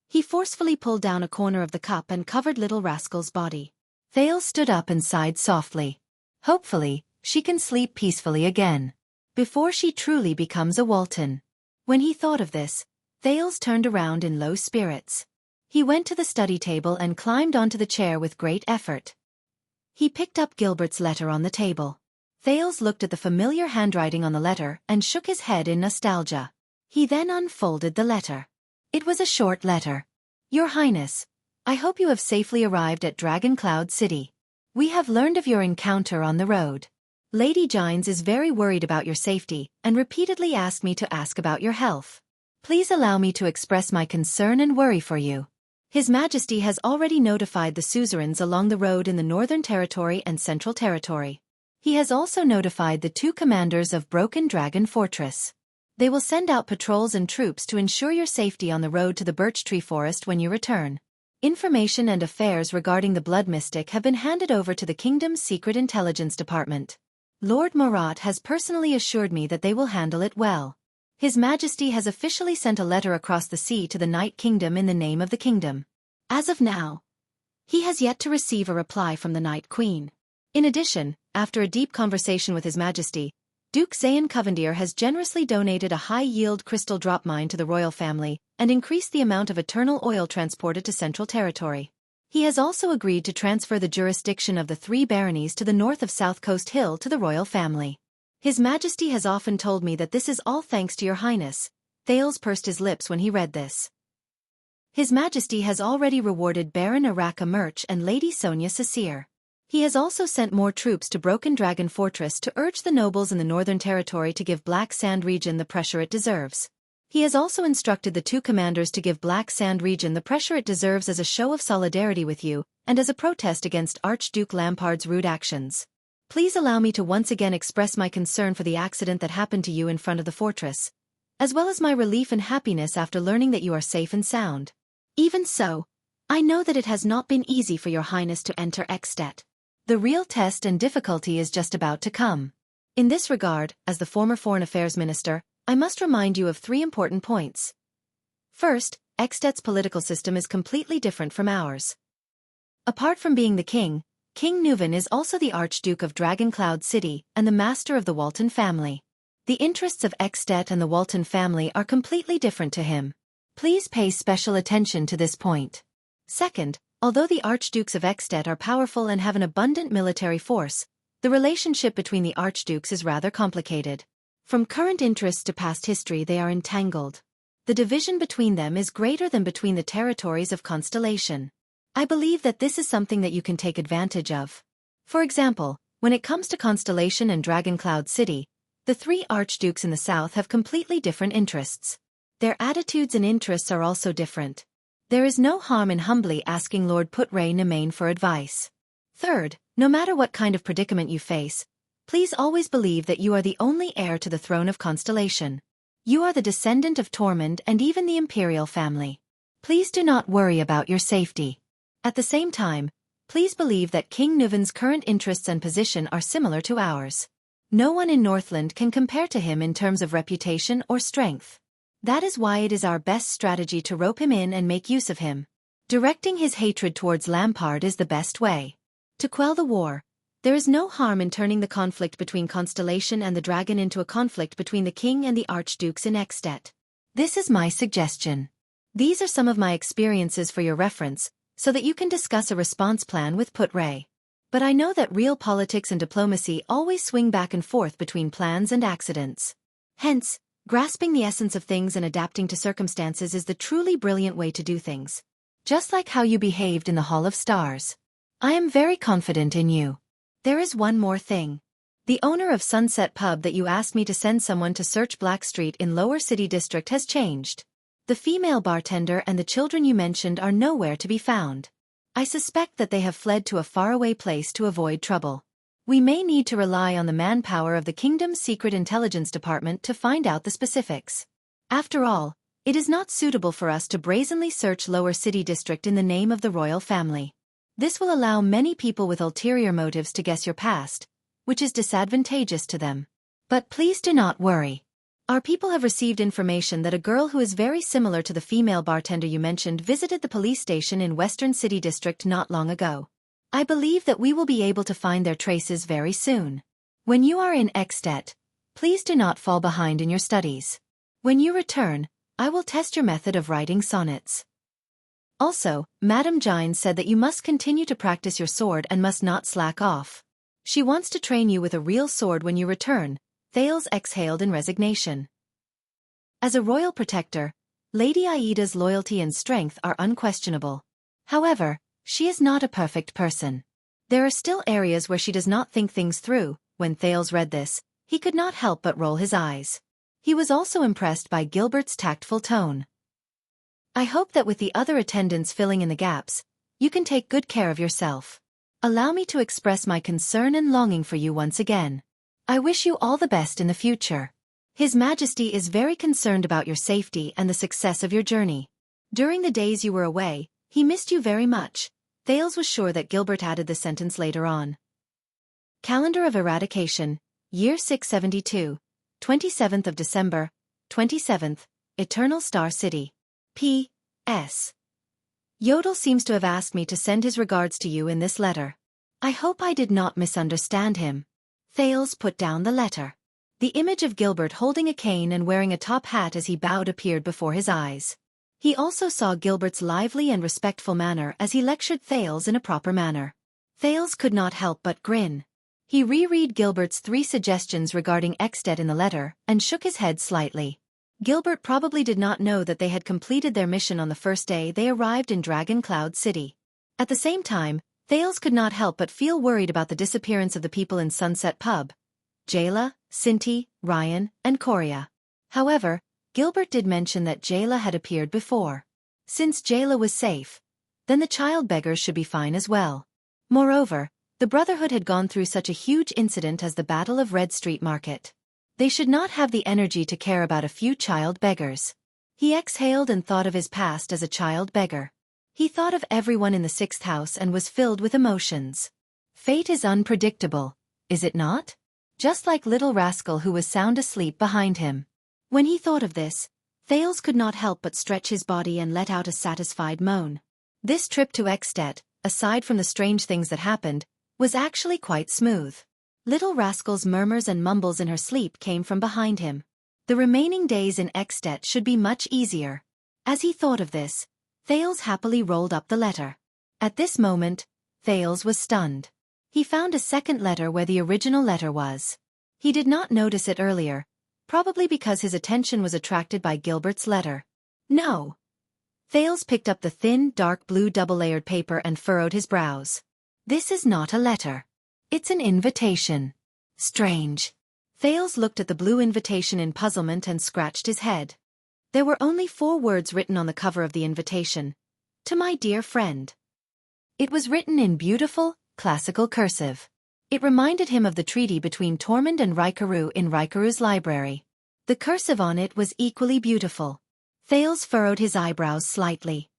he forcefully pulled down a corner of the cup and covered Little Rascal's body. Thales stood up and sighed softly. Hopefully, she can sleep peacefully again, before she truly becomes a Walton. When he thought of this, Thales turned around in low spirits. He went to the study table and climbed onto the chair with great effort. He picked up Gilbert's letter on the table. Thales looked at the familiar handwriting on the letter and shook his head in nostalgia. He then unfolded the letter. It was a short letter. Your Highness, I hope you have safely arrived at Dragon Cloud City. We have learned of your encounter on the road. Lady Gines is very worried about your safety and repeatedly asked me to ask about your health. Please allow me to express my concern and worry for you. His Majesty has already notified the suzerains along the road in the Northern Territory and Central Territory. He has also notified the 2 commanders of Broken Dragon Fortress. They will send out patrols and troops to ensure your safety on the road to the Birch Tree Forest when you return. Information and affairs regarding the Blood Mystic have been handed over to the Kingdom's Secret Intelligence Department. Lord Marat has personally assured me that they will handle it well. His Majesty has officially sent a letter across the sea to the Night Kingdom in the name of the kingdom. As of now, he has yet to receive a reply from the Night Queen. In addition, after a deep conversation with His Majesty, Duke Zayn Covendier has generously donated a high-yield crystal drop mine to the royal family and increased the amount of eternal oil transported to Central Territory. He has also agreed to transfer the jurisdiction of the 3 baronies to the north of South Coast Hill to the royal family. His Majesty has often told me that this is all thanks to your Highness. Thales pursed his lips when he read this. His Majesty has already rewarded Baron Araka Murch and Lady Sonia Cecere. He has also sent more troops to Broken Dragon Fortress to urge the nobles in the Northern Territory to give Black Sand Region the pressure it deserves. He has also instructed the 2 commanders to give Black Sand Region the pressure it deserves as a show of solidarity with you, and as a protest against Archduke Lampard's rude actions. Please allow me to once again express my concern for the accident that happened to you in front of the fortress, as well as my relief and happiness after learning that you are safe and sound. Even so, I know that it has not been easy for your Highness to enter Extet. The real test and difficulty is just about to come. In this regard, as the former Foreign Affairs Minister, I must remind you of 3 important points. First, Xtet's political system is completely different from ours. Apart from being the king, King Nuvan is also the Archduke of Dragoncloud City and the master of the Walton family. The interests of Xtet and the Walton family are completely different to him. Please pay special attention to this point. Second, although the Archdukes of Xtet are powerful and have an abundant military force, the relationship between the Archdukes is rather complicated. From current interests to past history they are entangled. The division between them is greater than between the territories of Constellation. I believe that this is something that you can take advantage of. For example, when it comes to Constellation and Dragoncloud City, the three Archdukes in the south have completely different interests. Their attitudes and interests are also different. There is no harm in humbly asking Lord Putray Nemain for advice. Third, no matter what kind of predicament you face, please always believe that you are the only heir to the throne of Constellation. You are the descendant of Tormund and even the Imperial family. Please do not worry about your safety. At the same time, please believe that King Nuvan's current interests and position are similar to ours. No one in Northland can compare to him in terms of reputation or strength. That is why it is our best strategy to rope him in and make use of him. Directing his hatred towards Lampard is the best way. To quell the war, there is no harm in turning the conflict between Constellation and the Dragon into a conflict between the King and the Archdukes in Xtet. This is my suggestion. These are some of my experiences for your reference, so that you can discuss a response plan with Putray. But I know that real politics and diplomacy always swing back and forth between plans and accidents. Hence, grasping the essence of things and adapting to circumstances is the truly brilliant way to do things. Just like how you behaved in the Hall of Stars. I am very confident in you. There is one more thing. The owner of Sunset Pub that you asked me to send someone to search Black Street in Lower City District has changed. The female bartender and the children you mentioned are nowhere to be found. I suspect that they have fled to a faraway place to avoid trouble. We may need to rely on the manpower of the Kingdom's Secret Intelligence Department to find out the specifics. After all, it is not suitable for us to brazenly search Lower City District in the name of the royal family. This will allow many people with ulterior motives to guess your past, which is disadvantageous to them. But please do not worry. Our people have received information that a girl who is very similar to the female bartender you mentioned visited the police station in Western City District not long ago. I believe that we will be able to find their traces very soon. When you are in Xtet, please do not fall behind in your studies. When you return, I will test your method of writing sonnets. Also, Madame Gines said that you must continue to practice your sword and must not slack off. She wants to train you with a real sword when you return. Thales exhaled in resignation. As a royal protector, Lady Aida's loyalty and strength are unquestionable. However, she is not a perfect person. There are still areas where she does not think things through. When Thales read this, he could not help but roll his eyes. He was also impressed by Gilbert's tactful tone. I hope that with the other attendants filling in the gaps, you can take good care of yourself. Allow me to express my concern and longing for you once again. I wish you all the best in the future. His Majesty is very concerned about your safety and the success of your journey. During the days you were away, he missed you very much. Thales was sure that Gilbert added the sentence later on. Calendar of Eradication, Year 672, 27th of December, 27th, Eternal Star City. P.S. Yodel seems to have asked me to send his regards to you in this letter. I hope I did not misunderstand him. Thales put down the letter. The image of Gilbert holding a cane and wearing a top hat as he bowed appeared before his eyes. He also saw Gilbert's lively and respectful manner as he lectured Thales in a proper manner. Thales could not help but grin. He reread Gilbert's 3 suggestions regarding Xtet in the letter and shook his head slightly. Gilbert probably did not know that they had completed their mission on the first day they arrived in Dragoncloud City. At the same time, Thales could not help but feel worried about the disappearance of the people in Sunset Pub. Jayla, Sinti, Ryan, and Coria. However, Gilbert did mention that Jayla had appeared before. Since Jayla was safe, then the child beggars should be fine as well. Moreover, the Brotherhood had gone through such a huge incident as the Battle of Red Street Market. They should not have the energy to care about a few child beggars. He exhaled and thought of his past as a child beggar. He thought of everyone in the 6th house and was filled with emotions. Fate is unpredictable, is it not? Just like Little Rascal who was sound asleep behind him. When he thought of this, Thales could not help but stretch his body and let out a satisfied moan. This trip to Ekstedt, aside from the strange things that happened, was actually quite smooth. Little Rascal's murmurs and mumbles in her sleep came from behind him. The remaining days in Ekstedt should be much easier. As he thought of this, Thales happily rolled up the letter. At this moment, Thales was stunned. He found a second letter where the original letter was. He did not notice it earlier, probably because his attention was attracted by Gilbert's letter. No. Thales picked up the thin, dark blue double-layered paper and furrowed his brows. This is not a letter. It's an invitation. Strange. Thales looked at the blue invitation in puzzlement and scratched his head. There were only 4 words written on the cover of the invitation. To my dear friend. It was written in beautiful, classical cursive. It reminded him of the treaty between Tormund and Raikaru in Raikaru's library. The cursive on it was equally beautiful. Thales furrowed his eyebrows slightly.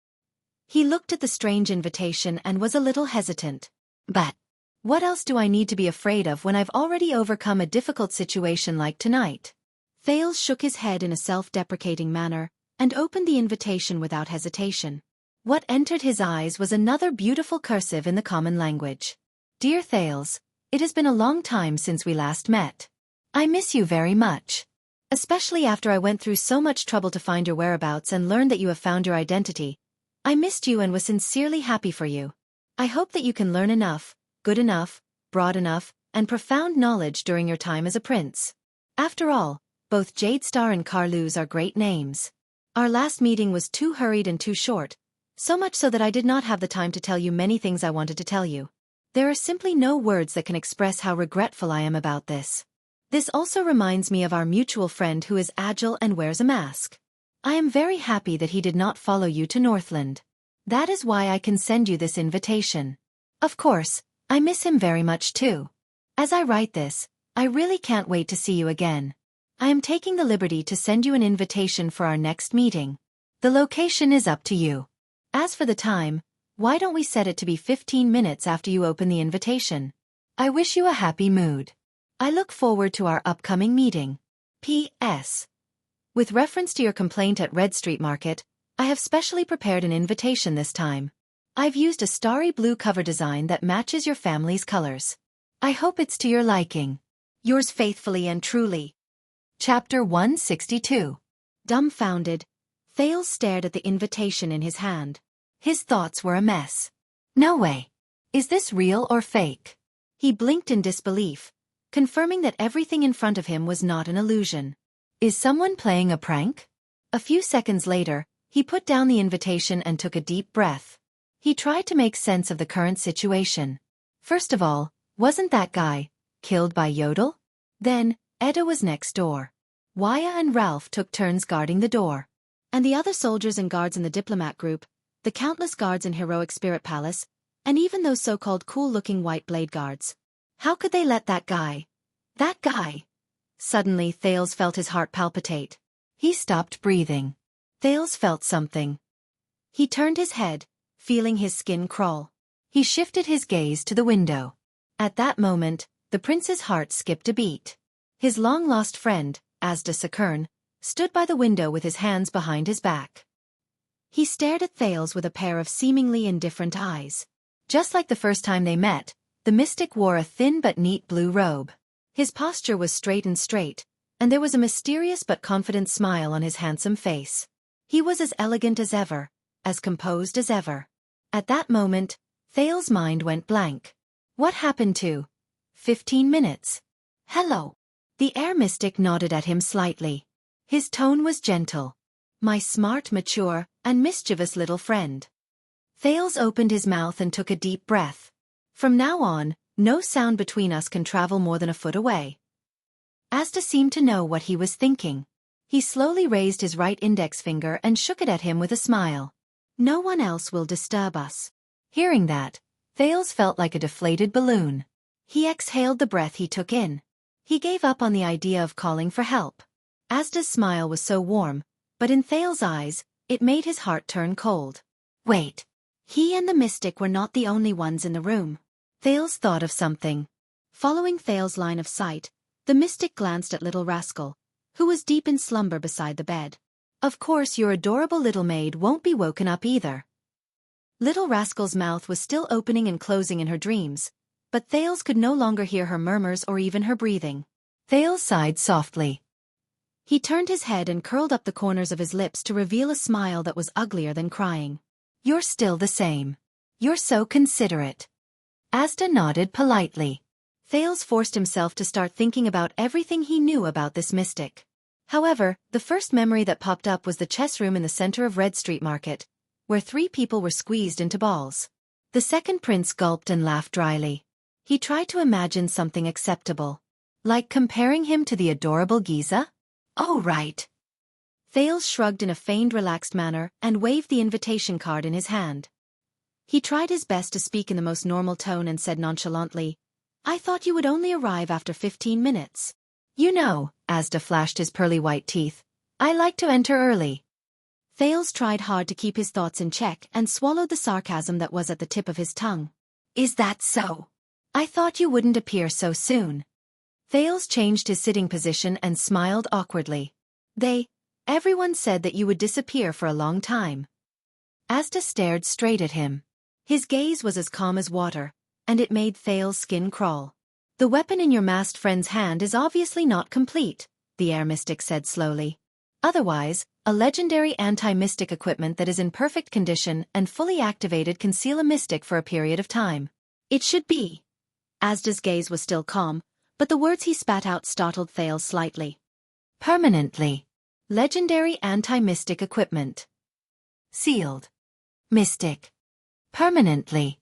He looked at the strange invitation and was a little hesitant. But what else do I need to be afraid of when I've already overcome a difficult situation like tonight? Thales shook his head in a self-deprecating manner and opened the invitation without hesitation. What entered his eyes was another beautiful cursive in the common language. Dear Thales, it has been a long time since we last met. I miss you very much. Especially after I went through so much trouble to find your whereabouts and learned that you have found your identity. I missed you and was sincerely happy for you. I hope that you can learn enough, good enough, broad enough, and profound knowledge during your time as a prince. After all, both Jadestar and Carluz are great names. Our last meeting was too hurried and too short, so much so that I did not have the time to tell you many things I wanted to tell you. There are simply no words that can express how regretful I am about this. This also reminds me of our mutual friend who is agile and wears a mask. I am very happy that he did not follow you to Northland. That is why I can send you this invitation. Of course, I miss him very much too. As I write this, I really can't wait to see you again. I am taking the liberty to send you an invitation for our next meeting. The location is up to you. As for the time, why don't we set it to be 15 minutes after you open the invitation? I wish you a happy mood. I look forward to our upcoming meeting. P.S. With reference to your complaint at Red Street Market, I have specially prepared an invitation this time. I've used a starry blue cover design that matches your family's colors. I hope it's to your liking. Yours faithfully and truly. Chapter 162. Dumbfounded, Thales stared at the invitation in his hand. His thoughts were a mess. No way. Is this real or fake? He blinked in disbelief, confirming that everything in front of him was not an illusion. Is someone playing a prank? A few seconds later, he put down the invitation and took a deep breath. He tried to make sense of the current situation. First of all, wasn't that guy killed by Yodel? Then, Edda was next door. Waya and Ralph took turns guarding the door. And the other soldiers and guards in the diplomat group, the countless guards in Heroic Spirit Palace, and even those so-called cool-looking white blade guards. How could they let that guy? That guy! Suddenly Thales felt his heart palpitate. He stopped breathing. Thales felt something. He turned his head, feeling his skin crawl. He shifted his gaze to the window. At that moment, the prince's heart skipped a beat. His long-lost friend, Asda Sakern, stood by the window with his hands behind his back. He stared at Thales with a pair of seemingly indifferent eyes. Just like the first time they met, the mystic wore a thin but neat blue robe. His posture was straight, and there was a mysterious but confident smile on his handsome face. He was as elegant as ever, as composed as ever. At that moment, Thales' mind went blank. What happened to 15 minutes? Hello. The air mystic nodded at him slightly. His tone was gentle. My smart, mature, and mischievous little friend. Thales opened his mouth and took a deep breath. From now on, no sound between us can travel more than a foot away. Asda seemed to know what he was thinking. He slowly raised his right index finger and shook it at him with a smile. No one else will disturb us. Hearing that, Thales felt like a deflated balloon. He exhaled the breath he took in. He gave up on the idea of calling for help. Asda's smile was so warm, but in Thales' eyes, it made his heart turn cold. Wait. He and the mystic were not the only ones in the room. Thales thought of something. Following Thales' line of sight, the mystic glanced at little Rascal, who was deep in slumber beside the bed. Of course your adorable little maid won't be woken up either. Little Rascal's mouth was still opening and closing in her dreams, but Thales could no longer hear her murmurs or even her breathing. Thales sighed softly. He turned his head and curled up the corners of his lips to reveal a smile that was uglier than crying. You're still the same. You're so considerate. Asda nodded politely. Thales forced himself to start thinking about everything he knew about this mystic. However, the first memory that popped up was the chess room in the center of Red Street Market, where 3 people were squeezed into balls. The second prince gulped and laughed dryly. He tried to imagine something acceptable. Like comparing him to the adorable Giza? Oh right. Thales shrugged in a feigned relaxed manner and waved the invitation card in his hand. He tried his best to speak in the most normal tone and said nonchalantly, I thought you would only arrive after 15 minutes. You know, Asda flashed his pearly white teeth, I like to enter early. Thales tried hard to keep his thoughts in check and swallowed the sarcasm that was at the tip of his tongue. Is that so? I thought you wouldn't appear so soon. Thales changed his sitting position and smiled awkwardly. Everyone said that you would disappear for a long time. Asda stared straight at him. His gaze was as calm as water, and it made Thales' skin crawl. The weapon in your masked friend's hand is obviously not complete, the air mystic said slowly. Otherwise, a legendary anti-mystic equipment that is in perfect condition and fully activated can seal a mystic for a period of time. It should be. Asda's gaze was still calm, but the words he spat out startled Thales slightly. Permanently. Legendary anti-mystic equipment. Sealed. Mystic. Permanently.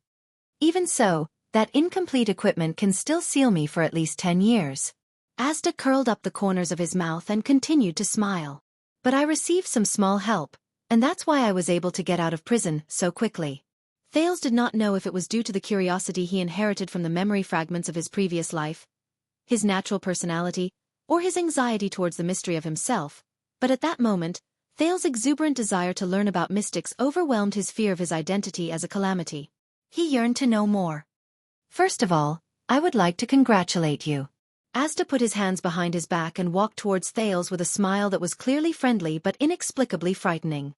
Even so, that incomplete equipment can still seal me for at least 10 years. Asda curled up the corners of his mouth and continued to smile. But I received some small help, and that's why I was able to get out of prison so quickly. Thales did not know if it was due to the curiosity he inherited from the memory fragments of his previous life, his natural personality, or his anxiety towards the mystery of himself, but at that moment, Thales' exuberant desire to learn about mystics overwhelmed his fear of his identity as a calamity. He yearned to know more. First of all, I would like to congratulate you. Asda put his hands behind his back and walked towards Thales with a smile that was clearly friendly but inexplicably frightening.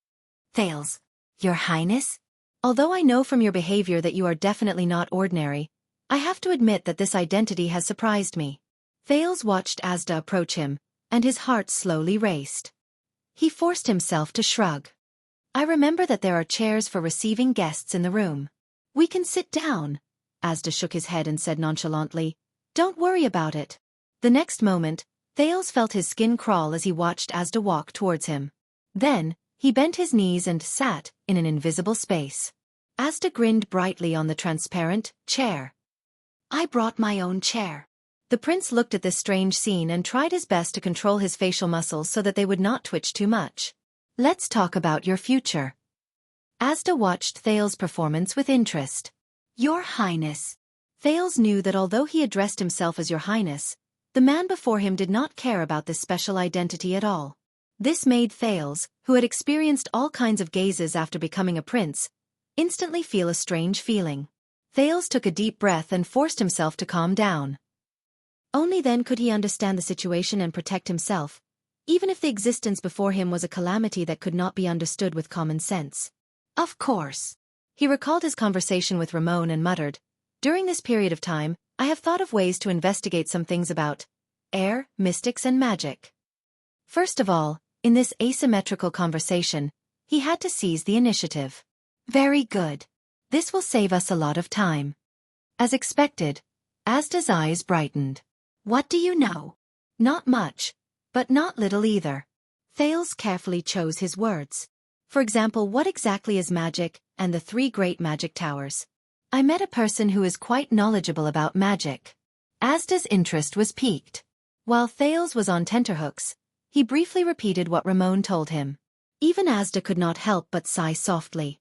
Thales, Your Highness? Although I know from your behavior that you are definitely not ordinary, I have to admit that this identity has surprised me. Thales watched Asda approach him, and his heart slowly raced. He forced himself to shrug. I remember that there are chairs for receiving guests in the room. We can sit down. Asda shook his head and said nonchalantly, Don't worry about it. The next moment, Thales felt his skin crawl as he watched Asda walk towards him. Then, he bent his knees and sat in an invisible space. Asda grinned brightly on the transparent chair. I brought my own chair. The prince looked at this strange scene and tried his best to control his facial muscles so that they would not twitch too much. Let's talk about your future. Asda watched Thales' performance with interest. Your Highness. Thales knew that although he addressed himself as Your Highness, the man before him did not care about this special identity at all. This made Thales, who had experienced all kinds of gazes after becoming a prince, instantly feel a strange feeling. Thales took a deep breath and forced himself to calm down. Only then could he understand the situation and protect himself, even if the existence before him was a calamity that could not be understood with common sense. Of course. He recalled his conversation with Ramon and muttered, During this period of time, I have thought of ways to investigate some things about air, mystics and magic. First of all, in this asymmetrical conversation, he had to seize the initiative. Very good. This will save us a lot of time. As expected, Asda's eyes brightened. What do you know? Not much, but not little either. Thales carefully chose his words. For example, what exactly is magic, and the 3 great magic towers? I met a person who is quite knowledgeable about magic. Asda's interest was piqued. While Thales was on tenterhooks, he briefly repeated what Ramon told him. Even Asda could not help but sigh softly.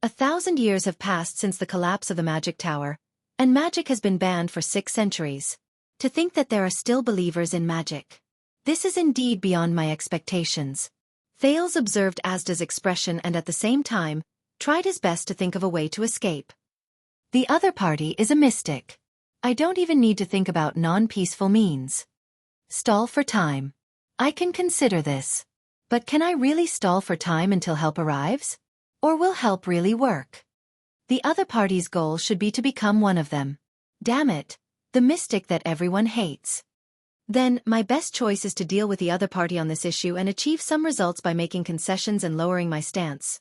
1,000 years have passed since the collapse of the magic tower, and magic has been banned for 6 centuries. To think that there are still believers in magic. This is indeed beyond my expectations. Thales observed Asda's expression and at the same time, tried his best to think of a way to escape. The other party is a mystic. I don't even need to think about non-peaceful means. Stall for time. I can consider this. But can I really stall for time until help arrives? Or will help really work? The other party's goal should be to become one of them. Damn it, the mystic that everyone hates. Then, my best choice is to deal with the other party on this issue and achieve some results by making concessions and lowering my stance.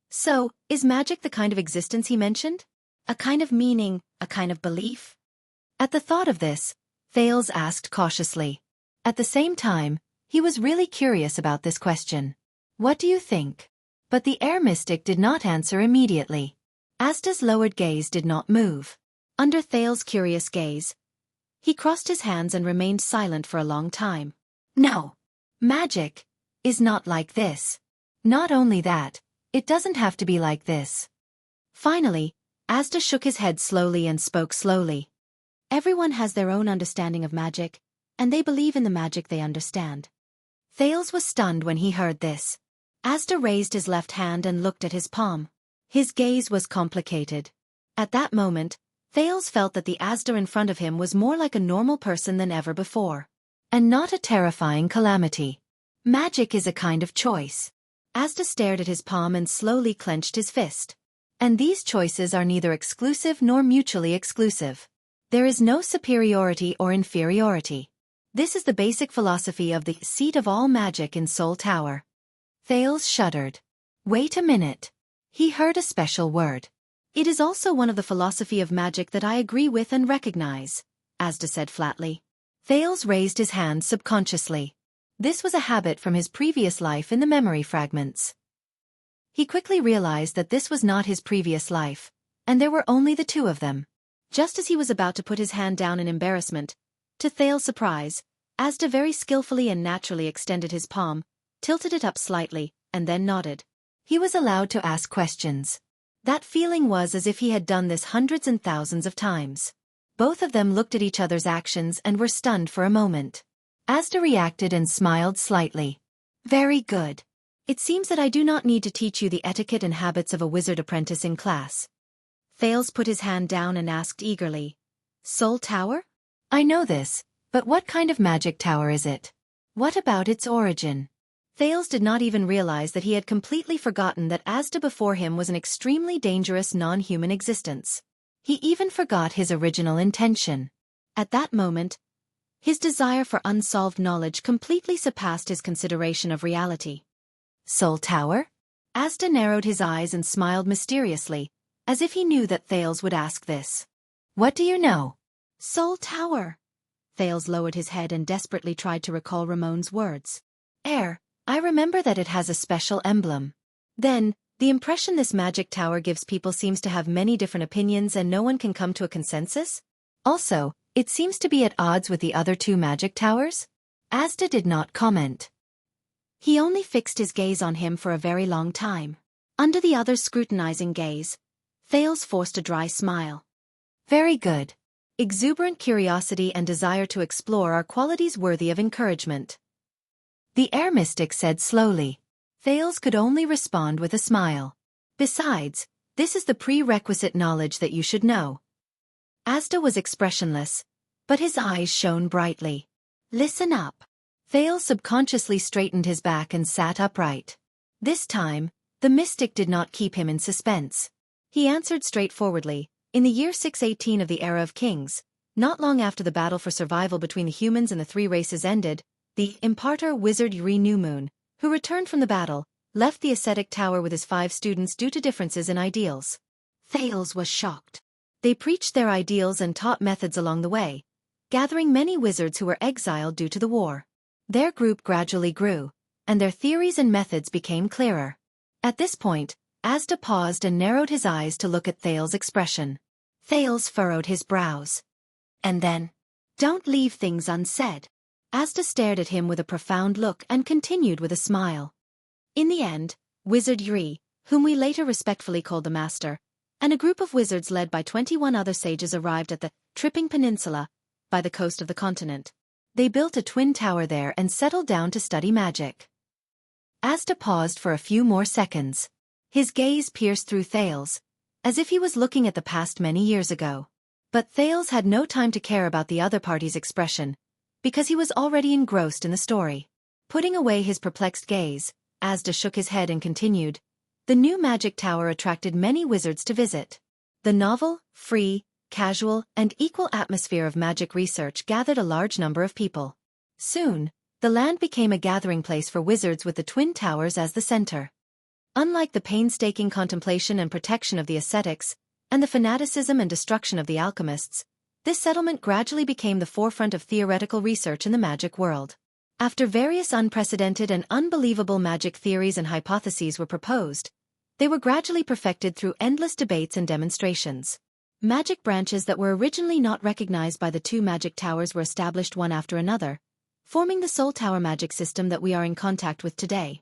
So, is magic the kind of existence he mentioned? A kind of meaning, a kind of belief? At the thought of this, Thales asked cautiously. At the same time, he was really curious about this question. What do you think? But the air mystic did not answer immediately. Asta's lowered gaze did not move. Under Thales' curious gaze, he crossed his hands and remained silent for a long time. No. Magic is not like this. Not only that, it doesn't have to be like this. Finally, Asta shook his head slowly and spoke slowly. Everyone has their own understanding of magic, and they believe in the magic they understand. Thales was stunned when he heard this. Asta raised his left hand and looked at his palm. His gaze was complicated. At that moment, Thales felt that the Asda in front of him was more like a normal person than ever before. And not a terrifying calamity. Magic is a kind of choice. Asda stared at his palm and slowly clenched his fist. And these choices are neither exclusive nor mutually exclusive. There is no superiority or inferiority. This is the basic philosophy of the seat of all magic in Soul Tower. Thales shuddered. Wait a minute. He heard a special word. It is also one of the philosophy of magic that I agree with and recognize, Asda said flatly. Thales raised his hand subconsciously. This was a habit from his previous life in the memory fragments. He quickly realized that this was not his previous life, and there were only the two of them. Just as he was about to put his hand down in embarrassment, to Thales' surprise, Asda very skillfully and naturally extended his palm, tilted it up slightly, and then nodded. He was allowed to ask questions. That feeling was as if he had done this hundreds and thousands of times. Both of them looked at each other's actions and were stunned for a moment. Asda reacted and smiled slightly. Very good. It seems that I do not need to teach you the etiquette and habits of a wizard apprentice in class. Thales put his hand down and asked eagerly. Soul Tower? I know this, but what kind of magic tower is it? What about its origin? Thales did not even realize that he had completely forgotten that Asda before him was an extremely dangerous non-human existence. He even forgot his original intention. At that moment, his desire for unsolved knowledge completely surpassed his consideration of reality. Soul Tower? Asda narrowed his eyes and smiled mysteriously, as if he knew that Thales would ask this. What do you know? Soul Tower. Thales lowered his head and desperately tried to recall Ramon's words. I remember that it has a special emblem. Then, the impression this magic tower gives people seems to have many different opinions and no one can come to a consensus? Also, it seems to be at odds with the other two magic towers? Asda did not comment. He only fixed his gaze on him for a very long time. Under the other's scrutinizing gaze, Thales forced a dry smile. Very good. Exuberant curiosity and desire to explore are qualities worthy of encouragement. The air mystic said slowly. Thales could only respond with a smile. Besides, this is the prerequisite knowledge that you should know. Asda was expressionless, but his eyes shone brightly. Listen up. Thales subconsciously straightened his back and sat upright. This time, the mystic did not keep him in suspense. He answered straightforwardly. In the year 618 of the Era of Kings, not long after the battle for survival between the humans and the three races ended, the imparter wizard Yuri Newmoon, who returned from the battle, left the ascetic tower with his 5 students due to differences in ideals. Thales was shocked. They preached their ideals and taught methods along the way, gathering many wizards who were exiled due to the war. Their group gradually grew, and their theories and methods became clearer. At this point, Asda paused and narrowed his eyes to look at Thales' expression. Thales furrowed his brows. And then, don't leave things unsaid. Asda stared at him with a profound look and continued with a smile. In the end, Wizard Yuri, whom we later respectfully called the Master, and a group of wizards led by 21 other sages arrived at the Tripping Peninsula, by the coast of the continent. They built a twin tower there and settled down to study magic. Asda paused for a few more seconds. His gaze pierced through Thales, as if he was looking at the past many years ago. But Thales had no time to care about the other party's expression, because he was already engrossed in the story. Putting away his perplexed gaze, Asda shook his head and continued. The new magic tower attracted many wizards to visit. The novel, free, casual, and equal atmosphere of magic research gathered a large number of people. Soon, the land became a gathering place for wizards with the Twin Towers as the center. Unlike the painstaking contemplation and protection of the ascetics, and the fanaticism and destruction of the alchemists, this settlement gradually became the forefront of theoretical research in the magic world. After various unprecedented and unbelievable magic theories and hypotheses were proposed, they were gradually perfected through endless debates and demonstrations. Magic branches that were originally not recognized by the two magic towers were established one after another, forming the Soul Tower magic system that we are in contact with today.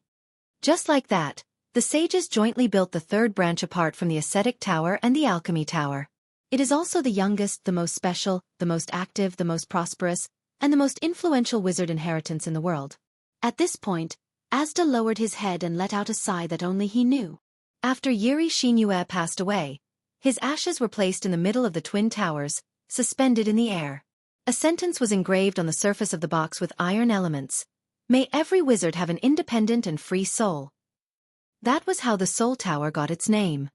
Just like that, the sages jointly built the third branch apart from the ascetic tower and the alchemy tower. It is also the youngest, the most special, the most active, the most prosperous, and the most influential wizard inheritance in the world. At this point, Asda lowered his head and let out a sigh that only he knew. After Yuri Xinyue passed away, his ashes were placed in the middle of the Twin Towers, suspended in the air. A sentence was engraved on the surface of the box with iron elements. May every wizard have an independent and free soul. That was how the Soul Tower got its name.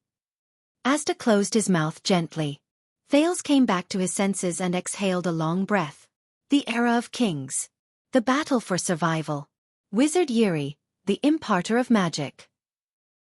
Asda closed his mouth gently. Thales came back to his senses and exhaled a long breath. The era of kings. The battle for survival. Wizard Yuri, the imparter of magic.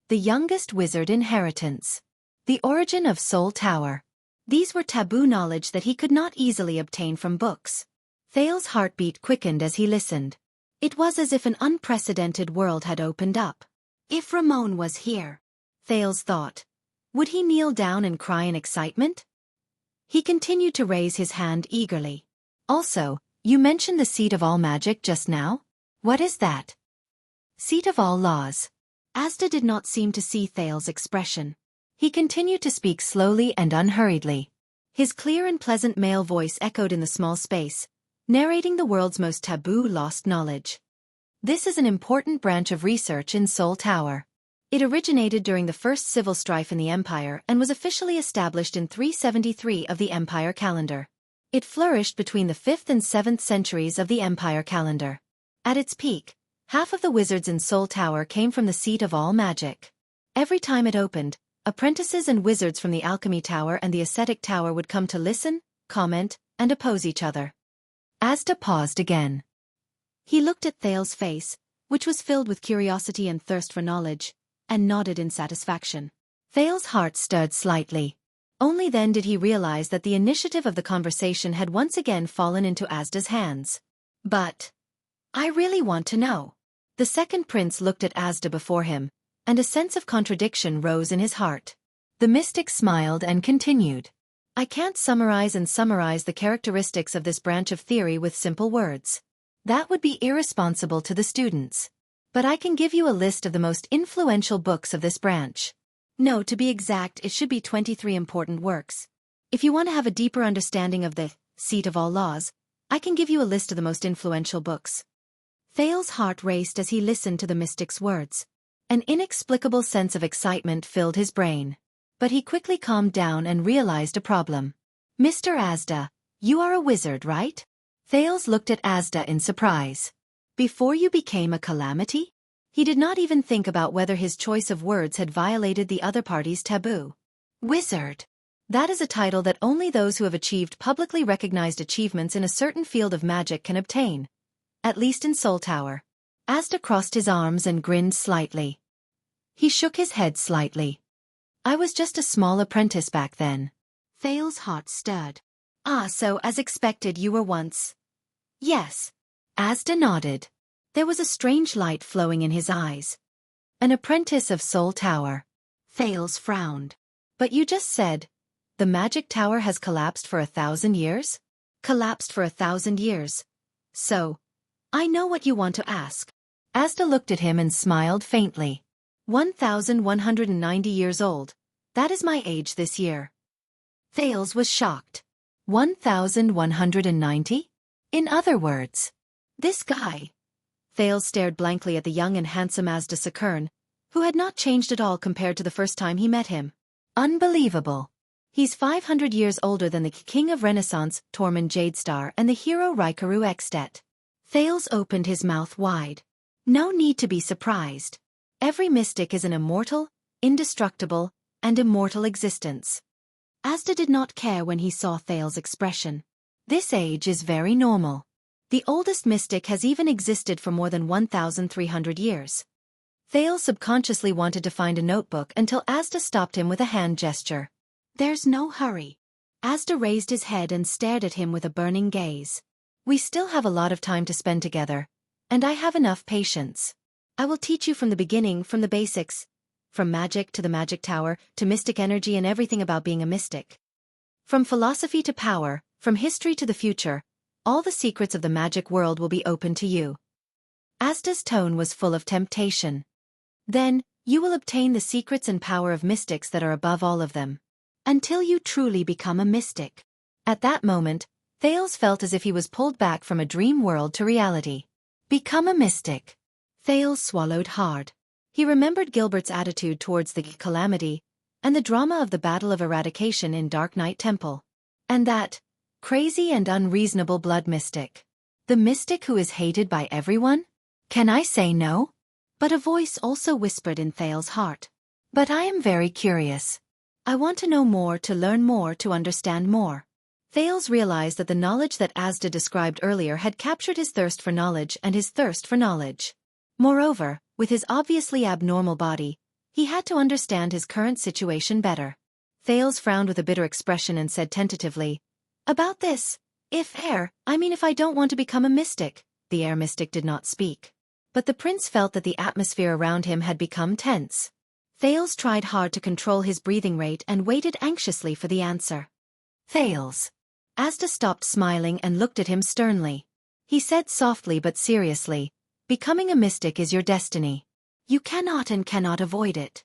The youngest wizard inheritance. The origin of Soul Tower. These were taboo knowledge that he could not easily obtain from books. Thales' heartbeat quickened as he listened. It was as if an unprecedented world had opened up. If Ramon was here, Thales thought, would he kneel down and cry in excitement? He continued to raise his hand eagerly. Also, you mentioned the seat of all magic just now? What is that? Seat of all laws. Asda did not seem to see Thales' expression. He continued to speak slowly and unhurriedly. His clear and pleasant male voice echoed in the small space, narrating the world's most taboo lost knowledge. This is an important branch of research in Soul Tower. It originated during the first civil strife in the Empire and was officially established in 373 of the Empire calendar. It flourished between the 5th and 7th centuries of the Empire calendar. At its peak, half of the wizards in Soul Tower came from the seat of all magic. Every time it opened, apprentices and wizards from the Alchemy Tower and the Ascetic Tower would come to listen, comment, and oppose each other. Asda paused again. He looked at Thales' face, which was filled with curiosity and thirst for knowledge, and nodded in satisfaction. Thales' heart stirred slightly. Only then did he realize that the initiative of the conversation had once again fallen into Asda's hands. But I really want to know. The second prince looked at Asda before him, and a sense of contradiction rose in his heart. The mystic smiled and continued. I can't summarize the characteristics of this branch of theory with simple words. That would be irresponsible to the students. But I can give you a list of the most influential books of this branch. No, to be exact, it should be 23 important works. If you want to have a deeper understanding of the seat of all laws, I can give you a list of the most influential books. Thales' heart raced as he listened to the mystic's words. An inexplicable sense of excitement filled his brain. But he quickly calmed down and realized a problem. Mr. Asda, you are a wizard, right? Thales looked at Asda in surprise. Before you became a calamity? He did not even think about whether his choice of words had violated the other party's taboo. Wizard. That is a title that only those who have achieved publicly recognized achievements in a certain field of magic can obtain. At least in Soul Tower. Asda crossed his arms and grinned slightly. He shook his head slightly. I was just a small apprentice back then. Thales' heart stirred. Ah, so as expected you were once. Yes. Asda nodded. There was a strange light flowing in his eyes. An apprentice of Soul Tower. Thales frowned. But you just said, the magic tower has collapsed for 1,000 years? Collapsed for 1,000 years. So, I know what you want to ask. Asda looked at him and smiled faintly. 1,190 years old. That is my age this year. Thales was shocked. 1,190? In other words, this guy. Thales stared blankly at the young and handsome Asda Sakern, who had not changed at all compared to the first time he met him. Unbelievable. He's 500 years older than the king of Renaissance, Tormund Jadestar, and the hero Rikaru Extet. Thales opened his mouth wide. No need to be surprised. Every mystic is an immortal, indestructible, and immortal existence. Asda did not care when he saw Thales' expression. This age is very normal. The oldest mystic has even existed for more than 1,300 years. Thales subconsciously wanted to find a notebook until Asda stopped him with a hand gesture. There's no hurry. Asda raised his head and stared at him with a burning gaze. We still have a lot of time to spend together, and I have enough patience. I will teach you from the beginning, from the basics, from magic to the magic tower, to mystic energy and everything about being a mystic. From philosophy to power, from history to the future, all the secrets of the magic world will be open to you. Asda's tone was full of temptation. Then, you will obtain the secrets and power of mystics that are above all of them. Until you truly become a mystic. At that moment, Thales felt as if he was pulled back from a dream world to reality. Become a mystic. Thales swallowed hard. He remembered Gilbert's attitude towards the calamity, and the drama of the Battle of Eradication in Dark Knight Temple. And that crazy and unreasonable blood mystic. The mystic who is hated by everyone? Can I say no? But a voice also whispered in Thales' heart. But I am very curious. I want to know more, to learn more, to understand more. Thales realized that the knowledge that Asda described earlier had captured his thirst for knowledge and his thirst for knowledge. Moreover, with his obviously abnormal body, he had to understand his current situation better. Thales frowned with a bitter expression and said tentatively, "About this, if I don't want to become a mystic." The air mystic did not speak. But the prince felt that the atmosphere around him had become tense. Thales tried hard to control his breathing rate and waited anxiously for the answer. Thales. Asda stopped smiling and looked at him sternly. He said softly but seriously, "Becoming a mystic is your destiny. You cannot avoid it.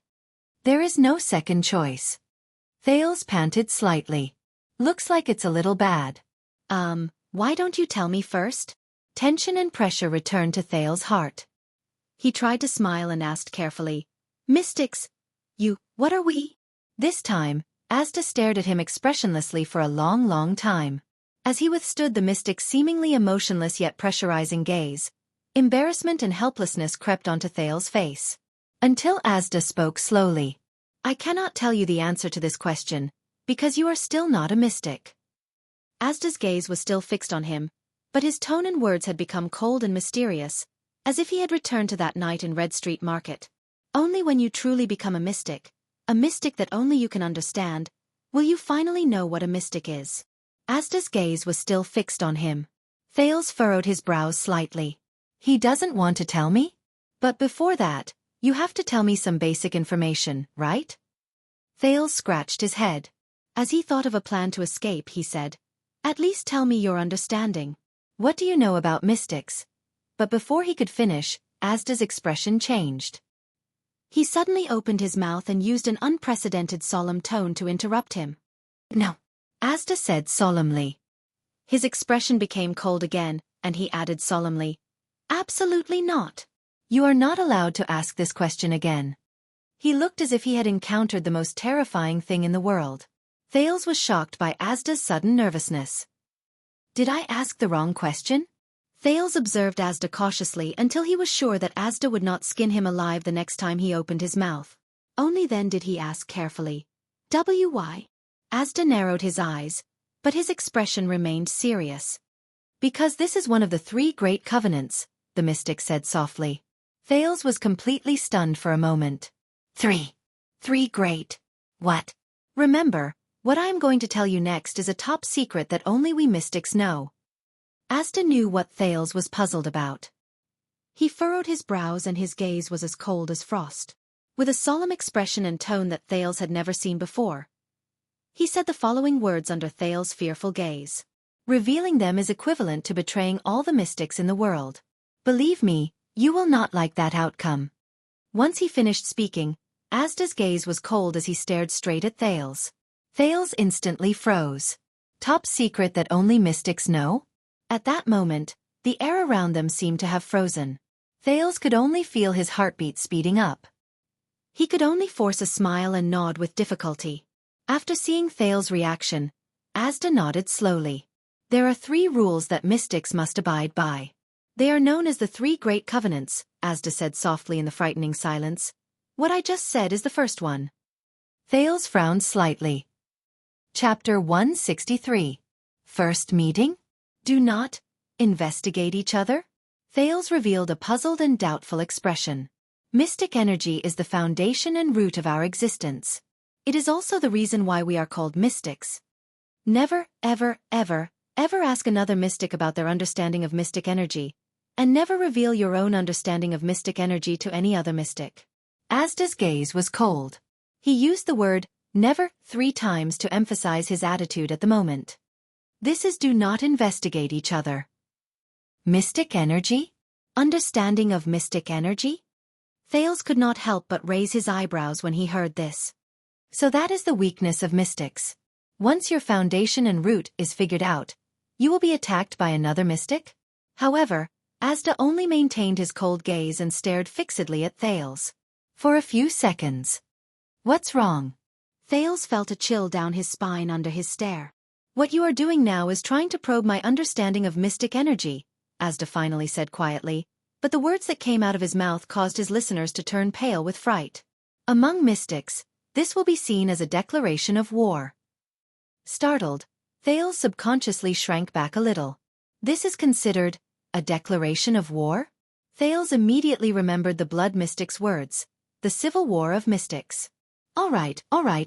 There is no second choice." Thales panted slightly. "Looks like it's a little bad." Why don't you tell me first?" Tension and pressure returned to Thales' heart. He tried to smile and asked carefully, "Mystics, what are we?" This time, Asda stared at him expressionlessly for a long, long time. As he withstood the mystic's seemingly emotionless yet pressurizing gaze, embarrassment and helplessness crept onto Thales' face. Until Asda spoke slowly. "I cannot tell you the answer to this question, because you are still not a mystic." Asda's gaze was still fixed on him, but his tone and words had become cold and mysterious, as if he had returned to that night in Red Street Market. "Only when you truly become a mystic that only you can understand, will you finally know what a mystic is." Asda's gaze was still fixed on him. Thales furrowed his brows slightly. "He doesn't want to tell me? But before that, you have to tell me some basic information, right?" Thales scratched his head. As he thought of a plan to escape, he said, "At least tell me your understanding. What do you know about mystics?" But before he could finish, Asda's expression changed. He suddenly opened his mouth and used an unprecedented solemn tone to interrupt him. "No," Asda said solemnly. His expression became cold again, and he added solemnly, "Absolutely not. You are not allowed to ask this question again." He looked as if he had encountered the most terrifying thing in the world. Thales was shocked by Asda's sudden nervousness. "Did I ask the wrong question?" Thales observed Asda cautiously until he was sure that Asda would not skin him alive the next time he opened his mouth. Only then did he ask carefully, "Why?" Asda narrowed his eyes, but his expression remained serious. "Because this is one of the 3 great covenants," the mystic said softly. Thales was completely stunned for a moment. Three great. What? "Remember, what I am going to tell you next is a top secret that only we mystics know." Asda knew what Thales was puzzled about. He furrowed his brows and his gaze was as cold as frost. With a solemn expression and tone that Thales had never seen before, he said the following words under Thales' fearful gaze. "Revealing them is equivalent to betraying all the mystics in the world. Believe me, you will not like that outcome." Once he finished speaking, Asda's gaze was cold as he stared straight at Thales. Thales instantly froze. Top secret that only mystics know? At that moment, the air around them seemed to have frozen. Thales could only feel his heartbeat speeding up. He could only force a smile and nod with difficulty. After seeing Thales' reaction, Asda nodded slowly. "There are 3 rules that mystics must abide by. They are known as the 3 Great Covenants," Asda said softly in the frightening silence. What I just said is the first one. Thales frowned slightly. Chapter 163. First meeting? Do not investigate each other? Thales revealed a puzzled and doubtful expression. Mystic energy is the foundation and root of our existence. It is also the reason why we are called mystics. Never, ever, ever, ever ask another mystic about their understanding of mystic energy, and never reveal your own understanding of mystic energy to any other mystic. Asda's gaze was cold. He used the word never 3 times to emphasize his attitude at the moment. This is do not investigate each other. Mystic energy? Understanding of mystic energy? Thales could not help but raise his eyebrows when he heard this. So that is the weakness of mystics. Once your foundation and root is figured out, you will be attacked by another mystic? However, Asda only maintained his cold gaze and stared fixedly at Thales. For a few seconds. What's wrong? Thales felt a chill down his spine under his stare. What you are doing now is trying to probe my understanding of mystic energy, Asda finally said quietly, but the words that came out of his mouth caused his listeners to turn pale with fright. Among mystics, this will be seen as a declaration of war. Startled, Thales subconsciously shrank back a little. This is considered a declaration of war? Thales immediately remembered the blood mystic's words, the civil war of mystics. All right,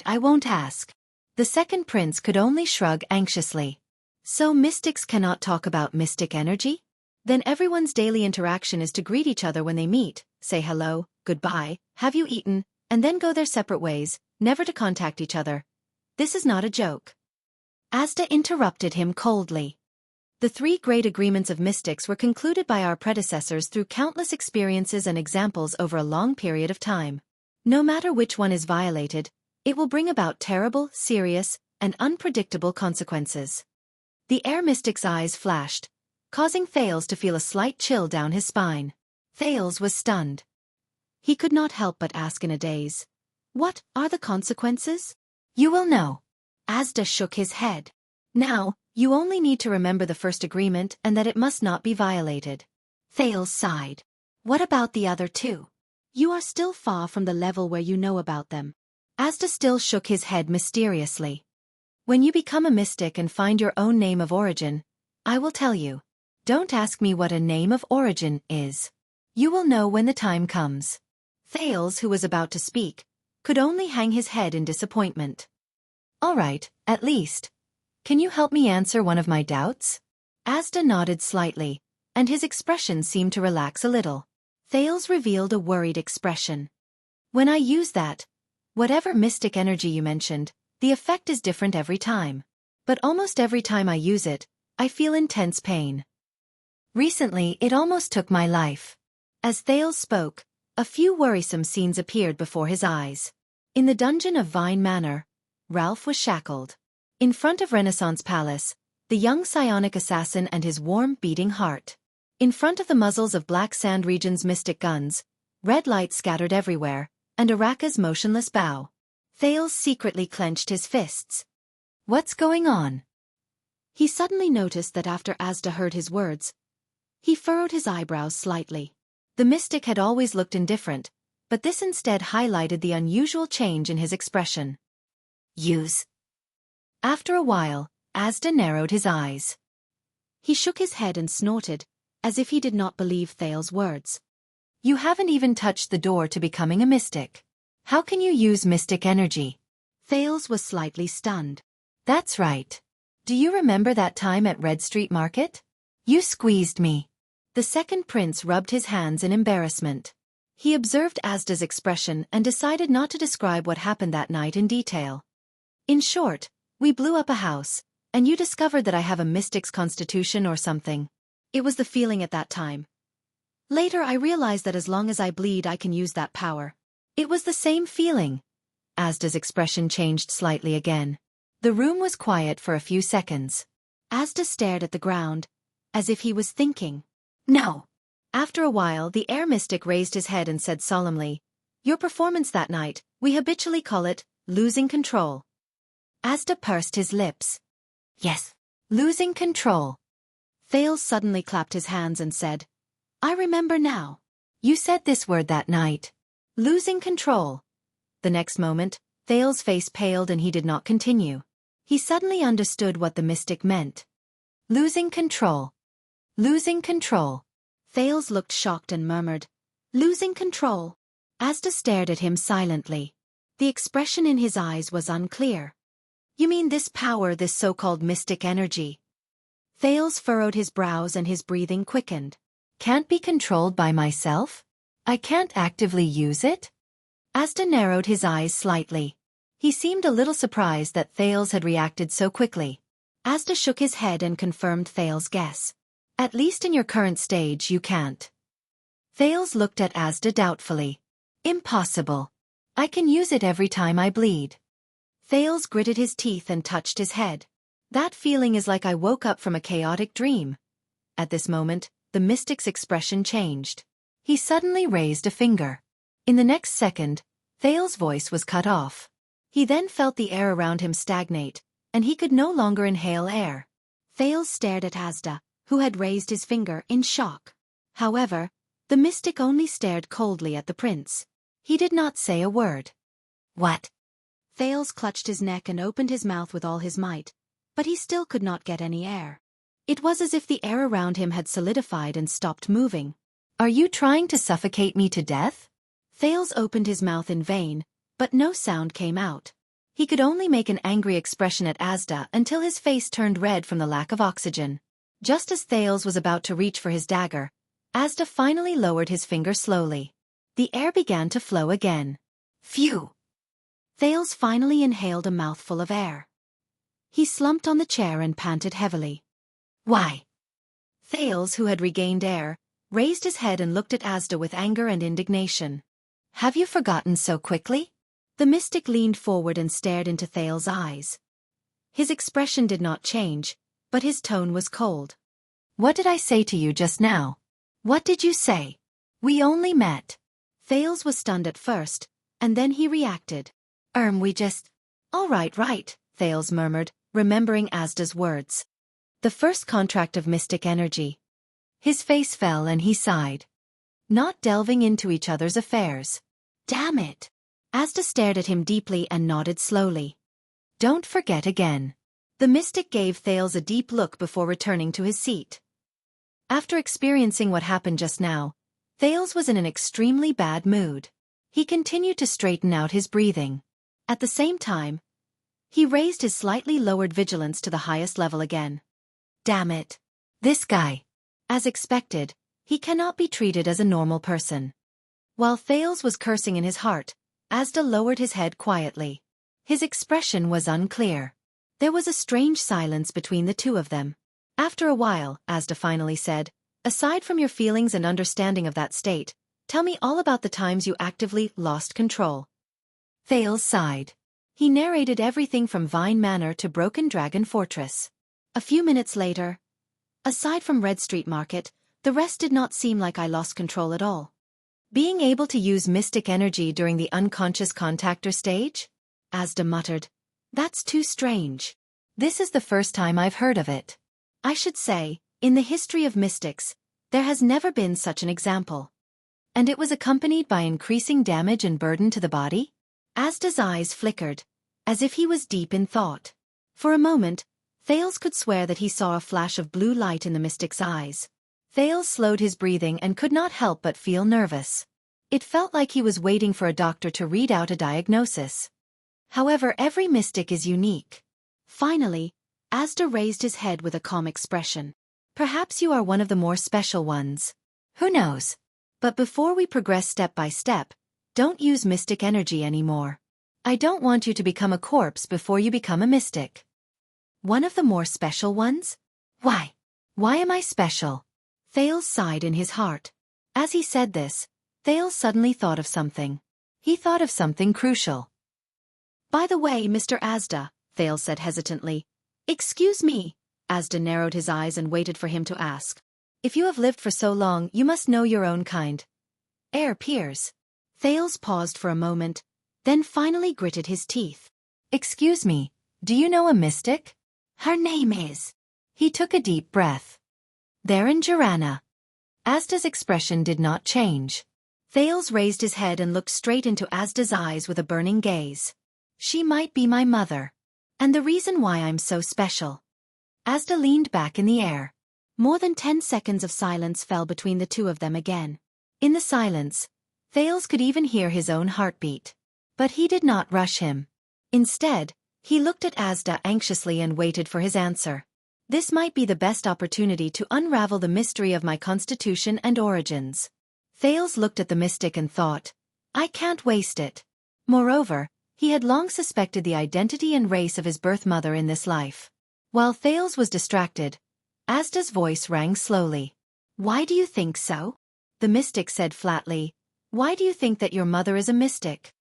I won't ask. The second prince could only shrug anxiously. So mystics cannot talk about mystic energy? Then everyone's daily interaction is to greet each other when they meet, say hello, goodbye, have you eaten, and then go their separate ways, never to contact each other. This is not a joke. Asda interrupted him coldly. The 3 great agreements of mystics were concluded by our predecessors through countless experiences and examples over a long period of time. No matter which one is violated, it will bring about terrible, serious, and unpredictable consequences. The air mystic's eyes flashed, causing Thales to feel a slight chill down his spine. Thales was stunned. He could not help but ask in a daze. What are the consequences? You will know. Asda shook his head. Now, you only need to remember the first agreement and that it must not be violated. Thales sighed. What about the other 2? You are still far from the level where you know about them. Asda still shook his head mysteriously. When you become a mystic and find your own name of origin, I will tell you. Don't ask me what a name of origin is. You will know when the time comes. Thales, who was about to speak, could only hang his head in disappointment. All right, at least. Can you help me answer one of my doubts? Asda nodded slightly, and his expression seemed to relax a little. Thales revealed a worried expression. When I use that, whatever mystic energy you mentioned, the effect is different every time. But almost every time I use it, I feel intense pain. Recently, it almost took my life. As Thales spoke, a few worrisome scenes appeared before his eyes. In the dungeon of Vine Manor, Ralph was shackled. In front of Renaissance Palace, the young psionic assassin and his warm, beating heart. In front of the muzzles of Black Sand Region's mystic guns, red light scattered everywhere, and Araka's motionless bow. Thales secretly clenched his fists. What's going on? He suddenly noticed that after Asda heard his words, he furrowed his eyebrows slightly. The mystic had always looked indifferent, but this instead highlighted the unusual change in his expression. Use. After a while, Asda narrowed his eyes. He shook his head and snorted, as if he did not believe Thales' words. You haven't even touched the door to becoming a mystic. How can you use mystic energy? Thales was slightly stunned. That's right. Do you remember that time at Red Street Market? You squeezed me. The second prince rubbed his hands in embarrassment. He observed Asda's expression and decided not to describe what happened that night in detail. In short, we blew up a house, and you discovered that I have a mystic's constitution or something. It was the feeling at that time. Later I realized that as long as I bleed I can use that power. It was the same feeling. Asda's expression changed slightly again. The room was quiet for a few seconds. Asda stared at the ground, as if he was thinking. No. After a while the air mystic raised his head and said solemnly, Your performance that night, we habitually call it, losing control. Asda pursed his lips. Yes. Losing control. Thales suddenly clapped his hands and said, I remember now. You said this word that night. Losing control. The next moment, Thales' face paled and he did not continue. He suddenly understood what the mystic meant. Losing control. Losing control. Thales looked shocked and murmured, "Losing control." Asda stared at him silently. The expression in his eyes was unclear. You mean this power, this so-called mystic energy? Thales furrowed his brows and his breathing quickened. Can't be controlled by myself? I can't actively use it? Asda narrowed his eyes slightly. He seemed a little surprised that Thales had reacted so quickly. Asda shook his head and confirmed Thales' guess. At least in your current stage you can't. Thales looked at Asda doubtfully. Impossible. I can use it every time I bleed. Thales gritted his teeth and touched his head. That feeling is like I woke up from a chaotic dream. At this moment, the mystic's expression changed. He suddenly raised a finger. In the next second, Thales' voice was cut off. He then felt the air around him stagnate, and he could no longer inhale air. Thales stared at Asda, who had raised his finger, in shock. However, the mystic only stared coldly at the prince. He did not say a word. What? Thales clutched his neck and opened his mouth with all his might, but he still could not get any air. It was as if the air around him had solidified and stopped moving. Are you trying to suffocate me to death? Thales opened his mouth in vain, but no sound came out. He could only make an angry expression at Asda until his face turned red from the lack of oxygen. Just as Thales was about to reach for his dagger, Asda finally lowered his finger slowly. The air began to flow again. Phew! Thales finally inhaled a mouthful of air. He slumped on the chair and panted heavily. Why? Thales, who had regained air, raised his head and looked at Asda with anger and indignation. Have you forgotten so quickly? The mystic leaned forward and stared into Thales' eyes. His expression did not change, but his tone was cold. What did I say to you just now? What did you say? We only met. Thales was stunned at first, and then he reacted. We just... All right, Thales murmured, remembering Asda's words. The first contract of mystic energy. His face fell and he sighed. Not delving into each other's affairs. Damn it! Asda stared at him deeply and nodded slowly. Don't forget again. The mystic gave Thales a deep look before returning to his seat. After experiencing what happened just now, Thales was in an extremely bad mood. He continued to straighten out his breathing. At the same time, he raised his slightly lowered vigilance to the highest level again. Damn it. This guy. As expected, he cannot be treated as a normal person. While Thales was cursing in his heart, Asda lowered his head quietly. His expression was unclear. There was a strange silence between the two of them. After a while, Asda finally said, aside from your feelings and understanding of that state, tell me all about the times you actively lost control. Thales sighed. He narrated everything from Vine Manor to Broken Dragon Fortress. A few minutes later, aside from Red Street Market, the rest did not seem like I lost control at all. Being able to use mystic energy during the unconscious contactor stage? Asda muttered. That's too strange. This is the first time I've heard of it. I should say, in the history of mystics, there has never been such an example. And it was accompanied by increasing damage and burden to the body? Asda's eyes flickered, as if he was deep in thought. For a moment, Thales could swear that he saw a flash of blue light in the mystic's eyes. Thales slowed his breathing and could not help but feel nervous. It felt like he was waiting for a doctor to read out a diagnosis. However, every mystic is unique. Finally, Asda raised his head with a calm expression. Perhaps you are one of the more special ones. Who knows? But before we progress step by step, don't use mystic energy anymore. I don't want you to become a corpse before you become a mystic. One of the more special ones? Why? Why am I special? Thales sighed in his heart. As he said this, Thales suddenly thought of something. He thought of something crucial. By the way, Mr. Asda, Thales said hesitantly. Excuse me. Asda narrowed his eyes and waited for him to ask. If you have lived for so long, you must know your own kind. Peers. Thales paused for a moment, then finally gritted his teeth. Excuse me, do you know a mystic? Her name is... He took a deep breath. Theron Jorana. Asda's expression did not change. Thales raised his head and looked straight into Asda's eyes with a burning gaze. She might be my mother. And the reason why I'm so special. Asda leaned back in the air. More than 10 seconds of silence fell between the two of them again. In the silence, Thales could even hear his own heartbeat. But he did not rush him. Instead, he looked at Asda anxiously and waited for his answer. This might be the best opportunity to unravel the mystery of my constitution and origins. Thales looked at the mystic and thought, I can't waste it. Moreover, he had long suspected the identity and race of his birth mother in this life. While Thales was distracted, Asda's voice rang slowly. Why do you think so? The mystic said flatly. Why do you think that your mother is a mystic?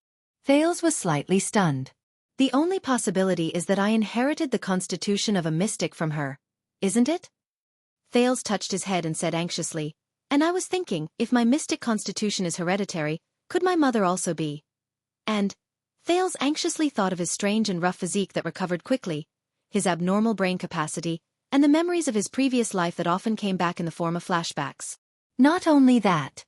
Thales was slightly stunned. The only possibility is that I inherited the constitution of a mystic from her, isn't it? Thales touched his head and said anxiously, and I was thinking, if my mystic constitution is hereditary, could my mother also be? And Thales anxiously thought of his strange and rough physique that recovered quickly, his abnormal brain capacity, and the memories of his previous life that often came back in the form of flashbacks. Not only that.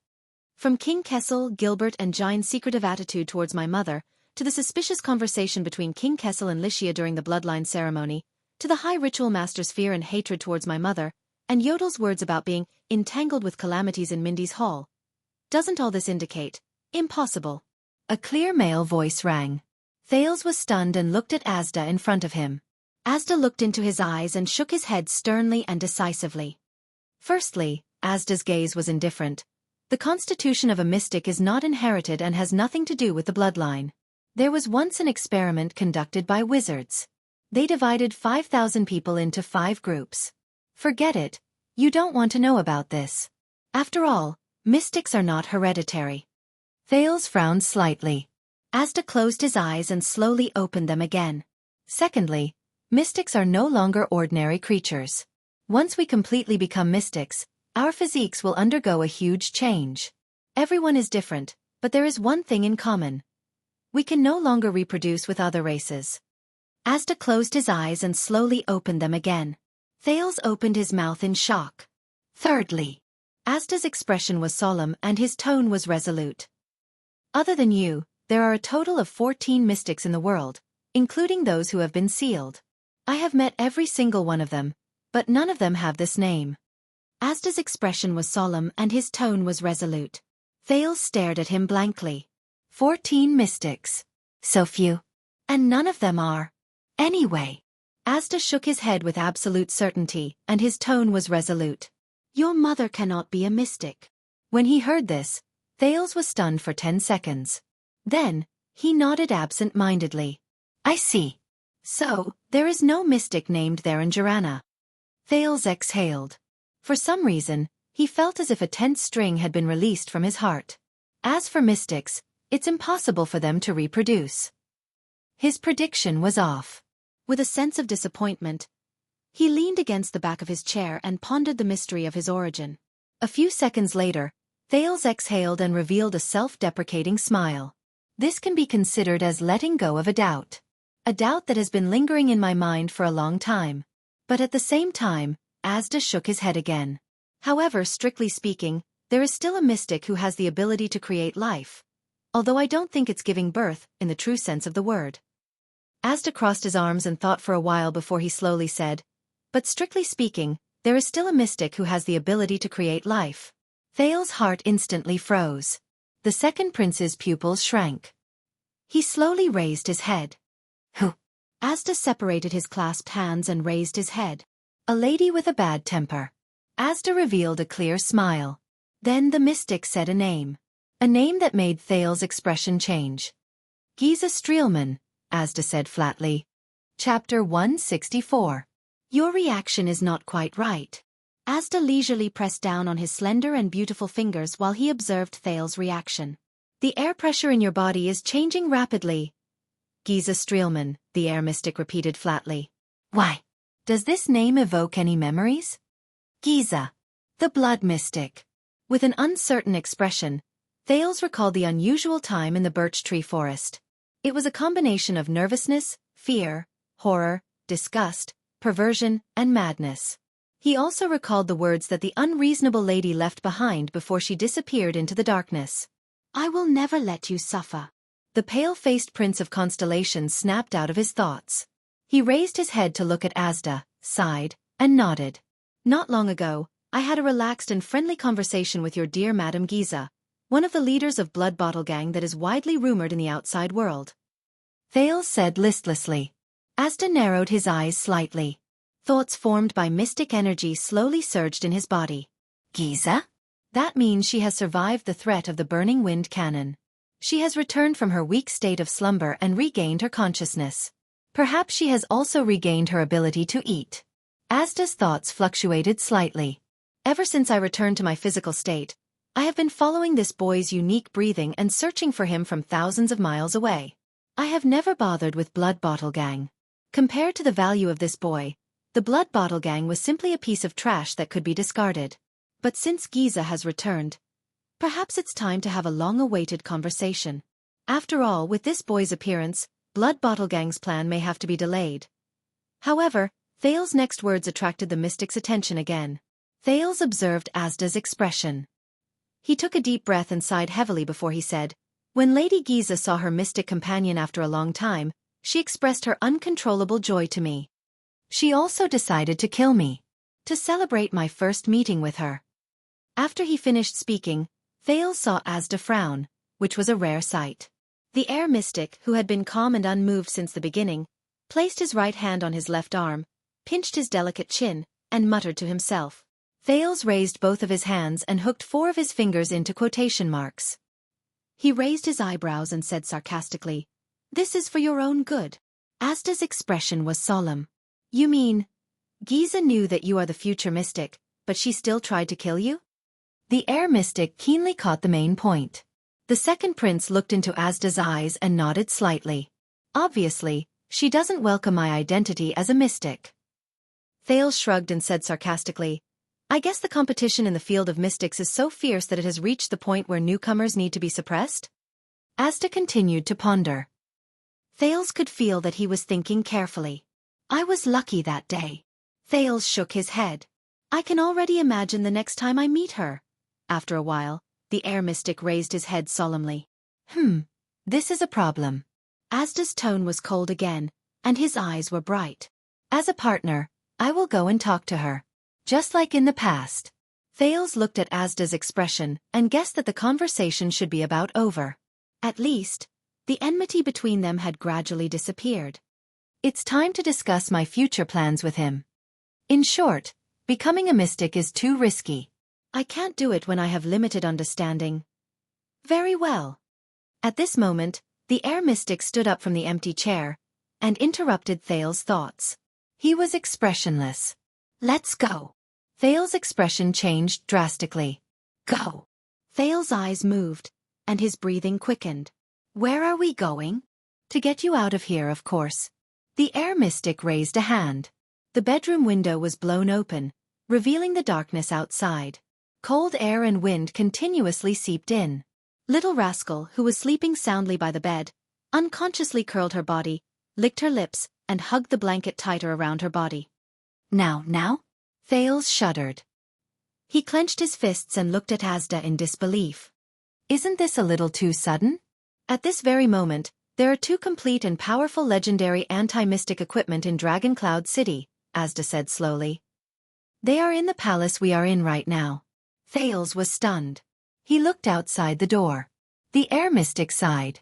From King Kessel, Gilbert and Gine's secretive attitude towards my mother, to the suspicious conversation between King Kessel and Licia during the bloodline ceremony, to the high ritual master's fear and hatred towards my mother, and Yodel's words about being entangled with calamities in Mindy's hall. Doesn't all this indicate? Impossible. A clear male voice rang. Thales was stunned and looked at Asda in front of him. Asda looked into his eyes and shook his head sternly and decisively. Firstly, Asda's gaze was indifferent. The constitution of a mystic is not inherited and has nothing to do with the bloodline. There was once an experiment conducted by wizards. They divided 5,000 people into 5 groups. Forget it, you don't want to know about this. After all, mystics are not hereditary. Thales frowned slightly. Asda closed his eyes and slowly opened them again. Secondly, mystics are no longer ordinary creatures. Once we completely become mystics, our physiques will undergo a huge change. Everyone is different, but there is one thing in common. We can no longer reproduce with other races. Asda closed his eyes and slowly opened them again. Thales opened his mouth in shock. Thirdly, Asda's expression was solemn and his tone was resolute. Other than you, there are a total of 14 mystics in the world, including those who have been sealed. I have met every single one of them, but none of them have this name. Asda's expression was solemn and his tone was resolute. Thales stared at him blankly. 14 mystics. So few. And none of them are. Anyway. Asda shook his head with absolute certainty, and his tone was resolute. Your mother cannot be a mystic. When he heard this, Thales was stunned for 10 seconds. Then, he nodded absent-mindedly. I see. So, there is no mystic named Theranjarana. Thales exhaled. For some reason, he felt as if a tense string had been released from his heart. As for mystics, it's impossible for them to reproduce. His prediction was off. With a sense of disappointment, he leaned against the back of his chair and pondered the mystery of his origin. A few seconds later, Thales exhaled and revealed a self-deprecating smile. This can be considered as letting go of a doubt. A doubt that has been lingering in my mind for a long time. But at the same time, Asda shook his head again. However, strictly speaking, there is still a mystic who has the ability to create life. Although I don't think it's giving birth, in the true sense of the word. Asda crossed his arms and thought for a while before he slowly said, but strictly speaking, there is still a mystic who has the ability to create life. Thales' heart instantly froze. The second prince's pupils shrank. He slowly raised his head. Who? Asda separated his clasped hands and raised his head. A lady with a bad temper. Asda revealed a clear smile. Then the mystic said a name. A name that made Thales' expression change. Giza Streelman, Asda said flatly. Chapter 164. Your reaction is not quite right. Asda leisurely pressed down on his slender and beautiful fingers while he observed Thales' reaction. The air pressure in your body is changing rapidly. Giza Streelman, the air mystic repeated flatly. Why? Does this name evoke any memories? Giza. The blood mystic. With an uncertain expression, Thales recalled the unusual time in the birch tree forest. It was a combination of nervousness, fear, horror, disgust, perversion, and madness. He also recalled the words that the unreasonable lady left behind before she disappeared into the darkness. I will never let you suffer. The pale-faced Prince of Constellations snapped out of his thoughts. He raised his head to look at Asda, sighed, and nodded. Not long ago, I had a relaxed and friendly conversation with your dear Madame Giza, one of the leaders of Blood Bottle Gang that is widely rumored in the outside world. Thales said listlessly. Asda narrowed his eyes slightly. Thoughts formed by mystic energy slowly surged in his body. Giza? That means she has survived the threat of the burning wind cannon. She has returned from her weak state of slumber and regained her consciousness. Perhaps she has also regained her ability to eat. Asda's thoughts fluctuated slightly. Ever since I returned to my physical state, I have been following this boy's unique breathing and searching for him from thousands of miles away. I have never bothered with Blood Bottle Gang. Compared to the value of this boy, the Blood Bottle Gang was simply a piece of trash that could be discarded. But since Giza has returned, perhaps it's time to have a long-awaited conversation. After all, with this boy's appearance, Blood Bottle Gang's plan may have to be delayed. However, Thales' next words attracted the mystic's attention again. Thales observed Asda's expression. He took a deep breath and sighed heavily before he said, "When Lady Giza saw her mystic companion after a long time, she expressed her uncontrollable joy to me. She also decided to kill me, to celebrate my first meeting with her." After he finished speaking, Thales saw Asda frown, which was a rare sight. The air mystic, who had been calm and unmoved since the beginning, placed his right hand on his left arm, pinched his delicate chin, and muttered to himself. Thales raised both of his hands and hooked 4 of his fingers into quotation marks. He raised his eyebrows and said sarcastically, "This is for your own good." Asda's expression was solemn. "You mean, Giza knew that you are the future mystic, but she still tried to kill you?" The air mystic keenly caught the main point. The second prince looked into Asda's eyes and nodded slightly. "Obviously, she doesn't welcome my identity as a mystic." Thales shrugged and said sarcastically, "I guess the competition in the field of mystics is so fierce that it has reached the point where newcomers need to be suppressed?" Asda continued to ponder. Thales could feel that he was thinking carefully. "I was lucky that day." Thales shook his head. "I can already imagine the next time I meet her." After a while, the air mystic raised his head solemnly. This is a problem." Asda's tone was cold again, and his eyes were bright. "As a partner, I will go and talk to her. Just like in the past." Thales looked at Asda's expression and guessed that the conversation should be about over. At least, the enmity between them had gradually disappeared. "It's time to discuss my future plans with him. In short, becoming a mystic is too risky. I can't do it when I have limited understanding." "Very well." At this moment, the air mystic stood up from the empty chair and interrupted Thales' thoughts. He was expressionless. "Let's go." Thales' expression changed drastically. "Go." Thales' eyes moved, and his breathing quickened. "Where are we going?" "To get you out of here, of course." The air mystic raised a hand. The bedroom window was blown open, revealing the darkness outside. Cold air and wind continuously seeped in. Little Rascal, who was sleeping soundly by the bed, unconsciously curled her body, licked her lips, and hugged the blanket tighter around her body. Now? Thales shuddered. He clenched his fists and looked at Asda in disbelief. "Isn't this a little too sudden?" "At this very moment, there are 2 complete and powerful legendary anti-mystic equipment in Dragon Cloud City," Asda said slowly. "They are in the palace we are in right now." Thales was stunned. He looked outside the door. The air mystic sighed.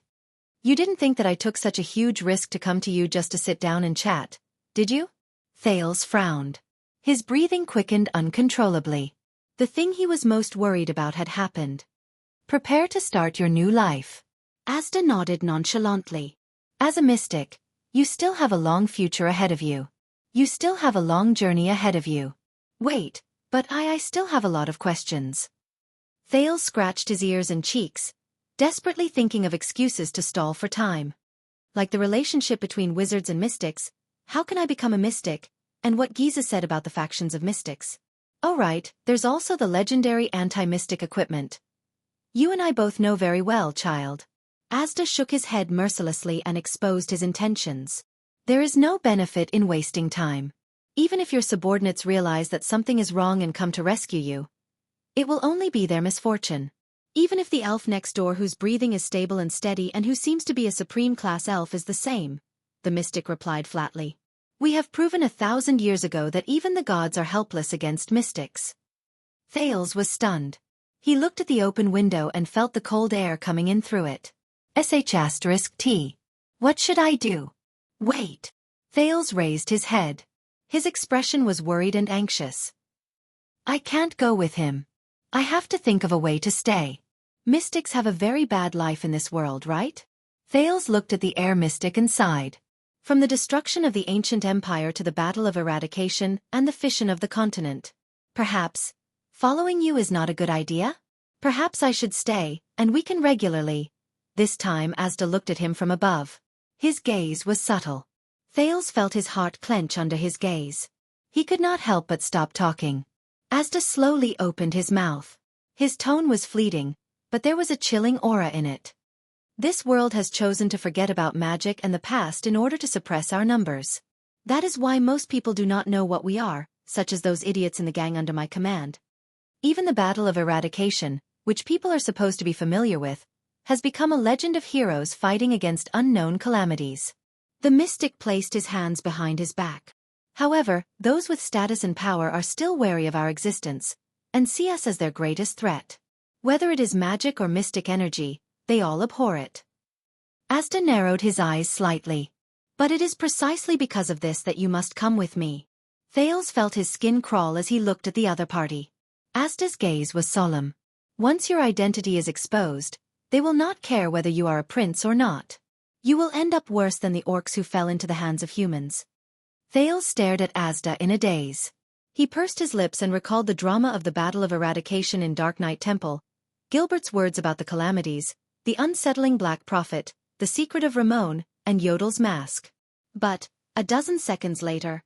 "You didn't think that I took such a huge risk to come to you just to sit down and chat, did you?" Thales frowned. His breathing quickened uncontrollably. The thing he was most worried about had happened. "Prepare to start your new life." Asda nodded nonchalantly. "As a mystic, you still have a long future ahead of you. You still have a long journey ahead of you." "Wait, but I still have a lot of questions." Thales scratched his ears and cheeks, desperately thinking of excuses to stall for time. Like the relationship between wizards and mystics, how can I become a mystic, and what Giza said about the factions of mystics. Oh right, there's also the legendary anti-mystic equipment. You and I both know very well, child. Asda shook his head mercilessly and exposed his intentions. There is no benefit in wasting time. Even if your subordinates realize that something is wrong and come to rescue you, it will only be their misfortune. Even if the elf next door whose breathing is stable and steady and who seems to be a supreme class elf is the same, the mystic replied flatly. We have proven 1,000 years ago that even the gods are helpless against mystics. Thales was stunned. He looked at the open window and felt the cold air coming in through it. *T. What should I do? Wait. Thales raised his head. His expression was worried and anxious. I can't go with him. I have to think of a way to stay. Mystics have a very bad life in this world, right? Thales looked at the air mystic and sighed. From the destruction of the ancient empire to the battle of eradication and the fission of the continent. Perhaps, following you is not a good idea? Perhaps I should stay, and we can regularly. This time Asda looked at him from above. His gaze was subtle. Thales felt his heart clench under his gaze. He could not help but stop talking. Asda slowly opened his mouth. His tone was fleeting, but there was a chilling aura in it. This world has chosen to forget about magic and the past in order to suppress our numbers. That is why most people do not know what we are, such as those idiots in the gang under my command. Even the battle of eradication, which people are supposed to be familiar with, has become a legend of heroes fighting against unknown calamities. The mystic placed his hands behind his back. However, those with status and power are still wary of our existence, and see us as their greatest threat. Whether it is magic or mystic energy, they all abhor it. Asda narrowed his eyes slightly. But it is precisely because of this that you must come with me. Thales felt his skin crawl as he looked at the other party. Asda's gaze was solemn. Once your identity is exposed, they will not care whether you are a prince or not. You will end up worse than the orcs who fell into the hands of humans. Thales stared at Asda in a daze. He pursed his lips and recalled the drama of the Battle of Eradication in Dark Knight Temple, Gilbert's words about the calamities, the unsettling Black Prophet, the secret of Ramon, and Yodel's mask. But, a dozen seconds later,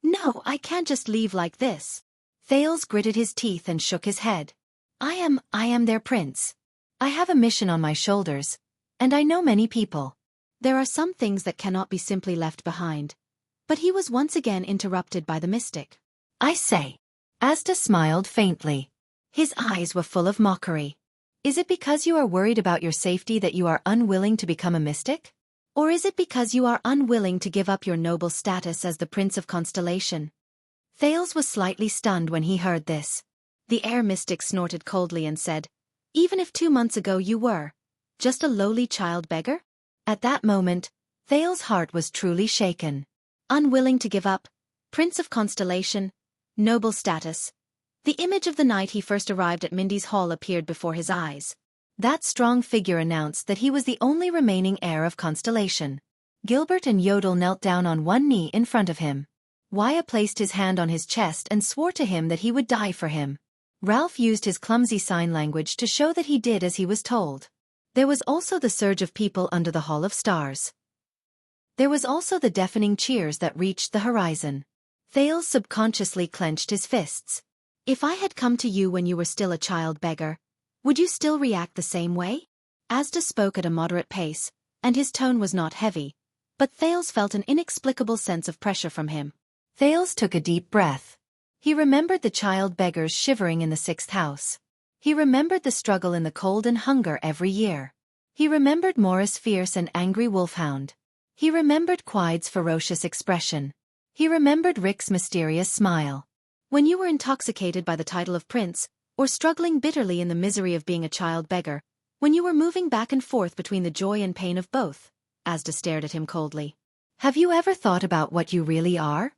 no, I can't just leave like this. Thales gritted his teeth and shook his head. I am their prince. I have a mission on my shoulders, and I know many people. There are some things that cannot be simply left behind. But he was once again interrupted by the mystic. I say. Asda smiled faintly. His eyes were full of mockery. Is it because you are worried about your safety that you are unwilling to become a mystic? Or is it because you are unwilling to give up your noble status as the Prince of Constellation? Thales was slightly stunned when he heard this. The air mystic snorted coldly and said, Even if 2 months ago you were just a lowly child beggar? At that moment, Thales' heart was truly shaken. Unwilling to give up, Prince of Constellation, noble status. The image of the night he first arrived at Mindy's hall appeared before his eyes. That strong figure announced that he was the only remaining heir of Constellation. Gilbert and Yodel knelt down on one knee in front of him. Wyatt placed his hand on his chest and swore to him that he would die for him. Ralph used his clumsy sign language to show that he did as he was told. There was also the surge of people under the Hall of Stars. There was also the deafening cheers that reached the horizon. Thales subconsciously clenched his fists. If I had come to you when you were still a child beggar, would you still react the same way? Asda spoke at a moderate pace, and his tone was not heavy, but Thales felt an inexplicable sense of pressure from him. Thales took a deep breath. He remembered the child beggars shivering in the 6th house. He remembered the struggle in the cold and hunger every year. He remembered Morris' fierce and angry wolfhound. He remembered Quide's ferocious expression. He remembered Rick's mysterious smile. When you were intoxicated by the title of prince, or struggling bitterly in the misery of being a child beggar, when you were moving back and forth between the joy and pain of both, Asda stared at him coldly. Have you ever thought about what you really are?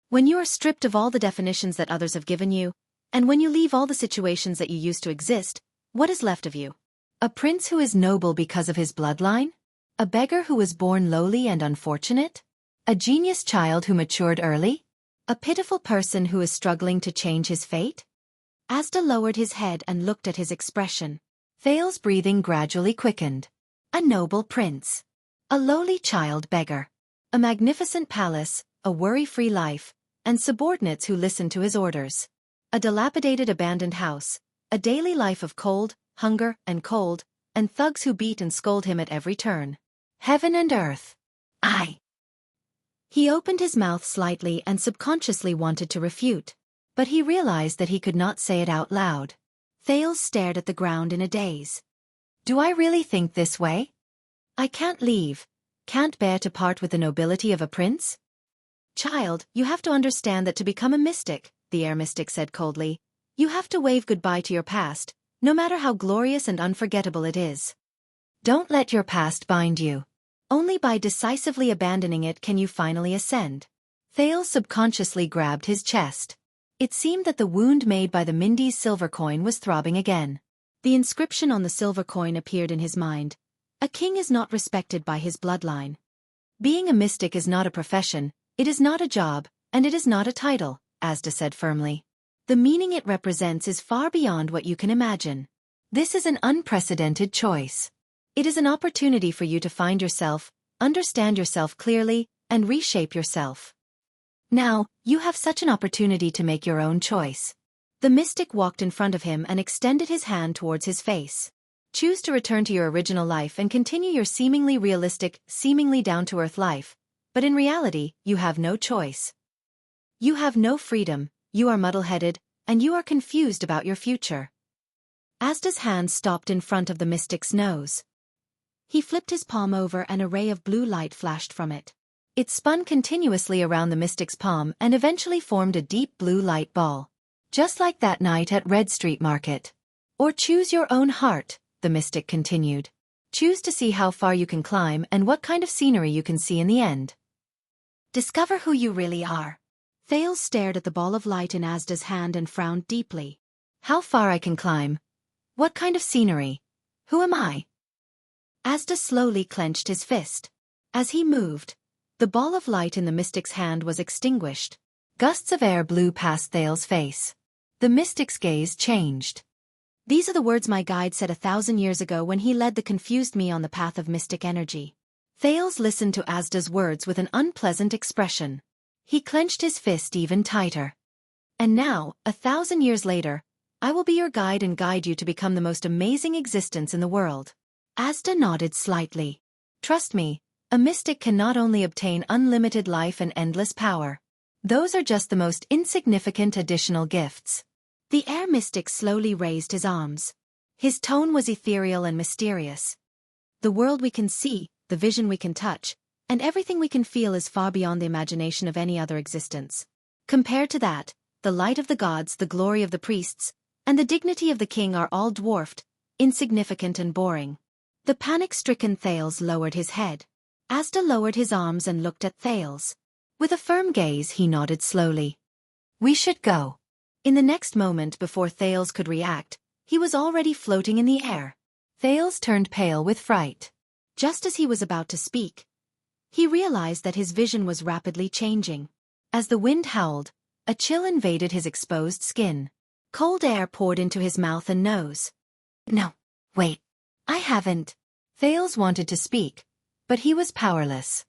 When you are stripped of all the definitions that others have given you, and when you leave all the situations that you used to exist, what is left of you? A prince who is noble because of his bloodline? A beggar who was born lowly and unfortunate? A genius child who matured early? A pitiful person who is struggling to change his fate? Asda lowered his head and looked at his expression. Thales' breathing gradually quickened. A noble prince. A lowly child beggar. A magnificent palace, a worry-free life, and subordinates who listened to his orders. A dilapidated abandoned house, a daily life of cold, hunger, and cold, and thugs who beat and scold him at every turn. Heaven and earth. He opened his mouth slightly and subconsciously wanted to refute, but he realized that he could not say it out loud. Thales stared at the ground in a daze. Do I really think this way? I can't leave, can't bear to part with the nobility of a prince? Child, you have to understand that to become a mystic, the air mystic said coldly, you have to wave goodbye to your past, no matter how glorious and unforgettable it is. Don't let your past bind you. Only by decisively abandoning it can you finally ascend. Thales subconsciously grabbed his chest. It seemed that the wound made by the Mindy's silver coin was throbbing again. The inscription on the silver coin appeared in his mind. A king is not respected by his bloodline. Being a mystic is not a profession, it is not a job, and it is not a title, Asda said firmly. The meaning it represents is far beyond what you can imagine. This is an unprecedented choice. It is an opportunity for you to find yourself, understand yourself clearly, and reshape yourself. Now, you have such an opportunity to make your own choice. The mystic walked in front of him and extended his hand towards his face. Choose to return to your original life and continue your seemingly realistic, seemingly down-to-earth life, but in reality, you have no choice. You have no freedom, you are muddle-headed, and you are confused about your future. Asda's hand stopped in front of the mystic's nose. He flipped his palm over and a ray of blue light flashed from it. It spun continuously around the mystic's palm and eventually formed a deep blue light ball. Just like that night at Red Street Market. Or choose your own heart, the mystic continued. Choose to see how far you can climb and what kind of scenery you can see in the end. Discover who you really are. Thales stared at the ball of light in Asda's hand and frowned deeply. How far I can climb? What kind of scenery? Who am I? Asda slowly clenched his fist. As he moved, the ball of light in the mystic's hand was extinguished. Gusts of air blew past Thales' face. The mystic's gaze changed. These are the words my guide said 1,000 years ago when he led the confused me on the path of mystic energy. Thales listened to Asda's words with an unpleasant expression. He clenched his fist even tighter. And now, 1,000 years later, I will be your guide and guide you to become the most amazing existence in the world. Asda nodded slightly. Trust me, a mystic can not only obtain unlimited life and endless power. Those are just the most insignificant additional gifts. The air mystic slowly raised his arms. His tone was ethereal and mysterious. The world we can see, the vision we can touch, and everything we can feel is far beyond the imagination of any other existence. Compared to that, the light of the gods, the glory of the priests, and the dignity of the king are all dwarfed, insignificant and boring. The panic-stricken Thales lowered his head. Asda lowered his arms and looked at Thales. With a firm gaze he nodded slowly. We should go. In the next moment before Thales could react, he was already floating in the air. Thales turned pale with fright. Just as he was about to speak, he realized that his vision was rapidly changing. As the wind howled, a chill invaded his exposed skin. Cold air poured into his mouth and nose. No, wait. I haven't. Thales wanted to speak, but he was powerless.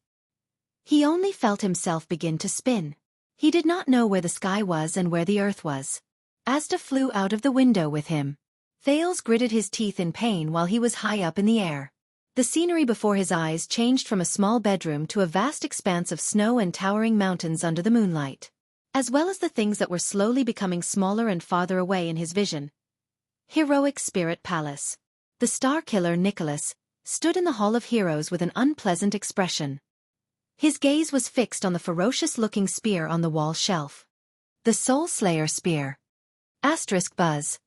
He only felt himself begin to spin. He did not know where the sky was and where the earth was. Asda flew out of the window with him. Thales gritted his teeth in pain while he was high up in the air. The scenery before his eyes changed from a small bedroom to a vast expanse of snow and towering mountains under the moonlight. As well as the things that were slowly becoming smaller and farther away in his vision. Heroic Spirit Palace. The Star Killer Nicholas stood in the Hall of Heroes with an unpleasant expression. His gaze was fixed on the ferocious-looking spear on the wall shelf. The Soul Slayer Spear. Buzz.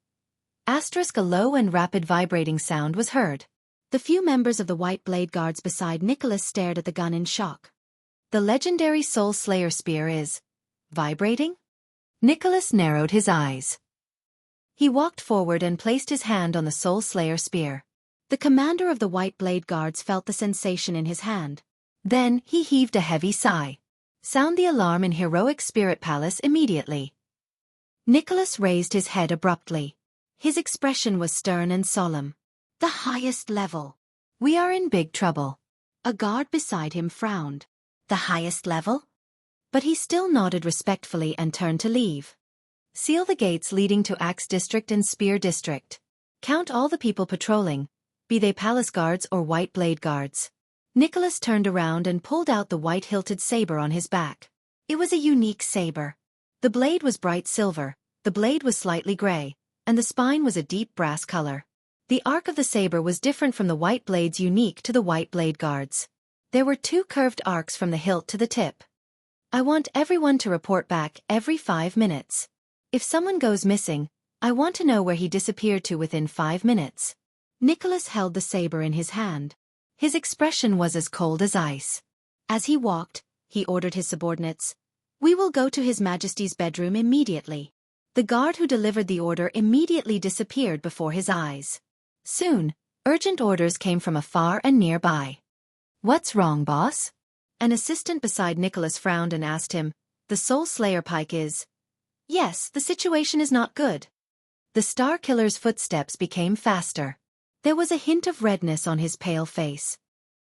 A low and rapid vibrating sound was heard. The few members of the White Blade Guards beside Nicholas stared at the gun in shock. The legendary Soul Slayer Spear is vibrating? Nicholas narrowed his eyes. He walked forward and placed his hand on the Soul Slayer Spear. The commander of the White Blade Guards felt the sensation in his hand. Then, he heaved a heavy sigh. Sound the alarm in Heroic Spirit Palace immediately. Nicholas raised his head abruptly. His expression was stern and solemn. The highest level. We are in big trouble. A guard beside him frowned. The highest level? But he still nodded respectfully and turned to leave. Seal the gates leading to Axe District and Spear District. Count all the people patrolling, be they palace guards or White Blade Guards. Nicholas turned around and pulled out the white-hilted saber on his back. It was a unique saber. The blade was bright silver, the blade was slightly gray, and the spine was a deep brass color. The arc of the saber was different from the white blades unique to the white blade guards. There were 2 curved arcs from the hilt to the tip. I want everyone to report back every 5 minutes. If someone goes missing, I want to know where he disappeared to within 5 minutes. Nicholas held the saber in his hand. His expression was as cold as ice. As he walked, he ordered his subordinates, "We will go to His Majesty's bedroom immediately." The guard who delivered the order immediately disappeared before his eyes. Soon, urgent orders came from afar and nearby. "What's wrong, boss?" An assistant beside Nicholas frowned and asked him, "The Soul Slayer pike is—" "Yes, the situation is not good." The Star Killer's footsteps became faster. There was a hint of redness on his pale face.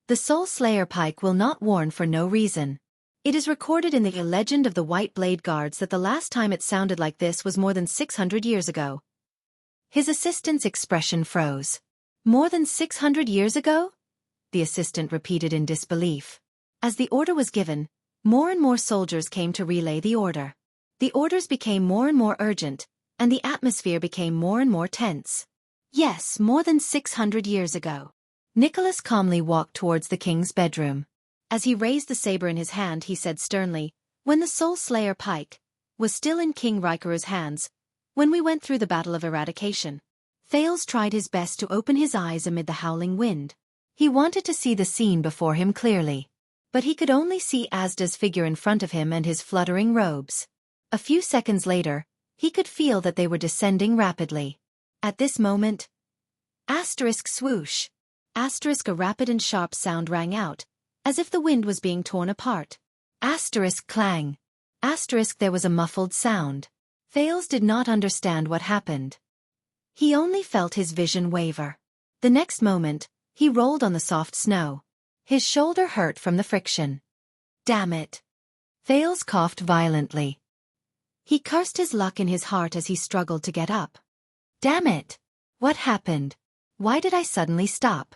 The Soul Slayer pike will not warn for no reason. It is recorded in the legend of the White Blade Guards that the last time it sounded like this was more than 600 years ago. His assistant's expression froze. "More than 600 years ago?" the assistant repeated in disbelief. As the order was given, more and more soldiers came to relay the order. The orders became more and more urgent, and the atmosphere became more and more tense. "Yes, more than 600 years ago." Nicholas calmly walked towards the king's bedroom. As he raised the saber in his hand, he said sternly, "When the Soul Slayer pike was still in King Raikaru's hands, when we went through the Battle of Eradication." Thales tried his best to open his eyes amid the howling wind. He wanted to see the scene before him clearly. But he could only see Asda's figure in front of him and his fluttering robes. A few seconds later, he could feel that they were descending rapidly. At this moment, swoosh, a rapid and sharp sound rang out, as if the wind was being torn apart. Clang. There was a muffled sound. Thales did not understand what happened. He only felt his vision waver. The next moment, he rolled on the soft snow. His shoulder hurt from the friction. "Damn it." Thales coughed violently. He cursed his luck in his heart as he struggled to get up. "Damn it! What happened? Why did I suddenly stop?"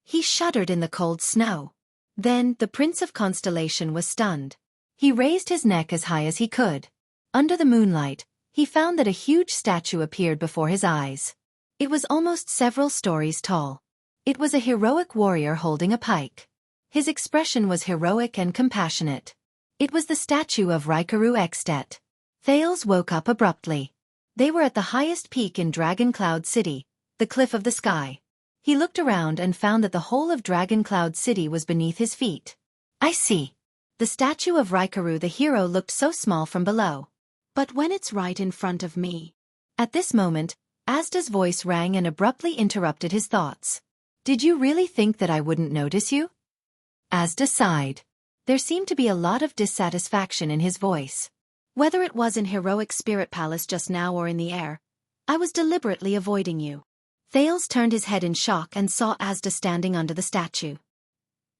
He shuddered in the cold snow. Then, the Prince of Constellation was stunned. He raised his neck as high as he could. Under the moonlight, he found that a huge statue appeared before his eyes. It was almost several stories tall. It was a heroic warrior holding a pike. His expression was heroic and compassionate. It was the statue of Raikaru Extet. Thales woke up abruptly. They were at the highest peak in Dragon Cloud City, the Cliff of the Sky. He looked around and found that the whole of Dragon Cloud City was beneath his feet. "I see." The statue of Raikaru the hero looked so small from below. "But when it's right in front of me." At this moment, Asda's voice rang and abruptly interrupted his thoughts. "Did you really think that I wouldn't notice you?" Asda sighed. There seemed to be a lot of dissatisfaction in his voice. "Whether it was in Heroic Spirit Palace just now or in the air, I was deliberately avoiding you." Thales turned his head in shock and saw Asda standing under the statue.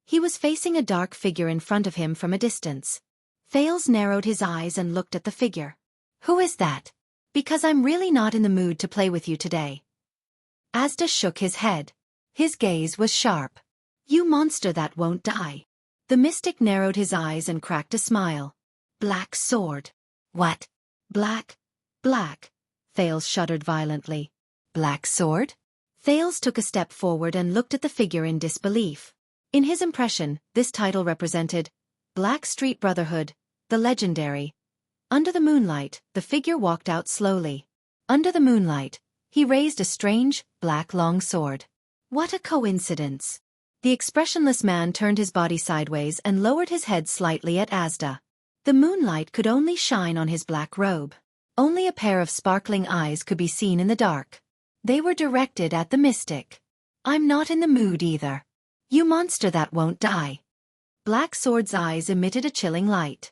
He was facing a dark figure in front of him from a distance. Thales narrowed his eyes and looked at the figure. "Who is that?" "Because I'm really not in the mood to play with you today." Asda shook his head. His gaze was sharp. "You monster that won't die." The mystic narrowed his eyes and cracked a smile. "Black sword." "What?" Black. Thales shuddered violently. "Black sword?" Thales took a step forward and looked at the figure in disbelief. In his impression, this title represented Black Street Brotherhood, the legendary. Under the moonlight, the figure walked out slowly. Under the moonlight, he raised a strange, black long sword. What a coincidence! The expressionless man turned his body sideways and lowered his head slightly at Asda. The moonlight could only shine on his black robe. Only a pair of sparkling eyes could be seen in the dark. They were directed at the mystic. "I'm not in the mood either. You monster that won't die." Black Sword's eyes emitted a chilling light.